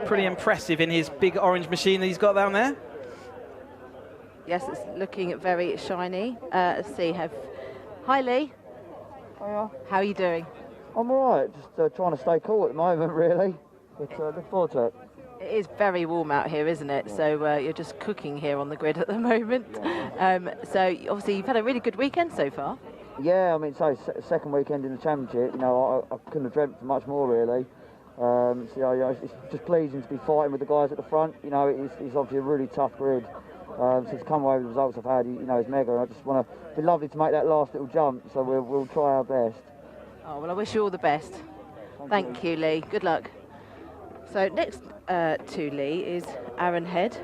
pretty impressive in his big orange machine that he's got down there. Yes, it's looking very shiny. Let's see. Hi, Lee. Hiya. How are you doing? I'm alright, just trying to stay cool at the moment, really. But look forward to it. It is very warm out here, isn't it? So you're just cooking here on the grid at the moment. So obviously you've had a really good weekend so far. Yeah, I mean, so second weekend in the championship, you know, I couldn't have dreamt for much more, really. So, you know, it's just pleasing to be fighting with the guys at the front. You know, it's obviously a really tough grid. So to come away with the results I've had, you know, is mega. I just want to, it'd be lovely to make that last little jump, so we'll try our best. Oh, well, I wish you all the best. Thank you, Lee. Good luck. So next to Lee is Aaron Head,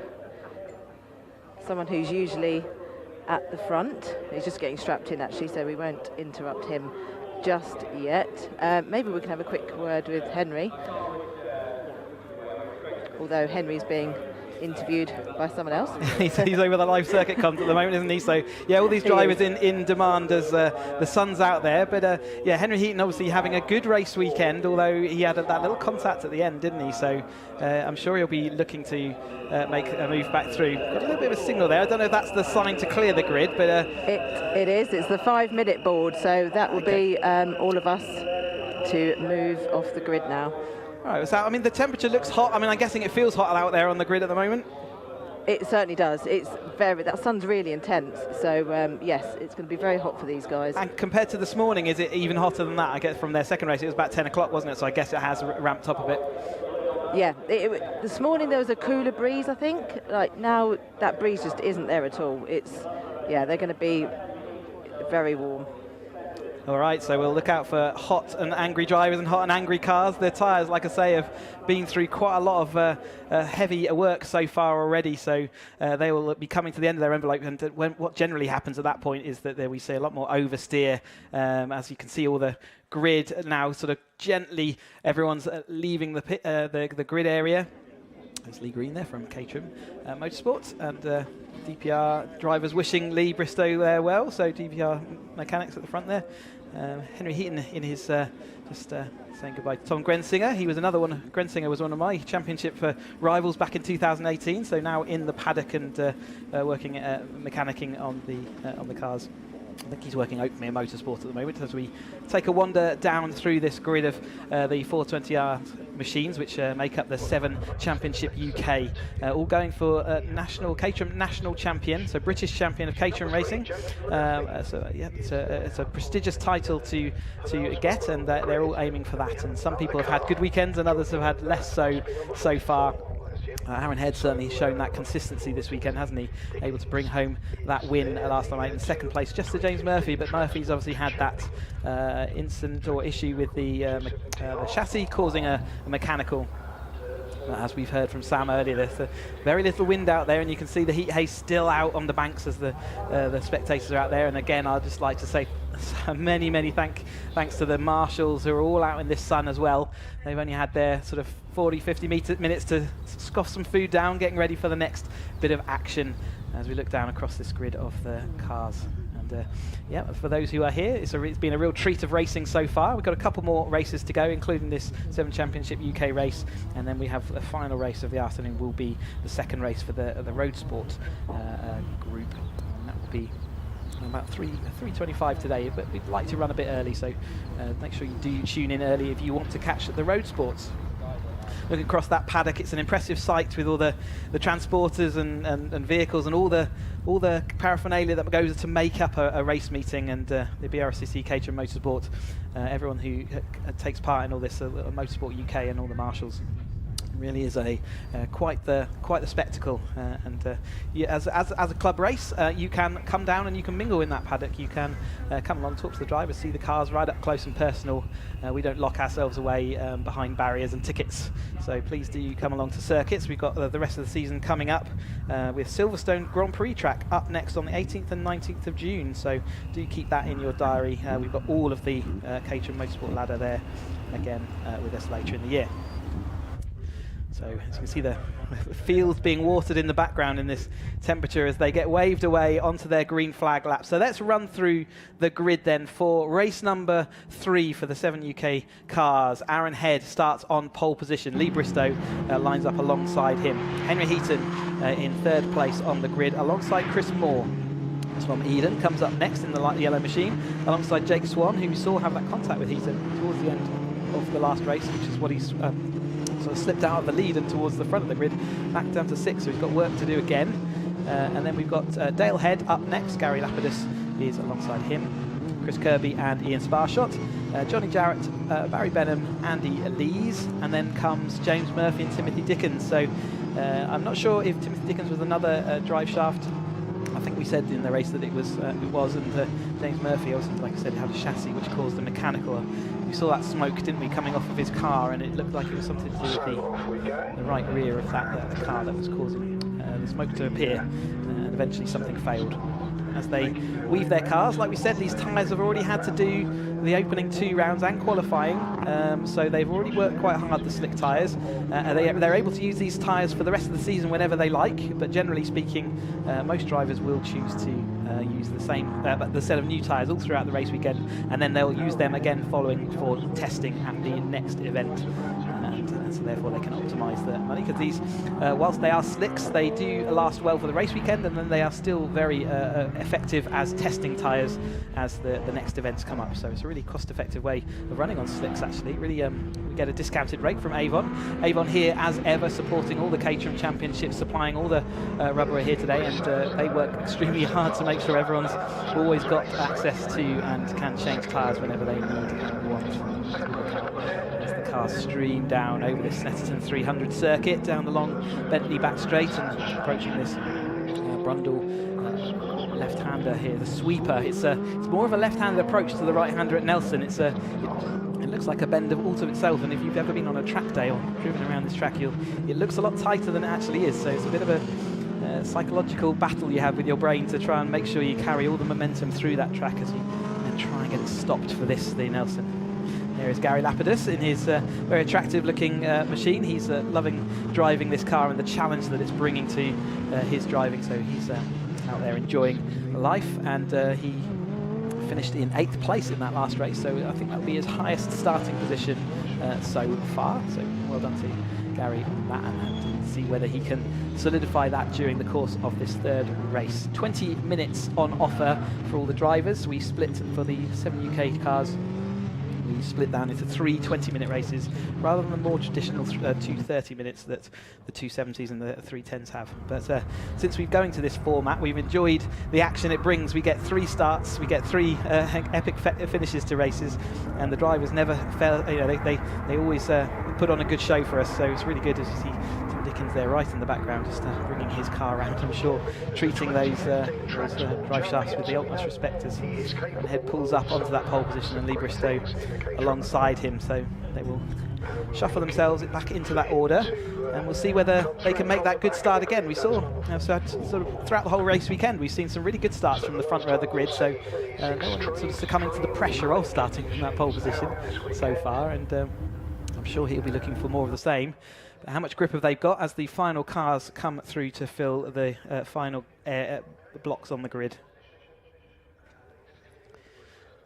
someone who's usually at the front. He's just getting strapped in, actually, so we won't interrupt him just yet. Maybe we can have a quick word with Henry, although Henry's being interviewed by someone else. He's over the live circuit comms at the moment, isn't he? So yeah, all these drivers in demand as the sun's out there. But yeah, Henry Heaton obviously having a good race weekend, although he had that little contact at the end, didn't he? So I'm sure he'll be looking to make a move back through. Got a little bit of a signal there. I don't know if that's the sign to clear the grid, but it is. It's the 5-minute board, so that will be all of us to move off the grid now. All right, so I mean, the temperature looks hot. I mean, I'm guessing it feels hot out there on the grid at the moment. It certainly does. That sun's really intense. So yes, it's going to be very hot for these guys. And compared to this morning, is it even hotter than that? I guess from their second race, it was about 10 o'clock, wasn't it? So I guess it has ramped up a bit. Yeah, this morning there was a cooler breeze, I think. Like now, that breeze just isn't there at all. They're going to be very warm. All right, so we'll look out for hot and angry drivers and hot and angry cars. The tyres, like I say, have been through quite a lot of heavy work so far already, so they will be coming to the end of their envelope. And what generally happens at that point is that we see a lot more oversteer. As you can see, all the grid now sort of gently, everyone's leaving the grid area. There's Lee Green there from Caterham Motorsport, and DPR drivers wishing Lee Bristow there well. So DPR mechanics at the front there. Henry Heaton in his just saying goodbye to Tom Grensinger. He was another one. Grensinger was one of my championship rivals back in 2018. So now in the paddock and working mechanicking on the cars. I think he's working Oakmere Motorsport at the moment as we take a wander down through this grid of the 420R machines, which make up the 7 Championship UK, all going for Caterham National Champion, so British Champion of Caterham Racing. So yeah, it's a prestigious title to get, and they're all aiming for that. And some people have had good weekends, and others have had less so far. Aaron Head certainly shown that consistency this weekend, hasn't he? Able to bring home that win last time out in second place, just to James Murphy. But Murphy's obviously had that incident or issue with the chassis causing a mechanical As we've heard from Sam earlier, there's very little wind out there, and you can see the heat haze still out on the banks as the spectators are out there. And again, I'd just like to say many thanks to the marshals who are all out in this sun as well. They've only had their sort of 40-50 minutes to scoff some food down, getting ready for the next bit of action as we look down across this grid of the cars. And yeah, for those who are here, it's been a real treat of racing so far. We've got a couple more races to go, including this 7 Championship UK race, and then we have the final race of the afternoon will be the second race for the Roadsport group, and that will be about 3:25 today, but we'd like to run a bit early, so make sure you do tune in early if you want to catch the Roadsports. Looking across that paddock, it's an impressive sight with all the transporters and vehicles and all the paraphernalia that goes to make up a race meeting, and the BRSCC, Caterham Motorsport, everyone who takes part in all this, Motorsport UK and all the marshals. Really is quite the spectacle, and as a club race, you can come down and you can mingle in that paddock. You can come along, talk to the drivers, see the cars right up close and personal. We don't lock ourselves away behind barriers and tickets, so please do come along to circuits. We've got the rest of the season coming up with Silverstone Grand Prix track up next on the 18th and 19th of June, so do keep that in your diary. We've got all of the Caterham Motorsport ladder there again with us later in the year. So as you can see, the fields being watered in the background in this temperature as they get waved away onto their green flag lap. So let's run through the grid then for race number 3 for the 7 UK cars. Aaron Head starts on pole position. Lee Bristow lines up alongside him. Henry Heaton in 3rd place on the grid alongside Chris Moore. Tom Eden comes up next in the light yellow machine alongside Jake Swan, who we saw have that contact with Heaton towards the end of the last race, which is what he's sort of slipped out of the lead and towards the front of the grid, back down to 6th, so he's got work to do again. And then we've got Dale Head up next. Gary Lapidus is alongside him. Chris Kirby and Ian Sparshot. Johnny Jarrett, Barry Benham, Andy Lees, and then comes James Murphy and Timothy Dickens. So I'm not sure if Timothy Dickens was another drive shaft. I think we said in the race that it was, and James Murphy, also, like I said, had a chassis which caused a mechanical. We saw that smoke, didn't we, coming off of his car, and it looked like it was something to do with the right rear of that the car that was causing the smoke to appear, and eventually something failed. As they weave their cars, like we said, these tyres have already had to do the opening 2 rounds and qualifying, so they've already worked quite hard, the slick tyres. They're able to use these tyres for the rest of the season whenever they like, but generally speaking, most drivers will choose to use the same the set of new tyres all throughout the race weekend, and then they'll use them again following for testing at the next event. And so therefore they can optimise the money, because these, whilst they are slicks, they do last well for the race weekend, and then they are still very effective as testing tyres as the next events come up. So it's a really cost-effective way of running on slicks, actually. Really, we get a discounted rate from Avon. Avon here, as ever, supporting all the Caterham Championships, supplying all the rubber here today, and they work extremely hard to make sure everyone's always got access to and can change tyres whenever they need and want. As the cars stream down over this Snetterton 300 circuit, down the long Bentley back straight, and approaching this Brundle left-hander here, the sweeper. It's more of a left-handed approach to the right-hander at Nelson. It looks like a bend all to itself, and if you've ever been on a track day or driven around this track, it looks a lot tighter than it actually is. So it's a bit of a psychological battle you have with your brain to try and make sure you carry all the momentum through that track as you try and get it stopped for the Nelson. There is Gary Lapidus in his very attractive looking machine. He's loving driving this car and the challenge that it's bringing to his driving, so he's out there enjoying life, and he finished in 8th place in that last race, so I think that'll be his highest starting position so far, so well done to Gary on that, and see whether he can solidify that during the course of this 3rd race. 20 minutes on offer for all the drivers. We split for the 7 UK cars. We split down into 3 20-minute races rather than the more traditional 2 30 minutes that the 270s and the 310s have. But since we're going to this format, we've enjoyed the action it brings. We get 3 starts, we get 3 epic finishes to races, and the drivers never fail. You know, they always put on a good show for us. So it's really good as you see Tim Dickens there right in the background, just bringing his car around. I'm sure treating those drive shafts with the utmost respect as Head pulls up onto that pole position, and Lee Bristow alongside him, so they will shuffle themselves back into that order, and we'll see whether they can make that good start again. We saw sort of throughout the whole race weekend, we've seen some really good starts from the front row of the grid, so no one sort of succumbing to the pressure of starting from that pole position so far, and I'm sure he'll be looking for more of the same. But how much grip have they got as the final cars come through to fill the final blocks on the grid?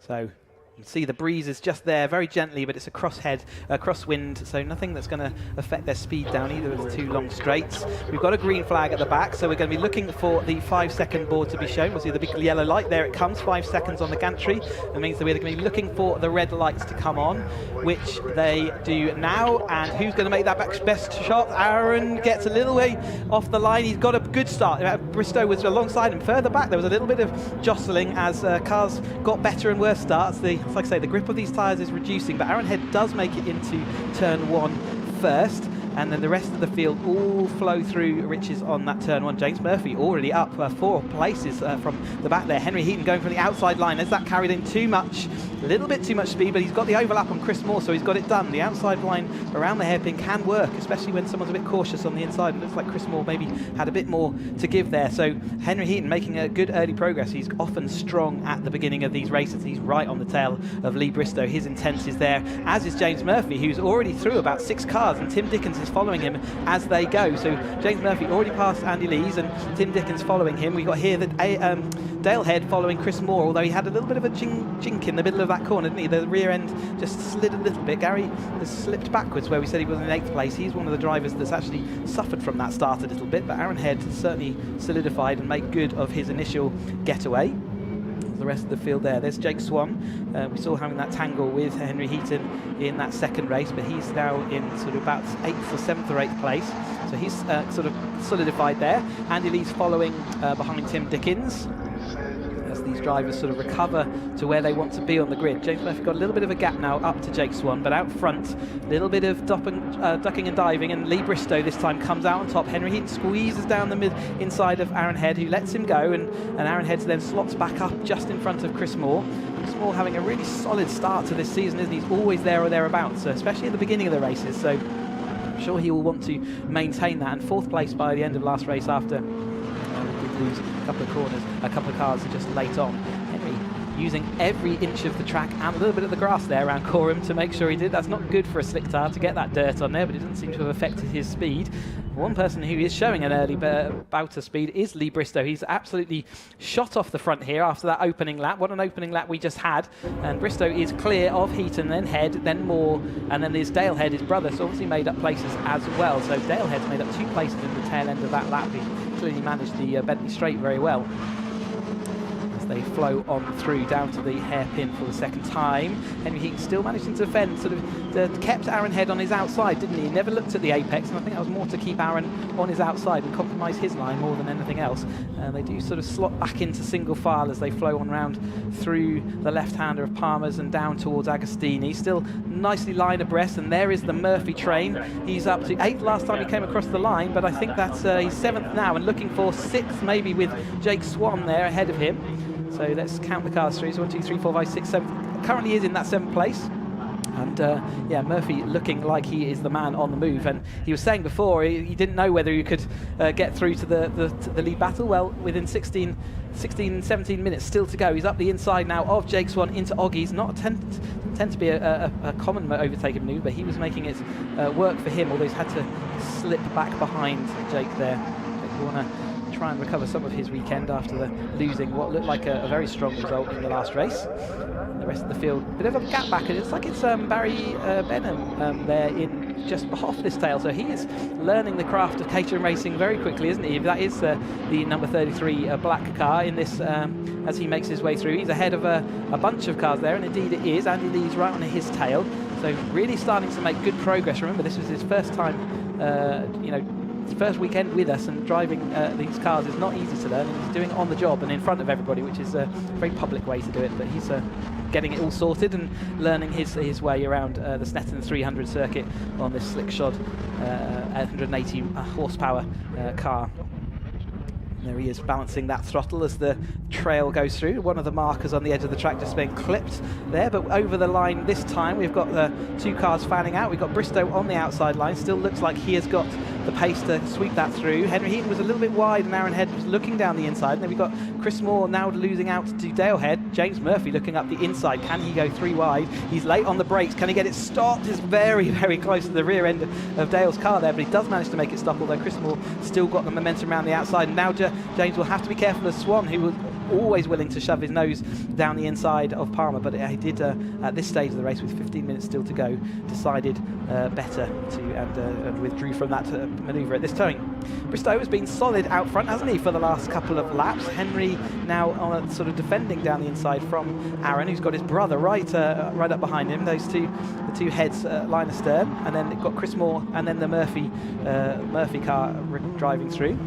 So you can see the breeze is just there, very gently, but it's a crosswind, so nothing that's going to affect their speed down either of the two long straights. We've got a green flag at the back, so we're going to be looking for the 5-second board to be shown. We'll see the big yellow light. There it comes, 5 seconds on the gantry. That means that we're going to be looking for the red lights to come on, which they do now. And who's going to make that best shot? Aaron gets a little way off the line. He's got a good start. Bristow was alongside him. Further back, there was a little bit of jostling as cars got better and worse starts. Like I say, the grip of these tyres is reducing, but Aaron Head does make it into turn 1 first, and then the rest of the field all flow through Riches on that turn 1. James Murphy already up 4 places from the back there. Henry Heaton going from the outside line. Has that carried in too much? A little bit too much speed, but he's got the overlap on Chris Moore, so he's got it done. The outside line around the hairpin can work, especially when someone's a bit cautious on the inside. It looks like Chris Moore maybe had a bit more to give there. So Henry Heaton making a good early progress. He's often strong at the beginning of these races. He's right on the tail of Lee Bristow. His intent is there, as is James Murphy, who's already through about 6 cars, and Tim Dickens is following him as they go. So James Murphy already passed Andy Lees, and Tim Dickens following him. We've got here that Dale Head following Chris Moore, although he had a little bit of a jink in the middle of that corner, didn't he? The rear end just slid a little bit. Gary has slipped backwards where we said he was in 8th place. He's one of the drivers that's actually suffered from that start a little bit, but Aaron Head certainly solidified and made good of his initial getaway. The rest of the field there. There's Jake Swan. We saw having that tangle with Henry Heaton in that second race, but he's now in sort of about 8th or 7th or 8th place. So he's sort of solidified there. Andy Lee's following behind Tim Dickens as these drivers sort of recover to where they want to be on the grid. James Murphy got a little bit of a gap now up to Jake Swan, but out front, a little bit of ducking and diving, and Lee Bristow this time comes out on top. Henry Heaton squeezes down the inside of Aaron Head, who lets him go, and Aaron Head then slots back up just in front of Chris Moore. Chris Moore having a really solid start to this season, isn't he? He's always there or thereabouts, especially at the beginning of the races, so I'm sure he will want to maintain that. And 4th place by the end of last race after lose a couple of corners, a couple of cars just late on. Henry using every inch of the track and a little bit of the grass there around Coram to make sure he did. That's not good for a slick tyre to get that dirt on there, but it doesn't seem to have affected his speed. One person who is showing an early bout of speed is Lee Bristow. He's absolutely shot off the front here after that opening lap. What an opening lap we just had. And Bristow is clear of Heaton, then Head, then Moore, and then there's Dale Head, his brother, so obviously made up places as well. So Dale Head's made up 2 places in the tail end of that lap. He clearly managed the Bentley Straight very well. They flow on through down to the hairpin for the second time. Henry Heaton still managing to defend, sort of kept Aaron Head on his outside, didn't he? He never looked at the apex, and I think that was more to keep Aaron on his outside and compromise his line more than anything else. They do sort of slot back into single file as they flow on round through the left-hander of Palmer's and down towards Agostini. Still nicely line abreast, and there is the Murphy train. He's up to 8th last time he came across the line, but I think that's he's 7th now and looking for 6th maybe with Jake Swan there ahead of him. So let's count the cars through. So 1, 2, 3, 4, 5, 6, 7. Currently is in that 7th place. And yeah, Murphy looking like he is the man on the move. And he was saying before he didn't know whether he could get through to the lead battle. Well, within 16, 17 minutes still to go. He's up the inside now of Jake Swan into Oggie's. Not tend to be a common overtaking move, but he was making it work for him, although he's had to slip back behind Jake there. We want to try and recover some of his weekend after the losing what looked like a very strong result in the last race. The rest of the field, bit of a gap back, and it's like it's Barry Benham there in just off this tail. So he is learning the craft of Caterham racing very quickly, isn't he? That is the number 33 black car in this as he makes his way through. He's ahead of a bunch of cars there, and indeed it is. Andy Lee's right on his tail, so really starting to make good progress. Remember, this was his first time, his first weekend with us, and driving these cars is not easy to learn, and he's doing it on the job and in front of everybody, which is a very public way to do it, but he's getting it all sorted and learning his way around the Snetterton 300 circuit on this slick-shod 180 horsepower car. There he is, balancing that throttle as the trail goes through. One of the markers on the edge of the track just being clipped there, but over the line this time we've got the 2 cars fanning out. We've got Bristow on the outside line, still looks like he has got the pace to sweep that through. Henry Heaton was a little bit wide and Aaron Head was looking down the inside, and then we've got Chris Moore now losing out to Dale Head. James Murphy looking up the inside, can he go 3 wide? He's late on the brakes, can he get it stopped? He's very, very close to the rear end of Dale's car there, but he does manage to make it stop, although Chris Moore still got the momentum around the outside. And now James will have to be careful of Swan, who was always willing to shove his nose down the inside of Palmer, but he did at this stage of the race, with 15 minutes still to go, decided better to and withdrew from that manoeuvre at this time. Bristow has been solid out front, hasn't he, for the last couple of laps. Henry now on sort of defending down the inside from Aaron, who's got his brother right up behind him. Those the two heads line astern, and then they've got Chris Moore and then the Murphy car driving through.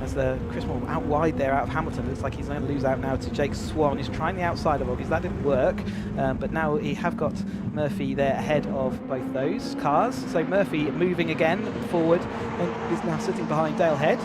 As the Chris Moore out wide there out of Hamilton, looks like he's going to lose out now to Jake Swan. He's trying the outside of Oggies, that didn't work, but now he have got Murphy there ahead of both those cars. So Murphy moving again forward and is now sitting behind Dale Head.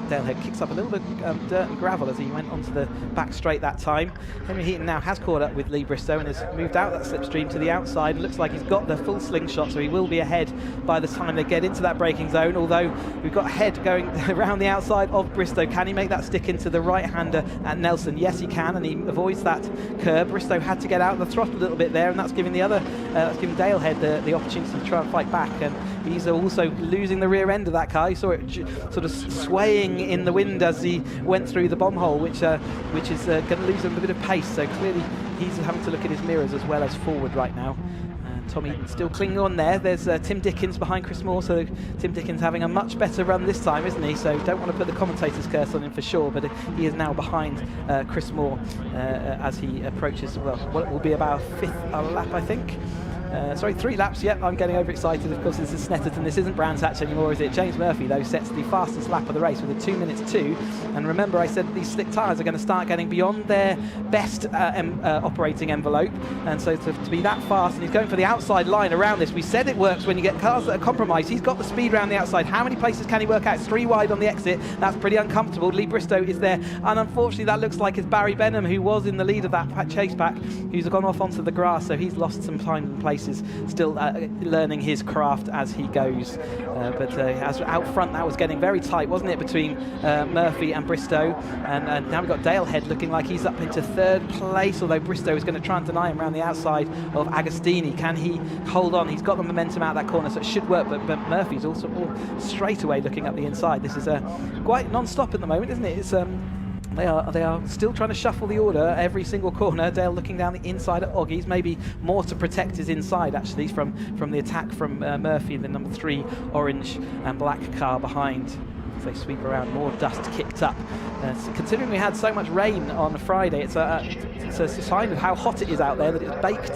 Dale Head kicks up a little bit of dirt and gravel as he went onto the back straight that time. Henry Heaton now has caught up with Lee Bristow and has moved out that slipstream to the outside. It looks like he's got the full slingshot, so he will be ahead by the time they get into that braking zone, although we've got Head going around the outside of Bristow. Can he make that stick into the right-hander at Nelson? Yes, he can, and he avoids that curb. Bristow had to get out of the throttle a little bit there, and that's giving that's giving Dale Head the opportunity to try and fight back, and he's also losing the rear end of that car. You saw it sort of swaying in the wind as he went through the bomb hole, which is going to lose him a bit of pace. So clearly he's having to look at his mirrors as well as forward right now. Tom Eaton still clinging on there. There's Tim Dickens behind Chris Moore, so Tim Dickens having a much better run this time, isn't he? So don't want to put the commentator's curse on him for sure, but he is now behind Chris Moore as he approaches, well, what will be about a 5th lap, I think. 3 laps, yep, I'm getting overexcited. Of course, this is Snetterton, this isn't Brands Hatch anymore, is it? James Murphy, though, sets the fastest lap of the race with a 2 minutes 2. And remember, I said these slick tyres are going to start getting beyond their best operating envelope. And so to be that fast, and he's going for the outside line around this. We said it works when you get cars that are compromised. He's got the speed around the outside. How many places can he work out? It's 3 wide on the exit. That's pretty uncomfortable. Lee Bristow is there. And unfortunately, that looks like it's Barry Benham, who was in the lead of that chase pack, who's gone off onto the grass. So he's lost some time and places, still learning his craft as he goes. But as out front, that was getting very tight, wasn't it, between Murphy and Bristow. And now we've got Dale Head looking like he's up into 3rd place, although Bristow is going to try and deny him around the outside of Agostini. Can he hold on? He's got the momentum out that corner, so it should work, but Murphy's also straight away looking up the inside. This is quite non-stop at the moment, isn't it? It's They are still trying to shuffle the order every single corner. Dale looking down the inside at Oggies, maybe more to protect his inside actually from the attack from Murphy, the number 3 orange and black car behind. As they sweep around, more dust kicked up. Considering we had so much rain on Friday, it's a sign of how hot it is out there that it's baked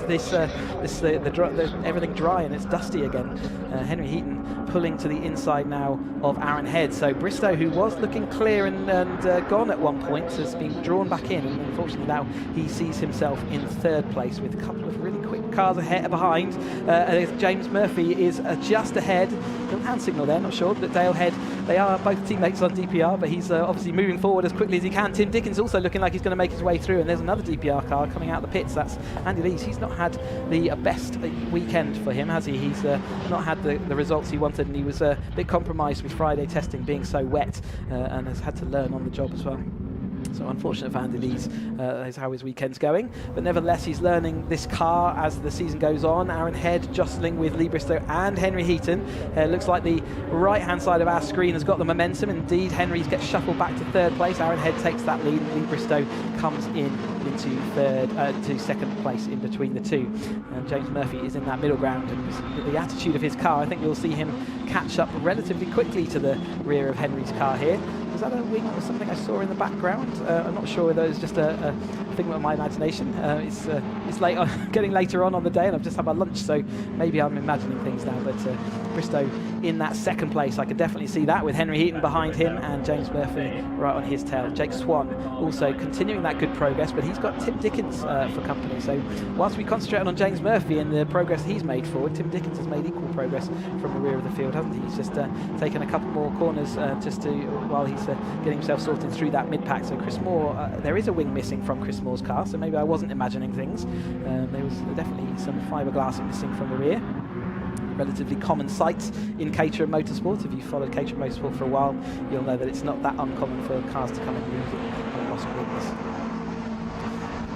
everything dry and it's dusty again. Henry Heaton pulling to the inside now of Aaron Head. So Bristow, who was looking clear and gone at one point, has been drawn back in, and unfortunately now he sees himself in 3rd place with a couple of really quick cars ahead behind. James Murphy is just ahead. Little hand signal there, not sure, but Dale Head, they are both teammates on DPR, but he's obviously moving forward as quickly as he can. Tim Dickens also looking like he's going to make his way through, and there's another DPR car coming out of the pits. That's Andy Lees. He's not had the best weekend for him, has he? He's not had the results he wanted, and he was a bit compromised with Friday testing being so wet, and has had to learn on the job as well. So unfortunate for Andy Lees, is how his weekend's going. But nevertheless, he's learning this car as the season goes on. Aaron Head jostling with Lee Bristow and Henry Heaton. Looks like the right-hand side of our screen has got the momentum. Indeed, Henry gets shuffled back to 3rd place. Aaron Head takes that lead. Lee Bristow comes into to 2nd place in between the two. And James Murphy is in that middle ground. And with the attitude of his car, I think we'll see him catch up relatively quickly to the rear of Henry's car here. Was that a wing or something I saw in the background? I'm not sure whether it's just a figment of my imagination. It's late on, getting later on the day, and I've just had my lunch, so maybe I'm imagining things now. But Bristow in that 2nd place, I can definitely see that, with Henry Heaton behind him and James Murphy right on his tail. Jake Swan also continuing that good progress, but he's got Tim Dickens for company. So whilst we concentrate on James Murphy and the progress he's made forward, Tim Dickens has made equal progress from the rear of the field, hasn't he? He's just taken a couple more corners while he's getting himself sorted through that mid-pack. So Chris Moore, there is a wing missing from Chris Moore's car, so maybe I wasn't imagining things. There was definitely some fiberglass missing from the rear. Relatively common sight in Caterham Motorsport. If you've followed Caterham Motorsport for a while, you'll know that it's not that uncommon for cars to come and lose lost wings.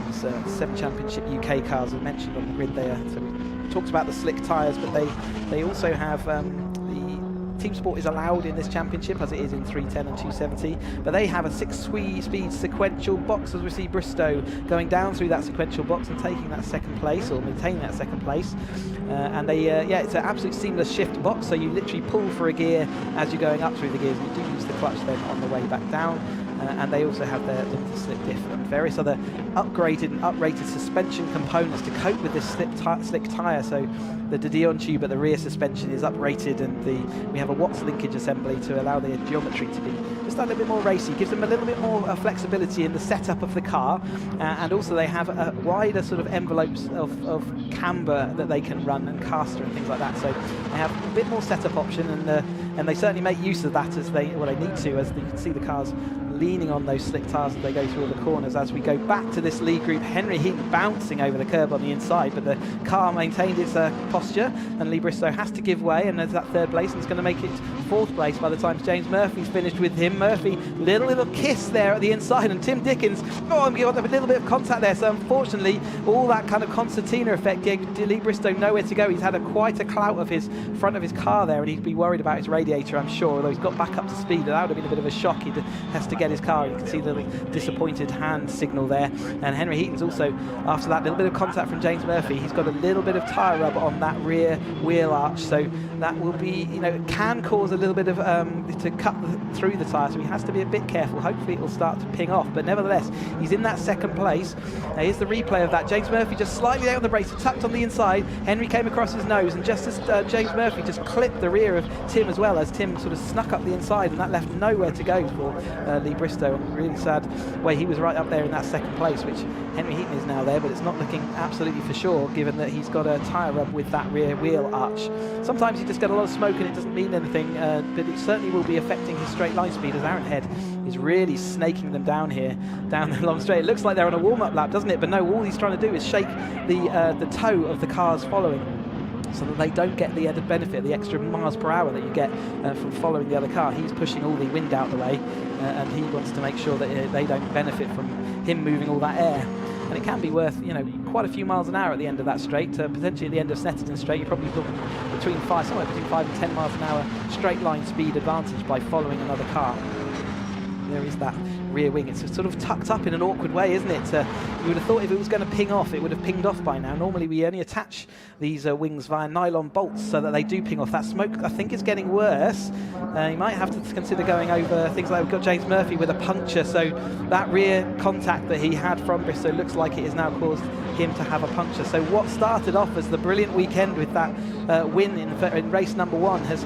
These 7 Championship UK cars are mentioned on the grid there. So we talked about the slick tyres, but they also have Team Sport is allowed in this championship, as it is in 310 and 270, but they have a 6-speed sequential box, as we see Bristow going down through that sequential box and taking that second place, or maintaining that second place. And it's an absolute seamless shift box, so you literally pull for a gear as you're going up through the gears, and you do use the clutch then on the way back down. And they also have their limited slip diff and various other upgraded and uprated suspension components to cope with this slick tyre. So the De Dion tube at the rear suspension is uprated, and we have a Watts linkage assembly to allow the geometry to be just a little bit more racy. Gives them a little bit more flexibility in the setup of the car, and also they have a wider sort of envelopes of camber that they can run, and caster and things like that. So they have a bit more setup option, and they certainly make use of that as they need to, as you can see the cars leaning on those slick tyres as they go through all the corners. As we go back to this lead group, Henry Heaton bouncing over the curb on the inside, but the car maintained its posture, and Lee Bristow has to give way, and there's that third place, and it's going to make it fourth place by the time James Murphy's finished with him. Murphy, little kiss there at the inside, and Tim Dickens, got a little bit of contact there, so unfortunately all that kind of concertina effect gave Lee Bristow nowhere to go. He's had quite a clout of his front of his car there, and he'd be worried about his radiator, I'm sure, although he's got back up to speed. That would have been a bit of a shock. He has to get his car. You can see the disappointed hand signal there, and Henry Heaton's also, after that little bit of contact from James Murphy, he's got a little bit of tyre rub on that rear wheel arch, so that will be, it can cause a little bit of to cut through the tyre, so he has to be a bit careful. Hopefully it will start to ping off, but nevertheless he's in that second place. Here's the replay of that. James Murphy just slightly out on the brakes, tucked on the inside. Henry came across his nose, and just as James Murphy just clipped the rear of Tim, as well as Tim sort of snuck up the inside, and that left nowhere to go for Lee Bristow. Really sad way he was right up there in that second place, which Henry Heaton is now there, but it's not looking absolutely for sure, given that he's got a tyre rub with that rear wheel arch. Sometimes you just get a lot of smoke and it doesn't mean anything, but it certainly will be affecting his straight line speed, as Aaron Head is really snaking them down here, down the long straight. It looks like they're on a warm-up lap, doesn't it? But no, all he's trying to do is shake the toe of the cars following, so that they don't get the added benefit, the extra miles per hour that you get from following the other car. He's pushing all the wind out the way, and he wants to make sure that they don't benefit from him moving all that air. And it can be worth, quite a few miles an hour at the end of that straight. Potentially at the end of Snetterton straight, you're probably talking somewhere between 5 and 10 miles an hour straight line speed advantage by following another car. There is that rear wing. It's sort of tucked up in an awkward way, isn't it? You would have thought if it was going to ping off, it would have pinged off by now. Normally we only attach these wings via nylon bolts so that they do ping off. That smoke, I think, is getting worse. You might have to consider going over things like, we've got James Murphy with a puncture, so that rear contact that he had from Bristow looks like it has now caused him to have a puncture. So what started off as the brilliant weekend with that win in race number 1 has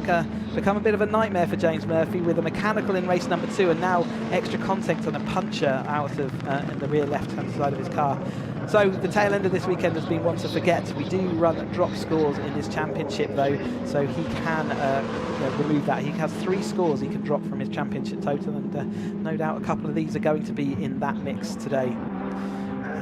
become a bit of a nightmare for James Murphy, with a mechanical in race number 2 and now extra contact on a puncture out of in the rear left-hand side of his car. So the tail end of this weekend has been one to forget. We do run drop scores in this championship though, so he can remove that. He has 3 scores he can drop from his championship total, and no doubt a couple of these are going to be in that mix today.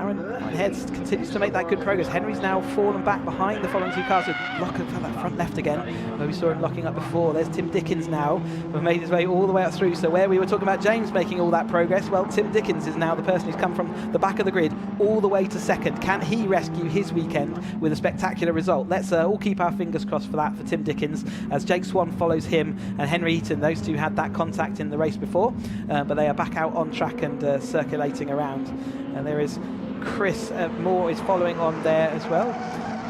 Aaron Heads continues to make that good progress. Henry's now fallen back behind the following 2 cars, with lock of that front left again, where we saw him locking up before. There's Tim Dickens now, who made his way all the way up through. So where we were talking about James making all that progress, well, Tim Dickens is now the person who's come from the back of the grid all the way to second. Can he rescue his weekend with a spectacular result? Let's all keep our fingers crossed for that for Tim Dickens, as Jake Swan follows him and Henry Heaton. Those 2 had that contact in the race before, but they are back out on track and circulating around. And there is Chris Moore is following on there as well,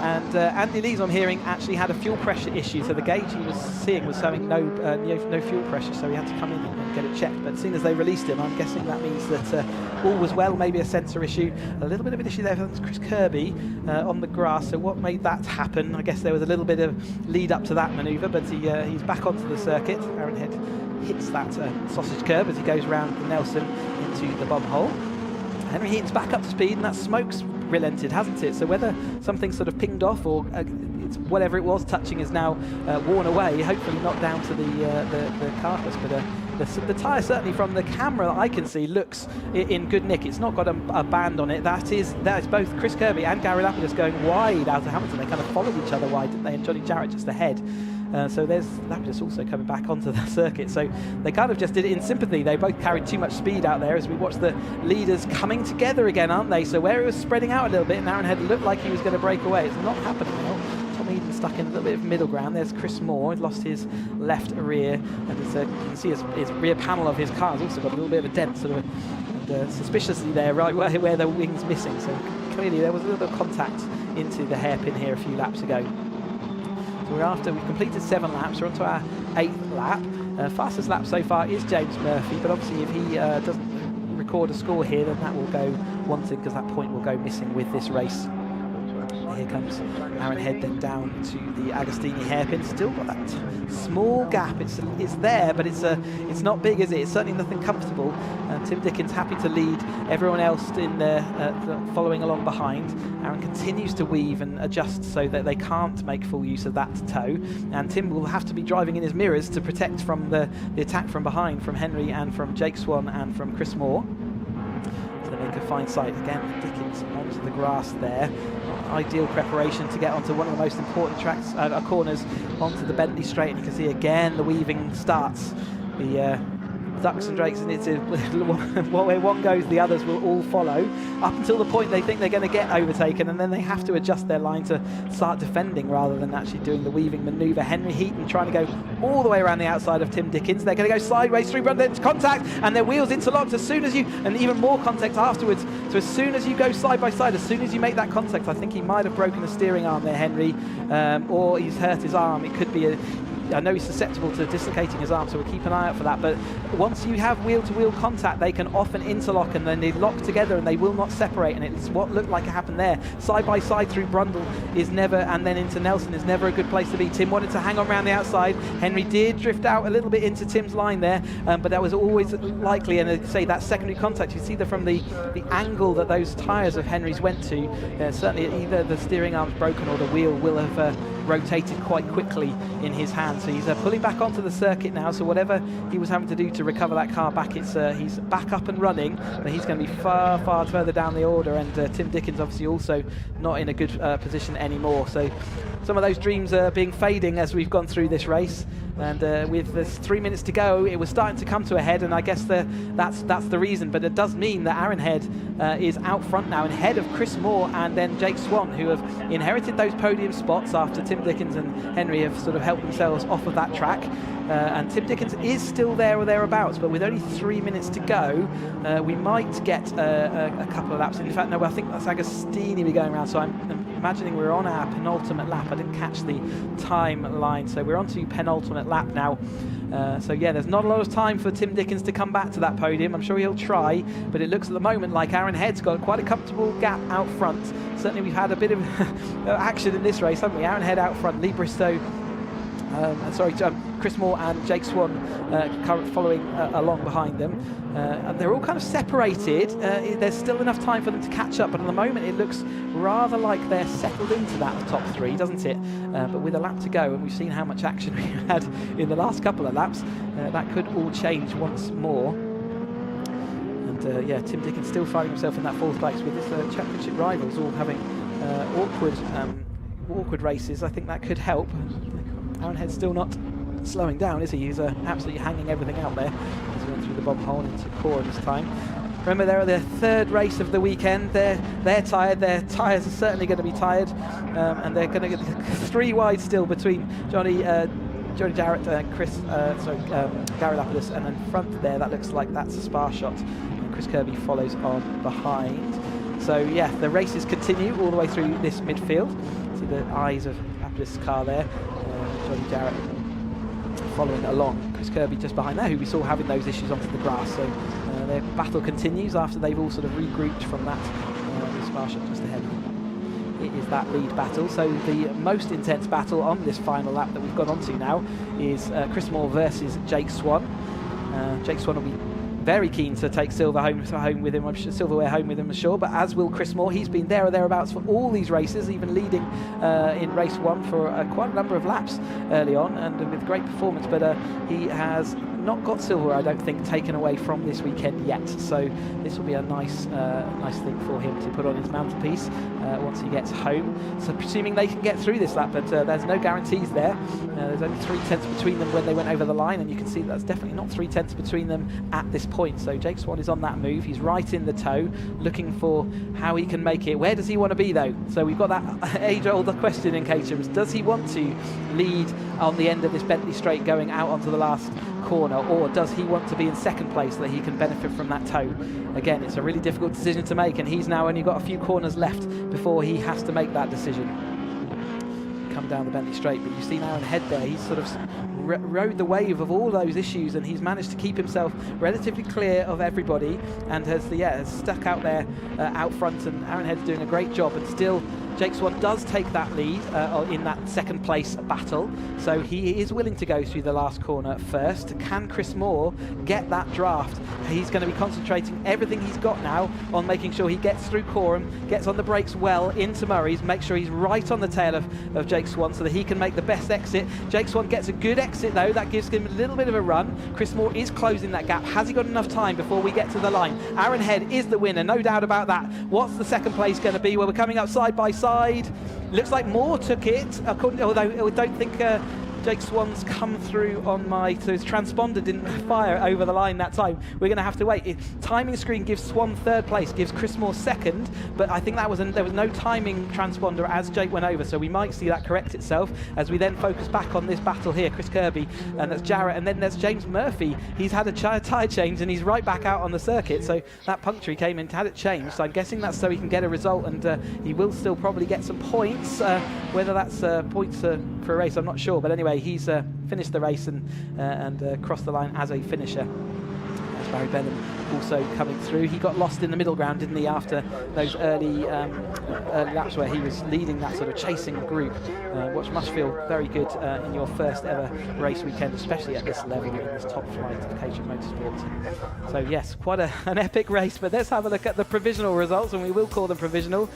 and Andy Lees, I'm hearing, actually had a fuel pressure issue, so the gauge he was seeing was showing no fuel pressure, so he had to come in and get it checked. But as soon as they released him, I'm guessing that means that all was well. Maybe a sensor issue, a little bit of an issue there for Chris Kirby on the grass. So what made that happen? I guess there was a little bit of lead up to that manoeuvre, but he's back onto the circuit. Aaron Head hits that sausage curb as he goes round the Nelson into the bomb hole. Henry Heaton's back up to speed, and that smoke's relented, hasn't it? So whether something sort of pinged off, or whatever it was touching is now worn away, hopefully not down to the carcass, but the tyre certainly from the camera that I can see looks in good nick. It's not got a band on it. That is both Chris Kirby and Gary Lapidus going wide out of Hamilton. They kind of followed each other wide, didn't they? And Johnny Jarrett just ahead. So there's Lapidus also coming back onto the circuit. So they kind of just did it in sympathy. They both carried too much speed out there as we watch the leaders coming together again, aren't they? So where it was spreading out a little bit and Aaron Head looked like he was going to break away, it's not happening now. Tom Eden stuck in a little bit of middle ground. There's Chris Moore, lost his left rear, and you can see his rear panel of his car has also got a little bit of a dent, sort of, and suspiciously there, right where the wing's missing. So clearly there was a little bit of contact into the hairpin here a few laps ago. So we've completed 7 laps, we're on to our 8th lap. Fastest lap so far is James Murphy, but obviously if he doesn't record a score here, then that will go wanting, because that point will go missing with this race. Here comes Aaron Head then down to the Agostini hairpin. Still got that small gap. It's there, but it's not big, is it? It's certainly nothing comfortable. Tim Dickens happy to lead everyone else in there, following along behind. Aaron continues to weave and adjust so that they can't make full use of that toe. And Tim will have to be driving in his mirrors to protect from the attack from behind, from Henry and from Jake Swan and from Chris Moore. So they make a fine sight again. Dickens onto the grass there. Ideal preparation to get onto one of the most important tracks, corners, onto the Bentley straight. And you can see again the weaving starts. The ducks and drakes, and it's where one goes, the others will all follow up until the point they think they're going to get overtaken, and then they have to adjust their line to start defending rather than actually doing the weaving manoeuvre. Henry Heaton trying to go all the way around the outside of Tim Dickens. They're going to go sideways through contact, and their wheels interlocked as soon as and even more contact afterwards. So as soon as you go side by side, as soon as you make that contact, I think he might have broken the steering arm there, Henry, or he's hurt his arm. It could be I know he's susceptible to dislocating his arm, so we'll keep an eye out for that. But once you have wheel-to-wheel contact, they can often interlock, and then they lock together and they will not separate. And it's what looked like it happened there. Side by side through Brundle is never, and then into Nelson is never a good place to be. Tim wanted to hang on around the outside. Henry did drift out a little bit into Tim's line there, but that was always likely. And I'd say that secondary contact, you see that from the angle that those tyres of Henry's went to, certainly either the steering arm's broken or the wheel will have rotated quite quickly in his hand. So he's pulling back onto the circuit now, so whatever he was having to do to recover that car back, he's back up and running, but he's going to be far further down the order. And Tim Dickens obviously also not in a good position anymore. So some of those dreams are being fading as we've gone through this race. And with this 3 minutes to go, it was starting to come to a head, and I guess that's the reason. But it does mean that Aaron Head is out front now, and ahead of Chris Moore and then Jake Swan, who have inherited those podium spots after Tim Dickens and Henry have sort of helped themselves off of that track. And Tim Dickens is still there or thereabouts, but with only 3 minutes to go, we might get a couple of laps. In fact, no, I think that's Agostini we're going around, so I'm imagining we're on our penultimate lap. I didn't catch the time line, so we're on to penultimate lap now. So yeah, there's not a lot of time for Tim Dickens to come back to that podium. I'm sure he'll try, but it looks at the moment like Aaron Head's got quite a comfortable gap out front. Certainly we've had a bit of action in this race, haven't we? Aaron Head out front, Lee Bristow, Chris Moore and Jake Swan following along behind them. And they're all kind of separated. There's still enough time for them to catch up, but at the moment it looks rather like they're settled into that top three, doesn't it? But with a lap to go, and we've seen how much action we've had in the last couple of laps, that could all change once more. And yeah, Tim Dickens still finding himself in that fourth place with his championship rivals all having awkward races. I think that could help. Aaron Head's still not slowing down, is he? He's absolutely hanging everything out there as he went through the bob hole into Cora this time. Remember, they're at their third race of the weekend. They're tired. Their tyres are certainly going to be tired, and they're going to get 3 wide still between Johnny Jarrett, Gary Lapidus, and then front there. That looks like that's a spar shot. And Chris Kirby follows on behind. So yeah, the races continue all the way through this midfield. See the eyes of Lapidus' car there. Johnny Jarrett following along. Chris Kirby just behind there, who we saw having those issues onto the grass. So their battle continues after they've all sort of regrouped from that. Spar shot just ahead. It is that lead battle. So the most intense battle on this final lap that we've got onto now is Chris Moore versus Jake Swan. Jake Swan will be very keen to take silverware home with him, I'm sure, but as will Chris Moore. He's been there or thereabouts for all these races, even leading in race 1 for quite a number of laps early on, and with great performance, but he has not got silverware, I don't think, taken away from this weekend yet, so this will be a nice thing for him to put on his mantelpiece once he gets home. So presuming they can get through this lap, but there's no guarantees there. There's only 3/10 between them when they went over the line, and you can see that's definitely not 3/10 between them at this point. So Jake Swan is on that move. He's right in the tow, looking for how he can make it. Where does he want to be though? So we've got that age-old question in Caterham. Does he want to lead on the end of this Bentley straight going out onto the last corner, or does he want to be in second place so that he can benefit from that tow? Again, it's a really difficult decision to make, and he's now only got a few corners left before he has to make that decision. Come down the Bentley straight, but you see now in head there, he's sort of rode the wave of all those issues, and he's managed to keep himself relatively clear of everybody, and has stuck out there out front, and Aaron Head's doing a great job, and still Jake Swan does take that lead in that second place battle, so he is willing to go through the last corner first. Can Chris Moore get that draft? He's going to be concentrating everything he's got now on making sure he gets through Coram, gets on the brakes well into Murray's, make sure he's right on the tail of Jake Swan so that he can make the best exit. Jake Swan gets a good exit though, that gives him a little bit of a run. Chris Moore is closing that gap. Has he got enough time before we get to the line? Aaron Head is the winner, no doubt about that. What's the second place going to be? Well, we're coming up side by side. Looks like Moore took it, although I don't think Jake Swan's come through on so his transponder didn't fire over the line that time. We're going to have to wait. Timing screen gives Swan third place, gives Chris Moore second, but I think there was no timing transponder as Jake went over, so we might see that correct itself as we then focus back on this battle here. Chris Kirby, and that's Jarrett, and then there's James Murphy. He's had a tyre change and he's right back out on the circuit, so that puncture he came in, had it changed, so I'm guessing that's so he can get a result, and he will still probably get some points. Whether that's points for a race, I'm not sure, but anyway, he's finished the race and crossed the line as a finisher. There's Barry Benham also coming through. He got lost in the middle ground, didn't he, after those early laps where he was leading that sort of chasing group, which must feel very good in your first ever race weekend, especially at this level in this top flight of Caterham Motorsport. So yes, quite an epic race, but let's have a look at the provisional results, and we will call them provisional.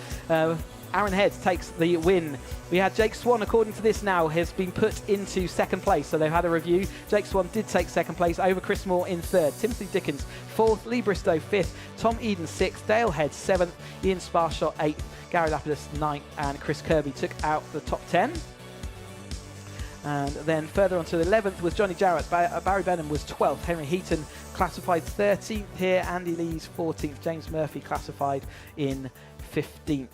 Aaron Head takes the win. We had Jake Swan, according to this now, has been put into second place, so they've had a review. Jake Swan did take second place over Chris Moore in third, Timothy Dickens fourth, Lee Bristow fifth, Tom Eden sixth, Dale Head seventh, Ian Sparshot eighth, Gary Lapidus ninth, and Chris Kirby took out the top 10. And then further on to the 11th was Johnny Jarrett. Barry Benham was 12th. Henry Heaton classified 13th here. Andy Lee's 14th. James Murphy classified in 15th.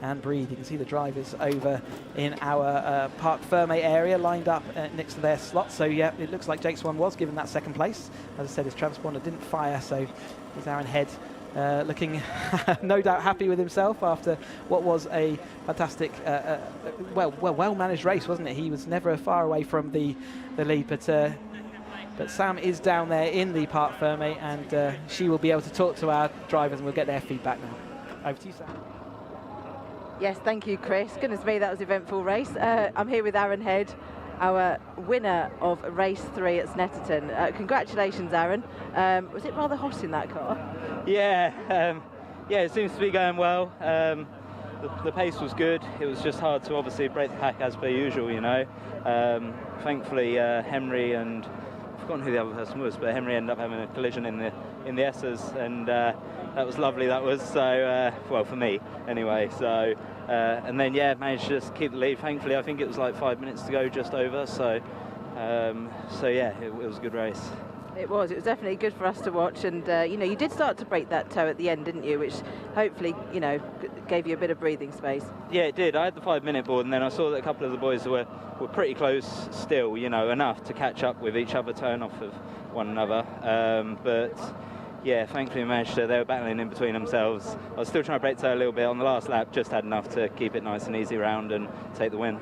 And Breed, you can see the drivers over in our Parc Ferme area lined up next to their slot. So yeah, it looks like Jake Swan was given that second place. As I said, his transponder didn't fire, so here's Aaron Head looking no doubt happy with himself after what was a fantastic, well-managed race, wasn't it? He was never far away from the lead, but Sam is down there in the Parc Ferme, and she will be able to talk to our drivers, and we'll get their feedback now. Over to you, Sam. Yes, thank you, Chris. Goodness me, that was an eventful race. I'm here with Aaron Head, our winner of race 3 at Snetterton. Congratulations, Aaron. Was it rather hot in that car? Yeah, it seems to be going well. The pace was good. It was just hard to obviously break the pack as per usual, you know. Thankfully, Henry and I've forgotten who the other person was, but Henry ended up having a collision in the S's, and that was lovely. That was so well for me anyway. So and then managed to just keep the lead. Thankfully, I think it was like 5 minutes to go, just over. So yeah, it was a good race. It was definitely good for us to watch, and you did start to break that toe at the end, didn't you, which hopefully gave you a bit of breathing space. Yeah, it did. I had the 5-minute board, and then I saw that a couple of the boys were pretty close still, enough to catch up with each other, turn off of one another, but yeah, thankfully they were battling in between themselves. I was still trying to break toe a little bit on the last lap, just had enough to keep it nice and easy round and take the win.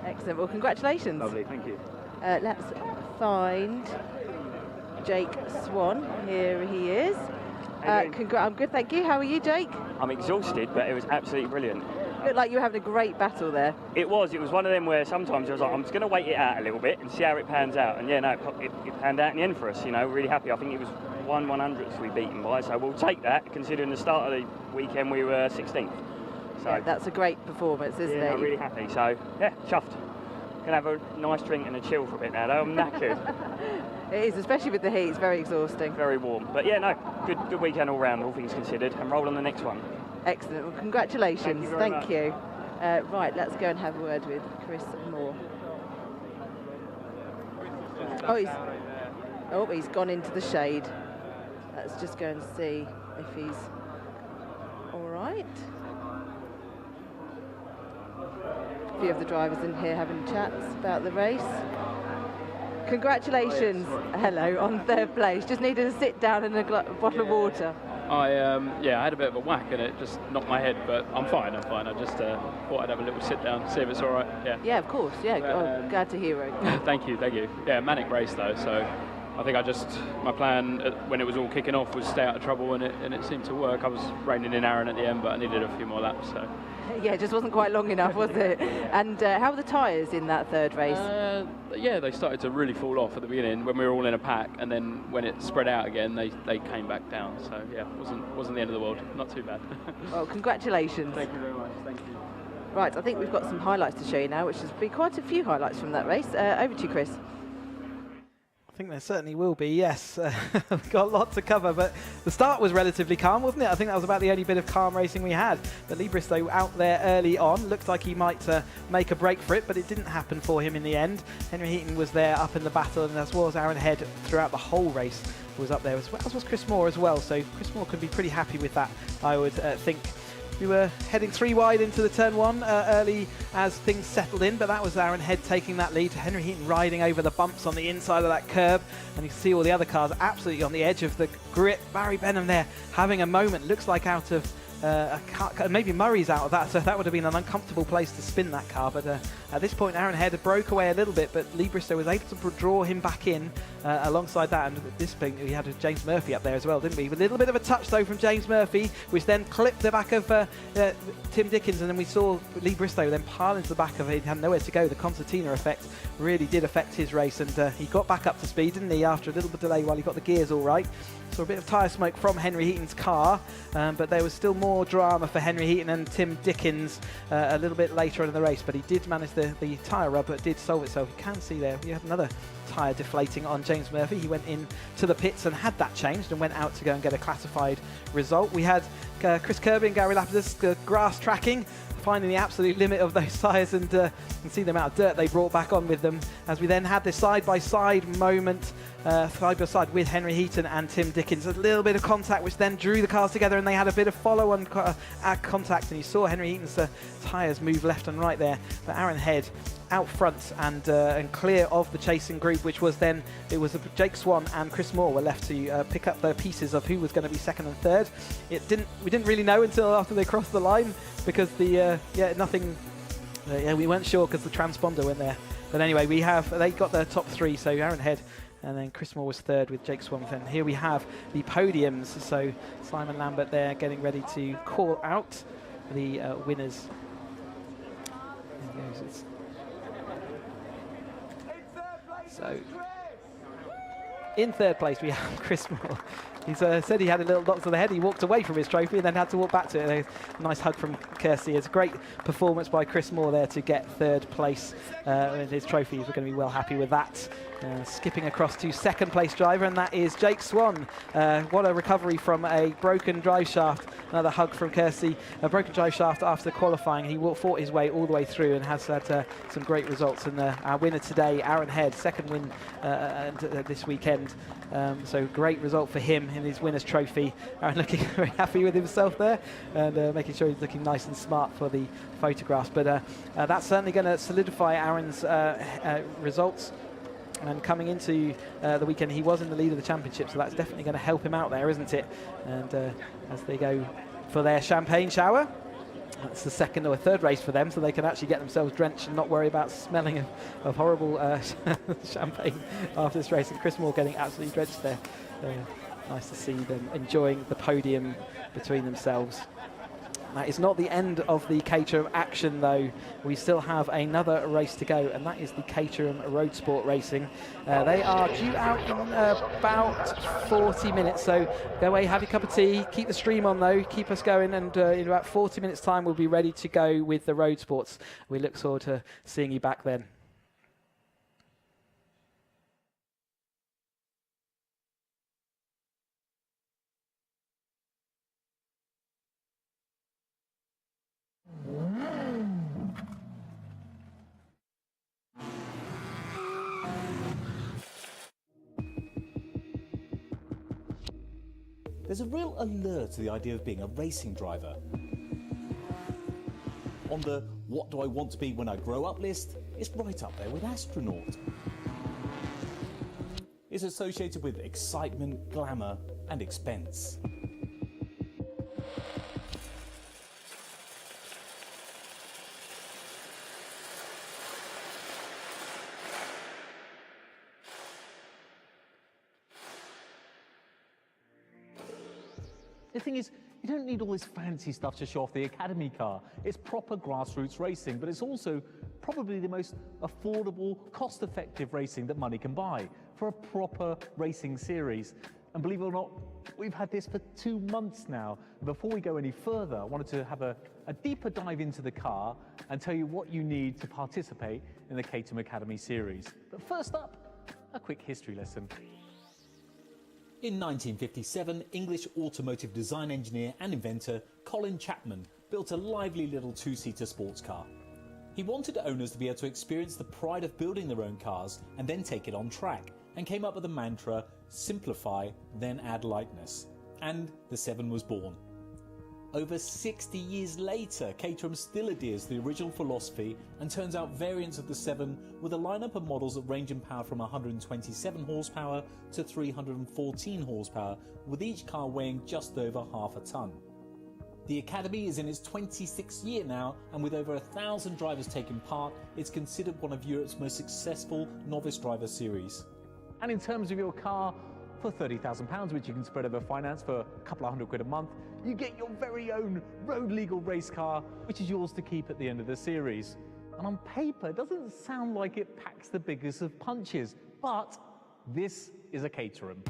Excellent. Well, congratulations. Lovely, thank you. Let's find Jake Swan. Here he is. I'm good, thank you. How are you, Jake? I'm exhausted, but it was absolutely brilliant. Looked like you were having a great battle there. It was one of them where sometimes I was like, I'm just going to wait it out a little bit and see how it pans out. And yeah, no, it panned out in the end for us, you know, really happy. I think it was 1/100th we beat him by, so we'll take that, considering the start of the weekend we were 16th. So Yeah, that's a great performance, isn't yeah, it? I'm really happy. So yeah, chuffed. Gonna have a nice drink and a chill for a bit now, though. I'm knackered. It is, especially with the heat. It's very exhausting. Very warm. But yeah, no, good weekend all round, all things considered, and roll on the next one. Excellent. Well, congratulations. Thank you very much. Right, let's go and have a word with Chris Moore. He's gone into the shade. Let's just go and see if he's all right. A few of the drivers in here having chats about the race. Congratulations, hello, on third place. Just needed a sit down and a bottle of water. I had a bit of a whack and it just knocked my head, but I'm fine. I just thought I'd have a little sit down, see if it's all right. Yeah, of course. Yeah, glad to hear it. Thank you. Yeah, manic race though, so I think my plan when it was all kicking off was stay out of trouble, and it seemed to work. I was reining in Aaron at the end, but I needed a few more laps. So. Yeah, it just wasn't quite long enough, was it? And how were the tyres in that third race? Yeah, they started to really fall off at the beginning when we were all in a pack, and then when it spread out again, they came back down. So yeah, wasn't the end of the world. Not too bad. Well, congratulations. Thank you very much. Thank you. Right, I think we've got some highlights to show you now, which has been quite a few highlights from that race. Over to you, Chris. I think there certainly will be, yes. We've got a lot to cover, but the start was relatively calm, wasn't it? I think that was about the only bit of calm racing we had. But Lee Bristow out there early on, looked like he might make a break for it, but it didn't happen for him in the end. Henry Heaton was there up in the battle, and as well as Aaron Head throughout the whole race was up there, as was Chris Moore as well. So Chris Moore could be pretty happy with that, I would think. We were heading 3 wide into the turn 1 early as things settled in, but that was Aaron Head taking that lead. Henry Heaton riding over the bumps on the inside of that curb, and you can see all the other cars absolutely on the edge of the grid. Barry Benham there having a moment, looks like out of maybe Murray's out of that, so that would have been an uncomfortable place to spin that car, but at this point Aaron Head broke away a little bit, but Lee Bristow was able to draw him back in alongside that, and at this point we had James Murphy up there as well, didn't we? With a little bit of a touch though from James Murphy, which then clipped the back of Tim Dickens, and then we saw Lee Bristow then pile into the back of it. He had nowhere to go. The concertina effect really did affect his race, and he got back up to speed, didn't he, after a little bit of delay while he got the gears all right. So a bit of tyre smoke from Henry Heaton's car, but there was still more drama for Henry Heaton and Tim Dickens a little bit later on in the race, but he did manage the tyre rub, but did solve itself. You can see there we had another tyre deflating on James Murphy. He went in to the pits and had that changed and went out to go and get a classified result. We had Chris Kirby and Gary Lapidus grass tracking, finding the absolute limit of those tyres, and you can see the amount of dirt they brought back on with them, as we then had this side-by-side moment, side-by-side with Henry Heaton and Tim Dickens. A little bit of contact, which then drew the cars together, and they had a bit of follow-on contact, and you saw Henry Heaton's tyres move left and right there, but Aaron Head out front and clear of the chasing group, which was then, it was Jake Swan and Chris Moore were left to pick up the pieces of who was going to be second and third. We didn't really know until after they crossed the line, because we weren't sure because the transponder went there. But anyway, they got the top 3, so Aaron Head and then Chris Moore was third with Jake Swan. And here we have the podiums, so Simon Lambert there getting ready to call out the winners. So, in third place we have Chris Moore. He said he had a little knock to the head. He walked away from his trophy and then had to walk back to it. A nice hug from Kirsty. It's a great performance by Chris Moore there to get third place in his trophies. We're going to be well happy with that. Skipping across to second place driver, and that is Jake Swan. What a recovery from a broken drive shaft. Another hug from Kirsty. A broken drive shaft after qualifying. He fought his way all the way through and has had some great results. And our winner today, Aaron Head, second win this weekend. So great result for him in his winner's trophy. Aaron looking very happy with himself there, and making sure he's looking nice and smart for the photographs. But that's certainly going to solidify Aaron's results. And coming into the weekend, he was in the lead of the championship, so that's definitely going to help him out there, isn't it? And as they go for their champagne shower, that's the second or third race for them, so they can actually get themselves drenched and not worry about smelling of horrible champagne after this race. And Chris Moore getting absolutely drenched there. Nice to see them enjoying the podium between themselves. That is not the end of the Caterham action, though. We still have another race to go, and that is the Caterham Roadsport Racing. They are due out in about 40 minutes, so go away, have your cup of tea, keep the stream on, though, keep us going, and in about 40 minutes' time, we'll be ready to go with the Roadsports. We look forward to seeing you back then. There's a real allure to the idea of being a racing driver. On the what do I want to be when I grow up list, it's right up there with astronaut. It's associated with excitement, glamour and expense. The thing is, you don't need all this fancy stuff to show off the Academy car. It's proper grassroots racing, but it's also probably the most affordable, cost-effective racing that money can buy for a proper racing series. And believe it or not, we've had this for 2 months now. Before we go any further, I wanted to have a deeper dive into the car and tell you what you need to participate in the KTM Academy series. But first up, a quick history lesson. In 1957, English automotive design engineer and inventor Colin Chapman built a lively little two-seater sports car. He wanted owners to be able to experience the pride of building their own cars and then take it on track, and came up with the mantra, simplify, then add lightness. And the 7 was born. Over 60 years later, Caterham still adheres to the original philosophy and turns out variants of the 7 with a lineup of models that range in power from 127 horsepower to 314 horsepower, with each car weighing just over half a tonne. The Academy is in its 26th year now, and with over 1,000 drivers taking part, it's considered one of Europe's most successful novice driver series. And in terms of your car, for £30,000, which you can spread over finance for a couple of £100 a month, you get your very own road legal race car, which is yours to keep at the end of the series. And on paper, it doesn't sound like it packs the biggest of punches, but this is a Caterham.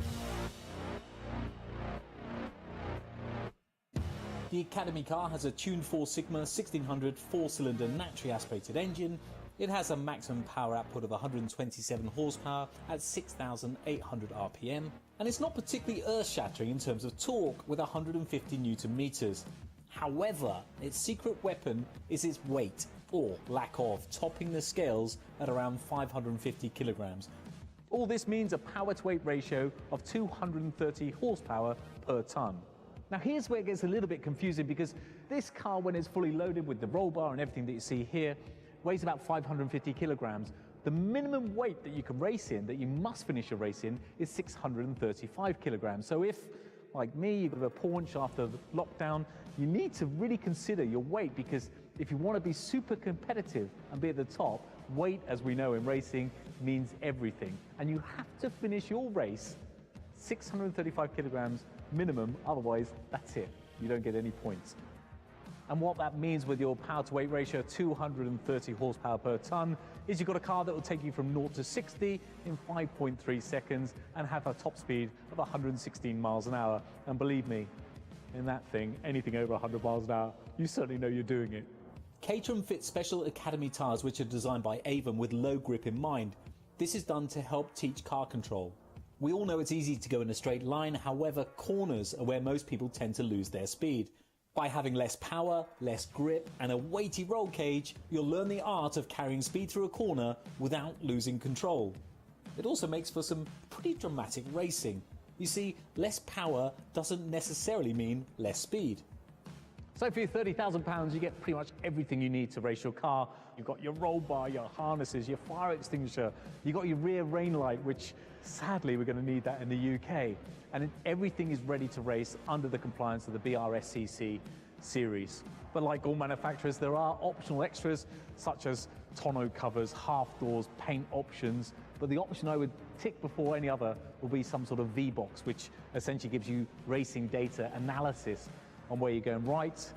The Academy car has a tuned 4 Sigma 1600 4-cylinder naturally aspirated engine. It has a maximum power output of 127 horsepower at 6,800 RPM, and it's not particularly earth-shattering in terms of torque with 150 Newton meters. However, its secret weapon is its weight, or lack of, topping the scales at around 550 kilograms. All this means a power-to-weight ratio of 230 horsepower per tonne. Now here's where it gets a little bit confusing, because this car, when it's fully loaded with the roll bar and everything that you see here, weighs about 550 kilograms. The minimum weight that you can race in, that you must finish a race in, is 635 kilograms. So if, like me, you've got a paunch after the lockdown, you need to really consider your weight, because if you want to be super competitive and be at the top, weight, as we know in racing, means everything. And you have to finish your race 635 kilograms minimum, otherwise that's it. You don't get any points. And what that means with your power-to-weight ratio of 230 horsepower per tonne is you've got a car that will take you from 0 to 60 in 5.3 seconds and have a top speed of 116 miles an hour. And believe me, in that thing, anything over 100 miles an hour, you certainly know you're doing it. Caterham fits special Academy tyres which are designed by Avon with low grip in mind. This is done to help teach car control. We all know it's easy to go in a straight line, however, corners are where most people tend to lose their speed. By having less power, less grip and a weighty roll cage, you'll learn the art of carrying speed through a corner without losing control. It also makes for some pretty dramatic racing. You see, less power doesn't necessarily mean less speed. So for your £30,000, you get pretty much everything you need to race your car. You've got your roll bar, your harnesses, your fire extinguisher, you've got your rear rain light, which sadly we're going to need that in the UK. And everything is ready to race under the compliance of the BRSCC series. But like all manufacturers, there are optional extras such as tonneau covers, half doors, paint options. But the option I would tick before any other will be some sort of V-box, which essentially gives you racing data analysis on where you're going right,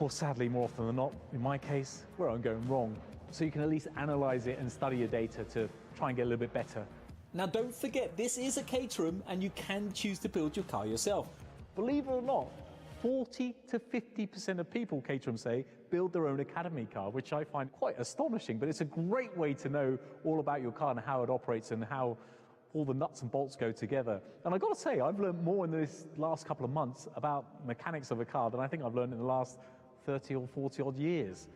or sadly more often than not, in my case, where I'm going wrong. So you can at least analyze it and study your data to try and get a little bit better. Now don't forget, this is a Caterham and you can choose to build your car yourself. Believe it or not, 40 to 50% of people, Caterham say, build their own Academy car, which I find quite astonishing, but it's a great way to know all about your car and how it operates and how all the nuts and bolts go together. And I've got to say, I've learned more in this last couple of months about mechanics of a car than I think I've learned in the last 30 or 40 odd years.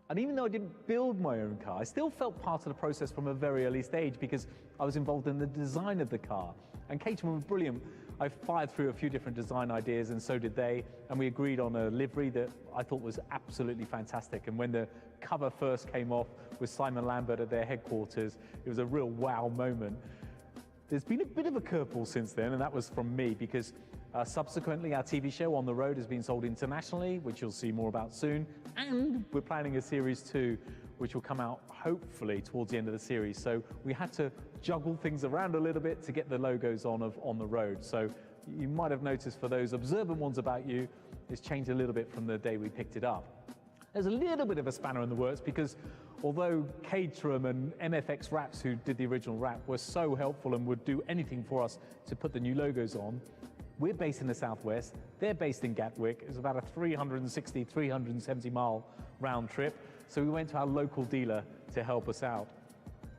And even though I didn't build my own car, I still felt part of the process from a very early stage because I was involved in the design of the car. And Caterham were brilliant. I fired through a few different design ideas and so did they. And we agreed on a livery that I thought was absolutely fantastic. And when the cover first came off with Simon Lambert at their headquarters, it was a real wow moment. There's been a bit of a curveball since then, and that was from me because subsequently our TV show On the Road has been sold internationally, which you'll see more about soon. And we're planning a Series 2, which will come out hopefully towards the end of the series. So we had to juggle things around a little bit to get the logos on the road. So you might have noticed for those observant ones about you, it's changed a little bit from the day we picked it up. There's a little bit of a spanner in the works because although Caterham and MFX Wraps, who did the original wrap, were so helpful and would do anything for us to put the new logos on, we're based in the Southwest, they're based in Gatwick. It's about a 360, 370 mile round trip. So we went to our local dealer to help us out.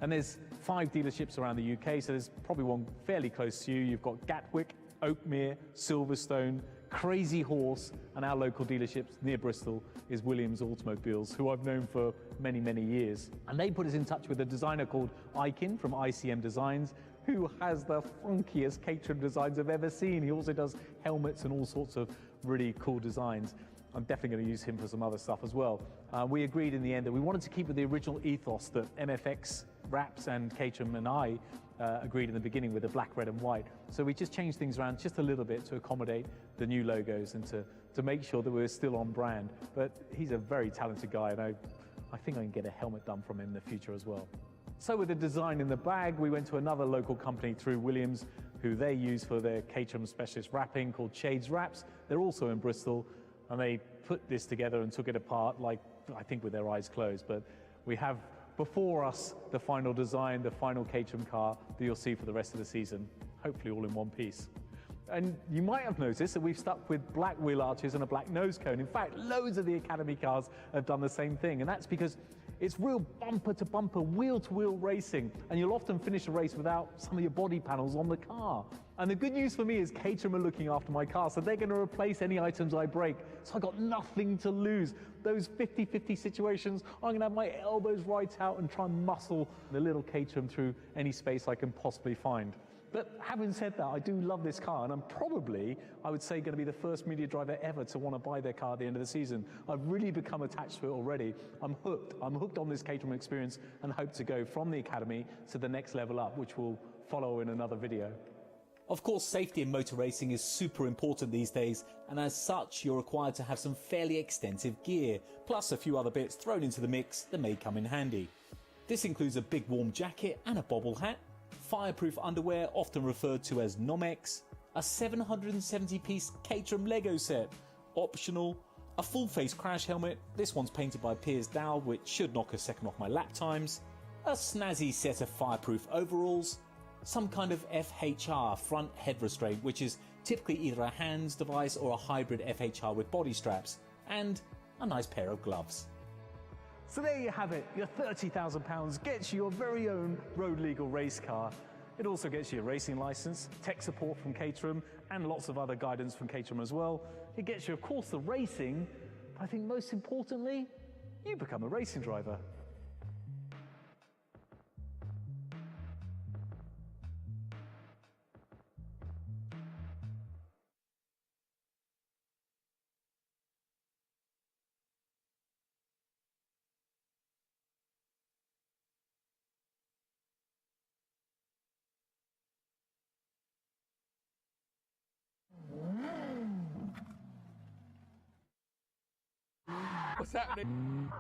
And there's 5 dealerships around the UK, so there's probably one fairly close to you. You've got Gatwick, Oakmere, Silverstone, Crazy Horse, and our local dealerships near Bristol is Williams Automobiles, who I've known for many, many years. And they put us in touch with a designer called Ikin from ICM Designs, who has the funkiest Caterham designs I've ever seen. He also does helmets and all sorts of really cool designs. I'm definitely going to use him for some other stuff as well. We agreed in the end that we wanted to keep with the original ethos that MFX Wraps and Caterham and I agreed in the beginning with the black, red and white. So we just changed things around just a little bit to accommodate the new logos and to make sure that we're still on brand. But he's a very talented guy, and I think I can get a helmet done from him in the future as well. So with the design in the bag, we went to another local company through Williams, who they use for their Caterham specialist wrapping called Shades Wraps. They're also in Bristol, and they put this together and took it apart, like I think with their eyes closed. But we have before us the final design, the final Caterham car that you'll see for the rest of the season, hopefully all in one piece. And you might have noticed that we've stuck with black wheel arches and a black nose cone. In fact, loads of the Academy cars have done the same thing, and that's because it's real bumper-to-bumper, wheel-to-wheel racing, and you'll often finish a race without some of your body panels on the car. And the good news for me is Caterham are looking after my car, so they're going to replace any items I break, so I've got nothing to lose. Those 50-50 situations, I'm going to have my elbows right out and try and muscle the little Caterham through any space I can possibly find. But having said that, I do love this car, and I'm probably, I would say, going to be the first media driver ever to want to buy their car at the end of the season. I've really become attached to it already. I'm hooked. I'm hooked on this Caterham experience and hope to go from the Academy to the next level up, which will follow in another video. Of course, safety in motor racing is super important these days, and as such, you're required to have some fairly extensive gear, plus a few other bits thrown into the mix that may come in handy. This includes a big warm jacket and a bobble hat, fireproof underwear, often referred to as Nomex, a 770-piece Caterham Lego set, optional, a full-face crash helmet, this one's painted by Piers Dow, which should knock a second off my lap times, a snazzy set of fireproof overalls, some kind of FHR front head restraint, which is typically either a hands device or a hybrid FHR with body straps, and a nice pair of gloves. So there you have it. Your £30,000 gets you your very own road legal race car. It also gets you a racing license, tech support from Caterham, and lots of other guidance from Caterham as well. It gets you, of course, the racing, but I think most importantly, you become a racing driver. What's happening?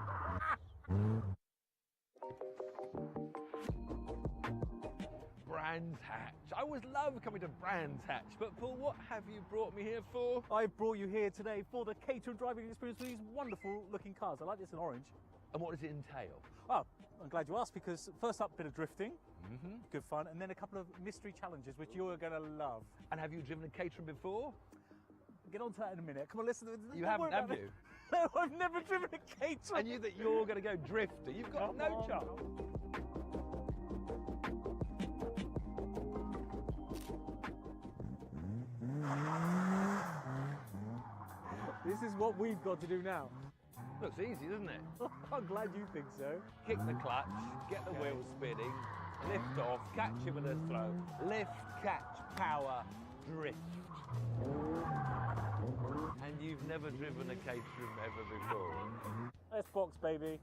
Brands Hatch. I always love coming to Brands Hatch. But Paul, what have you brought me here for? I brought you here today for the Caterham driving experience with these wonderful looking cars. I like this in orange. And what does it entail? Oh, I'm glad you asked, because first up, a bit of drifting, good fun, and then a couple of mystery challenges, which you're going to love. And have you driven a Caterham before? Get on to that in a minute. Come on, listen. You haven't, have you? No, I've never driven a Caterham. I knew that you're going to go drifter. You've got no chance. This is what we've got to do now. Looks easy, doesn't it? I'm glad you think so. Kick the clutch, get the wheels spinning, lift off, catch him with a throw, lift, catch, power, drift. And you've never driven a Caterham ever before? Let's box, baby.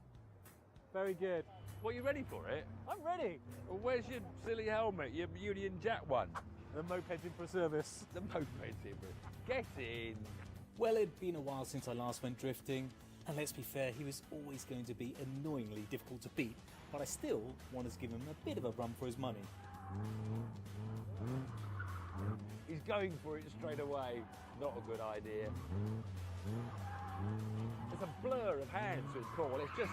Very good. Well, you ready for it? I'm ready. Well, where's your silly helmet, your Union Jack one? The moped's in for a service. The moped's in for Get in. Well, it'd been a while since I last went drifting, and let's be fair, he was always going to be annoyingly difficult to beat, but I still wanted to give him a bit of a run for his money. He's going for it straight away. Not a good idea. It's a blur of hands with Paul. It's just...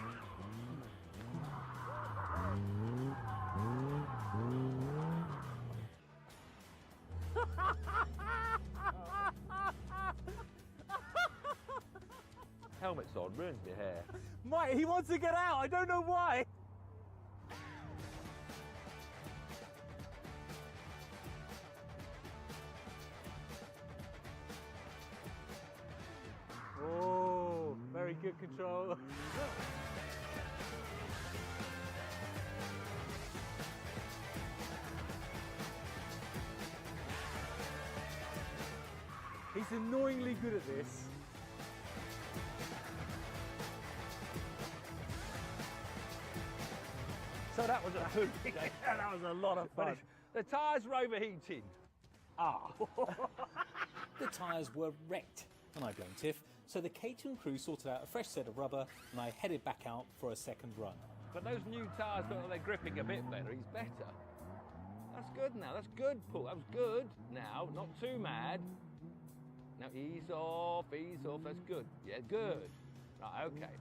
Helmet's on, ruins my hair. Mate, he wants to get out. I don't know why. Oh, very good control. He's annoyingly good at this. So that was that was a lot of fun. The tyres were overheating. The tyres were wrecked, and I blame Tiff, so the Caterham crew sorted out a fresh set of rubber, and I headed back out for a second run. But those new tyres, they're gripping a bit better. He's better. That's good now. That's good, Paul. That was good. Now, not too mad. Now ease off, ease off. That's good. Yeah, good. Right, okay.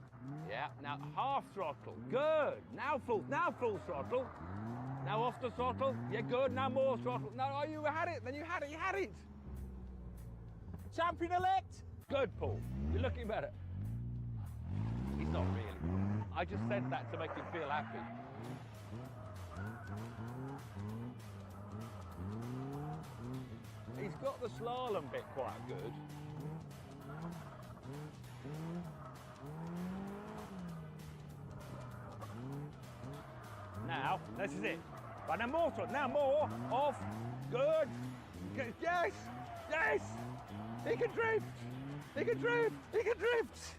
Yeah. Now half throttle. Good. Now full throttle. Now off the throttle. Yeah, good. Now more throttle. No, oh, you had it. Then you had it. You had it. Champion-elect. Good, Paul. You're looking better. He's not really. I just said that to make him feel happy. He's got the slalom bit quite good. Now, this is it. Right, now more throttle. Now more. Off. Good. Yes. Yes. He can drift. He can drift. He can drift.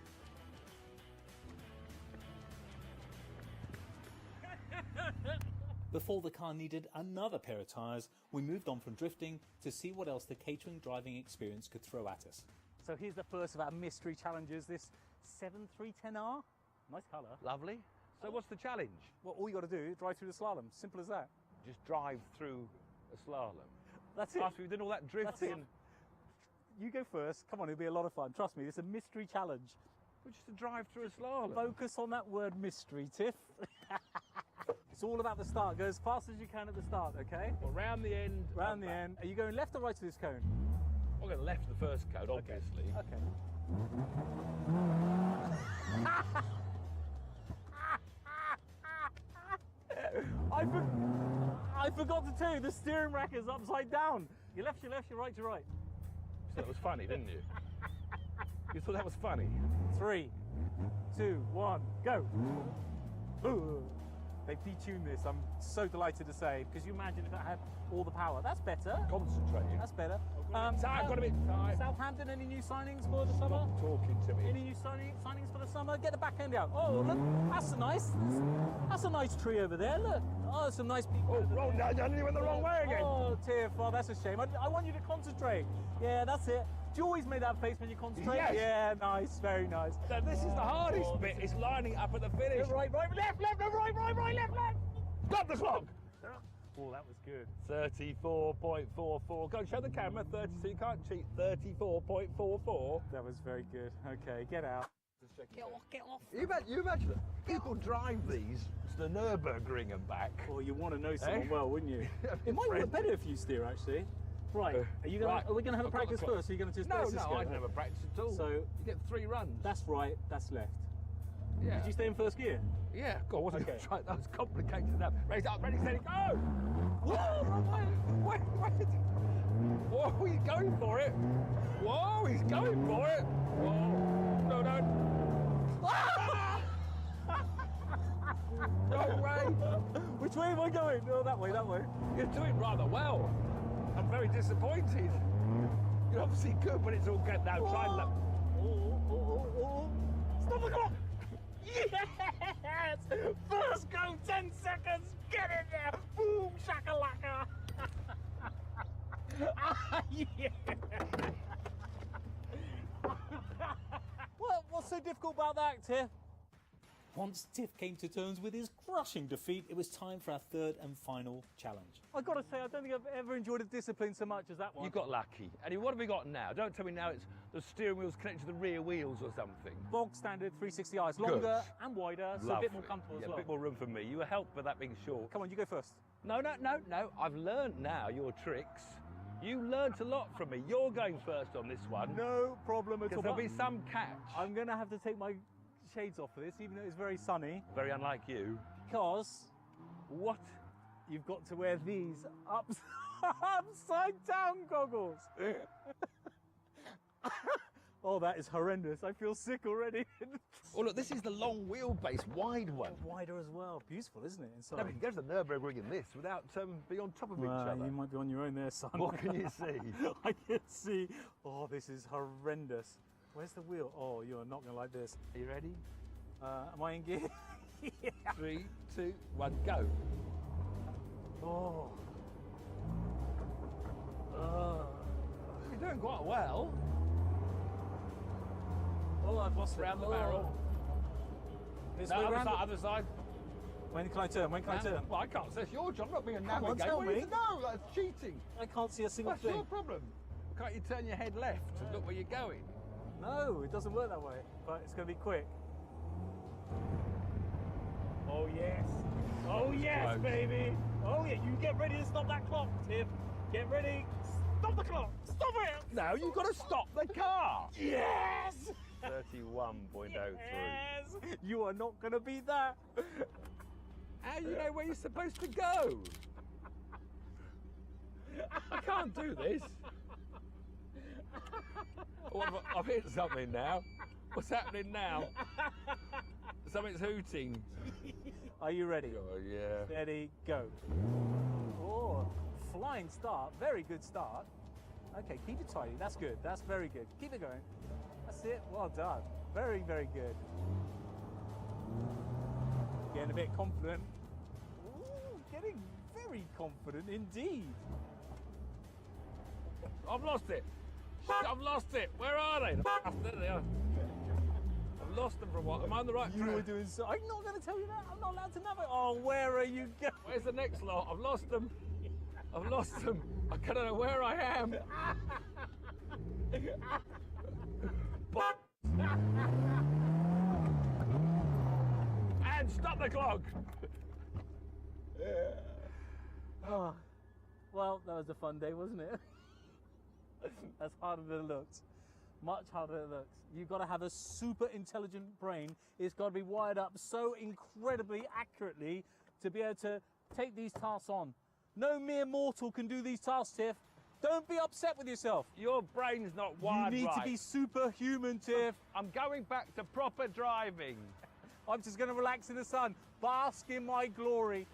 Before the car needed another pair of tyres, we moved on from drifting to see what else the Caterham driving experience could throw at us. So here's the first of our mystery challenges, this 7310R. Nice colour. Lovely. So what's the challenge? Well, all you got to do is drive through the slalom. Simple as that. Just drive through a slalom. That's it. After we've done all that drifting. You go first. Come on, it'll be a lot of fun. Trust me, it's a mystery challenge. But just to drive through a slalom. Focus on that word mystery, Tiff. It's all about the start. Go as fast as you can at the start, okay? Well, round the end. Round the end. Are you going left or right to this cone? I'm going left the first cone, obviously. Okay. I forgot to tell you, the steering rack is upside down. Your left, your right, your right. So that was funny, didn't you? You thought that was funny? 3, 2, 1, go. Ooh. They've detuned this, I'm so delighted to say, because you imagine if that had all the power. That's better. Concentrating. That's better. Got a bit tight. Southampton, any new signings for the summer? Stop talking to me. Any new signings for the summer? Get the back end out. Oh, look, that's a nice tree over there. Look. Oh, some nice people. Oh, wrong. You went the wrong way again. Oh, Tiff, oh, that's a shame. I want you to concentrate. Yeah, that's it. Do you always make that face when you concentrate? Yes. Yeah, nice, very nice. Now, this is the hardest bit. It's lining up at the finish. Right, left, no, right, left. Stop the clock. Oh, that was good. 34.44. Go and show the camera. 30, so you can't cheat. 34.44. That was very good. Okay, get out. Get off, get off. You imagine that people drive these to the Nürburgring and back. Well, you want to know someone well, wouldn't you? It might work better if you steer, actually. Right. Are you gonna? Are we gonna have a practice first? Or are you gonna just? No, I'd never practice at all. So you get 3 runs. That's right. That's left. Yeah. Did you stay in first gear? Yeah. God, what okay. Try that was complicated. That. Raise up, ready, steady, go! Whoa! Wait. Whoa, he's going for it. Whoa, he's going for it. Whoa. No. Ah! No way. Which way am I going? No, that way. You're doing rather well. I'm very disappointed. You're obviously good, but it's all good now. Try and Oh. Stop the clock! Yes! First go, 10 seconds. Get in there. Boom, shakalaka. Yeah. What's so difficult about that, Tiff? Once Tiff came to terms with his crushing defeat, it was time for our third and final challenge. I've got to say, I don't think I've ever enjoyed a discipline so much as that one. You got lucky. Anyway, what have we got now? Don't tell me now it's the steering wheel's connected to the rear wheels or something. Bog standard 360i. Longer and wider, so a bit more comfortable as well. A bit more room for me. You were helped by that being short. Come on, you go first. No. I've learned now your tricks. You learnt a lot from me. You're going first on this one. No problem at all. There'll be some catch. I'm going to have to take my shades off for this, even though it's very sunny. Very unlike you. Because what? You've got to wear these upside down goggles. Oh, that is horrendous. I feel sick already. Oh, look, this is the long wheelbase, wide one. Wider as well. Beautiful, isn't it? Inside. No, but you can go to the Nürburgring in this without being on top of each other. You might be on your own there, son. What can you see? I can see. Oh, this is horrendous. Where's the wheel? Oh, you're not going to like this. Are you ready? Am I in gear? Yeah. 3, 2, 1, go. Oh. You're doing quite well. Oh, I've lost round the barrel. This no, way other round side, other side. When can I turn? When can I turn? Well, I can't. That's your job. I'm not being a Come on, navigator. tell Where me. you go? That's cheating. I can't see a single That's thing. your problem. Can't you turn your head left and look where you're going? No, it doesn't work that way. But it's going to be quick. Oh yes. Oh yes, close. Baby. Oh yeah. You get ready to stop that clock, Tiff. Get ready. Stop the clock. Stop it. No, you've got to stop the car. Yes. 31.03. Yes. You are not going to beat that. How do you know where you're supposed to go? I can't do this. Oh, I've hit something now. What's happening now? Something's hooting. Are you ready? Oh, yeah. Steady, go. Oh, flying start. Very good start. Okay, keep it tidy. That's good. That's very good. Keep it going. That's it. Well done. Very, very good. Getting a bit confident. Ooh, getting very confident indeed. I've lost it. I've lost it. Where are they? There they are. I've lost them for a while. Am I on the right track? You were doing so. I'm not going to tell you that. I'm not allowed to navigate. Oh, where are you going? Where's the next lot? I've lost them. I've lost them. I don't know where I am. And stop the clock. Oh, well, that was a fun day, wasn't it? That's harder than it looks. Much harder than it looks. You've got to have a super intelligent brain. It's got to be wired up so incredibly accurately to be able to take these tasks on. No mere mortal can do these tasks, Tiff. Don't be upset with yourself. Your brain's not wired You need right. to be superhuman, Tiff. I'm going back to proper driving. I'm just going to relax in the sun, bask in my glory.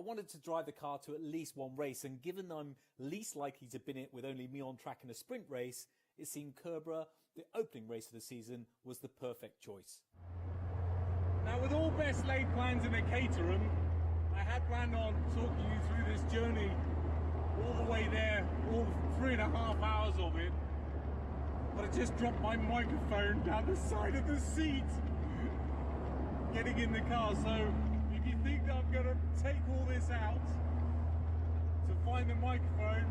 wanted to drive the car to at least one race, and given I'm least likely to bin it with only me on track in a sprint race, it seemed Kerbera, the opening race of the season, was the perfect choice. Now, with all best laid plans in a Caterham, I had planned on talking you through this journey all the way there, all 3.5 hours of it, but I just dropped my microphone down the side of the seat getting in the car. So if you think that I'm going to take all this out to find the microphone,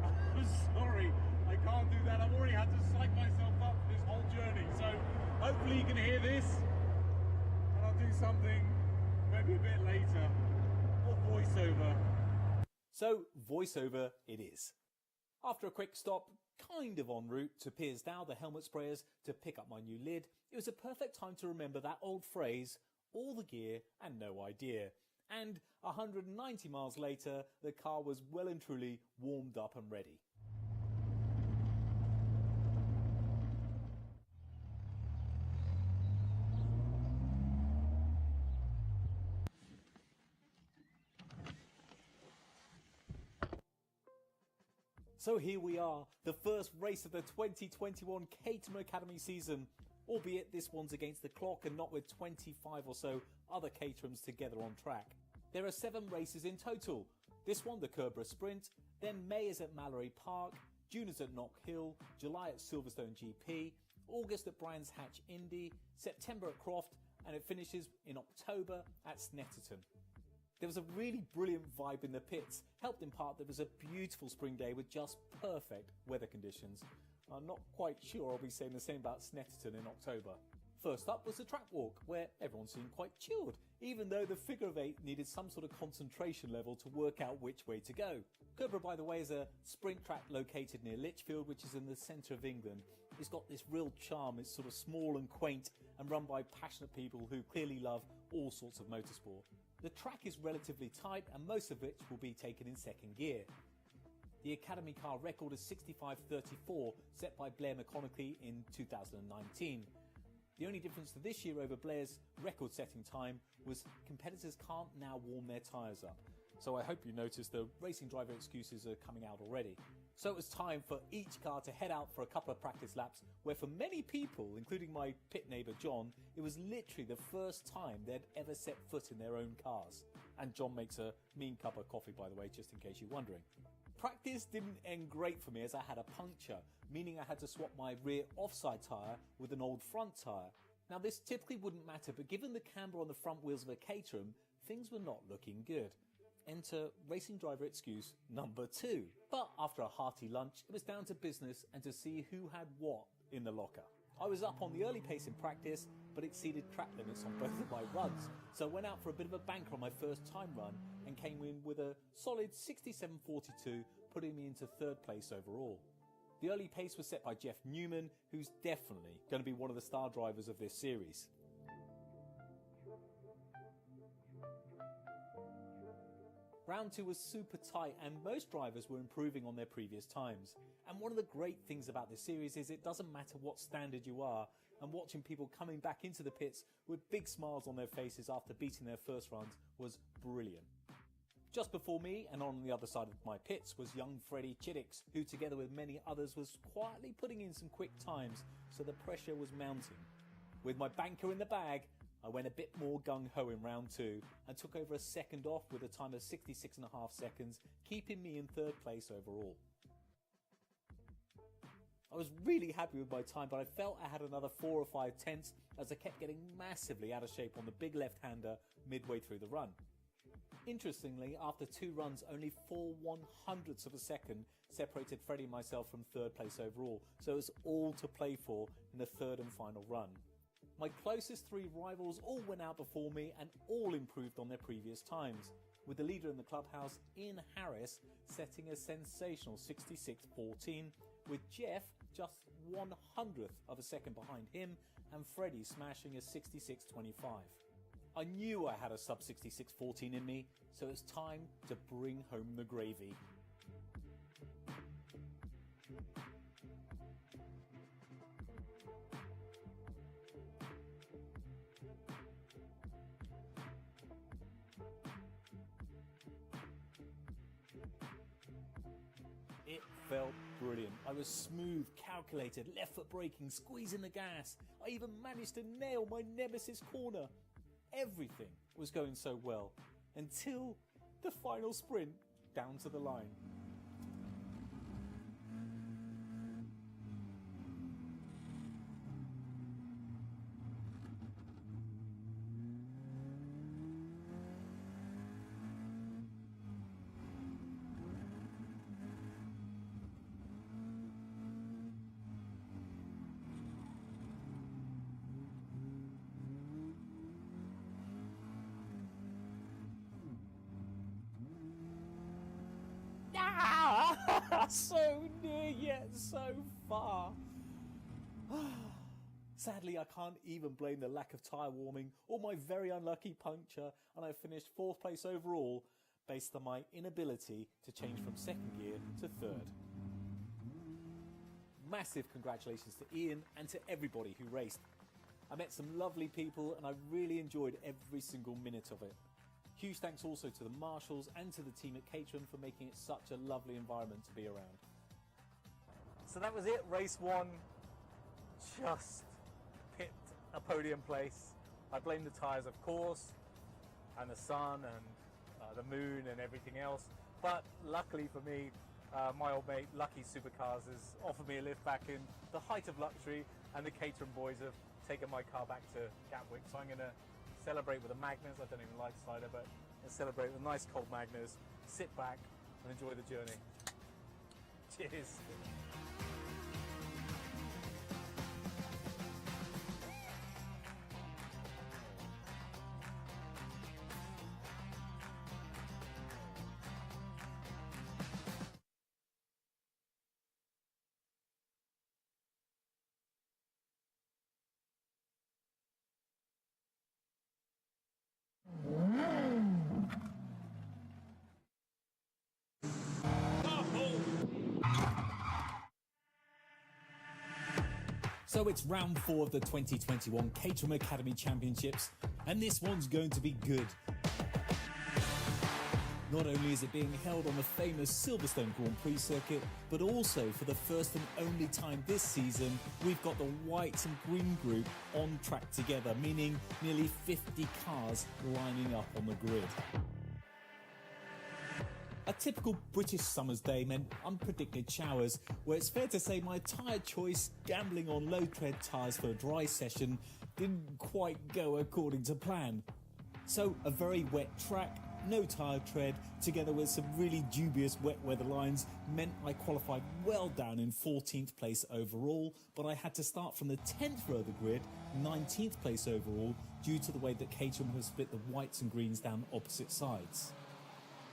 I'm sorry, I can't do that. I've already had to psych myself up for this whole journey, so hopefully you can hear this, and I'll do something maybe a bit later, or voiceover. So voiceover it is. After a quick stop, kind of en route to Pearsdow, the helmet sprayers, to pick up my new lid, it was a perfect time to remember that old phrase, all the gear and no idea. And 190 miles later, the car was well and truly warmed up and ready. So here we are, the first race of the 2021 KTM Academy season, albeit this one's against the clock and not with 25 or so other Caterhams together on track. There are 7 races in total. This one, the Kerbera Sprint, then May is at Mallory Park, June is at Knock Hill, July at Silverstone GP, August at Brands Hatch Indy, September at Croft, and it finishes in October at Snetterton. There was a really brilliant vibe in the pits, helped in part that it was a beautiful spring day with just perfect weather conditions. I'm not quite sure I'll be saying the same about Snetterton in October. First up was the track walk, where everyone seemed quite chilled, even though the figure of 8 needed some sort of concentration level to work out which way to go. Kerbera, by the way, is a sprint track located near Lichfield, which is in the centre of England. It's got this real charm, it's sort of small and quaint and run by passionate people who clearly love all sorts of motorsport. The track is relatively tight and most of which will be taken in second gear. The Academy car record is 65.34, set by Blair McConaughey in 2019. The only difference to this year over Blair's record-setting time was competitors can't now warm their tyres up. So I hope you noticed the racing driver excuses are coming out already. So it was time for each car to head out for a couple of practice laps, where for many people, including my pit neighbour John, it was literally the first time they'd ever set foot in their own cars. And John makes a mean cup of coffee, by the way, just in case you're wondering. Practice didn't end great for me as I had a puncture, meaning I had to swap my rear offside tyre with an old front tyre. Now this typically wouldn't matter, but given the camber on the front wheels of a Caterham, things were not looking good. Enter racing driver excuse number 2. But after a hearty lunch, it was down to business and to see who had what in the locker. I was up on the early pace in practice, but exceeded track limits on both of my runs, so I went out for a bit of a banker on my first time run and came in with a solid 67.42, putting me into 3rd place overall. The early pace was set by Jeff Newman, who's definitely going to be one of the star drivers of this series. Round 2 was super tight and most drivers were improving on their previous times. And one of the great things about this series is it doesn't matter what standard you are, and watching people coming back into the pits with big smiles on their faces after beating their first runs was brilliant. Just before me and on the other side of my pits was young Freddie Chiddix, who together with many others was quietly putting in some quick times, so the pressure was mounting. With my banker in the bag, I went a bit more gung-ho in round 2 and took over a second off with a time of 66.5 seconds, keeping me in 3rd place overall. I was really happy with my time, but I felt I had another 4 or 5 tenths as I kept getting massively out of shape on the big left-hander midway through the run. Interestingly, after 2 runs, only 4 100ths of a second separated Freddie and myself from 3rd place overall, so it was all to play for in the 3rd and final run. My closest 3 rivals all went out before me and all improved on their previous times, with the leader in the clubhouse, Ian Harris, setting a sensational 66.14, with Jeff just 100th of a second behind him and Freddie smashing a 66.25. I knew I had a sub 66.14 in me, so it's time to bring home the gravy. It felt brilliant. I was smooth, calculated, left foot braking, squeezing the gas. I even managed to nail my nemesis corner. Everything was going so well until the final sprint down to the line. So near yet so far. Sadly, I can't even blame the lack of tyre warming or my very unlucky puncture, and I finished 4th place overall based on my inability to change from 2nd gear to 3rd. Massive congratulations to Ian and to everybody who raced. I met some lovely people and I really enjoyed every single minute of it. Huge thanks also to the marshals and to the team at Caterham for making it such a lovely environment to be around. So that was it, race 1. Just pipped a podium place. I blame the tyres, of course, and the sun and the moon and everything else. But luckily for me, my old mate Lucky Supercars has offered me a lift back in the height of luxury, and the Caterham boys have taken my car back to Gatwick. So I'm going to celebrate with a Magnus. I don't even like cider, but celebrate with a nice cold Magnus, sit back and enjoy the journey. Cheers. So it's round 4 of the 2021 Caterham Academy Championships, and this one's going to be good. Not only is it being held on the famous Silverstone Grand Prix circuit, but also for the first and only time this season, we've got the white and green group on track together, meaning nearly 50 cars lining up on the grid. A typical British summer's day meant unpredicted showers, where it's fair to say my tyre choice, gambling on low tread tyres for a dry session, didn't quite go according to plan. So a very wet track, no tyre tread, together with some really dubious wet weather lines, meant I qualified well down in 14th place overall, but I had to start from the 10th row of the grid, 19th place overall, due to the way that Caterham has split the whites and greens down opposite sides.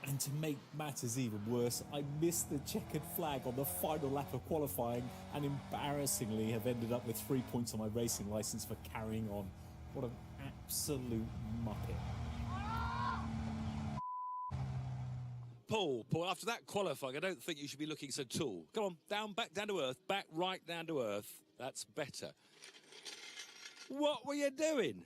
And to make matters even worse, I missed the checkered flag on the final lap of qualifying and embarrassingly have ended up with 3 points on my racing licence for carrying on. What an absolute muppet. Paul, after that qualifying, I don't think you should be looking so tall. Come on, down, back down to earth, back right down to earth. That's better. What were you doing?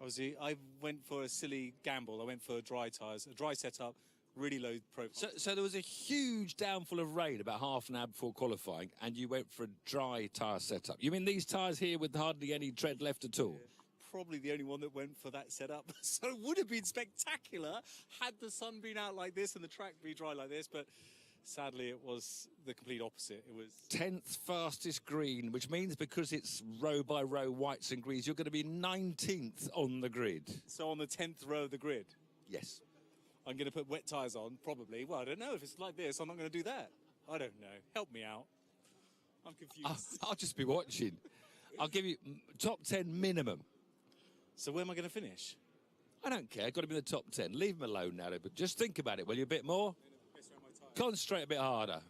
Obviously, I went for a silly gamble. I went for dry tyres, a dry setup, really low profile. So there was a huge downfall of rain about half an hour before qualifying, and you went for a dry tyre setup. You mean these tyres here with hardly any tread left at all? Probably the only one that went for that setup. So it would have been spectacular had the sun been out like this and the track be dry like this, but sadly it was the complete opposite. It was 10th fastest green, which means because it's row by row whites and greens, you're going to be 19th on the grid. So on the 10th row of the grid? Yes. I'm going to put wet tyres on, probably. Well, I don't know. If it's like this, I'm not going to do that. I don't know. Help me out. I'm confused. I'll just be watching. I'll give you top 10 minimum. So where am I going to finish? I don't care. Got to be in the top 10. Leave them alone now, but just think about it, will you, a bit more? Concentrate a bit harder.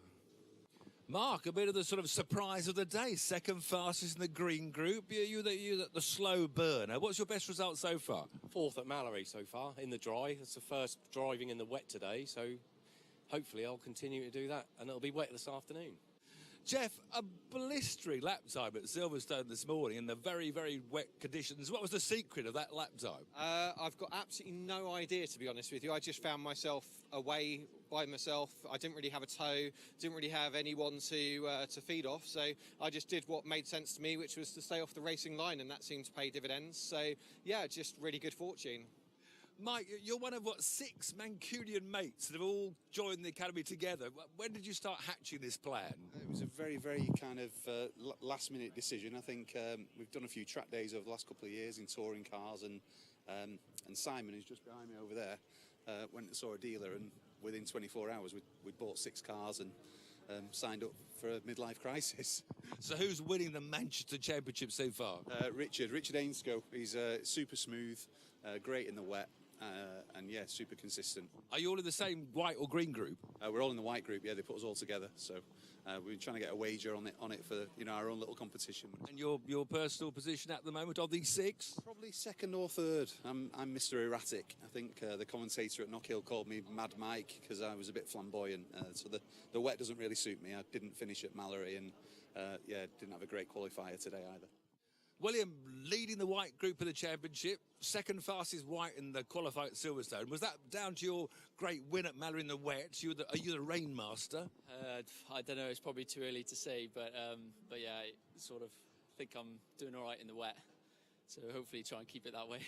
Mark, a bit of the sort of surprise of the day. Second fastest in the green group. You're the slow burner. What's your best result so far? 4th at Mallory so far in the dry. It's the first driving in the wet today, so hopefully I'll continue to do that, and it'll be wet this afternoon. Jeff, a blistering lap time at Silverstone this morning in the very, very wet conditions. What was the secret of that lap time? I've got absolutely no idea, to be honest with you. I just found myself away by myself. I didn't really have a tow, didn't really have anyone to feed off, so I just did what made sense to me, which was to stay off the racing line, and that seemed to pay dividends. So yeah, just really good fortune. Mike, you're one of, 6 Mancunian mates that have all joined the academy together. When did you start hatching this plan? It was a very, very kind of last-minute decision. I think we've done a few track days over the last couple of years in touring cars, and Simon, who's just behind me over there, went and saw a dealer, and within 24 hours we'd bought 6 cars and signed up for a midlife crisis. So who's winning the Manchester Championship so far? Richard Ainscough. He's super smooth, great in the wet. And yeah, super consistent. Are you all in the same white or green group? We're all in the white group. Yeah, they put us all together. So we're trying to get a wager on it for our own little competition. And your personal position at the moment of these 6? Probably second or third. I'm Mr. Erratic. I think the commentator at Knockhill called me Mad Mike because I was a bit flamboyant. So the wet doesn't really suit me. I didn't finish at Mallory, and didn't have a great qualifier today either. William leading the white group of the championship, second fastest white in the qualifier at Silverstone. Was that down to your great win at Mallory in the wet? Are you the rain master? I don't know, it's probably too early to say, but yeah, I sort of think I'm doing all right in the wet. So hopefully try and keep it that way.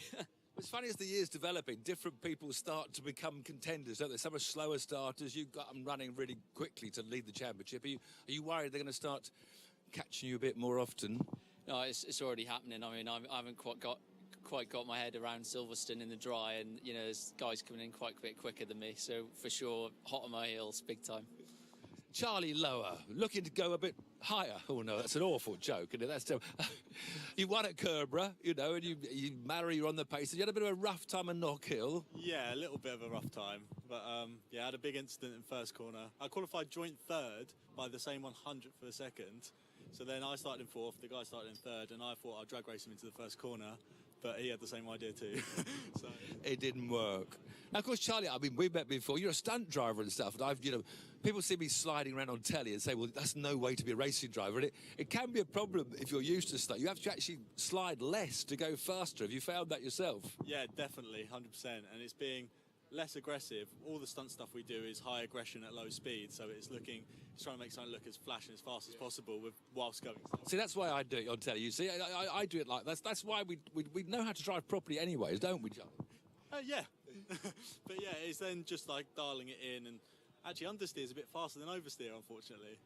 It's funny as the year's developing, different people start to become contenders, don't they? Some are slower starters. You've got them running really quickly to lead the championship. Are you worried they're going to start catching you a bit more often? No, it's already happening. I mean, I haven't quite got my head around Silverstone in the dry, and there's guys coming in quite a bit quicker than me. So for sure, hot on my heels, big time. Charlie Lower, looking to go a bit higher. Oh no, that's an awful joke, isn't it? That's you won at Kerborough, and you Mallory, you're on the pace. You had a bit of a rough time at Knockhill. Yeah, a little bit of a rough time, but I had a big incident in first corner. I qualified joint third by the same 100th of a second. So then I started in fourth, the guy started in third, and I thought I'd drag race him into the first corner, but he had the same idea too. So it didn't work. Now, of course, Charlie, I mean, we met before. You're a stunt driver and stuff, and people see me sliding around on telly and say, well, that's no way to be a racing driver. And it can be a problem if you're used to stunt. You have to actually slide less to go faster. Have you found that yourself? Yeah, definitely, 100%. And it's being less aggressive. All the stunt stuff we do is high aggression at low speed, so it's trying to make something look as flash and as fast as possible whilst going slow. See, that's why I do it on telly. You see, I do it like that's why we know how to drive properly anyways, don't we, John? Yeah. But yeah, it's then just like dialing it in, and actually understeer is a bit faster than oversteer, unfortunately.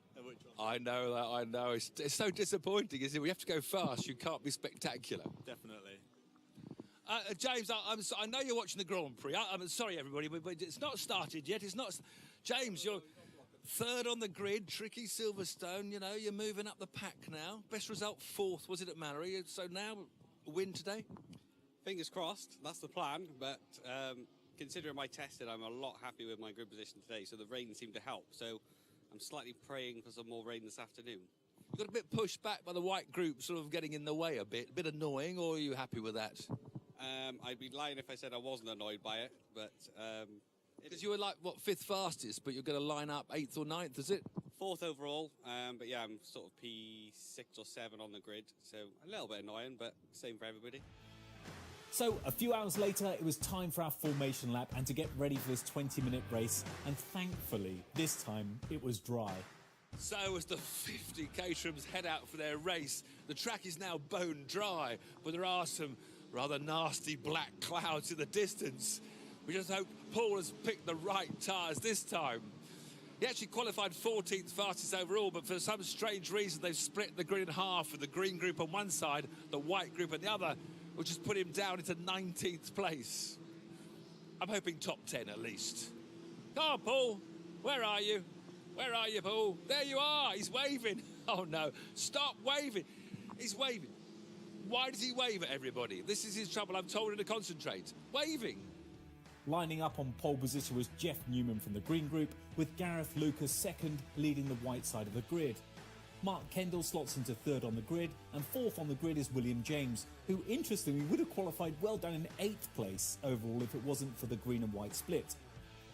I know that, I know. It's so disappointing, isn't it? We have to go fast, you can't be spectacular. Definitely. James, I know you're watching the Grand Prix. I'm sorry, everybody, but it's not started yet. It's not. James, you're third on the grid, tricky Silverstone. You're moving up the pack now. Best result, fourth, was it at Mallory? So now, a win today? Fingers crossed. That's the plan. But considering my testing, I'm a lot happy with my grid position today. So the rain seemed to help. So I'm slightly praying for some more rain this afternoon. You got a bit pushed back by the white group, sort of getting in the way a bit annoying, or are you happy with that? I'd be lying if I said I wasn't annoyed by it, but... Because you were like, what, 5th fastest, but you're going to line up 8th or 9th, is it? 4th overall, but yeah, I'm sort of P6 or 7 on the grid, so a little bit annoying, but same for everybody. So, a few hours later, it was time for our formation lap and to get ready for this 20-minute race, and thankfully, this time, it was dry. So as the 50 Caterhams head out for their race, the track is now bone dry, but there are some rather nasty black clouds in the distance. We just hope Paul has picked the right tyres this time. He actually qualified 14th fastest overall, but for some strange reason they've split the grid in half with the green group on one side, the white group on the other, which has put him down into 19th place. I'm hoping top 10 at least. Come on, Paul. Where are you? Where are you, Paul? There you are. He's waving. Oh, no. Stop waving. He's waving. Why does he wave at everybody? This is his trouble. I'm told him to concentrate. Waving. Lining up on pole position was Jeff Newman from the green group, with Gareth Lucas second, leading the white side of the grid. Mark Kendall slots into third on the grid, and fourth on the grid is William James, who interestingly would have qualified well down in 8th place overall if it wasn't for the green and white split.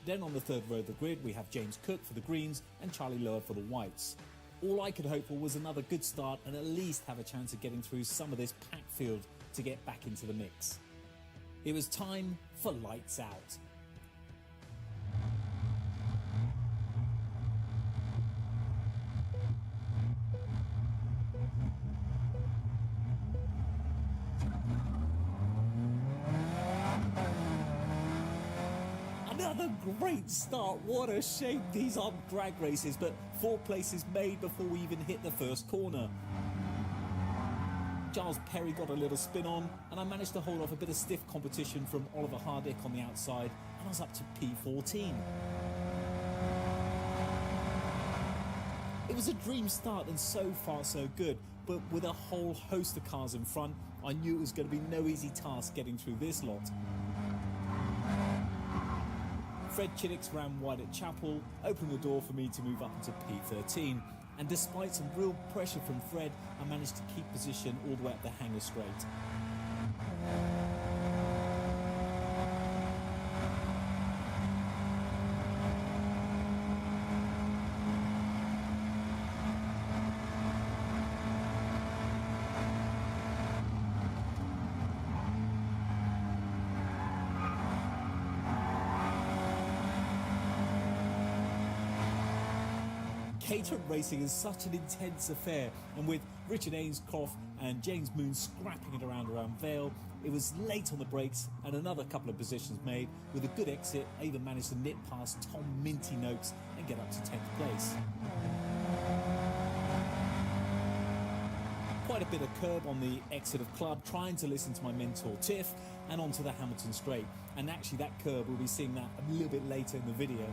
Then on the third row of the grid we have James Cook for the greens and Charlie Lower for the whites. All I could hope for was another good start and at least have a chance of getting through some of this packed field to get back into the mix. It was time for lights out. another great start. What a shame these aren't drag races, but 4 places made before we even hit the first corner. Giles Perry got a little spin on, and I managed to hold off a bit of stiff competition from Oliver Hardick on the outside, and I was up to P14. It was a dream start, and so far so good, but with a whole host of cars in front, I knew it was going to be no easy task getting through this lot. Fred Chinnix ran wide at Chapel, opening the door for me to move up into P13. And despite some real pressure from Fred, I managed to keep position all the way up the hanger straight. Caterham racing is such an intense affair, and with Richard Ainscroft and James Moon scrapping it around Vale, it was late on the brakes and another couple of positions made. With a good exit, I even managed to nip past Tom Minty Noakes and get up to 10th place. Quite a bit of curb on the exit of Club, trying to listen to my mentor Tiff, and onto the Hamilton Straight. And actually that curb, we'll be seeing that a little bit later in the video.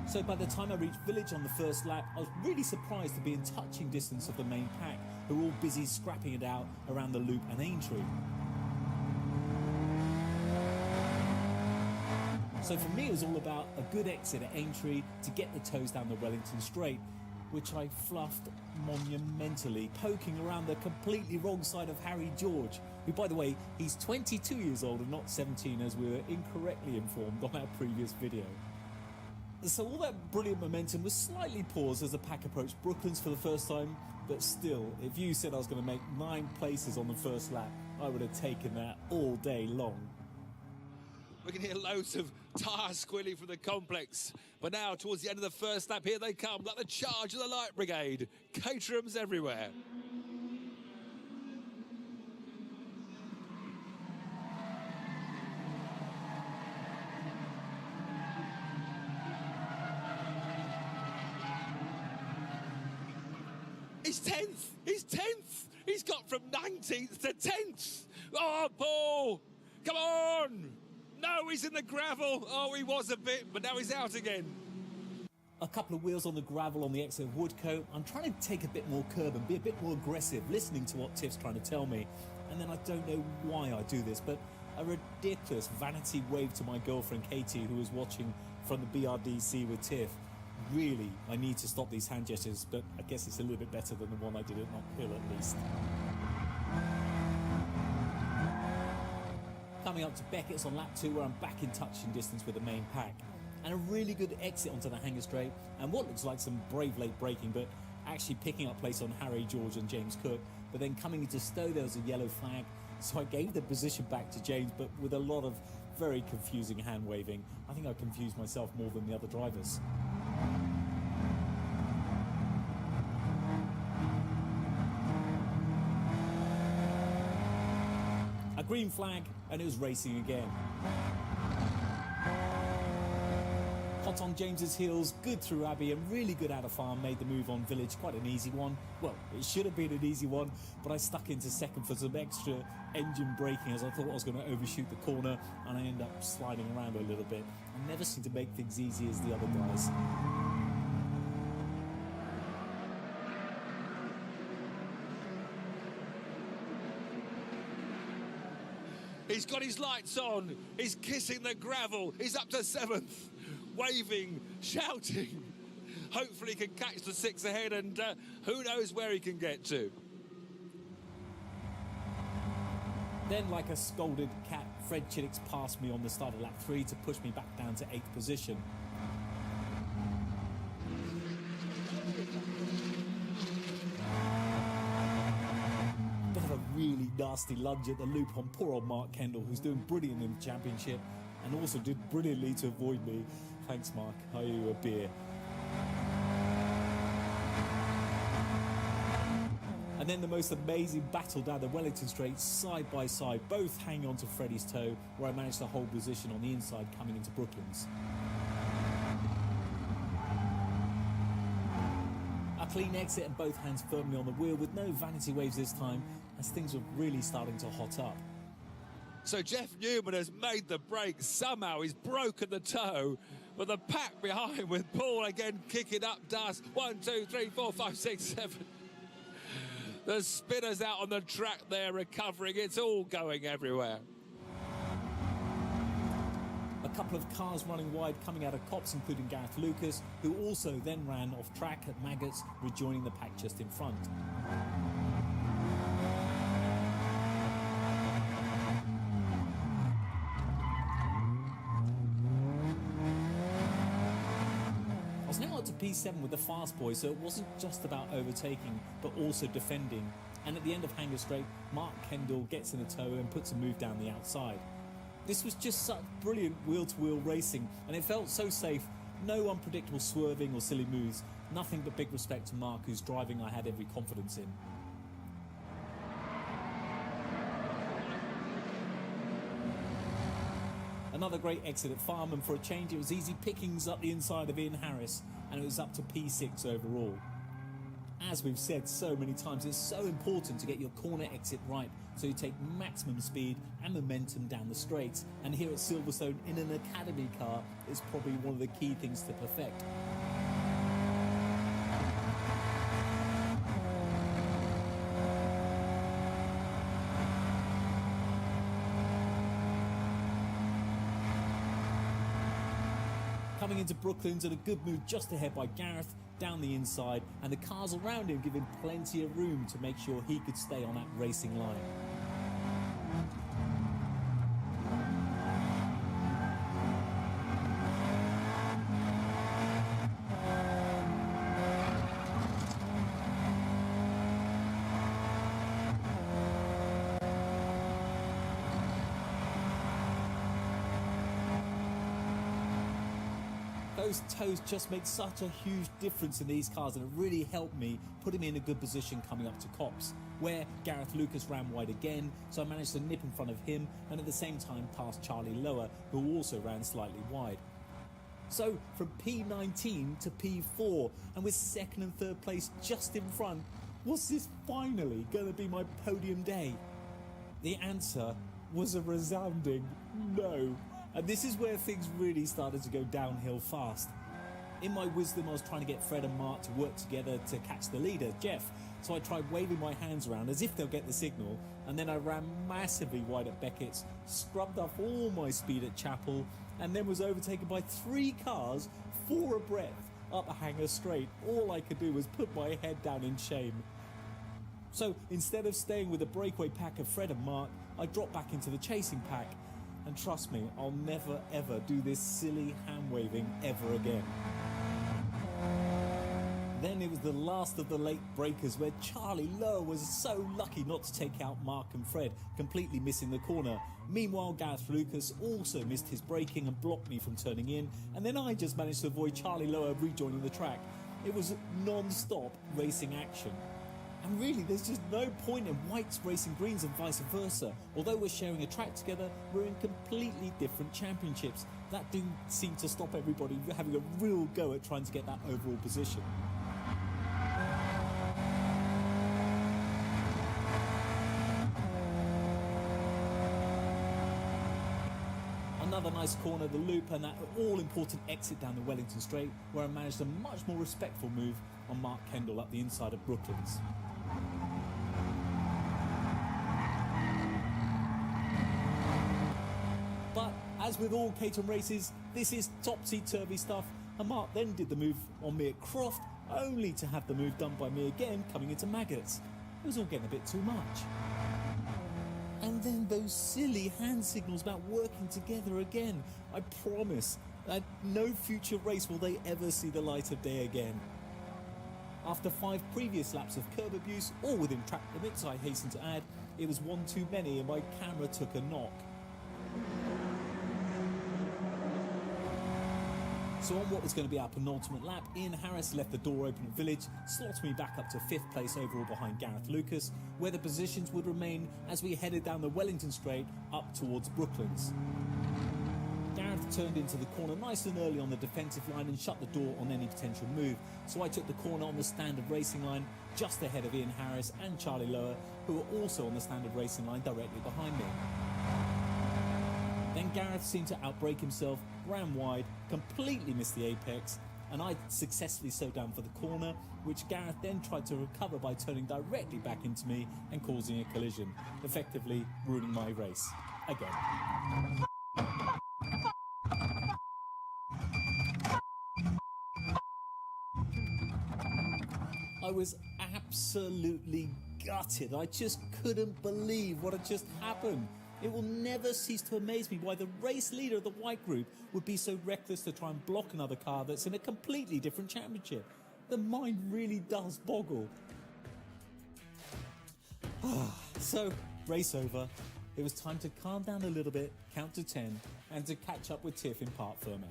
So by the time I reached Village on the first lap, I was really surprised to be in touching distance of the main pack, who were all busy scrapping it out around the loop and Aintree. So for me, it was all about a good exit at Aintree to get the toes down the Wellington Straight, which I fluffed monumentally, poking around the completely wrong side of Harry George, who, by the way, he's 22 years old and not 17, as we were incorrectly informed on our previous video. So all that brilliant momentum was slightly paused as the pack approached Brooklands for the first time, but still, if you said I was going to make 9 places on the first lap, I would have taken that all day long. We can hear loads of tyre squealing from the complex, but now towards the end of the first lap, here they come, like the charge of the Light Brigade. Caterhams everywhere. He's 10th! He's 10th! He's got from 19th to 10th! Oh, Paul! Come on! No, he's in the gravel! Oh, he was a bit, but now he's out again. A couple of wheels on the gravel on the exit of Woodcote. I'm trying to take a bit more curb and be a bit more aggressive, listening to what Tiff's trying to tell me. And then I don't know why I do this, but a ridiculous vanity wave to my girlfriend Katie, who was watching from the BRDC with Tiff. Really, I need to stop these hand gestures, but I guess it's a little bit better than the one I did at Knock Hill at least. Coming up to Beckett's on lap 2, where I'm back in touching distance with the main pack. And a really good exit onto the hanger straight, and what looks like some brave late braking, but actually picking up place on Harry George and James Cook. But then coming into Stowe, there was a yellow flag, so I gave the position back to James, but with a lot of very confusing hand waving. I think I confused myself more than the other drivers. A green flag, and it was racing again. Hot on James's heels, good through Abbey, and really good out of farm, made the move on Village, quite an easy one. Well, it should have been an easy one, but I stuck into second for some extra engine braking as I thought I was going to overshoot the corner, and I ended up sliding around a little bit. I never seem to make things easy as the other guys. He's got his lights on, he's kissing the gravel, he's up to 7th, waving, shouting. Hopefully he can catch the 6 ahead, and who knows where he can get to. Then, like a scolded cat, Fred Chinnix passed me on the start of lap 3 to push me back down to 8th position. Really nasty lunge at the loop on poor old Mark Kendall, who's doing brilliant in the championship and also did brilliantly to avoid me. Thanks, Mark. I owe you a beer. And then the most amazing battle down the Wellington Straight, side by side, both hanging onto Freddie's toe, where I managed to hold position on the inside coming into Brooklands. A clean exit and both hands firmly on the wheel with no vanity waves this time, as things were really starting to hot up. So Jeff Newman has made the break. Somehow he's broken the toe, but the pack behind with Paul again kicking up dust. 1, 2, 3, 4, 5, 6, 7. The spinners out on the track there recovering. It's all going everywhere. A couple of cars running wide coming out of Copse, including Gareth Lucas, who also then ran off track at Maggots, rejoining the pack just in front. I was now up to P7 with the fast boys, so it wasn't just about overtaking, but also defending. And at the end of Hanger Straight, Mark Kendall gets in a tow and puts a move down the outside. This was just such brilliant wheel-to-wheel racing, and it felt so safe. No unpredictable swerving or silly moves. Nothing but big respect to Mark, whose driving I had every confidence in. Another great exit at Farm, and for a change it was easy pickings up the inside of Ian Harris, and it was up to P6 overall. As we've said so many times, it's so important to get your corner exit right so you take maximum speed and momentum down the straights, and here at Silverstone in an Academy car is probably one of the key things to perfect. Coming into Brooklands, and a good move just ahead by Gareth down the inside, and the cars around him giving plenty of room to make sure he could stay on that racing line. Those toes just make such a huge difference in these cars, and it really helped me put him in a good position coming up to Copse, where Gareth Lucas ran wide again, so I managed to nip in front of him and at the same time pass Charlie Lower, who also ran slightly wide. So from P19 to P4, and with second and third place just in front, was this finally going to be my podium day? The answer was a resounding no. And this is where things really started to go downhill fast. In my wisdom, I was trying to get Fred and Mark to work together to catch the leader, Jeff. So I tried waving my hands around as if they'll get the signal, and then I ran massively wide at Beckett's, scrubbed off all my speed at Chapel, and then was overtaken by 3 cars, 4 a breadth, up Hanger Straight. All I could do was put my head down in shame. So instead of staying with the breakaway pack of Fred and Mark, I dropped back into the chasing pack. And trust me, I'll never ever do this silly hand waving ever again. Then it was the last of the late breakers, where Charlie Lower was so lucky not to take out Mark and Fred, completely missing the corner. Meanwhile, Gareth Lucas also missed his braking and blocked me from turning in, and then I just managed to avoid Charlie Lower rejoining the track. It was non-stop racing action. And really, there's just no point in whites racing greens and vice versa. Although we're sharing a track together, we're in completely different championships. That didn't seem to stop everybody having a real go at trying to get that overall position. Another nice corner, the loop, and that all-important exit down the Wellington Straight, where I managed a much more respectful move on Mark Kendall up the inside of Brooklands. But as with all Caterham races, this is topsy-turvy stuff, and Mark then did the move on me at Croft, only to have the move done by me again coming into Maggots. It was all getting a bit too much. And then those silly hand signals about working together again. I promise that no future race will they ever see the light of day again. After 5 previous laps of curb abuse, all within track limits, I hasten to add, it was one too many and my camera took a knock. So on what was going to be our penultimate lap, Ian Harris left the door open at Village, slotting me back up to 5th place overall behind Gareth Lucas, where the positions would remain as we headed down the Wellington Straight up towards Brooklands. Gareth turned into the corner nice and early on the defensive line and shut the door on any potential move, so I took the corner on the standard racing line just ahead of Ian Harris and Charlie Lower, who were also on the standard racing line directly behind me. Then Gareth seemed to outbrake himself, ran wide, completely missed the apex, and I successfully slowed down for the corner, which Gareth then tried to recover by turning directly back into me and causing a collision, effectively ruining my race again. I was absolutely gutted. I just couldn't believe what had just happened. It will never cease to amaze me why the race leader of the white group would be so reckless to try and block another car that's in a completely different championship. The mind really does boggle. So, race over. It was time to calm down a little bit, count to 10, and to catch up with Tiff in Parc Fermé.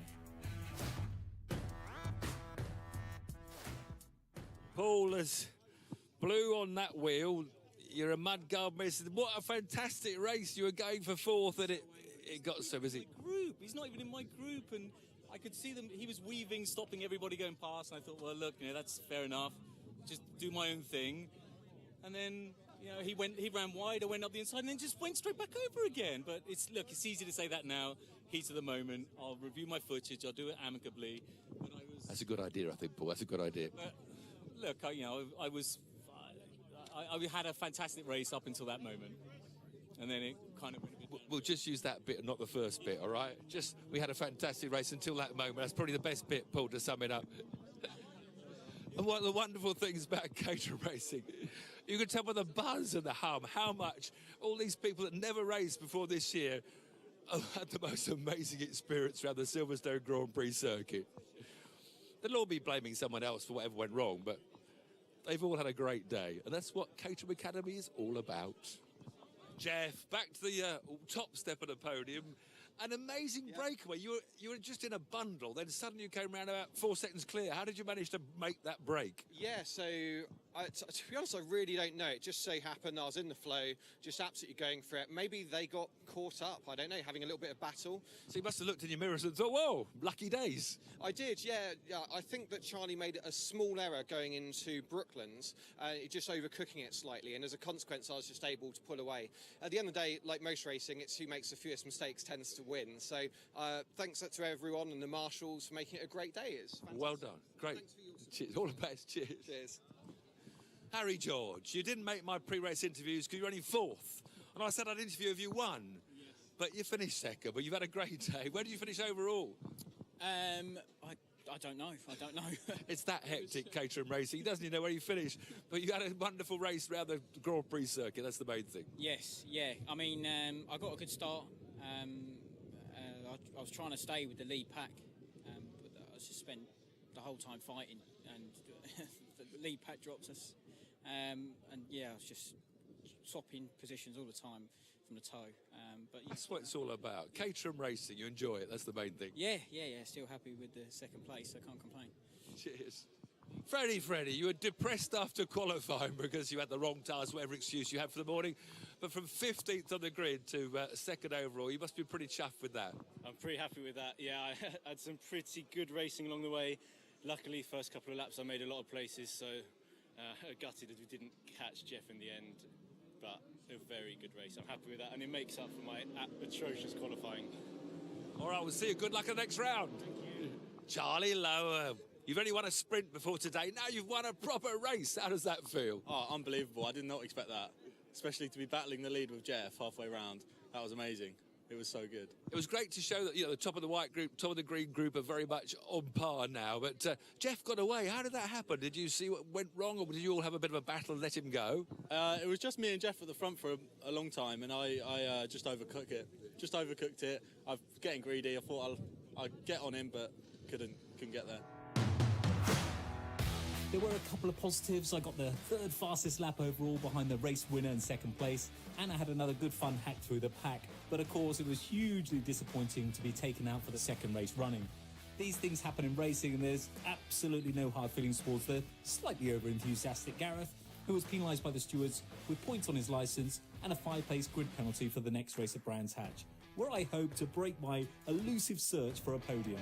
Paul has blew on that wheel. You're a mudguard, Mason. What a fantastic race. You were going for 4th and it got so busy. Group. He's not even in my group, and I could see them. He was weaving, stopping everybody going past, and I thought, well, look, that's fair enough. Just do my own thing. And then, he ran wide, I went up the inside, and then just went straight back over again. But it's easy to say that now. Heat of the moment. I'll review my footage. I'll do it amicably. But That's a good idea, I think, Paul. That's a good idea. Look, I had a fantastic race up until that moment, and then it kind of went a bit. We'll just use that bit, not the first bit, all right? We had a fantastic race until that moment. That's probably the best bit, Paul, to sum it up. And one of the wonderful things about Caterham racing, you can tell by the buzz and the hum how much all these people that never raced before this year have had the most amazing experience around the Silverstone Grand Prix circuit. They'll all be blaming someone else for whatever went wrong, but they've all had a great day, and that's what Caterham Academy is all about. Jeff, back to the top step of the podium. An amazing breakaway. You were just in a bundle, then suddenly you came around about 4 seconds clear. How did you manage to make that break? Yeah, so to be honest, I really don't know. It just so happened I was in the flow, just absolutely going for it. Maybe they got caught up, I don't know, having a little bit of battle. So you must have looked in your mirrors and thought, whoa, lucky days. I did, yeah. I think that Charlie made a small error going into Brooklands, just overcooking it slightly, and as a consequence I was just able to pull away. At the end of the day, like most racing, it's who makes the fewest mistakes tends to win. So thanks to everyone and the marshals for making it a great day. Well done. Great. Cheers. All the best. Cheers. Cheers. Harry George, you didn't make my pre-race interviews because you're only 4th. And I said I'd interview if you won. Yes. But you finished 2nd, but you've had a great day. Where did you finish overall? I don't know. It's that hectic, Caterham racing. He doesn't even know where you finished. But you had a wonderful race around the Grand Prix circuit. That's the main thing. Yes, yeah. I mean, I got a good start. I was trying to stay with the lead pack, but I just spent the whole time fighting, and the lead pack dropped us. And yeah, I was just swapping positions all the time from the toe. But that's what it's all about. Caterham racing, you enjoy it. That's the main thing. Yeah. Still happy with the 2nd place. I can't complain. Cheers. Freddie, you were depressed after qualifying because you had the wrong tyres, whatever excuse you had for the morning. But from 15th on the grid to 2nd overall, you must be pretty chuffed with that. I'm pretty happy with that. Yeah, I had some pretty good racing along the way. Luckily, first couple of laps I made a lot of places, so gutted that we didn't catch Jeff in the end. But a very good race. I'm happy with that, and it makes up for my atrocious qualifying. All right, we'll see you. Good luck in the next round. Thank you. Charlie Lower. You've only won a sprint before today. Now you've won a proper race. How does that feel? Oh, unbelievable. I did not expect that. Especially to be battling the lead with Jeff halfway round. That was amazing. It was so good. It was great to show that, the top of the white group, top of the green group are very much on par now. But Jeff got away. How did that happen? Did you see what went wrong, or did you all have a bit of a battle and let him go? It was just me and Jeff at the front for a long time, and I just overcooked it. I'm getting greedy. I thought I'd get on him, but couldn't get there. There were a couple of positives. I got the 3rd fastest lap overall behind the race winner in 2nd place, and I had another good fun hack through the pack. But of course, it was hugely disappointing to be taken out for the 2nd race running. These things happen in racing, and there's absolutely no hard feelings towards the slightly over-enthusiastic Gareth, who was penalised by the stewards with points on his licence and a 5-place grid penalty for the next race at Brands Hatch, where I hope to break my elusive search for a podium.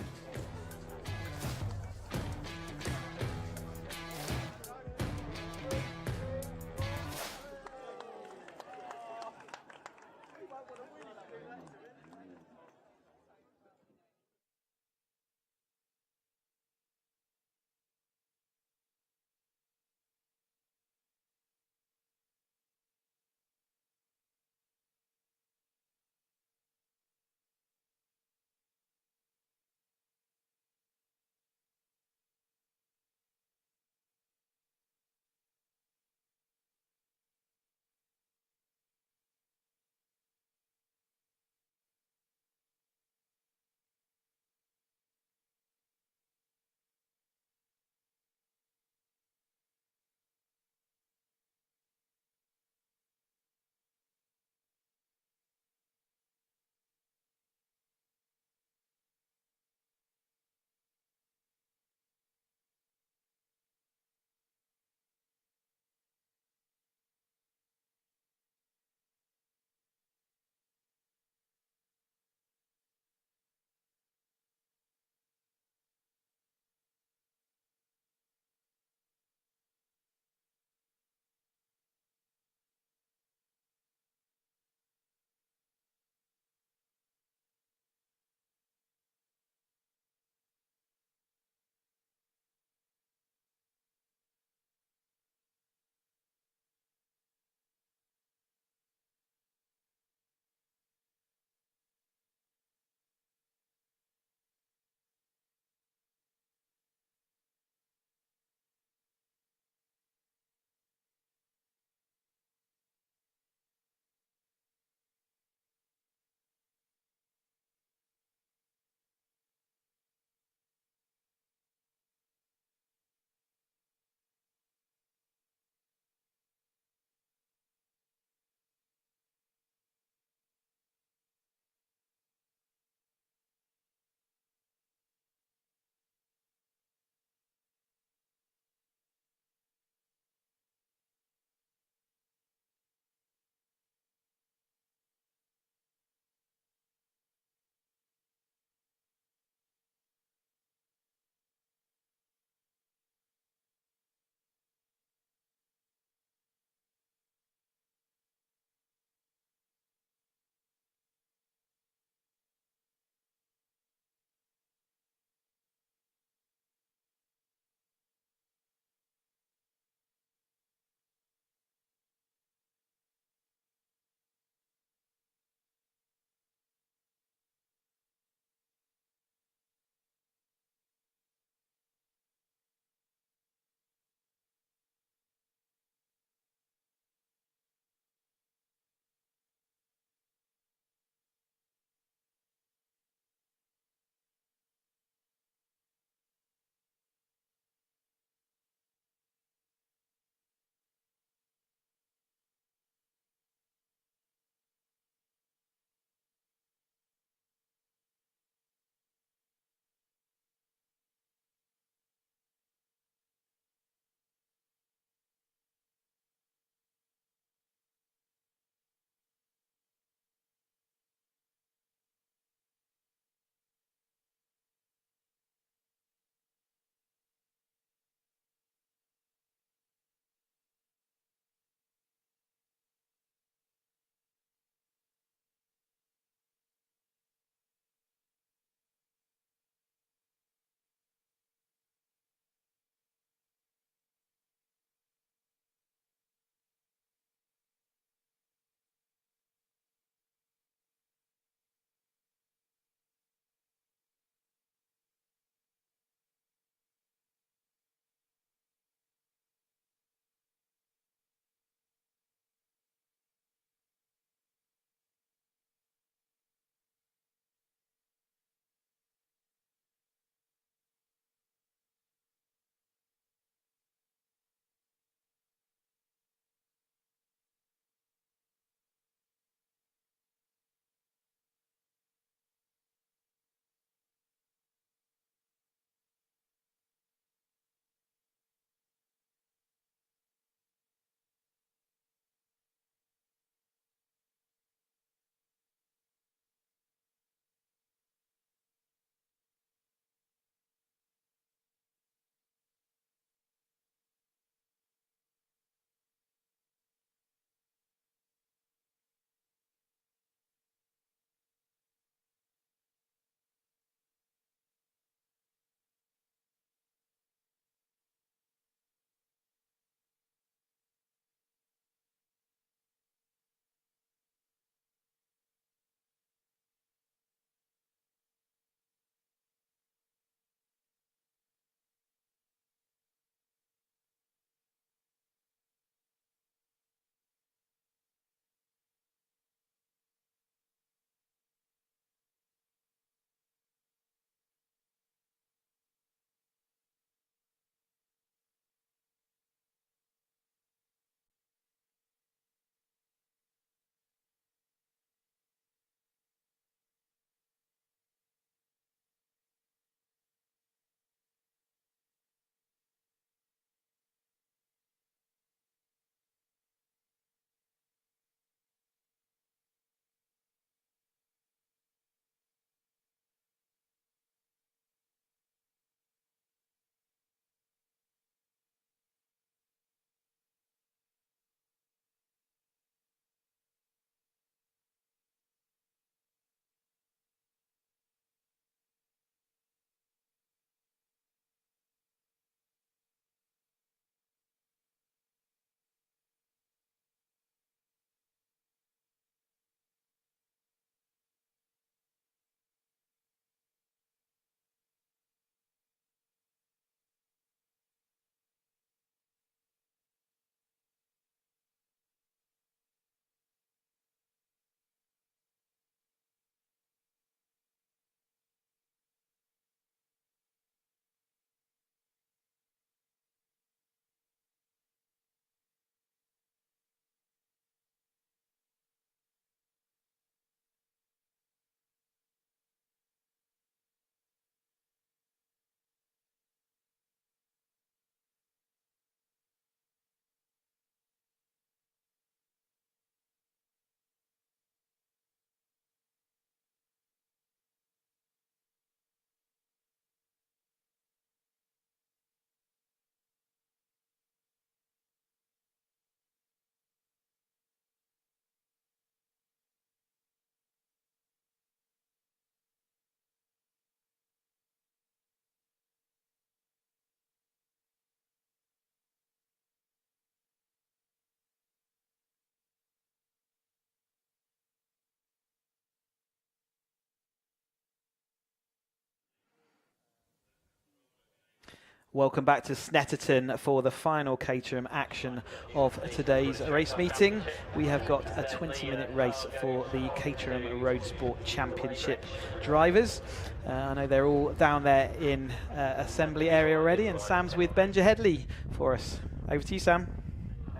Welcome back to Snetterton for the final Caterham action of today's race meeting. We have got a 20-minute race for the Caterham Roadsport Championship drivers. I know they're all down there in assembly area already, and Sam's with Benja Headley for us. Over to you, Sam.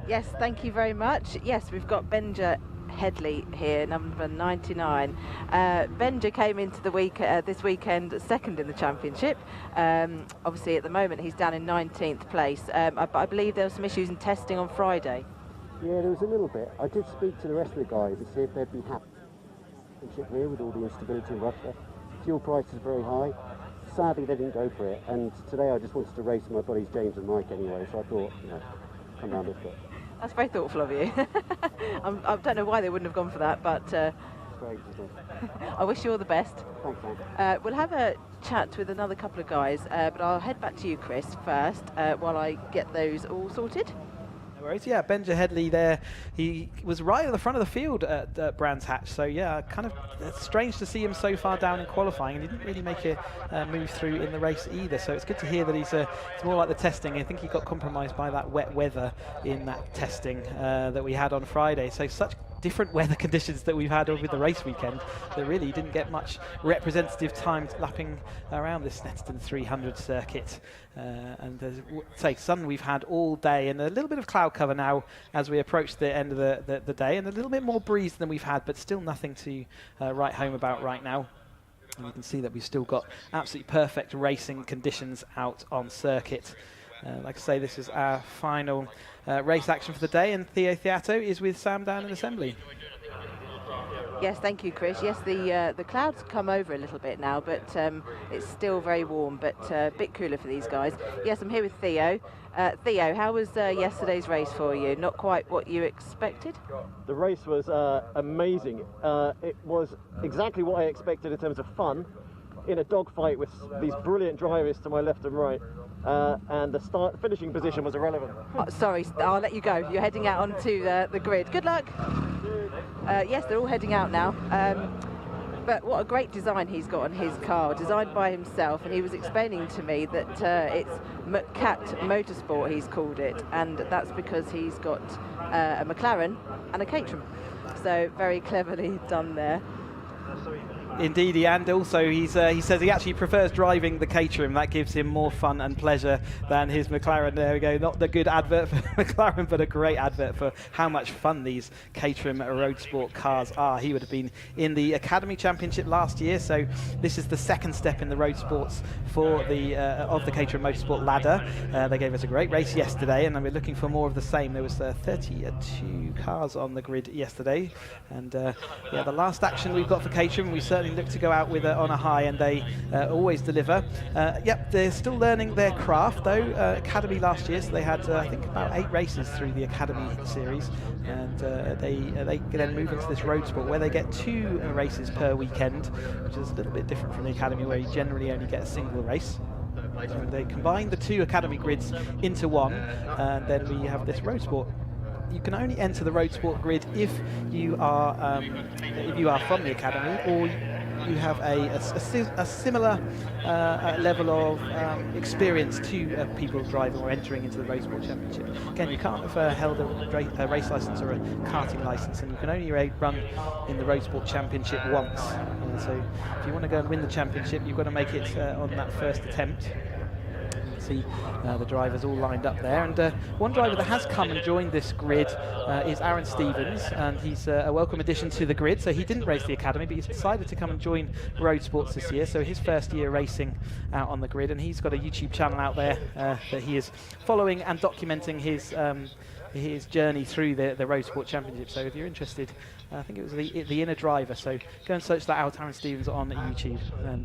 Yes, thank you very much. Yes, we've got Benja Headley here, number 99. Benja came into the this weekend second in the championship. Obviously at the moment he's down in 19th place. I believe there were some issues in testing on Friday. Yeah, there was a little bit. I did speak to the rest of the guys to see if they'd be happy here with all the instability in Russia. Fuel price is very high. Sadly they didn't go for it, and today I just wanted to race with my buddies James and Mike anyway, so I thought, you know, come round this bit. That's very thoughtful of you. I don't know why they wouldn't have gone for that, but I wish you all the best. Thanks, we'll have a chat with another couple of guys, but I'll head back to you, Chris, first, while I get those all sorted. No worries. Yeah, Benja Headley there. He was right at the front of the field at Brands Hatch. So yeah, kind of strange to see him so far down in qualifying, and he didn't really make a move through in the race either. So it's good to hear that it's more like the testing. I think he got compromised by that wet weather in that testing that we had on Friday. So such different weather conditions that we've had over the race weekend that really didn't get much representative time lapping around this Snetterton 300 circuit. And say sun we've had all day, and a little bit of cloud cover now as we approach the end of the day, and a little bit more breeze than we've had, but still nothing to write home about right now. And you can see that we've still got absolutely perfect racing conditions out on circuit. Like I say, this is our final race action for the day, and Theo Theato is with Sam down in assembly. Yes, thank you, Chris. Yes, the clouds come over a little bit now, but it's still very warm, but a bit cooler for these guys. Yes, I'm here with Theo. Theo, how was yesterday's race for you? Not quite what you expected? The race was amazing. It was exactly what I expected in terms of fun, in a dogfight with these brilliant drivers to my left and right. And the finishing position was irrelevant. Oh, sorry, I'll let you go. You're heading out onto the grid. Good luck. Yes, they're all heading out now. But what a great design he's got on his car, designed by himself. And he was explaining to me that it's Cat Motorsport, he's called it. And that's because he's got a McLaren and a Caterham. So very cleverly done there. Indeed, and also he says he actually prefers driving the Caterham. That gives him more fun and pleasure than his McLaren. There we go. Not the good advert for McLaren, but a great advert for how much fun these Caterham Roadsport cars are. He would have been in the Academy Championship last year, so this is the second step in the road sports for the of the Caterham Motorsport ladder. They gave us a great race yesterday, and we're looking for more of the same. There was 32 cars on the grid yesterday, and yeah, the last action we've got for Caterham, we certainly look to go out with on a high, and they always deliver. Yep, they're still learning their craft though. Academy last year, so they had I think about 8 races through the Academy series, and they then move into this road sport where they get 2 races per weekend, which is a little bit different from the Academy where you generally only get a single race. So they combine the 2 Academy grids into one, and then we have this road sport. You can only enter the road sport grid if you are from the Academy, or you have a similar level of experience to people driving or entering into the Roadsport Championship. Again, you can't have held a race license or a karting license, and you can only run in the Roadsport Championship once. So if you want to go and win the championship, you've got to make it on that first attempt. See the drivers all lined up there, and one driver that has come and joined this grid is Aaron Stevens, and he's a welcome addition to the grid. So he didn't race the Academy, but he's decided to come and join Road Sports this year, so his first year racing out on the grid, and he's got a YouTube channel out there that he is following and documenting his journey through the Road Sport Championship. So if you're interested, I think it was the Inner Driver, so go and search that out, Aaron Stevens, on YouTube, and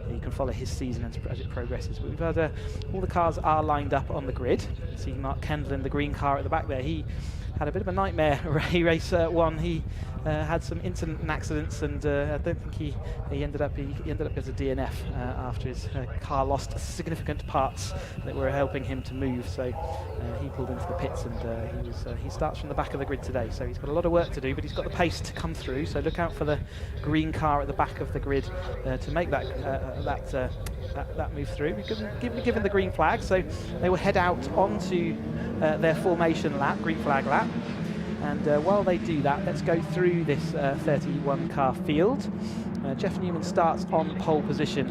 you can follow his season as it progresses. But we've had all the cars are lined up on the grid. You can see Mark Kendall in the green car at the back there. He had a bit of a nightmare race 1. He had some incident and accidents, and I don't think he ended up as a DNF after his car lost significant parts that were helping him to move. So he pulled into the pits, and he starts from the back of the grid today. So he's got a lot of work to do, but he's got the pace to come through. So look out for the green car at the back of the grid to make that that move through. We've given the green flag, so they will head out onto their formation lap, green flag lap. And while they do that, let's go through this 31 car field. Jeff Newman starts on pole position,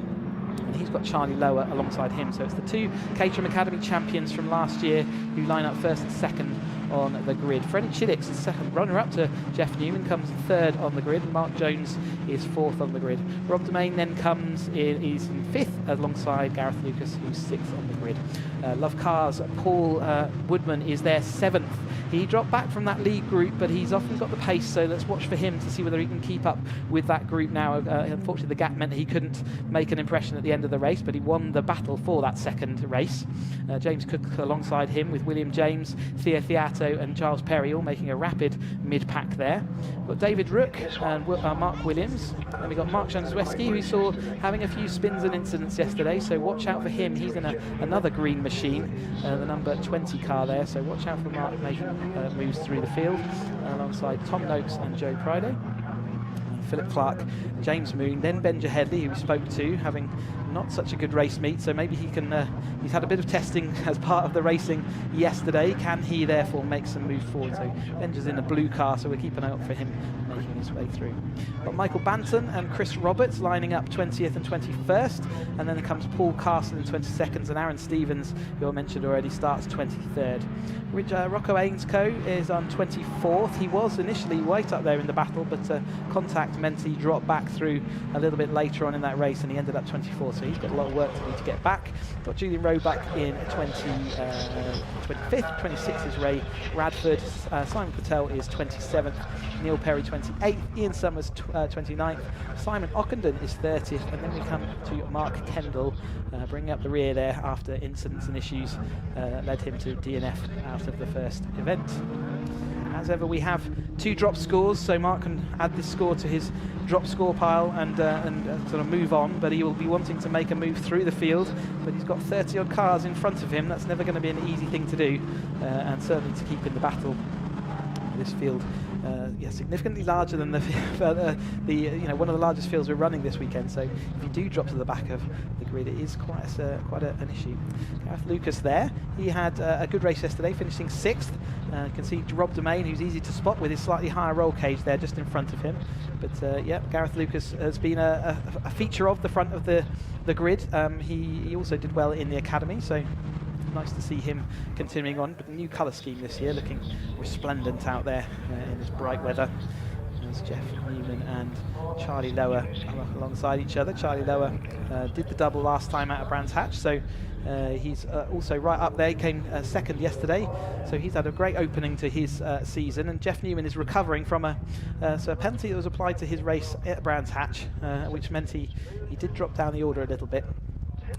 and he's got Charlie Lower alongside him. So it's the two Caterham Academy champions from last year who line up first and second on the grid. Freddie Chiddick's the second runner-up to Jeff Newman, comes third on the grid. Mark Jones is fourth on the grid. Rob Domain then comes in, he's in fifth alongside Gareth Lucas, who's sixth on the grid. Lovecars, Paul Woodman is their seventh. He dropped back from that lead group, but he's often got the pace, so let's watch for him to see whether he can keep up with that group now. Unfortunately, the gap meant that he couldn't make an impression at the end of the race, but he won the battle for that second race. James Cook alongside him with William James, Theo Theato and Giles Perry all making a rapid mid-pack there. We've got David Rook and Mark Williams. And we've got Mark Jansweski, who we saw having a few spins and incidents yesterday, so watch out for him. He's in another green machine, the number 20 car there, so watch out for Mark making moves through the field alongside Tom Noakes and Joe Priday. Philip Clark, James Moon, then Benja Headley, who we spoke to, having not such a good race meet, so maybe he can, he's had a bit of testing as part of the racing yesterday. Can he therefore make some moves forward? So Benja's in a blue car, so we'll keep an eye out for him making his way through. Got Michael Banton and Chris Roberts lining up 20th and 21st, and then comes Paul Carson in 22nd, and Aaron Stevens, who I mentioned already, starts 23rd. Rocco Ainscoe is on 24th. He was initially right up there in the battle, but contact meant he dropped back through a little bit later on in that race, and he ended up 24th, so he's got a lot of work to do to get back. Got Julian Roebuck in 25th, 26th is Ray Radford, Simon Patel is 27th, Neil Perry 28th, Ian Summers 29th, Simon Ockenden is 30th, and then we come to Mark Kendall, bringing up the rear there after incidents and issues led him to DNF out of the first event. As ever, we have two drop scores, so Mark can add this score to his drop score pile and sort of move on, but he will be wanting to make a move through the field, but he's got 30 odd cars in front of him. That's never going to be an easy thing to do, and certainly to keep in the battle. This field, significantly larger than the one of the largest fields we're running this weekend. So if you do drop to the back of the grid, it is quite an issue. Gareth Lucas there, he had a good race yesterday, finishing 6th. You can see Rob Domain, who's easy to spot with his slightly higher roll cage there, just in front of him. But Gareth Lucas has been a feature of the front of the grid. He also did well in the academy, so nice to see him continuing on. But the new colour scheme this year, looking resplendent out there in this bright weather. There's Jeff Newman and Charlie Lower alongside each other. Charlie Lower did the double last time out of Brands Hatch, so he's also right up there. He came second yesterday, so he's had a great opening to his season. And Jeff Newman is recovering from a penalty that was applied to his race at Brands Hatch, which meant he did drop down the order a little bit.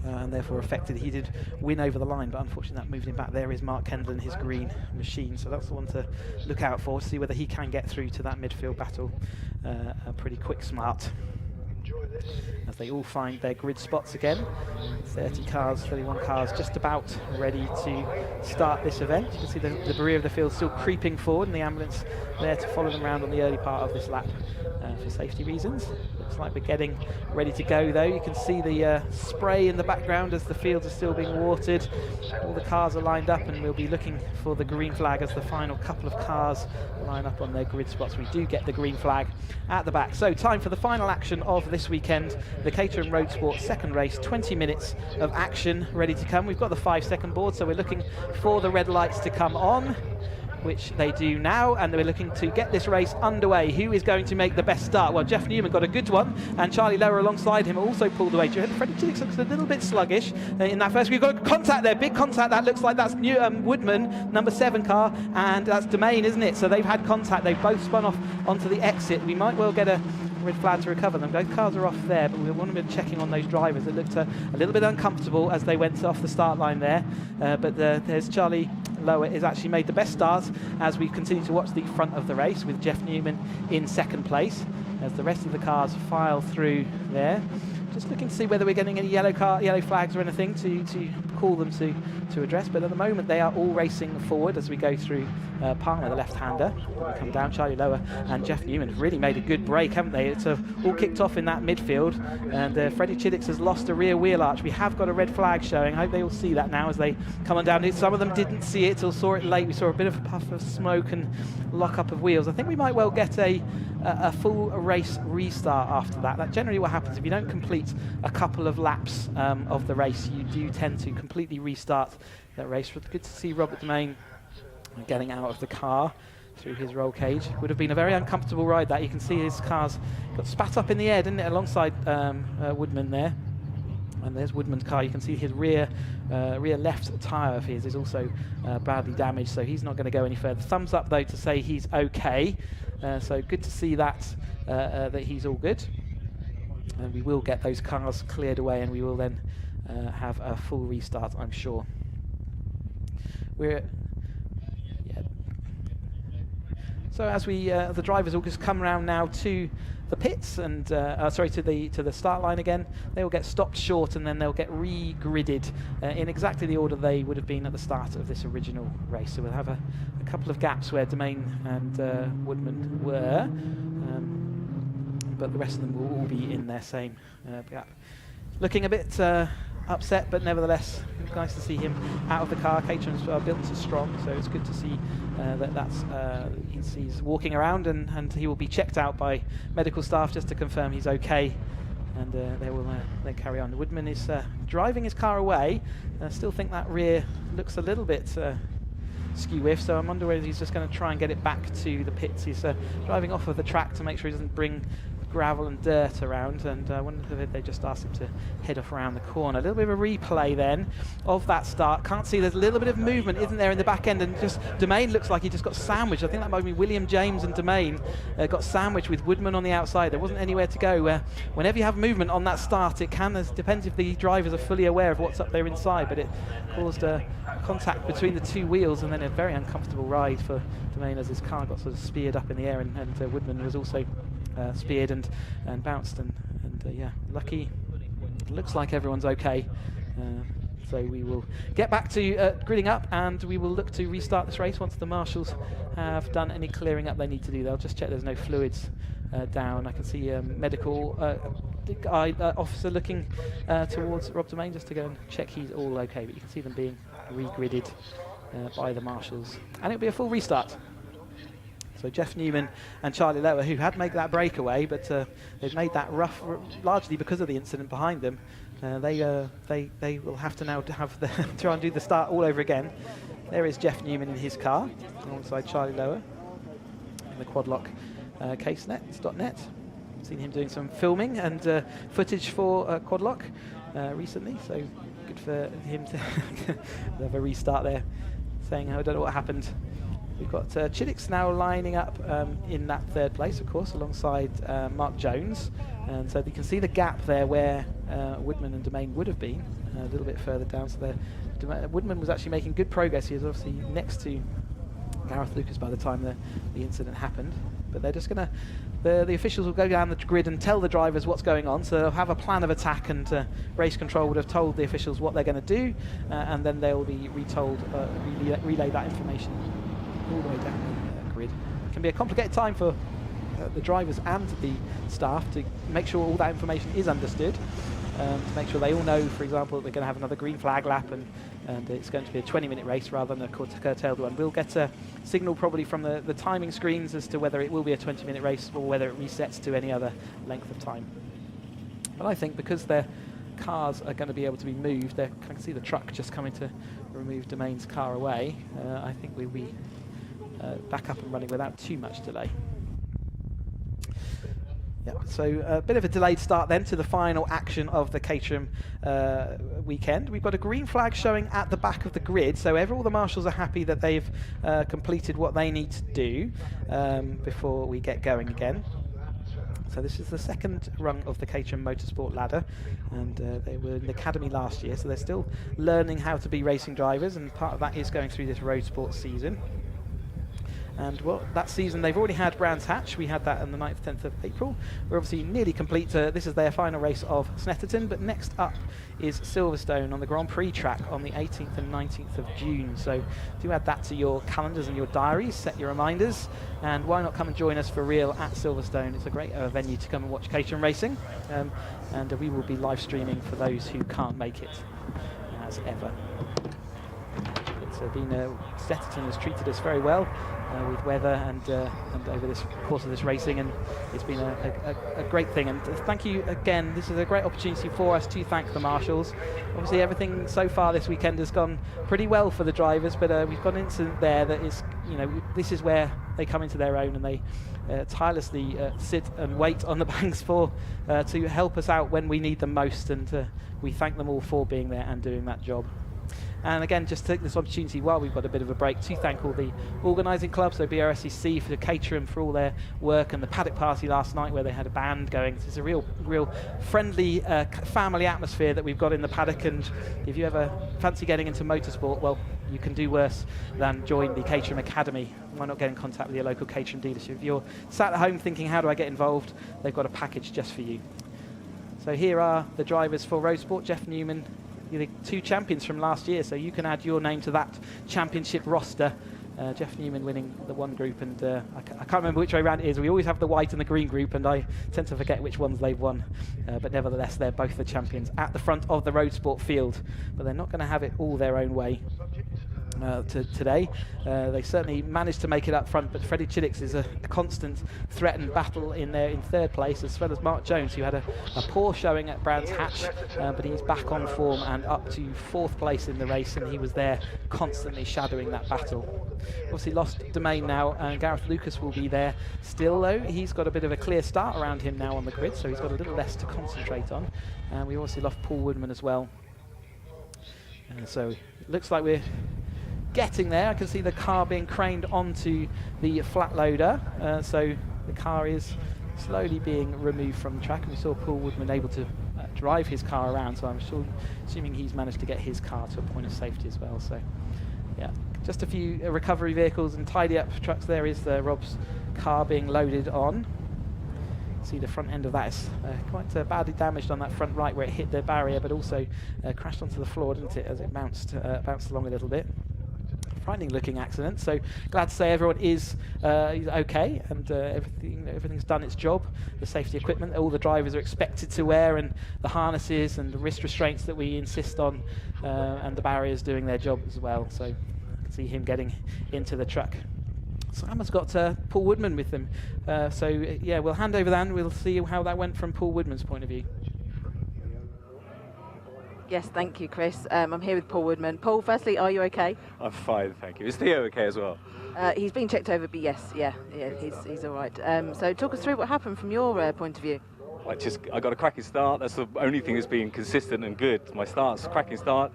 And therefore affected. He did win over the line, but unfortunately that moved him back. There is Mark Kendall in his green machine, so that's the one to look out for, see whether he can get through to that midfield battle pretty quick smart. As they all find their grid spots again. 31 cars just about ready to start this event. You can see the rear of the field still creeping forward, and the ambulance there to follow them around on the early part of this lap for safety reasons. Looks like we're getting ready to go though. You can see the spray in the background as the fields are still being watered. All the cars are lined up, and we'll be looking for the green flag as the final couple of cars line up on their grid spots. We do get the green flag at the back. So time for the final action of this weekend, the Caterham Roadsport second race. 20 minutes of action ready to come. We've got the 5-second board, so we're looking for the red lights to come on, which they do now, and we're looking to get this race underway. Who is going to make the best start? Well, Jeff Newman got a good one, and Charlie Lower alongside him also pulled away. Freddie Chillicks looks a little bit sluggish in that first. We've got contact there, big contact. That looks like that's Woodman, number 7 car, and that's Domain, isn't it? So they've had contact. They've both spun off onto the exit. We might well get a red flag to recover them. Both cars are off there, but we want to be checking on those drivers. It looked a little bit uncomfortable as they went off the start line there, but there's Charlie Lower has actually made the best start as we continue to watch the front of the race, with Jeff Newman in second place as the rest of the cars file through there. just looking to see whether we're getting any yellow flags or anything to call them to address. But at the moment, they are all racing forward as we go through Palmer, the left-hander. We come down, Charlie Lower and Jeff Newman have really made a good break, haven't they? It's all kicked off in that midfield, and Freddie Chiddix has lost a rear wheel arch. We have got a red flag showing. I hope they all see that now as they come on down. Some of them didn't see it or saw it late. We saw a bit of a puff of smoke and lock up of wheels. I think we might well get a full race restart after that. That's generally what happens if you don't complete a couple of laps of the race. You do tend to completely restart that race. Good to see Robert Domain getting out of the car through his roll cage. Would have been a very uncomfortable ride that. You can see his car's got spat up in the air, didn't it, alongside Woodman there. And there's Woodman's car. You can see his rear left tyre of his is also badly damaged, so he's not going to go any further. Thumbs up though to say he's okay. So good to see that that he's all good. And we will get those cars cleared away, and we will then have a full restart, I'm sure. So as the drivers will just come around now to the pits and to the start line again, they will get stopped short and then they'll get re-gridded in exactly the order they would have been at the start of this original race. So we'll have a couple of gaps where Domain and Woodman were, but the rest of them will all be in their same gap. Looking a bit upset, but nevertheless nice to see him out of the car. Caterham's built strong, so it's good to see he's walking around, and he will be checked out by medical staff just to confirm he's okay, and they will then carry on. Woodman is driving his car away. I still think that rear looks a little bit skew-whiff, so I wonder whether he's just going to try and get it back to the pits. He's driving off of the track to make sure he doesn't bring gravel and dirt around, and I wonder if they just asked him to head off around the corner. A little bit of a replay then of that start. Can't see, there's a little bit of movement, isn't there, in the back end, and just Domain looks like he just got sandwiched. I think that might be William James and Domain got sandwiched with Woodman on the outside. There wasn't anywhere to go. Whenever you have movement on that start, it depends if the drivers are fully aware of what's up there inside, but it caused a contact between the two wheels, and then a very uncomfortable ride for Domain as his car got sort of speared up in the air, and Woodman was also speared and bounced, and yeah, lucky. Looks like everyone's okay. So we will get back to gridding up, and we will look to restart this race once the marshals have done any clearing up they need to do. They'll just check there's no fluids down. I can see medical officer looking towards Rob Domain just to go and check he's all okay, but you can see them being re-gridded by the marshals, and it'll be a full restart. So Jeff Newman and Charlie Lower, who had made that breakaway, but they've made that rough largely because of the incident behind them. They will have to now try and do the start all over again. There is Jeff Newman in his car alongside Charlie Lower in the Quadlock casenet.net. Seen him doing some filming and footage for Quadlock recently, so good for him to have a restart there, saying I don't know what happened. We've got Chiddix now lining up in that third place, of course, alongside Mark Jones. And so you can see the gap there where Woodman and Domain would have been, a little bit further down. So Woodman was actually making good progress. He was obviously next to Gareth Lucas by the time the incident happened. But they're just going to, the officials will go down the grid and tell the drivers what's going on. So they'll have a plan of attack, and race control would have told the officials what they're going to do, and then they'll be relay that information all the way down the grid. It can be a complicated time for the drivers and the staff to make sure all that information is understood, to make sure they all know, for example, that they're going to have another green flag lap, and it's going to be a 20-minute race rather than a curtailed one. We'll get a signal probably from the timing screens as to whether it will be a 20-minute race or whether it resets to any other length of time. But I think because their cars are going to be able to be moved, I can see the truck just coming to remove Domain's car away. I think we'll be back up and running without too much delay. Yeah, so a bit of a delayed start then to the final action of the Caterham weekend. We've got a green flag showing at the back of the grid, so all the marshals are happy that they've completed what they need to do before we get going again. So this is the second rung of the Caterham Motorsport ladder, and they were in the Academy last year, so they're still learning how to be racing drivers, and part of that is going through this road sport season. And well, that season they've already had Brands Hatch. We had that on the 9th, 10th of April. We're obviously nearly complete. This is their final race of Snetterton, but next up is Silverstone on the Grand Prix track on the 18th and 19th of June. So do add that to your calendars and your diaries, set your reminders, and why not come and join us for real at Silverstone? It's a great venue to come and watch Caterham racing, and we will be live streaming for those who can't make it, as ever. It's been Snetterton has treated us very well with weather and over this course of this racing, and it's been a great thing. And thank you again. This is a great opportunity for us to thank the marshals. Obviously, everything so far this weekend has gone pretty well for the drivers, but we've got an incident there that is, this is where they come into their own, and they tirelessly sit and wait on the banks to help us out when we need them most, and we thank them all for being there and doing that job. And again, just take this opportunity while we've got a bit of a break to thank all the organising clubs, so BRSCC for Caterham for all their work, and the paddock party last night where they had a band going. It's a real friendly family atmosphere that we've got in the paddock, and if you ever fancy getting into motorsport, well, you can do worse than join the Caterham Academy. Why not get in contact with your local Caterham dealership? If you're sat at home thinking, how do I get involved, they've got a package just for you. So here are the drivers for Roadsport. Jeff Newman, the 2 champions from last year, so you can add your name to that championship roster. Jeff Newman winning the one group, and I can't remember which way around it is. We always have the white and the green group, and I tend to forget which ones they've won. But nevertheless, they're both the champions at the front of the Roadsport field. But they're not going to have it all their own way today. They certainly managed to make it up front, but Freddie Chiddix is a constant threat and battle in there in 3rd place, as well as Mark Jones, who had a poor showing at Brands Hatch, but he's back on form and up to 4th place in the race, and he was there constantly shadowing that battle. Obviously lost Domain now, and Gareth Lucas will be there still, though. He's got a bit of a clear start around him now on the grid, so he's got a little less to concentrate on. And we also lost Paul Woodman as well. So it looks like we're getting there. I can see the car being craned onto the flat loader, so the car is slowly being removed from the track, and we saw Paul Woodman able to drive his car around, so I'm assuming he's managed to get his car to a point of safety as well. So yeah, just a few recovery vehicles and tidy up trucks. There is Rob's car being loaded on. See the front end of that is quite badly damaged on that front right where it hit the barrier, but also crashed onto the floor, didn't it, as it bounced along a little bit. Frightening looking accident, so glad to say everyone is okay, and everything's done its job. The safety equipment all the drivers are expected to wear, and the harnesses and the wrist restraints that we insist on, and the barriers doing their job as well. So you can see him getting into the truck. Simon's got Paul Woodman with him, so yeah, we'll hand over that and we'll see how that went from Paul Woodman's point of view. Yes, thank you, Chris. I'm here with Paul Woodman. Paul, firstly, are you okay? I'm fine, thank you. Is Theo okay as well? He's been checked over, but yes, he's all right. So talk us through what happened from your point of view. I got a cracking start. That's the only thing that's been consistent and good. My start's a cracking start.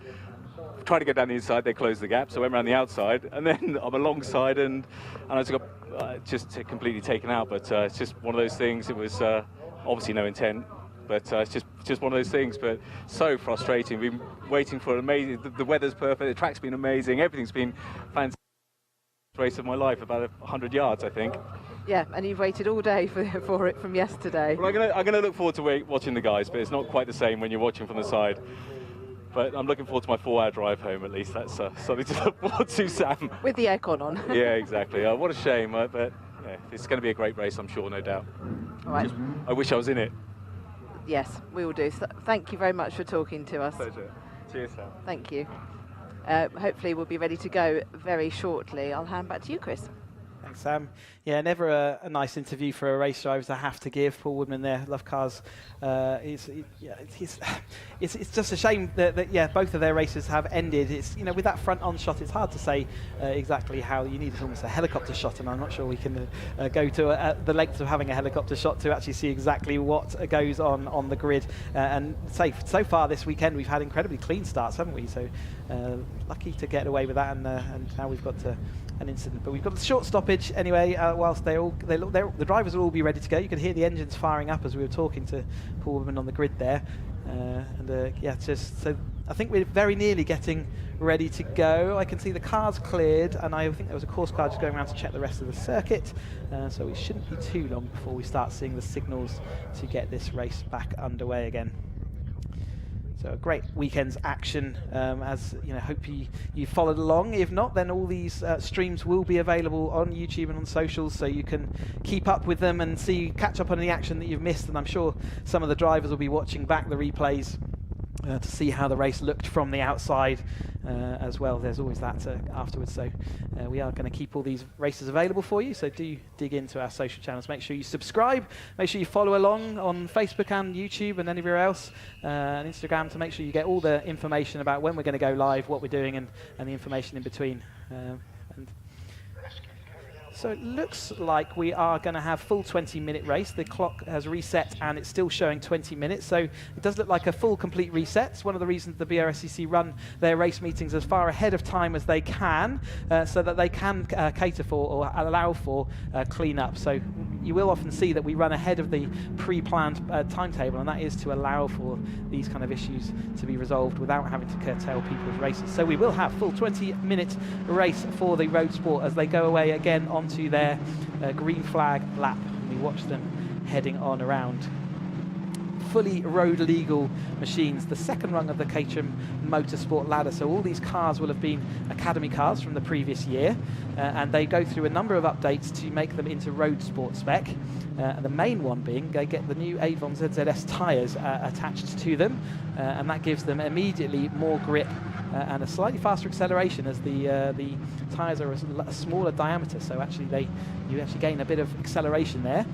Tried to go down the inside, they closed the gap, so I went around the outside, and then I'm alongside, and I just got just completely taken out. But it's just one of those things. It was obviously no intent. But it's just one of those things, but so frustrating. We've been waiting for amazing, the weather's perfect, the track's been amazing, everything's been fantastic. Race of my life, about 100 yards, I think. Yeah, and you've waited all day for it from yesterday. Well, I'm gonna look forward to watching the guys, but it's not quite the same when you're watching from the side. But I'm looking forward to my 4-hour drive home, at least. That's something to look forward to, Sam. With the aircon on. Yeah, exactly. What a shame, but yeah, it's going to be a great race, I'm sure, no doubt. All right. I wish I was in it. Yes, we will do. Thank you very much for talking to us. Pleasure. Cheers, Sam. Thank you. Hopefully we'll be ready to go very shortly. I'll hand back to you, Chris. Thanks, Sam. Yeah, never a nice interview for a race driver to have to give. Paul Woodman there, Lovecars. It's just a shame that both of their races have ended. It's with that front on shot, it's hard to say exactly how. You need almost a helicopter shot, and I'm not sure we can go to the length of having a helicopter shot to actually see exactly what goes on the grid. And so far this weekend we've had incredibly clean starts, haven't we? So lucky to get away with that, and now we've got an incident. But we've got a short stoppage anyway. Whilst the drivers will all be ready to go. You could hear the engines firing up as we were talking to Paul Woodman on the grid there, just so I think we're very nearly getting ready to go. I can see the cars cleared, and I think there was a course car just going around to check the rest of the circuit. So it shouldn't be too long before we start seeing the signals to get this race back underway again. So a great weekend's action, as you know, hope you followed along. If not, then all these streams will be available on YouTube and on socials, so you can keep up with them and catch up on the action that you've missed. And I'm sure some of the drivers will be watching back the replays to see how the race looked from the outside as well. There's always that afterwards. So we are going to keep all these races available for you. So do dig into our social channels. Make sure you subscribe. Make sure you follow along on Facebook and YouTube and anywhere else, and Instagram, to make sure you get all the information about when we're going to go live, what we're doing, and the information in between. So it looks like we are going to have full 20-minute race. The clock has reset and it's still showing 20 minutes. So it does look like a full, complete reset. It's one of the reasons the BRSCC run their race meetings as far ahead of time as they can, so that they can cater for or allow for clean-up. So you will often see that we run ahead of the pre-planned timetable, and that is to allow for these kind of issues to be resolved without having to curtail people's races. So we will have full 20-minute race for the Roadsport as they go away again onto their green flag lap, and we watch them heading on around. Fully road legal machines, the second rung of the Caterham Motorsport ladder. So all these cars will have been Academy cars from the previous year, and they go through a number of updates to make them into road sport spec. The main one being they get the new Avon ZZS tyres attached to them, and that gives them immediately more grip and a slightly faster acceleration, as the tyres are a smaller diameter, so actually you actually gain a bit of acceleration there.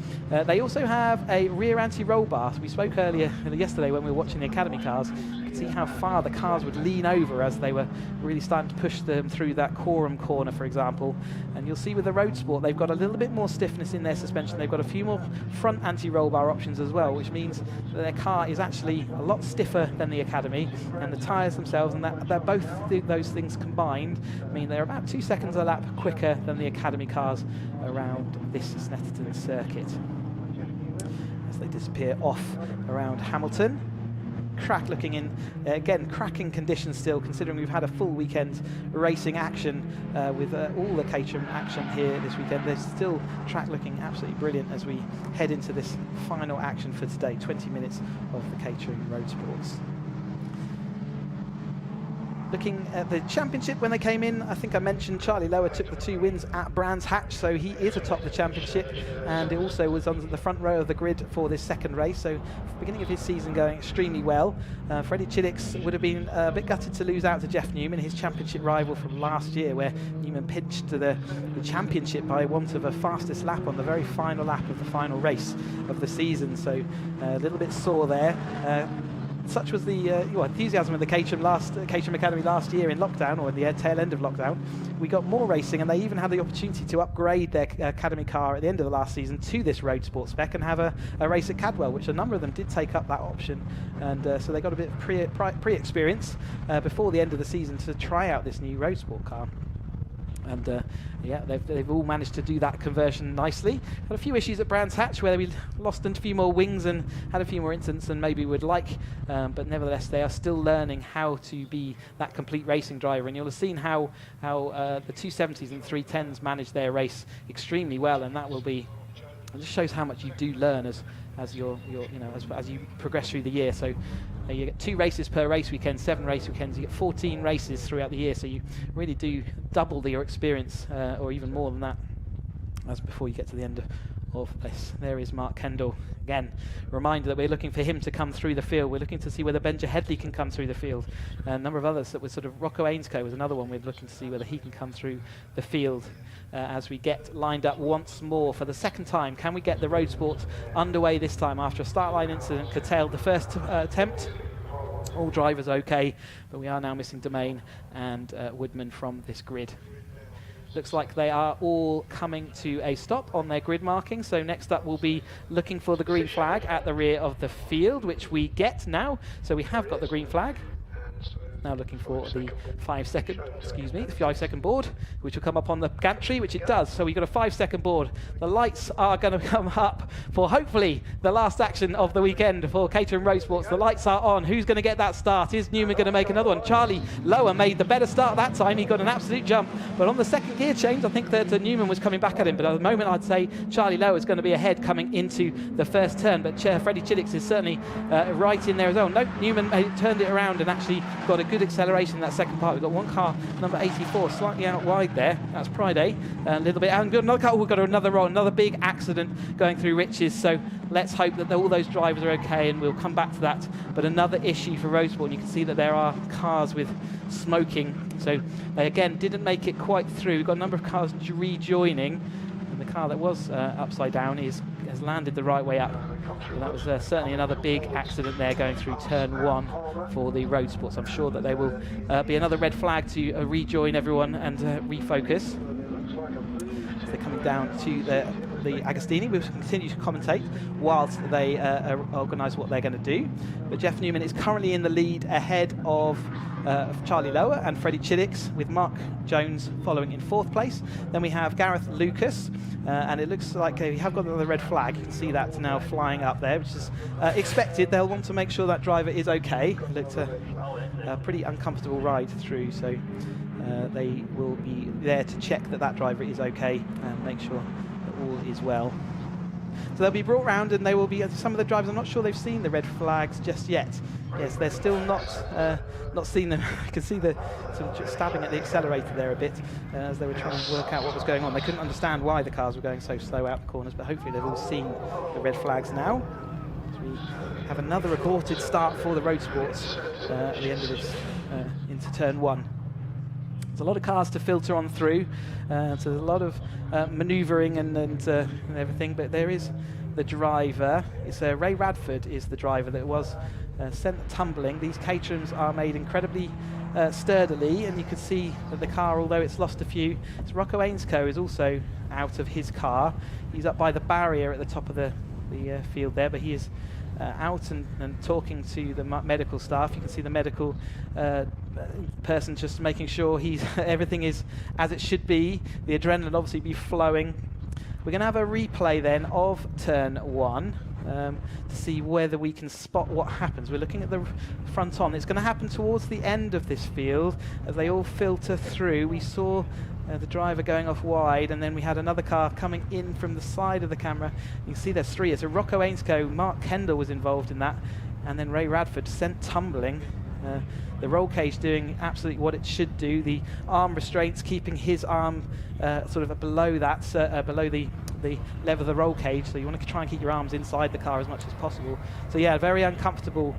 They also have a rear anti-roll bar. So we spoke earlier yesterday when we were watching the Academy cars. You could see how far the cars would lean over as they were really starting to push them through that Coram corner, for example. And you'll see with the Roadsport, they've got a little bit more stiffness in their suspension. They've got a few more front anti-roll bar options as well, which means that their car is actually a lot stiffer than the Academy, and the tyres themselves, and that both those things combined mean they're about 2 seconds a lap quicker than the Academy cars around this Snetterton circuit. As they disappear off around Hamilton. Track looking in, again, cracking conditions still, considering we've had a full weekend racing action with all the Caterham action here this weekend. There's still track looking absolutely brilliant as we head into this final action for today, 20 minutes of the Caterham Roadsports. Looking at the championship when they came in, I think I mentioned Charlie Lower took the 2 wins at Brands Hatch, so he is atop the championship, and he also was on the front row of the grid for this second race, so the beginning of his season going extremely well. Freddie Chiddick's would have been a bit gutted to lose out to Jeff Newman, his championship rival from last year, where Newman pinched to the championship by want of a fastest lap on the very final lap of the final race of the season, so a little bit sore there. Such was the enthusiasm of the Caterham Academy last year in lockdown, or in the tail end of lockdown. We got more racing, and they even had the opportunity to upgrade their Academy car at the end of the last season to this road sport spec and have a race at Cadwell, which a number of them did take up that option. And so they got a bit of pre-experience before the end of the season to try out this new road sport car. And yeah, they've all managed to do that conversion nicely. Had a few issues at Brands Hatch where we lost a few more wings and had a few more incidents than maybe we'd like, but nevertheless they are still learning how to be that complete racing driver. And you'll have seen how the 270s and 310s manage their race extremely well, and that will be, it just shows how much you do learn as you progress through the year. So you get 2 races per race weekend, 7 race weekends, you get 14 races throughout the year, so you really do double your experience, or even more than that, as before you get to the end of this. There is Mark Kendall. Again, reminder that we're looking for him to come through the field. We're looking to see whether Benja Headley can come through the field. A number of others that were sort of, Rocco Ainscoe was another one we're looking to see whether he can come through the field as we get lined up once more for the second time. Can we get the road sport underway this time after a start line incident curtailed the first attempt? All drivers okay, but we are now missing Domain and Woodman from this grid. Looks like they are all coming to a stop on their grid marking. So next up we'll be looking for the green flag at the rear of the field, which we get now. So we have got the green flag. Now looking for the 5-second board, which will come up on the gantry, which it does. So we've got a 5-second board. The lights are going to come up for hopefully the last action of the weekend for Caterham Roadsports. The lights are on. Who's going to get that start? Is Newman going to make another one? Charlie Lower made the better start that time. He got an absolute jump. But on the second gear change, I think that Newman was coming back at him. But at the moment, I'd say Charlie Lower is going to be ahead coming into the first turn. But Freddie Chillix is certainly right in there as well. Nope, Newman turned it around and actually got a good acceleration in that second part. We've got one car, number 84, slightly out wide there. That's Friday, a little bit. And another car, we've got another roll, another big accident going through Riches. So let's hope that all those drivers are okay, and we'll come back to that. But another issue for Roadsport, and you can see that there are cars with smoking. So they again didn't make it quite through. We've got a number of cars rejoining, and the car that was upside down has landed the right way up. And that was certainly another big accident there going through turn 1 for the Roadsports. I'm sure that there will be another red flag to rejoin everyone and refocus. So they're coming down to the Agostini. We'll continue to commentate whilst they organise what they're going to do. But Jeff Newman is currently in the lead ahead of Charlie Lower and Freddie Chillix, with Mark Jones following in 4th place. Then we have Gareth Lucas, and it looks like we have got the red flag. You can see that now flying up there, which is expected. They'll want to make sure that driver is okay. It looked a pretty uncomfortable ride through, so they will be there to check that driver is okay and make sure that all is well. So they'll be brought round, and they will be some of the drivers. I'm not sure they've seen the red flags just yet. Yes, they're still not seen them. You can see the sort of stabbing at the accelerator there a bit as they were trying to work out what was going on. They couldn't understand why the cars were going so slow out the corners, but hopefully they've all seen the red flags now. So we have another reported start for the Roadsports at the end of this into turn 1. There's a lot of cars to filter on through, so there's a lot of manoeuvring and everything, but there is the driver. It's Ray Radford is the driver that was sent tumbling. These Caterhams are made incredibly sturdily, and you can see that the car, although it's lost a few, it's Rocco Ainscoe is also out of his car. He's up by the barrier at the top of the field there, but he is out and talking to the medical staff. You can see the medical person just making sure everything is as it should be. The adrenaline obviously be flowing. We're going to have a replay then of turn 1 to see whether we can spot what happens. We're looking at the front on. It's going to happen towards the end of this field as they all filter through. We saw the driver going off wide, and then we had another car coming in from the side of the camera. You can see there's 3. It's a Rocco Ainscoe, Mark Kendall was involved in that, and then Ray Radford sent tumbling. The roll cage doing absolutely what it should do. The arm restraints keeping his arm sort of below that, below the level of the roll cage. So you want to try and keep your arms inside the car as much as possible. So yeah, very uncomfortable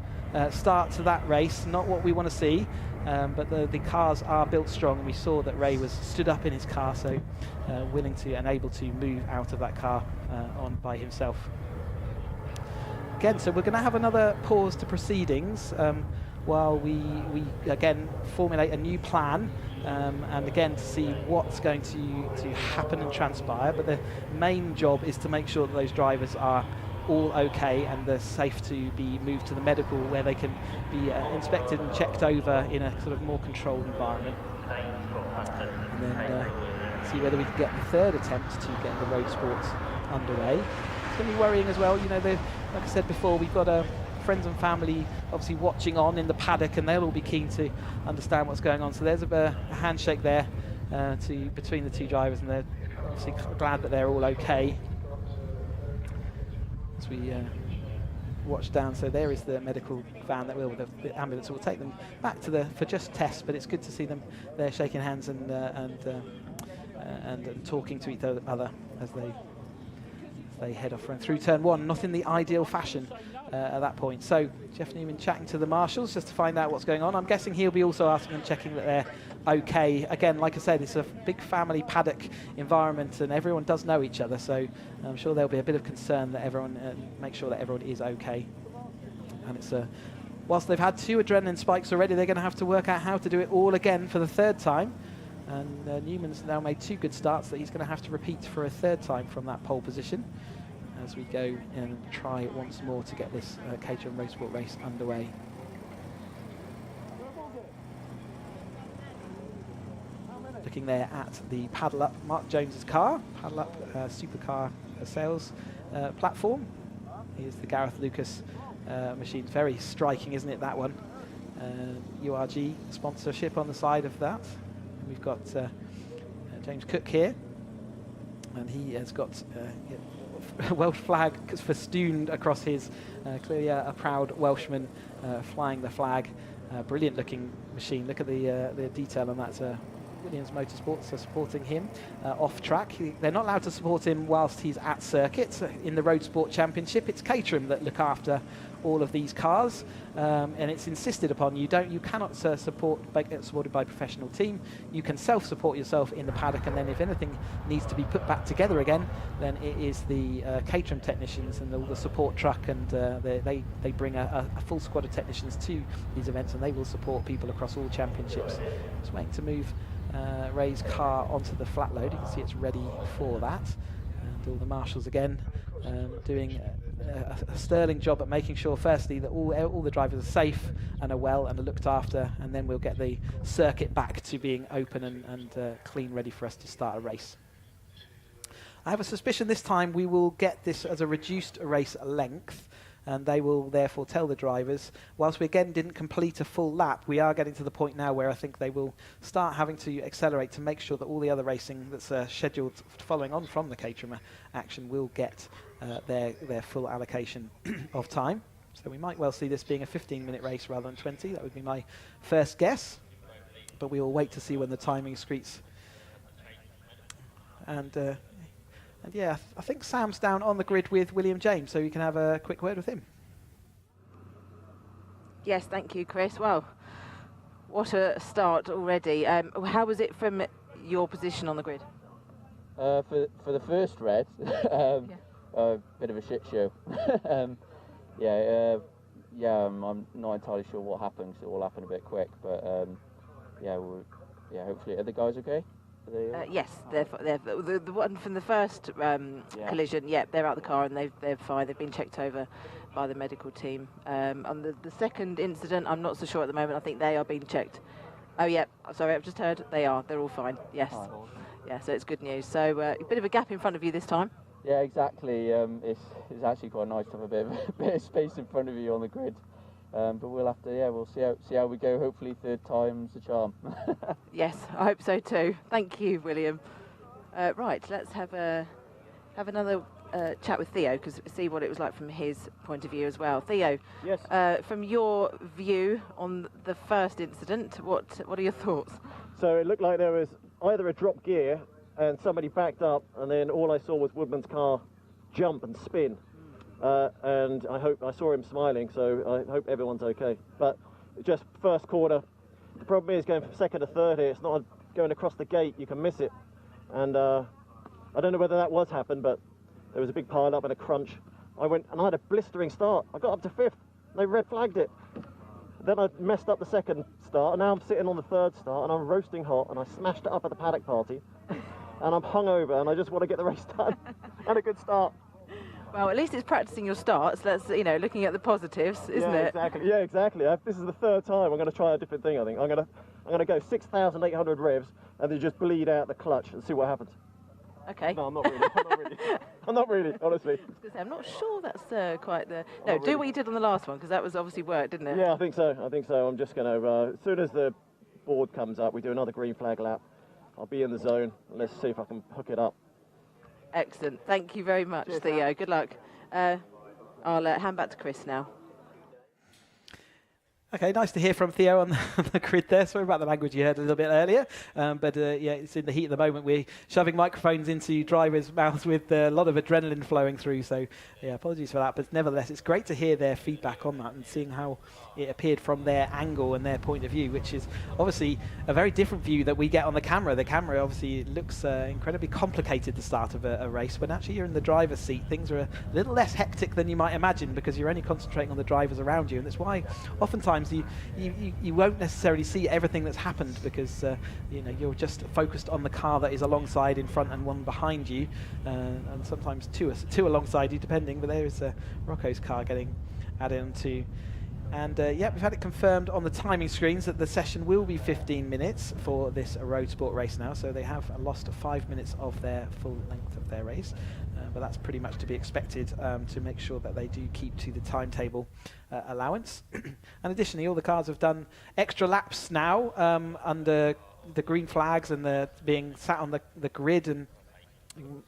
start to that race. Not what we want to see. But the cars are built strong, and we saw that Ray was stood up in his car, so willing to and able to move out of that car on by himself. Again, so we're going to have another pause to proceedings while we again formulate a new plan, and again to see what's going to happen and transpire. But the main job is to make sure that those drivers are all okay and they're safe to be moved to the medical, where they can be inspected and checked over in a sort of more controlled environment, and then see whether we can get the 3rd attempt to get the Roadsports underway. It's going to be worrying as well. You know, like I said before, we've got friends and family obviously watching on in the paddock, and they'll all be keen to understand what's going on. So there's a handshake there between the 2 drivers, and they're obviously glad that they're all okay. As we watch down, so there is the medical van that the ambulance will take them back to for just tests. But it's good to see them there shaking hands and talking to each other as they head off through turn 1. Not in the ideal fashion at that point. So Jeff Newman chatting to the marshals just to find out what's going on. I'm guessing he'll be also asking and checking that they're okay. Again, like I said, it's a big family paddock environment, and everyone does know each other, so I'm sure there'll be a bit of concern that everyone make sure that everyone is okay. And it's whilst they've had 2 adrenaline spikes already, they're going to have to work out how to do it all again for the 3rd time. And Newman's now made 2 good starts that he's going to have to repeat for a 3rd time from that pole position as we go and try once more to get this Caterham Roadsport race underway. looking there at the Paddle Up Mark Jones's car, Paddle Up supercar sales platform. Here's the Gareth Lucas machine. Very striking, isn't it, that one? URG sponsorship on the side of that. And we've got James Cook here, and he has got a Welsh flag festooned across his, clearly a proud Welshman flying the flag. Brilliant looking machine. Look at the detail on that. Williams Motorsports are supporting him off track. They're not allowed to support him whilst he's at circuit. In the Roadsport Championship, it's Caterham that look after all of these cars, and it's insisted upon. You cannot supported by a professional team. You can self-support yourself in the paddock, and then if anything needs to be put back together again, then it is the Caterham technicians and the support truck, and they bring a full squad of technicians to these events, and they will support people across all championships. Just waiting to move Ray's car onto the flat load. You can see it's ready for that, and all the marshals again doing a sterling job at making sure firstly that all the drivers are safe and are well and are looked after, and then we'll get the circuit back to being open and clean, ready for us to start a race. I have a suspicion this time we will get this as a reduced race length, and they will therefore tell the drivers, whilst we again didn't complete a full lap, we are getting to the point now where I think they will start having to accelerate to make sure that all the other racing that's scheduled following on from the Caterham action will get their full allocation of time. So we might well see this being a 15-minute race rather than 20. That would be my first guess, but we will wait to see when the timing screets. And yeah, I think Sam's down on the grid with William James, so you can have a quick word with him. Yes, thank you, Chris. Well, what a start already. How was it from your position on the grid? For the first red, a bit of a shit show. I'm not entirely sure what happened, 'cause it all happened a bit quick, but hopefully, are the guys okay? Yes, they're the one from the first collision. Yeah, they're out of the car and they're fine. They've been checked over by the medical team. On the second incident, I'm not so sure at the moment. I think they are being checked. Oh yeah, sorry, I've just heard they are. They're all fine. Yes. Oh, awesome. Yeah, so it's good news. So a bit of a gap in front of you this time. Yeah, exactly. It's actually quite nice to have a bit of space in front of you on the grid. But we'll have to, we'll see how we go. Hopefully, third time's the charm. Yes, I hope so too. Thank you, William. Right, let's have another chat with Theo, because see what it was like from his point of view as well. Theo, yes. From your view on the first incident, what are your thoughts? So it looked like there was either a drop gear and somebody backed up, and then all I saw was Woodman's car jump and spin. And I saw him smiling, so I hope everyone's okay. But just first corner, the problem is going from second to third here. It's not going across the gate, you can miss it. And I don't know whether that was happened, but there was a big pile up and a crunch. I went and I had a blistering start. I got up to fifth, they red flagged it. Then I messed up the second start, and now I'm sitting on the third start, and I'm roasting hot, and I smashed it up at the paddock party. And I'm hungover, and I just want to get the race done. And a good start. Well, at least it's practicing your starts. That's, looking at the positives, isn't it? Exactly. Yeah, exactly. This is the third time I'm going to try a different thing. I think I'm going to go 6,800 revs and then just bleed out the clutch and see what happens. Okay. No, I'm not really. I'm not really, honestly. I was going to say, I'm not sure that's quite the. No, do what you did on the last one, because that was obviously work, didn't it? Yeah, I think so. I'm just going to. As soon as the board comes up, we do another green flag lap. I'll be in the zone, and let's see if I can hook it up. Excellent. Thank you very much, Cheers, Theo. Good luck. I'll hand back to Chris now. Okay, nice to hear from Theo on the grid there. Sorry about the language you heard a little bit earlier. But it's in the heat of the moment. We're shoving microphones into drivers' mouths with a lot of adrenaline flowing through. So, yeah, apologies for that. But nevertheless, it's great to hear their feedback on that and seeing how it appeared from their angle and their point of view, which is obviously a very different view that we get on the camera. The camera obviously looks incredibly complicated, the start of a race. When actually you're in the driver's seat, things are a little less hectic than you might imagine, because you're only concentrating on the drivers around you. And that's why oftentimes you won't necessarily see everything that's happened, because you're just focused on the car that is alongside, in front, and one behind you, and sometimes two alongside you, depending. But there is Rocco's car getting added onto And yeah, we've had it confirmed on the timing screens that the session will be 15 minutes for this road sport race now. So they have lost 5 minutes of their full length of their race. But that's pretty much to be expected to make sure that they do keep to the timetable allowance. And additionally, all the cars have done extra laps now under the green flags and they're being sat on the grid, and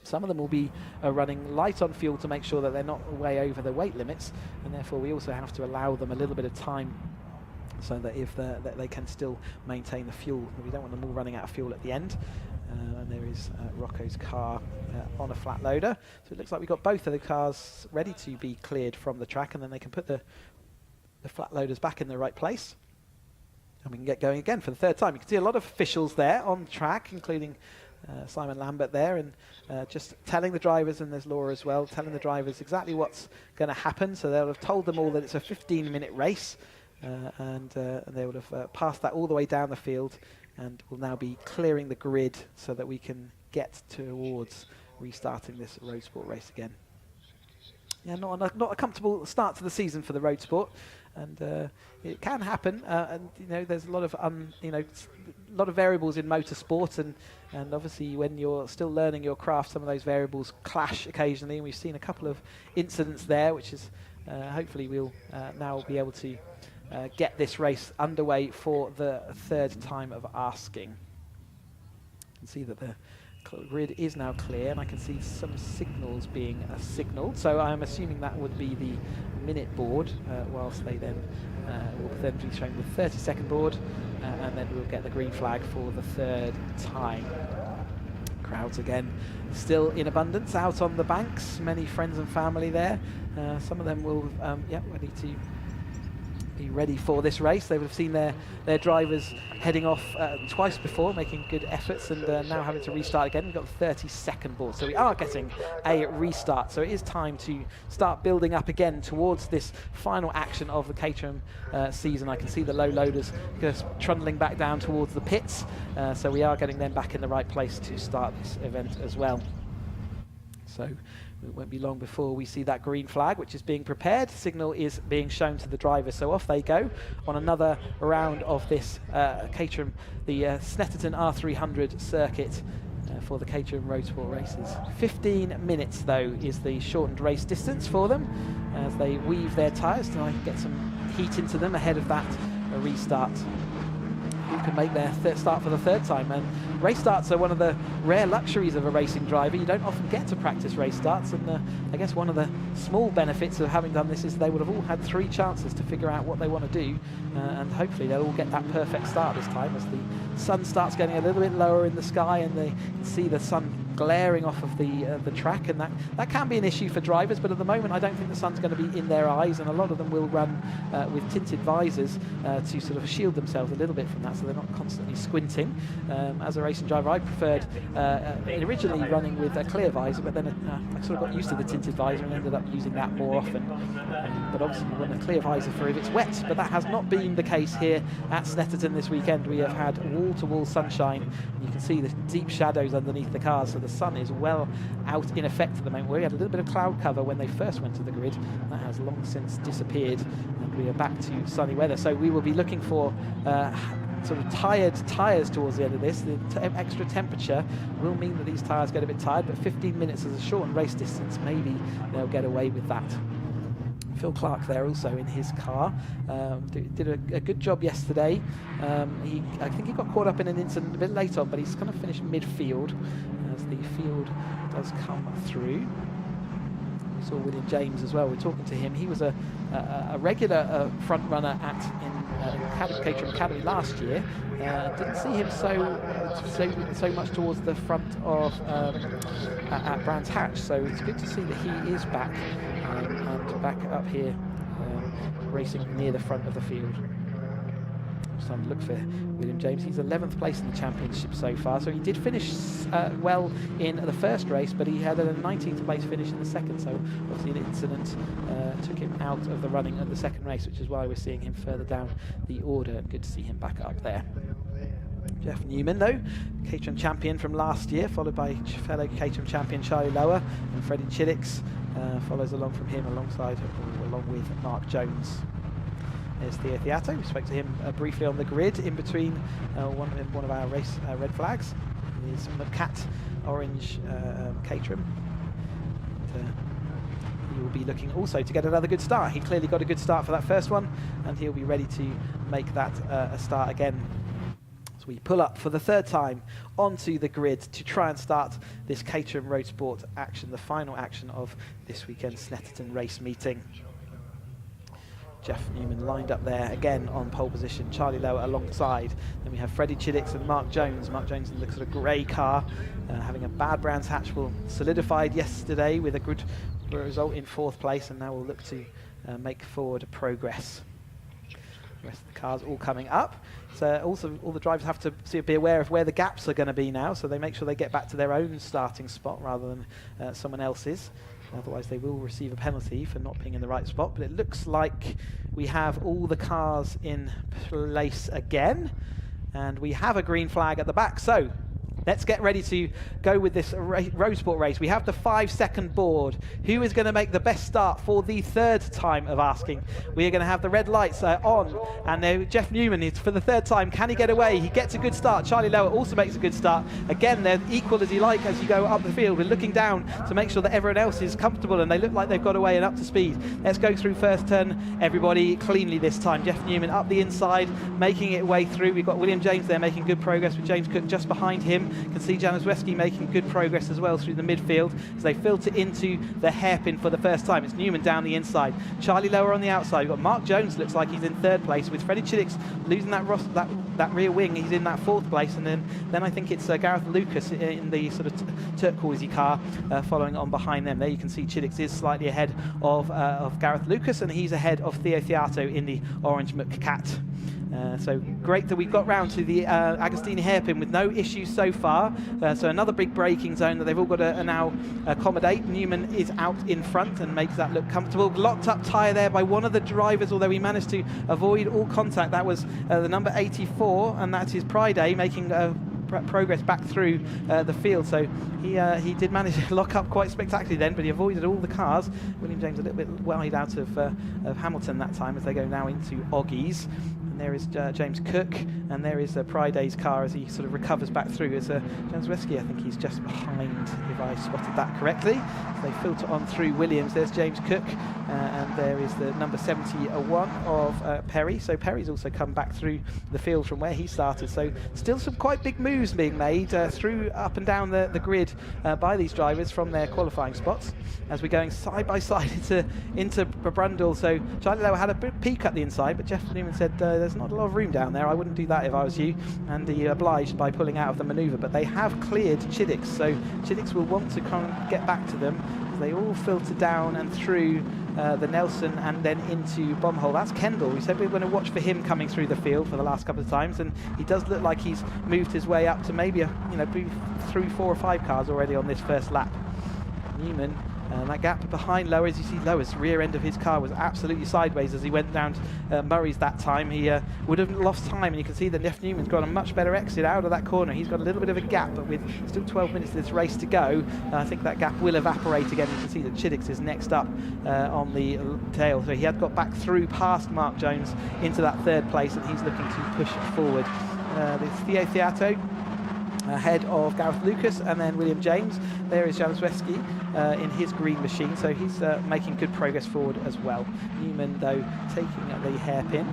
some of them will be running light on fuel to make sure that they're not way over the weight limits, and therefore we also have to allow them a little bit of time so that if that they can still maintain the fuel. We don't want them all running out of fuel at the end. And there is Rocco's car on a flat loader. So it looks like we've got both of the cars ready to be cleared from the track, and then they can put the flat loaders back in the right place. And we can get going again for the third time. You can see a lot of officials there on track, including Simon Lambert there, and just telling the drivers, and there's Laura as well, telling the drivers exactly what's going to happen. So they'll have told them all that it's a 15-minute race, and they would have passed that all the way down the field, and will now be clearing the grid so that we can get towards restarting this road sport race again. Yeah, not a comfortable start to the season for the road sport, and it can happen. And you know, there's a lot of lot of variables in motorsport, and obviously when you're still learning your craft, some of those variables clash occasionally. And we've seen a couple of incidents there, which is hopefully we'll now be able to get this race underway for the third time of asking. You can see that the grid is now clear, and I can see some signals being signalled. So I'm assuming that would be the minute board, whilst they then will then be showing the 30-second board, and then we'll get the green flag for the third time. Crowds again still in abundance out on the banks. Many friends and family there. Some of them will ready to be ready for this race. They would have seen their drivers heading off twice before, making good efforts, and now having to restart again. We've got the 30-second board, so we are getting a restart. So it is time to start building up again towards this final action of the Caterham season. I can see the low loaders just trundling back down towards the pits, so we are getting them back in the right place to start this event as well. So it won't be long before we see that green flag, which is being prepared. Signal is being shown to the drivers, so off they go on another round of this Caterham, the Snetterton R300 circuit for the Caterham Roadsport races. 15 minutes, though, is the shortened race distance for them as they weave their tyres to get some heat into them ahead of that restart. Who can make their start for the third time? And race starts are one of the rare luxuries of a racing driver. You don't often get to practice race starts, and I guess one of the small benefits of having done this is they would have all had 3 chances to figure out what they want to do, and hopefully they'll all get that perfect start this time as the sun starts getting a little bit lower in the sky, and they can see the sun glaring off of the track, and that can be an issue for drivers. But at the moment I don't think the sun's going to be in their eyes, and a lot of them will run with tinted visors to sort of shield themselves a little bit from that, so they're not constantly squinting. As a racing driver, I preferred originally running with a clear visor, but then I sort of got used to the tinted visor and ended up using that more often. But obviously you want a clear visor for if it's wet, but that has not been the case here at Snetterton this weekend. We have had wall-to-wall sunshine. You can see the deep shadows underneath the cars, so the sun is well out in effect at the moment. We had a little bit of cloud cover when they first went to the grid. That has long since disappeared, and we are back to sunny weather. So we will be looking for sort of tired tyres towards the end of this. The extra temperature will mean that these tyres get a bit tired, but 15 minutes is a shortened race distance. Maybe they'll get away with that. Phil Clark there also in his car did a good job yesterday. I think he got caught up in an incident a bit late on, but he's kind of finished midfield as the field does come through. We saw William James as well. We're talking to him. He was a regular front runner at Caterham Academy last year. Didn't see him so much towards the front of at Brands Hatch. So it's good to see that he is back and back up here, racing near the front of the field. It's time to look for William James. He's 11th place in the championship so far, so he did finish well in the first race, but he had a 19th place finish in the second, so obviously an incident took him out of the running of the second race, which is why we're seeing him further down the order, and good to see him back up there. Jeff Newman, though, Caterham champion from last year, followed by fellow Caterham champion Charlie Lower, and Freddie Chiddicks follows along from him along with Mark Jones. There's Theo Theato. We spoke to him briefly on the grid in between one of our race red flags. Here's the cat orange Caterham. He will be looking also to get another good start. He clearly got a good start for that first one, and he'll be ready to make that a start again. So we pull up for the third time onto the grid to try and start this Caterham Roadsport action, the final action of this weekend's Snetterton race meeting. Jeff Newman lined up there again on pole position, Charlie Lower alongside. Then we have Freddie Chiddicks and Mark Jones. Mark Jones in the sort of grey car, having a bad Brands Hatch will solidified yesterday with a good result in 4th place, and now we'll look to make forward progress. The rest of the cars all coming up. So also all the drivers have to be aware of where the gaps are going to be now, so they make sure they get back to their own starting spot rather than someone else's. Otherwise they will receive a penalty for not being in the right spot. But it looks like we have all the cars in place again, and we have a green flag at the back. So let's get ready to go with this Roadsport race. We have the 5-second board. Who is going to make the best start for the 3rd time of asking? We are going to have the red lights on, and now Jeff Newman is for the 3rd time. Can he get away? He gets a good start. Charlie Lower also makes a good start. Again, they're equal as you like as you go up the field. We're looking down to make sure that everyone else is comfortable, and they look like they've got away and up to speed. Let's go through first turn, everybody cleanly this time. Jeff Newman up the inside, making it way through. We've got William James there making good progress with James Cook just behind him. Can see Januszewski making good progress as well through the midfield as they filter into the hairpin for the first time. It's Newman down the inside, Charlie Lower on the outside. We've got Mark Jones, looks like he's in 3rd place, with Freddie Chiddicks losing that rear wing. He's in that 4th place, and then I think it's Gareth Lucas in the sort of turquoisey car following on behind them. There you can see Chiddicks is slightly ahead of Gareth Lucas, and he's ahead of Theo Theato in the orange McCat. So great that we've got round to the Agostini hairpin with no issues so far. So another big braking zone that they've all got to now accommodate. Newman is out in front and makes that look comfortable. Locked up tyre there by one of the drivers, although he managed to avoid all contact. That was the number 84, and that's his Pride A, making progress back through the field. So he did manage to lock up quite spectacularly then, but he avoided all the cars. William James a little bit wide out of Hamilton that time as they go now into Oggies. And there is James Cook, and there is Pride A's car as he sort of recovers back through. As Januszewski, I think he's just behind, if I spotted that correctly. So they filter on through Williams. There's James Cook, and there is the number 71 of Perry. So Perry's also come back through the field from where he started. So still some quite big moves being made through up and down the grid by these drivers from their qualifying spots as we're going side by side into Brundle. So Charlie Lower had a bit peek at the inside, but Jeff Newman said there's not a lot of room down there. I wouldn't do that if I was you, and he obliged by pulling out of the manoeuvre. But they have cleared Chiddicks, so Chiddicks will want to come and get back to them. They all filter down and through the Nelson and then into Bombhole. That's Kendall. We said we were going to watch for him coming through the field for the last couple of times, and he does look like he's moved his way up to maybe through 4 or 5 cars already on this first lap. Newman, that gap behind Lower, as you see, Lower's rear end of his car was absolutely sideways as he went down Murray's that time. He would have lost time, and you can see that Jeff Newman's got a much better exit out of that corner. He's got a little bit of a gap, but with still 12 minutes of this race to go, I think that gap will evaporate again. You can see that Chiddicks is next up on the tail, so he had got back through past Mark Jones into that 3rd place, and he's looking to push forward. It's Theo Theato ahead of Gareth Lucas, and then William James. There is Januszewski in his green machine, so he's making good progress forward as well. Newman, though, taking the hairpin,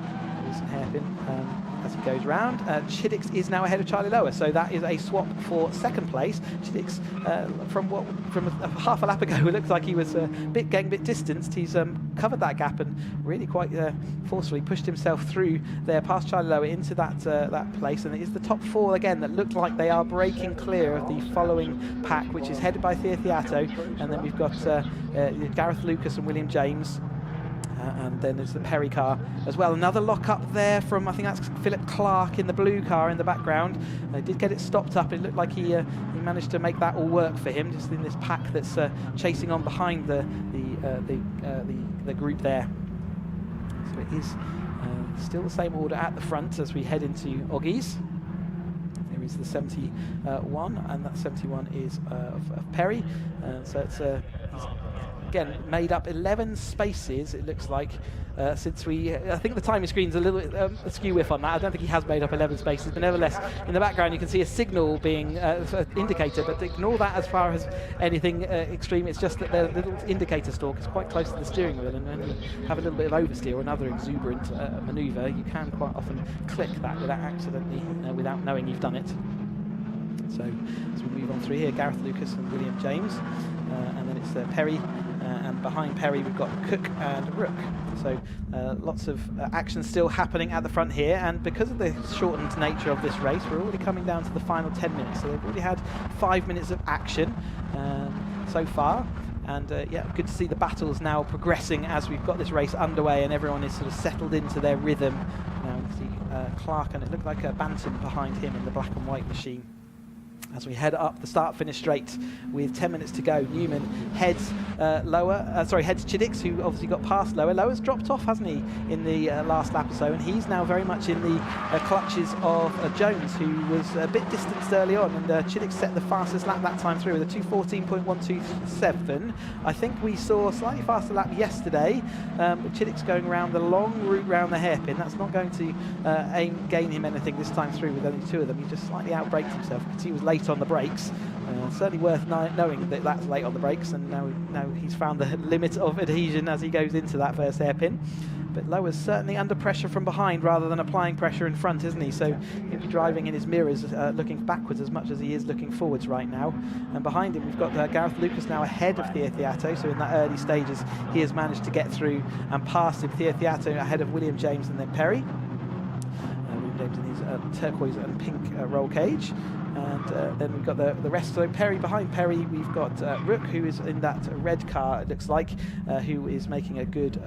as he goes round. Chiddicks is now ahead of Charlie Lower, so that is a swap for 2nd place. Chiddicks, from half a lap ago, it looks like he was getting a bit distanced. He's covered that gap and really quite forcefully pushed himself through there past Charlie Lower into that place. And it is the top 4 again that look like they are breaking clear of the following pack, which is headed by Theo Theato, and then we've got Gareth Lucas and William James. And then there's the Perry car as well. Another lock up there from, I think that's Philip Clark in the blue car in the background. They did get it stopped up. It looked like he managed to make that all work for him, just in this pack that's chasing on behind the group there. So it is still the same order at the front as we head into Oggies. There is the 71, and that 71 is of Perry. So it's again, made up 11 spaces, it looks like, since I think the timing screen's a little bit askew with on that. I don't think he has made up 11 spaces, but nevertheless, in the background you can see a signal being indicator, but ignore that as far as anything extreme. It's just that the little indicator stalk is quite close to the steering wheel, and when you have a little bit of oversteer or another exuberant manoeuvre, you can quite often click that without knowing you've done it. So as we move on through here, Gareth Lucas and William James, and then it's Perry, and behind Perry we've got Cook and Rook. So lots of action still happening at the front here, and because of the shortened nature of this race, we're already coming down to the final 10 minutes. So they've already had 5 minutes of action so far. And yeah, good to see the battles now progressing as we've got this race underway and everyone is sort of settled into their rhythm. Now we see Clark, and it looked like a Bantam behind him in the black and white machine. As we head up the start-finish straight with 10 minutes to go, Newman heads heads Chiddix, who obviously got past Lower. Lower's dropped off, hasn't he, in the last lap or so, and he's now very much in the clutches of Jones, who was a bit distanced early on, and Chiddix set the fastest lap that time through with a 2:14.127. I think we saw a slightly faster lap yesterday, with Chiddix going around the long route round the hairpin. That's not going to gain him anything this time through with only 2 of them. He just slightly outbraked himself because he was late on the brakes. Certainly worth knowing that that's late on the brakes, and now he's found the limit of adhesion as he goes into that first hairpin. But Lower's certainly under pressure from behind rather than applying pressure in front, isn't he? So he'll be driving in his mirrors, looking backwards as much as he is looking forwards right now. And behind him we've got Gareth Lucas now ahead of Theathiato, so in that early stages he has managed to get through and past him. Theathiato ahead of William James and then Perry. William James in his turquoise and pink roll cage. And then we've got the rest. So Perry, behind Perry, we've got Rook, who is in that red car, it looks like, who is making a good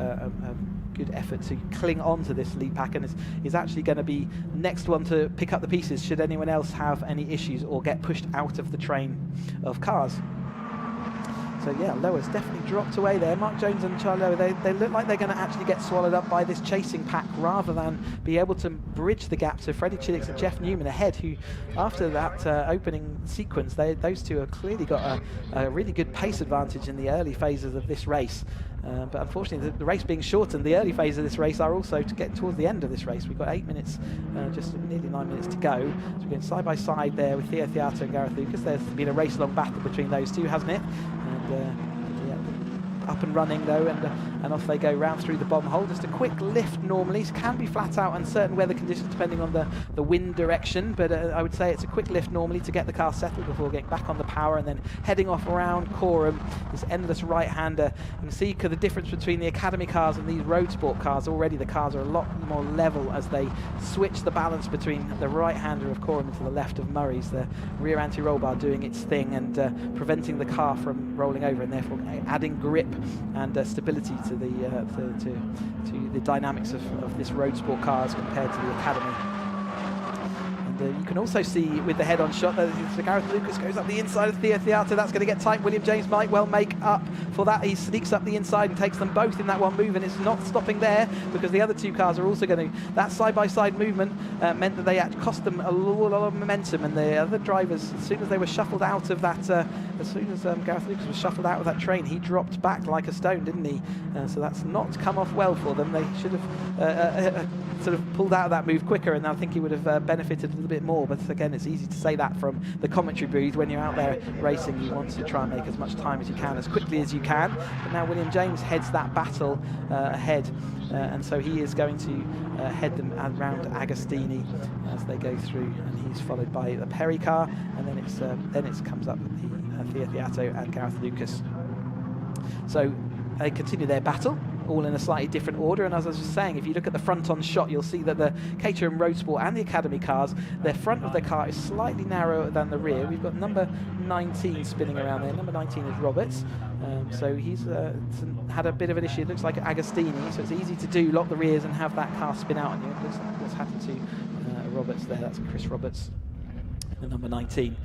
effort to cling on to this lead pack, and is actually going to be next one to pick up the pieces should anyone else have any issues or get pushed out of the train of cars. So yeah, Lower's definitely dropped away there. Mark Jones and Charlie Lower, they look like they're going to actually get swallowed up by this chasing pack rather than be able to bridge the gap to Freddie Chiddix and Jeff Newman ahead, who after that opening sequence, those two have clearly got a really good pace advantage in the early phases of this race. But unfortunately, the race being shortened, the early phase of this race are also to get towards the end of this race. We've got 8 minutes, just nearly 9 minutes to go. So we're going side by side there with Theo Theato and Gareth Lucas. There's been a race-long battle between those two, hasn't it? And yeah, up and running though, and off they go round through the bomb hole. Just a quick lift normally. Can be flat out in certain weather conditions depending on the wind direction, but I would say it's a quick lift normally to get the car settled before getting back on the power and then heading off around Coram, this endless right-hander. You can see the difference between the Academy cars and these Roadsport cars. Already the cars are a lot more level as they switch the balance between the right-hander of Coram and to the left of Murray's, the rear anti-roll bar doing its thing and preventing the car from rolling over, and therefore adding grip and stability to the dynamics of this Roadsport car as compared to the Academy. And you can also see with the head-on shot that Gareth Lucas goes up the inside of Theo Theato. That's going to get tight. William James might well make up for that. He sneaks up the inside and takes them both in that one move, and it's not stopping there because the other two cars are also going to... That side-by-side movement meant that they had cost them a lot of momentum, and the other drivers, as soon as they were shuffled out of that... as soon as Gareth Lucas was shuffled out of that train, he dropped back like a stone, didn't he? So that's not come off well for them. They should have sort of pulled out of that move quicker, and I think he would have benefited a little bit more. But again, it's easy to say that from the commentary booth. When you're out there racing, you want to try and make as much time as you can, as quickly as you can. But now William James heads that battle ahead, and so he is going to head them around Agostini as they go through, and he's followed by the Perry car, and then it comes up with the Theo Theato and Gareth Lucas. So they continue their battle, all in a slightly different order, and as I was just saying, if you look at the front-on shot, you'll see that the Caterham Roadsport and the Academy cars, their front of their car is slightly narrower than the rear. We've got number 19 spinning around there. Number 19 is Roberts, so he's had a bit of an issue. It looks like Agostini, so it's easy to do, lock the rears and have that car spin out on you. It looks like what's happened to Roberts there. That's Chris Roberts, the number 19.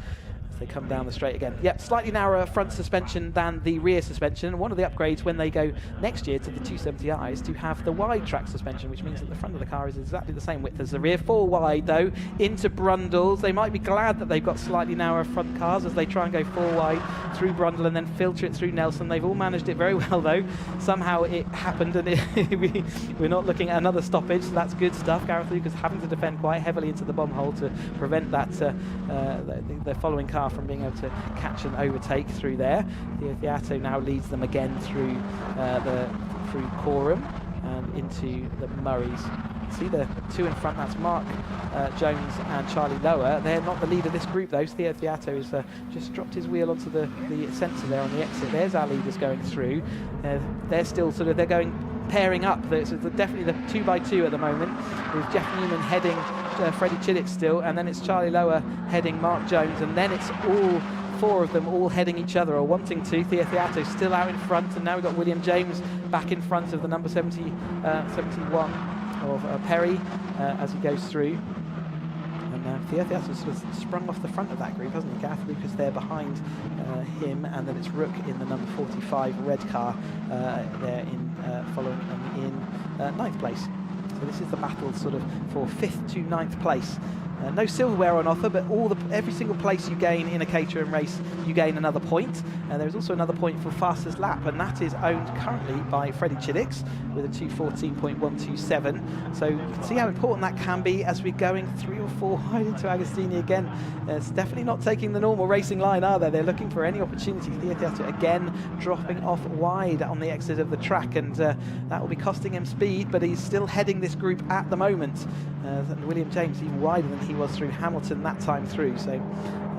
They come down the straight again. Yep, slightly narrower front suspension than the rear suspension. One of the upgrades when they go next year to the 270i is to have the wide track suspension, which means that the front of the car is exactly the same width as the rear. 4 wide though, into Brundles. They might be glad that they've got slightly narrower front cars as they try and go 4 wide through Brundle and then filter it through Nelson. They've all managed it very well though. Somehow it happened, and we're not looking at another stoppage, so that's good stuff. Gareth Lucas having to defend quite heavily into the bomb hole to prevent that the following car from being able to catch and overtake through there. Theato now leads them again through through Coram and into the Murrays. See the 2 in front, that's Mark Jones and Charlie Lower. They're not the lead of this group though. Theato has just dropped his wheel onto the sensor there on the exit. There's our leaders going through. They're still they're going pairing up. It's definitely the 2x2 at the moment, with Jeff Newman heading Freddie Chiddick still, and then it's Charlie Lower heading Mark Jones, and then it's all 4 of them all heading each other or wanting to. Theato still out in front, and now we've got William James back in front of the number 71 of Perry as he goes through. And Theato sort of sprung off the front of that group, hasn't he? Gareth Lucas there behind him, and then it's Rook in the number 45 red car there in following in 9th place. So this is the battle sort of for 5th to 9th place. No silverware on offer, but every single place you gain in a Caterham race, you gain another point. There's also another point for fastest lap, and that is owned currently by Freddie Chiddicks with a 2:14.127. So you can see how important that can be as we're going 3 or 4 wide into Agostini again. It's definitely not taking the normal racing line, are they? They're looking for any opportunity. Theato again dropping off wide on the exit of the track, and that will be costing him speed, but he's still heading this group at the moment. And William James even wider than he was through Hamilton that time through. So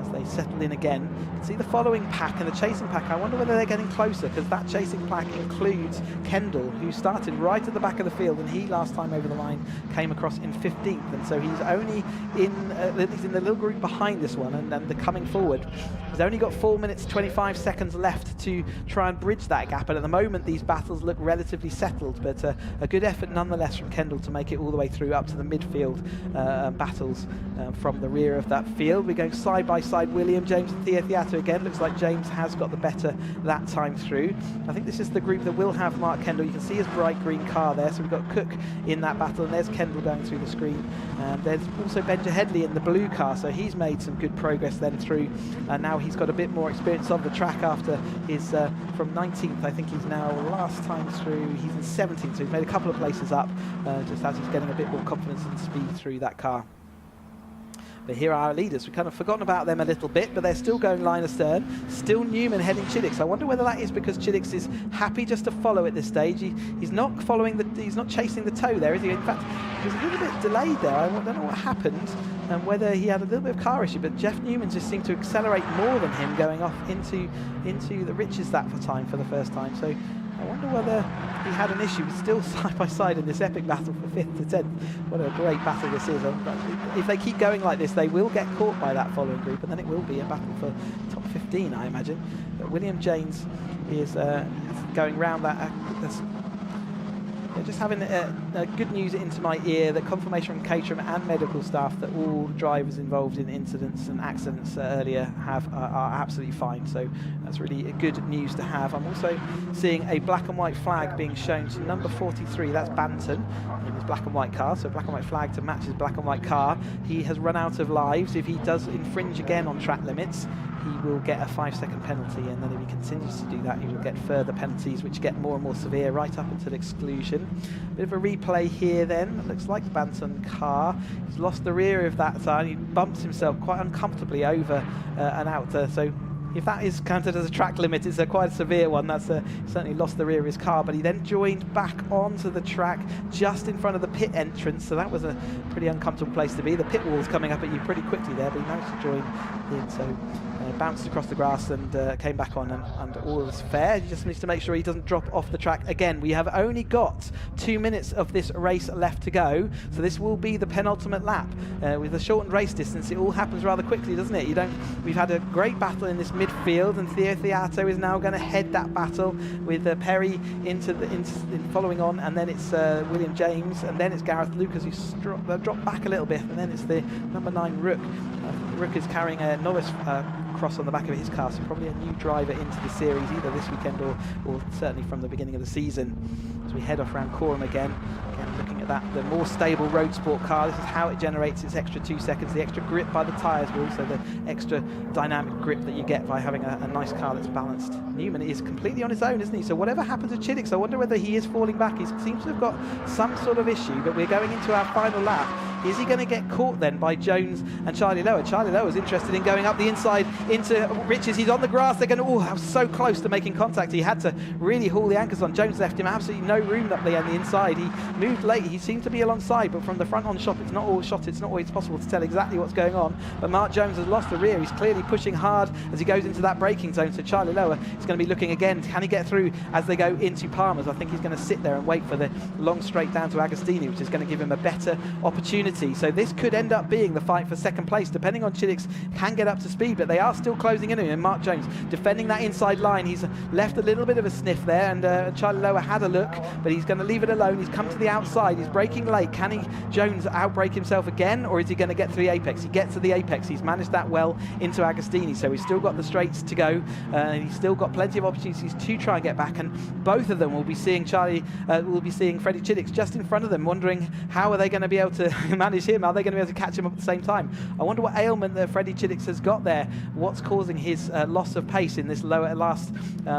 as they settle in again, you can see the following pack and the chasing pack. I wonder whether they're getting closer, because that chasing pack includes Kendall, who started right at the back of the field, and he last time over the line came across in 15th, and so he's only he's in the little group behind this one, and they're coming forward. He's only got 4 minutes 25 seconds left to try and bridge that gap, and at the moment these battles look relatively settled, but a good effort nonetheless from Kendall to make it all the way through up to the midfield battles from the rear of that field. We're going side by side, William James and Theato again. Looks like James has got the better that time through. I think this is the group that will have Mark Kendall. You can see his bright green car there, so we've got Cook in that battle, and there's Kendall going through the screen. There's also Benja Headley in the blue car, so he's made some good progress then through, and now he's got a bit more experience of the track after his from 19th. I think he's now last time through he's in 17th, so he's made a couple of places up just as he's getting a bit more confidence and speed through that car. But here are our leaders. We've kind of forgotten about them a little bit, but they're still going line astern. Still Newman heading Chiddicks. I wonder whether that is because Chiddicks is happy just to follow at this stage. He's not following he's not chasing the toe there, is he? In fact, he was a little bit delayed there. I don't know what happened and whether he had a little bit of car issue, but Jeff Newman just seemed to accelerate more than him, going off into the riches that for time for the first time. So I wonder whether he had an issue. He's still side by side in this epic battle for 5th to 10th. What a great battle this is. If they keep going like this, they will get caught by that following group, and then it will be a battle for top 15, I imagine. But William James is going round that. Just having good news into my ear that confirmation from Caterham and medical staff that all drivers involved in incidents and accidents earlier are absolutely fine. So that's really good news to have. I'm also seeing a black and white flag being shown to number 43. That's Banton in his black and white car. So black and white flag to match his black and white car. He has run out of lives. If he does infringe again on track limits, he will get a 5-second penalty, and then if he continues to do that, he will get further penalties, which get more and more severe right up until exclusion. Bit of a replay here then. It looks like the Banton car. He's lost the rear of that side. He bumps himself quite uncomfortably over and out. So if that is counted as a track limit, it's quite a severe one. That's certainly lost the rear of his car, but he then joined back onto the track just in front of the pit entrance, so that was a pretty uncomfortable place to be. The pit wall's coming up at you pretty quickly there, but he managed to join in, so bounced across the grass and came back on, and all is fair. He just needs to make sure he doesn't drop off the track again. We have only got 2 minutes of this race left to go, so this will be the penultimate lap. With a shortened race distance, it all happens rather quickly, doesn't it? We've had a great battle in this midfield, and Theato is now going to head that battle with Perry into following on, and then it's William James, and then it's Gareth Lucas who's dropped back a little bit, and then it's the number 9 Rook. Rook is carrying a Novice cross on the back of his car, so probably a new driver into the series, either this weekend or certainly from the beginning of the season. As we head off around Coram again looking at that, the more stable road sport car, this is how it generates its extra 2 seconds, the extra grip by the tyres, but also the extra dynamic grip that you get by having a nice car that's balanced. Newman is completely on his own, isn't he? So whatever happens to Chiddix, I wonder whether he is falling back. He seems to have got some sort of issue, but we're going into our final lap. Is he going to get caught then by Jones and Charlie Lower? Charlie Lower's interested in going up the inside into Riches. He's on the grass. They're going to, oh, so close to making contact. He had to really haul the anchors on. Jones left him absolutely no room up there on the inside. He moved late. He seemed to be alongside, but from the front on shot, it's not always possible to tell exactly what's going on. But Mark Jones has lost the rear. He's clearly pushing hard as he goes into that braking zone. So Charlie Lower is going to be looking again. Can he get through as they go into Palmer's? I think he's going to sit there and wait for the long straight down to Agostini, which is going to give him a better opportunity. So this could end up being the fight for second place, depending on Chiddix can get up to speed, but they are still closing in on him. And Mark Jones defending that inside line. He's left a little bit of a sniff there, and Charlie Lower had a look, but he's going to leave it alone. He's come to the outside. He's braking late. Can Jones outbrake himself again, or is he going to get to the apex? He gets to the apex. He's managed that well into Agostini, so he's still got the straights to go, and he's still got plenty of opportunities to try and get back, and both of them will be seeing Freddie Chiddix just in front of them, wondering how are they going to be able to manage him. Are they going to be able to catch him up at the same time? I wonder what ailment that Freddie Chiddix has got there. What's causing his loss of pace in this last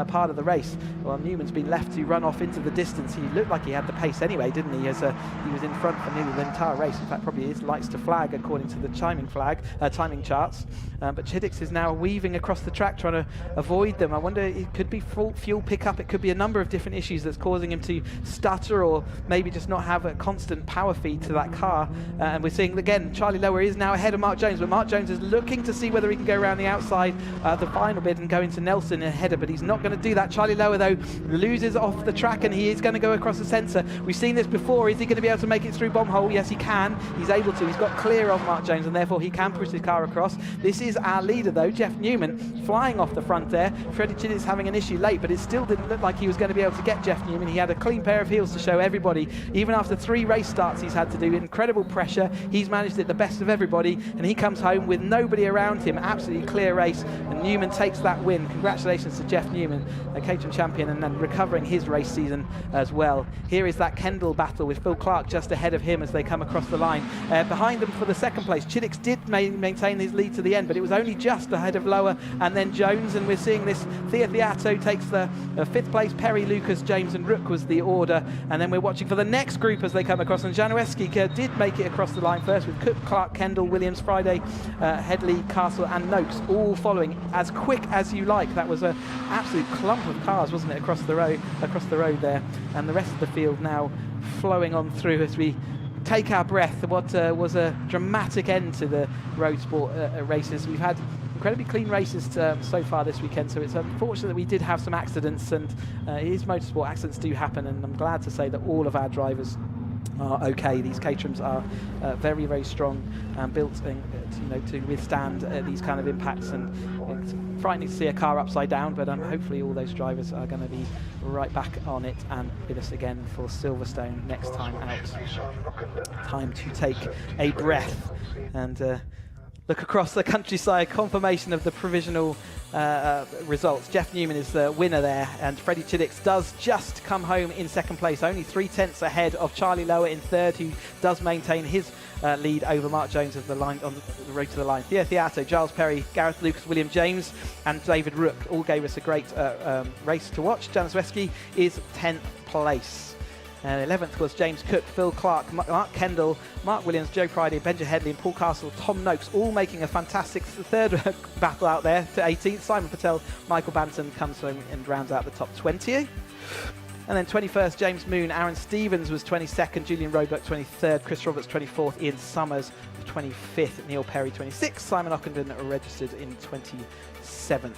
part of the race? Well, Newman's been left to run off into the distance. He looked like he had the pace anyway, didn't he? As he was in front for nearly the entire race. In fact, probably is lights to flag according to the timing charts. But Chiddix is now weaving across the track trying to avoid them. I wonder, it could be fuel pickup. It could be a number of different issues that's causing him to stutter, or maybe just not have a constant power feed to that car. And we're seeing again Charlie Lower is now ahead of Mark Jones, but Mark Jones is looking to see whether he can go around the outside the final bit and go into Nelson in a header, but he's not going to do that. Charlie Lower though loses off the track, and he is going to go across the centre. We've seen this before. Is he going to be able to make it through bomb hole? Yes, he can. He's able to. He's got clear of Mark Jones, and therefore he can push his car across. This is our leader though, Jeff Newman, flying off the front there. Freddie Chiddix having an issue late, but it still didn't look like he was going to be able to get Jeff Newman. He had a clean pair of heels to show everybody. Even after 3 race starts he's had to do, incredible pressure, he's managed it the best of everybody, and he comes home with nobody around him. Absolutely clear race, and Newman takes that win. Congratulations to Jeff Newman, a Caterham champion, and then recovering his race season as well. Here is that Kendall battle with Phil Clark just ahead of him as they come across the line. Behind them for the second place, Chiddix did maintain his lead to the end, but it was only just ahead of Lower and then Jones, and we're seeing this. Theato takes the 5th place. Perry, Lucas, James and Rook was the order, and then we're watching for the next group as they come across, and Janowski did make it across the line first with Cook, Clark, Kendall, Williams, Friday, Headley, Castle and Noakes all following as quick as you like. That was an absolute clump of cars, wasn't it, across the road there, and the rest of the field now flowing on through as we take our breath. What was a dramatic end to the road sport races. We've had incredibly clean races so far this weekend, so it's unfortunate that we did have some accidents, and it is motorsport, accidents do happen, and I'm glad to say that all of our drivers are okay. These Caterhams are very, very strong and built to withstand these kind of impacts, and it's frightening to see a car upside down, but hopefully all those drivers are going to be right back on it and with us again for Silverstone next time out. Time to take a breath and look across the countryside. Confirmation of the provisional results. Jeff Newman is the winner there, and Freddie Chiddix does just come home in second place, only 3/10 ahead of Charlie Lower in third, who does maintain his lead over Mark Jones of the line on the road to the line. Theato, Giles Perry, Gareth Lucas, William James and David Rook all gave us a great race to watch. Janowski is 10th place. 11th was James Cook, Phil Clark, Mark Kendall, Mark Williams, Joe Friday, Benja Headley and Paul Castle, Tom Noakes, all making a fantastic third battle out there to 18th. Simon Patel, Michael Banton comes home and rounds out the top 20. And then 21st, James Moon, Aaron Stevens was 22nd, Julian Roebuck 23rd, Chris Roberts 24th, Ian Summers 25th, Neil Perry 26th, Simon Ockenden registered in 27th.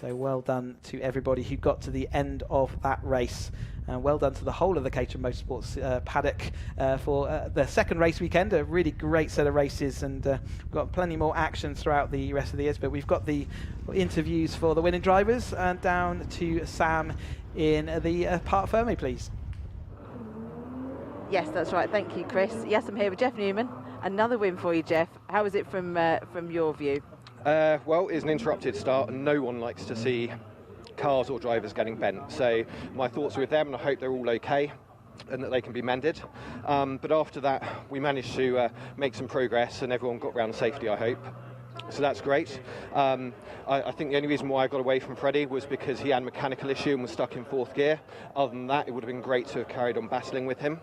So well done to everybody who got to the end of that race. And well done to the whole of the Caterham Motorsports paddock for the second race weekend. A really great set of races, and we've got plenty more action throughout the rest of the years. But we've got the interviews for the winning drivers, and down to Sam in the Parc Fermé, please. Yes, that's right. Thank you, Chris. Yes, I'm here with Jeff Newman. Another win for you, Jeff. How was it from your view? Well, it's an interrupted start, and no one likes to see cars or drivers getting bent. So my thoughts are with them, and I hope they're all okay and that they can be mended. But after that, we managed to make some progress, and everyone got round safely, I hope. So that's great. I think the only reason why I got away from Freddie was because he had a mechanical issue and was stuck in 4th gear. Other than that, it would have been great to have carried on battling with him.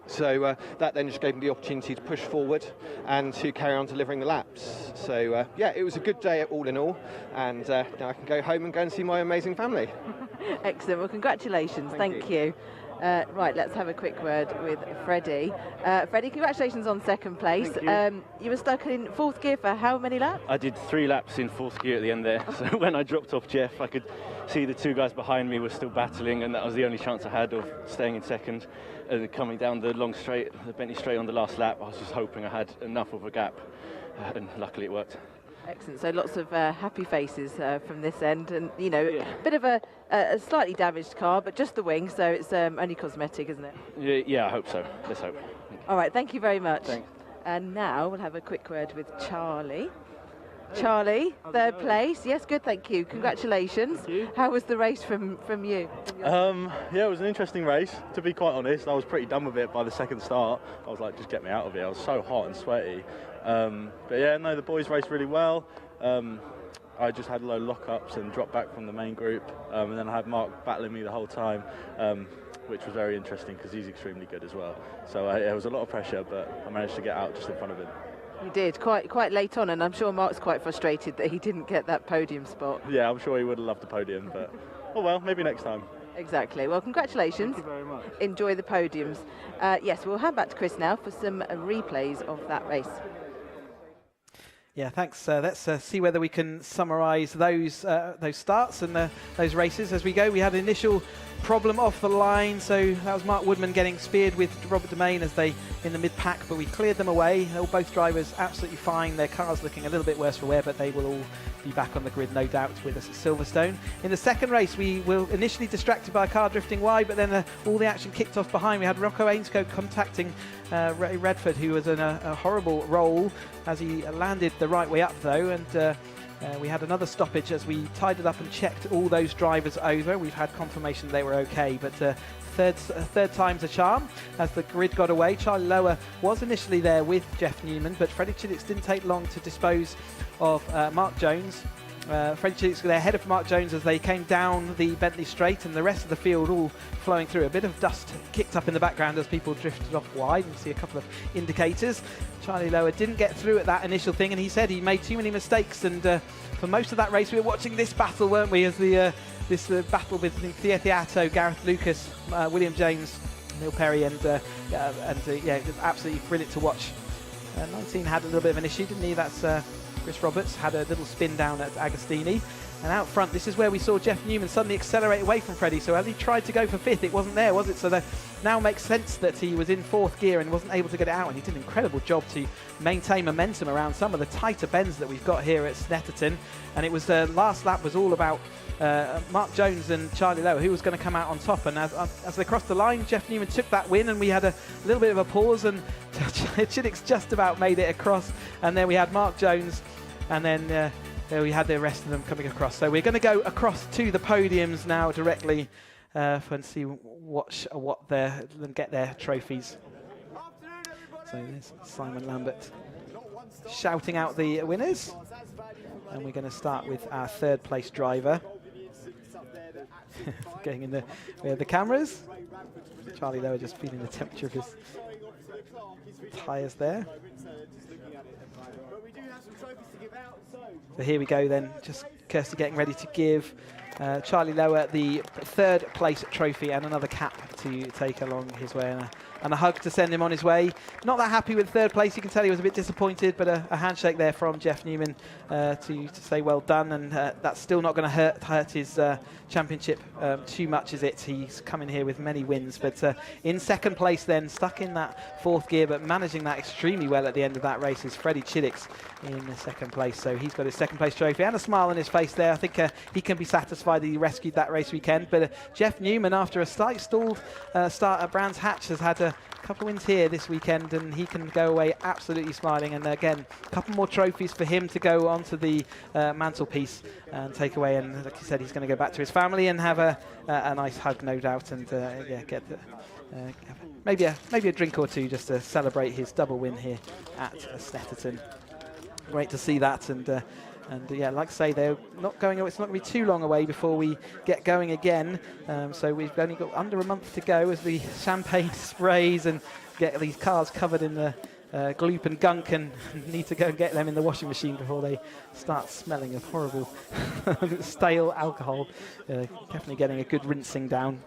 So that then just gave me the opportunity to push forward and to carry on delivering the laps. So yeah, it was a good day all in all, and now I can go home and go and see my amazing family. Excellent. Well, congratulations. Thank you. Right, let's have a quick word with Freddie. Freddie, congratulations on 2nd place. You were stuck in 4th gear for how many laps? I did 3 laps in 4th gear at the end there. So when I dropped off Jeff, I could see the 2 guys behind me were still battling, and that was the only chance I had of staying in 2nd. Coming down the long straight, the Bentley straight on the last lap, I was just hoping I had enough of a gap, and luckily it worked. Excellent. So lots of happy faces from this end, and you know, bit of a slightly damaged car, but just the wing, so it's only cosmetic, isn't it? Yeah, I hope so. Let's hope. All right, thank you very much. Thanks. And now we'll have a quick word with Charlie. Charlie, 3rd place. Yes, good, thank you. Congratulations. Thank you. How was the race from you? Yeah, it was an interesting race, to be quite honest. I was pretty done with it by the 2nd start. I was like, just get me out of here. I was so hot and sweaty. But yeah, no, the boys raced really well. I just had low lockups and dropped back from the main group. And then I had Mark battling me the whole time, which was very interesting because he's extremely good as well. So it was a lot of pressure, but I managed to get out just in front of him. You did, quite late on, and I'm sure Mark's quite frustrated that he didn't get that podium spot. Yeah, I'm sure he would have loved the podium, but oh well, maybe next time. Exactly. Well, congratulations. Thank you very much. Enjoy the podiums. Yes, we'll hand back to Chris now for some replays of that race. Yeah, thanks. Let's see whether we can summarise those starts and those races as we go. We had an initial problem off the line, so that was Mark Woodman getting speared with Robert Domain as they in the mid-pack, but we cleared them away. Both drivers absolutely fine. Their cars looking a little bit worse for wear, but they will all be back on the grid, no doubt, with us at Silverstone. In the 2nd race, we were initially distracted by a car drifting wide, but then all the action kicked off behind. We had Rocco Ainscough contacting Ray Redford, who was in a horrible roll as he landed the right way up, though, and we had another stoppage as we tied it up and checked all those drivers over. We've had confirmation they were okay, but third time's a charm as the grid got away. Charlie Lower was initially there with Jeff Newman, but Freddie Chidicks didn't take long to dispose of Mark Jones. Freddie Chidicks were ahead of Mark Jones as they came down the Bentley straight, and the rest of the field all flowing through. A bit of dust kicked up in the background as people drifted off wide. You can see a couple of indicators. Charlie Lower didn't get through at that initial thing, and he said he made too many mistakes, and for most of that race we were watching this battle, weren't we, as this battle between Thea Theato, Gareth Lucas, William James, Neil Perry, and yeah, it was absolutely brilliant to watch. 19 had a little bit of an issue, didn't he? That's Chris Roberts had a little spin down at Agostini. And out front, this is where we saw Jeff Newman suddenly accelerate away from Freddie. So as he tried to go for 5th, it wasn't there, was it? So that now makes sense that he was in 4th gear and wasn't able to get it out. And he did an incredible job to maintain momentum around some of the tighter bends that we've got here at Snetterton. And it was last lap was all about Mark Jones and Charlie Lower, who was going to come out on top. And as they crossed the line, Jeff Newman took that win, and we had a little bit of a pause, and Chidicks just about made it across. And then we had Mark Jones, and then we had the rest of them coming across. So we're going to go across to the podiums now directly and see what them get their trophies. So there's Simon Lambert shouting out the winners, and we're going to start with our 3rd place driver. Getting in the cameras. Charlie Lower just feeling the temperature of his tyres there. So here we go then, just Kirsty getting ready to give Charlie Lower the 3rd place trophy and another cap to take along his way, and a hug to send him on his way. Not that happy with 3rd place, you can tell he was a bit disappointed, but a handshake there from Jeff Newman to say well done, and that's still not going to hurt his championship too much, is it? He's coming here with many wins, but in 2nd place then, stuck in that 4th gear, but managing that extremely well at the end of that race is Freddie Chidicks in the 2nd place. So he's got his 2nd place trophy and a smile on his face there. I think he can be satisfied satisfied that he rescued that race weekend. But Jeff Newman, after a slight stalled start at Brands Hatch, has had a couple of wins here this weekend, and he can go away absolutely smiling. And again, a couple more trophies for him to go onto the mantelpiece and take away. And like he said, he's going to go back to his family and have a nice hug, no doubt, and get maybe a drink or two just to celebrate his double win here at Snetterton. Great to see that, and yeah, like I say, they're not going. It's not going to be too long away before we get going again. So we've only got under a month to go as the champagne sprays and get these cars covered in the gloop and gunk, and need to go and get them in the washing machine before they start smelling of horrible stale alcohol. Definitely getting a good rinsing down.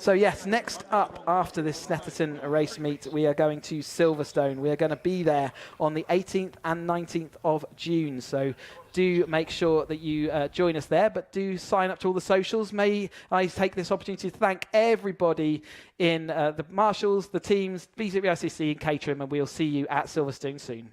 So yes, next up after this Snetterton race meet, we are going to Silverstone. We are going to be there on the 18th and 19th of June. So do make sure that you join us there, but do sign up to all the socials. May I take this opportunity to thank everybody in the marshals, the teams, BRSCC and Caterham, and we'll see you at Silverstone soon.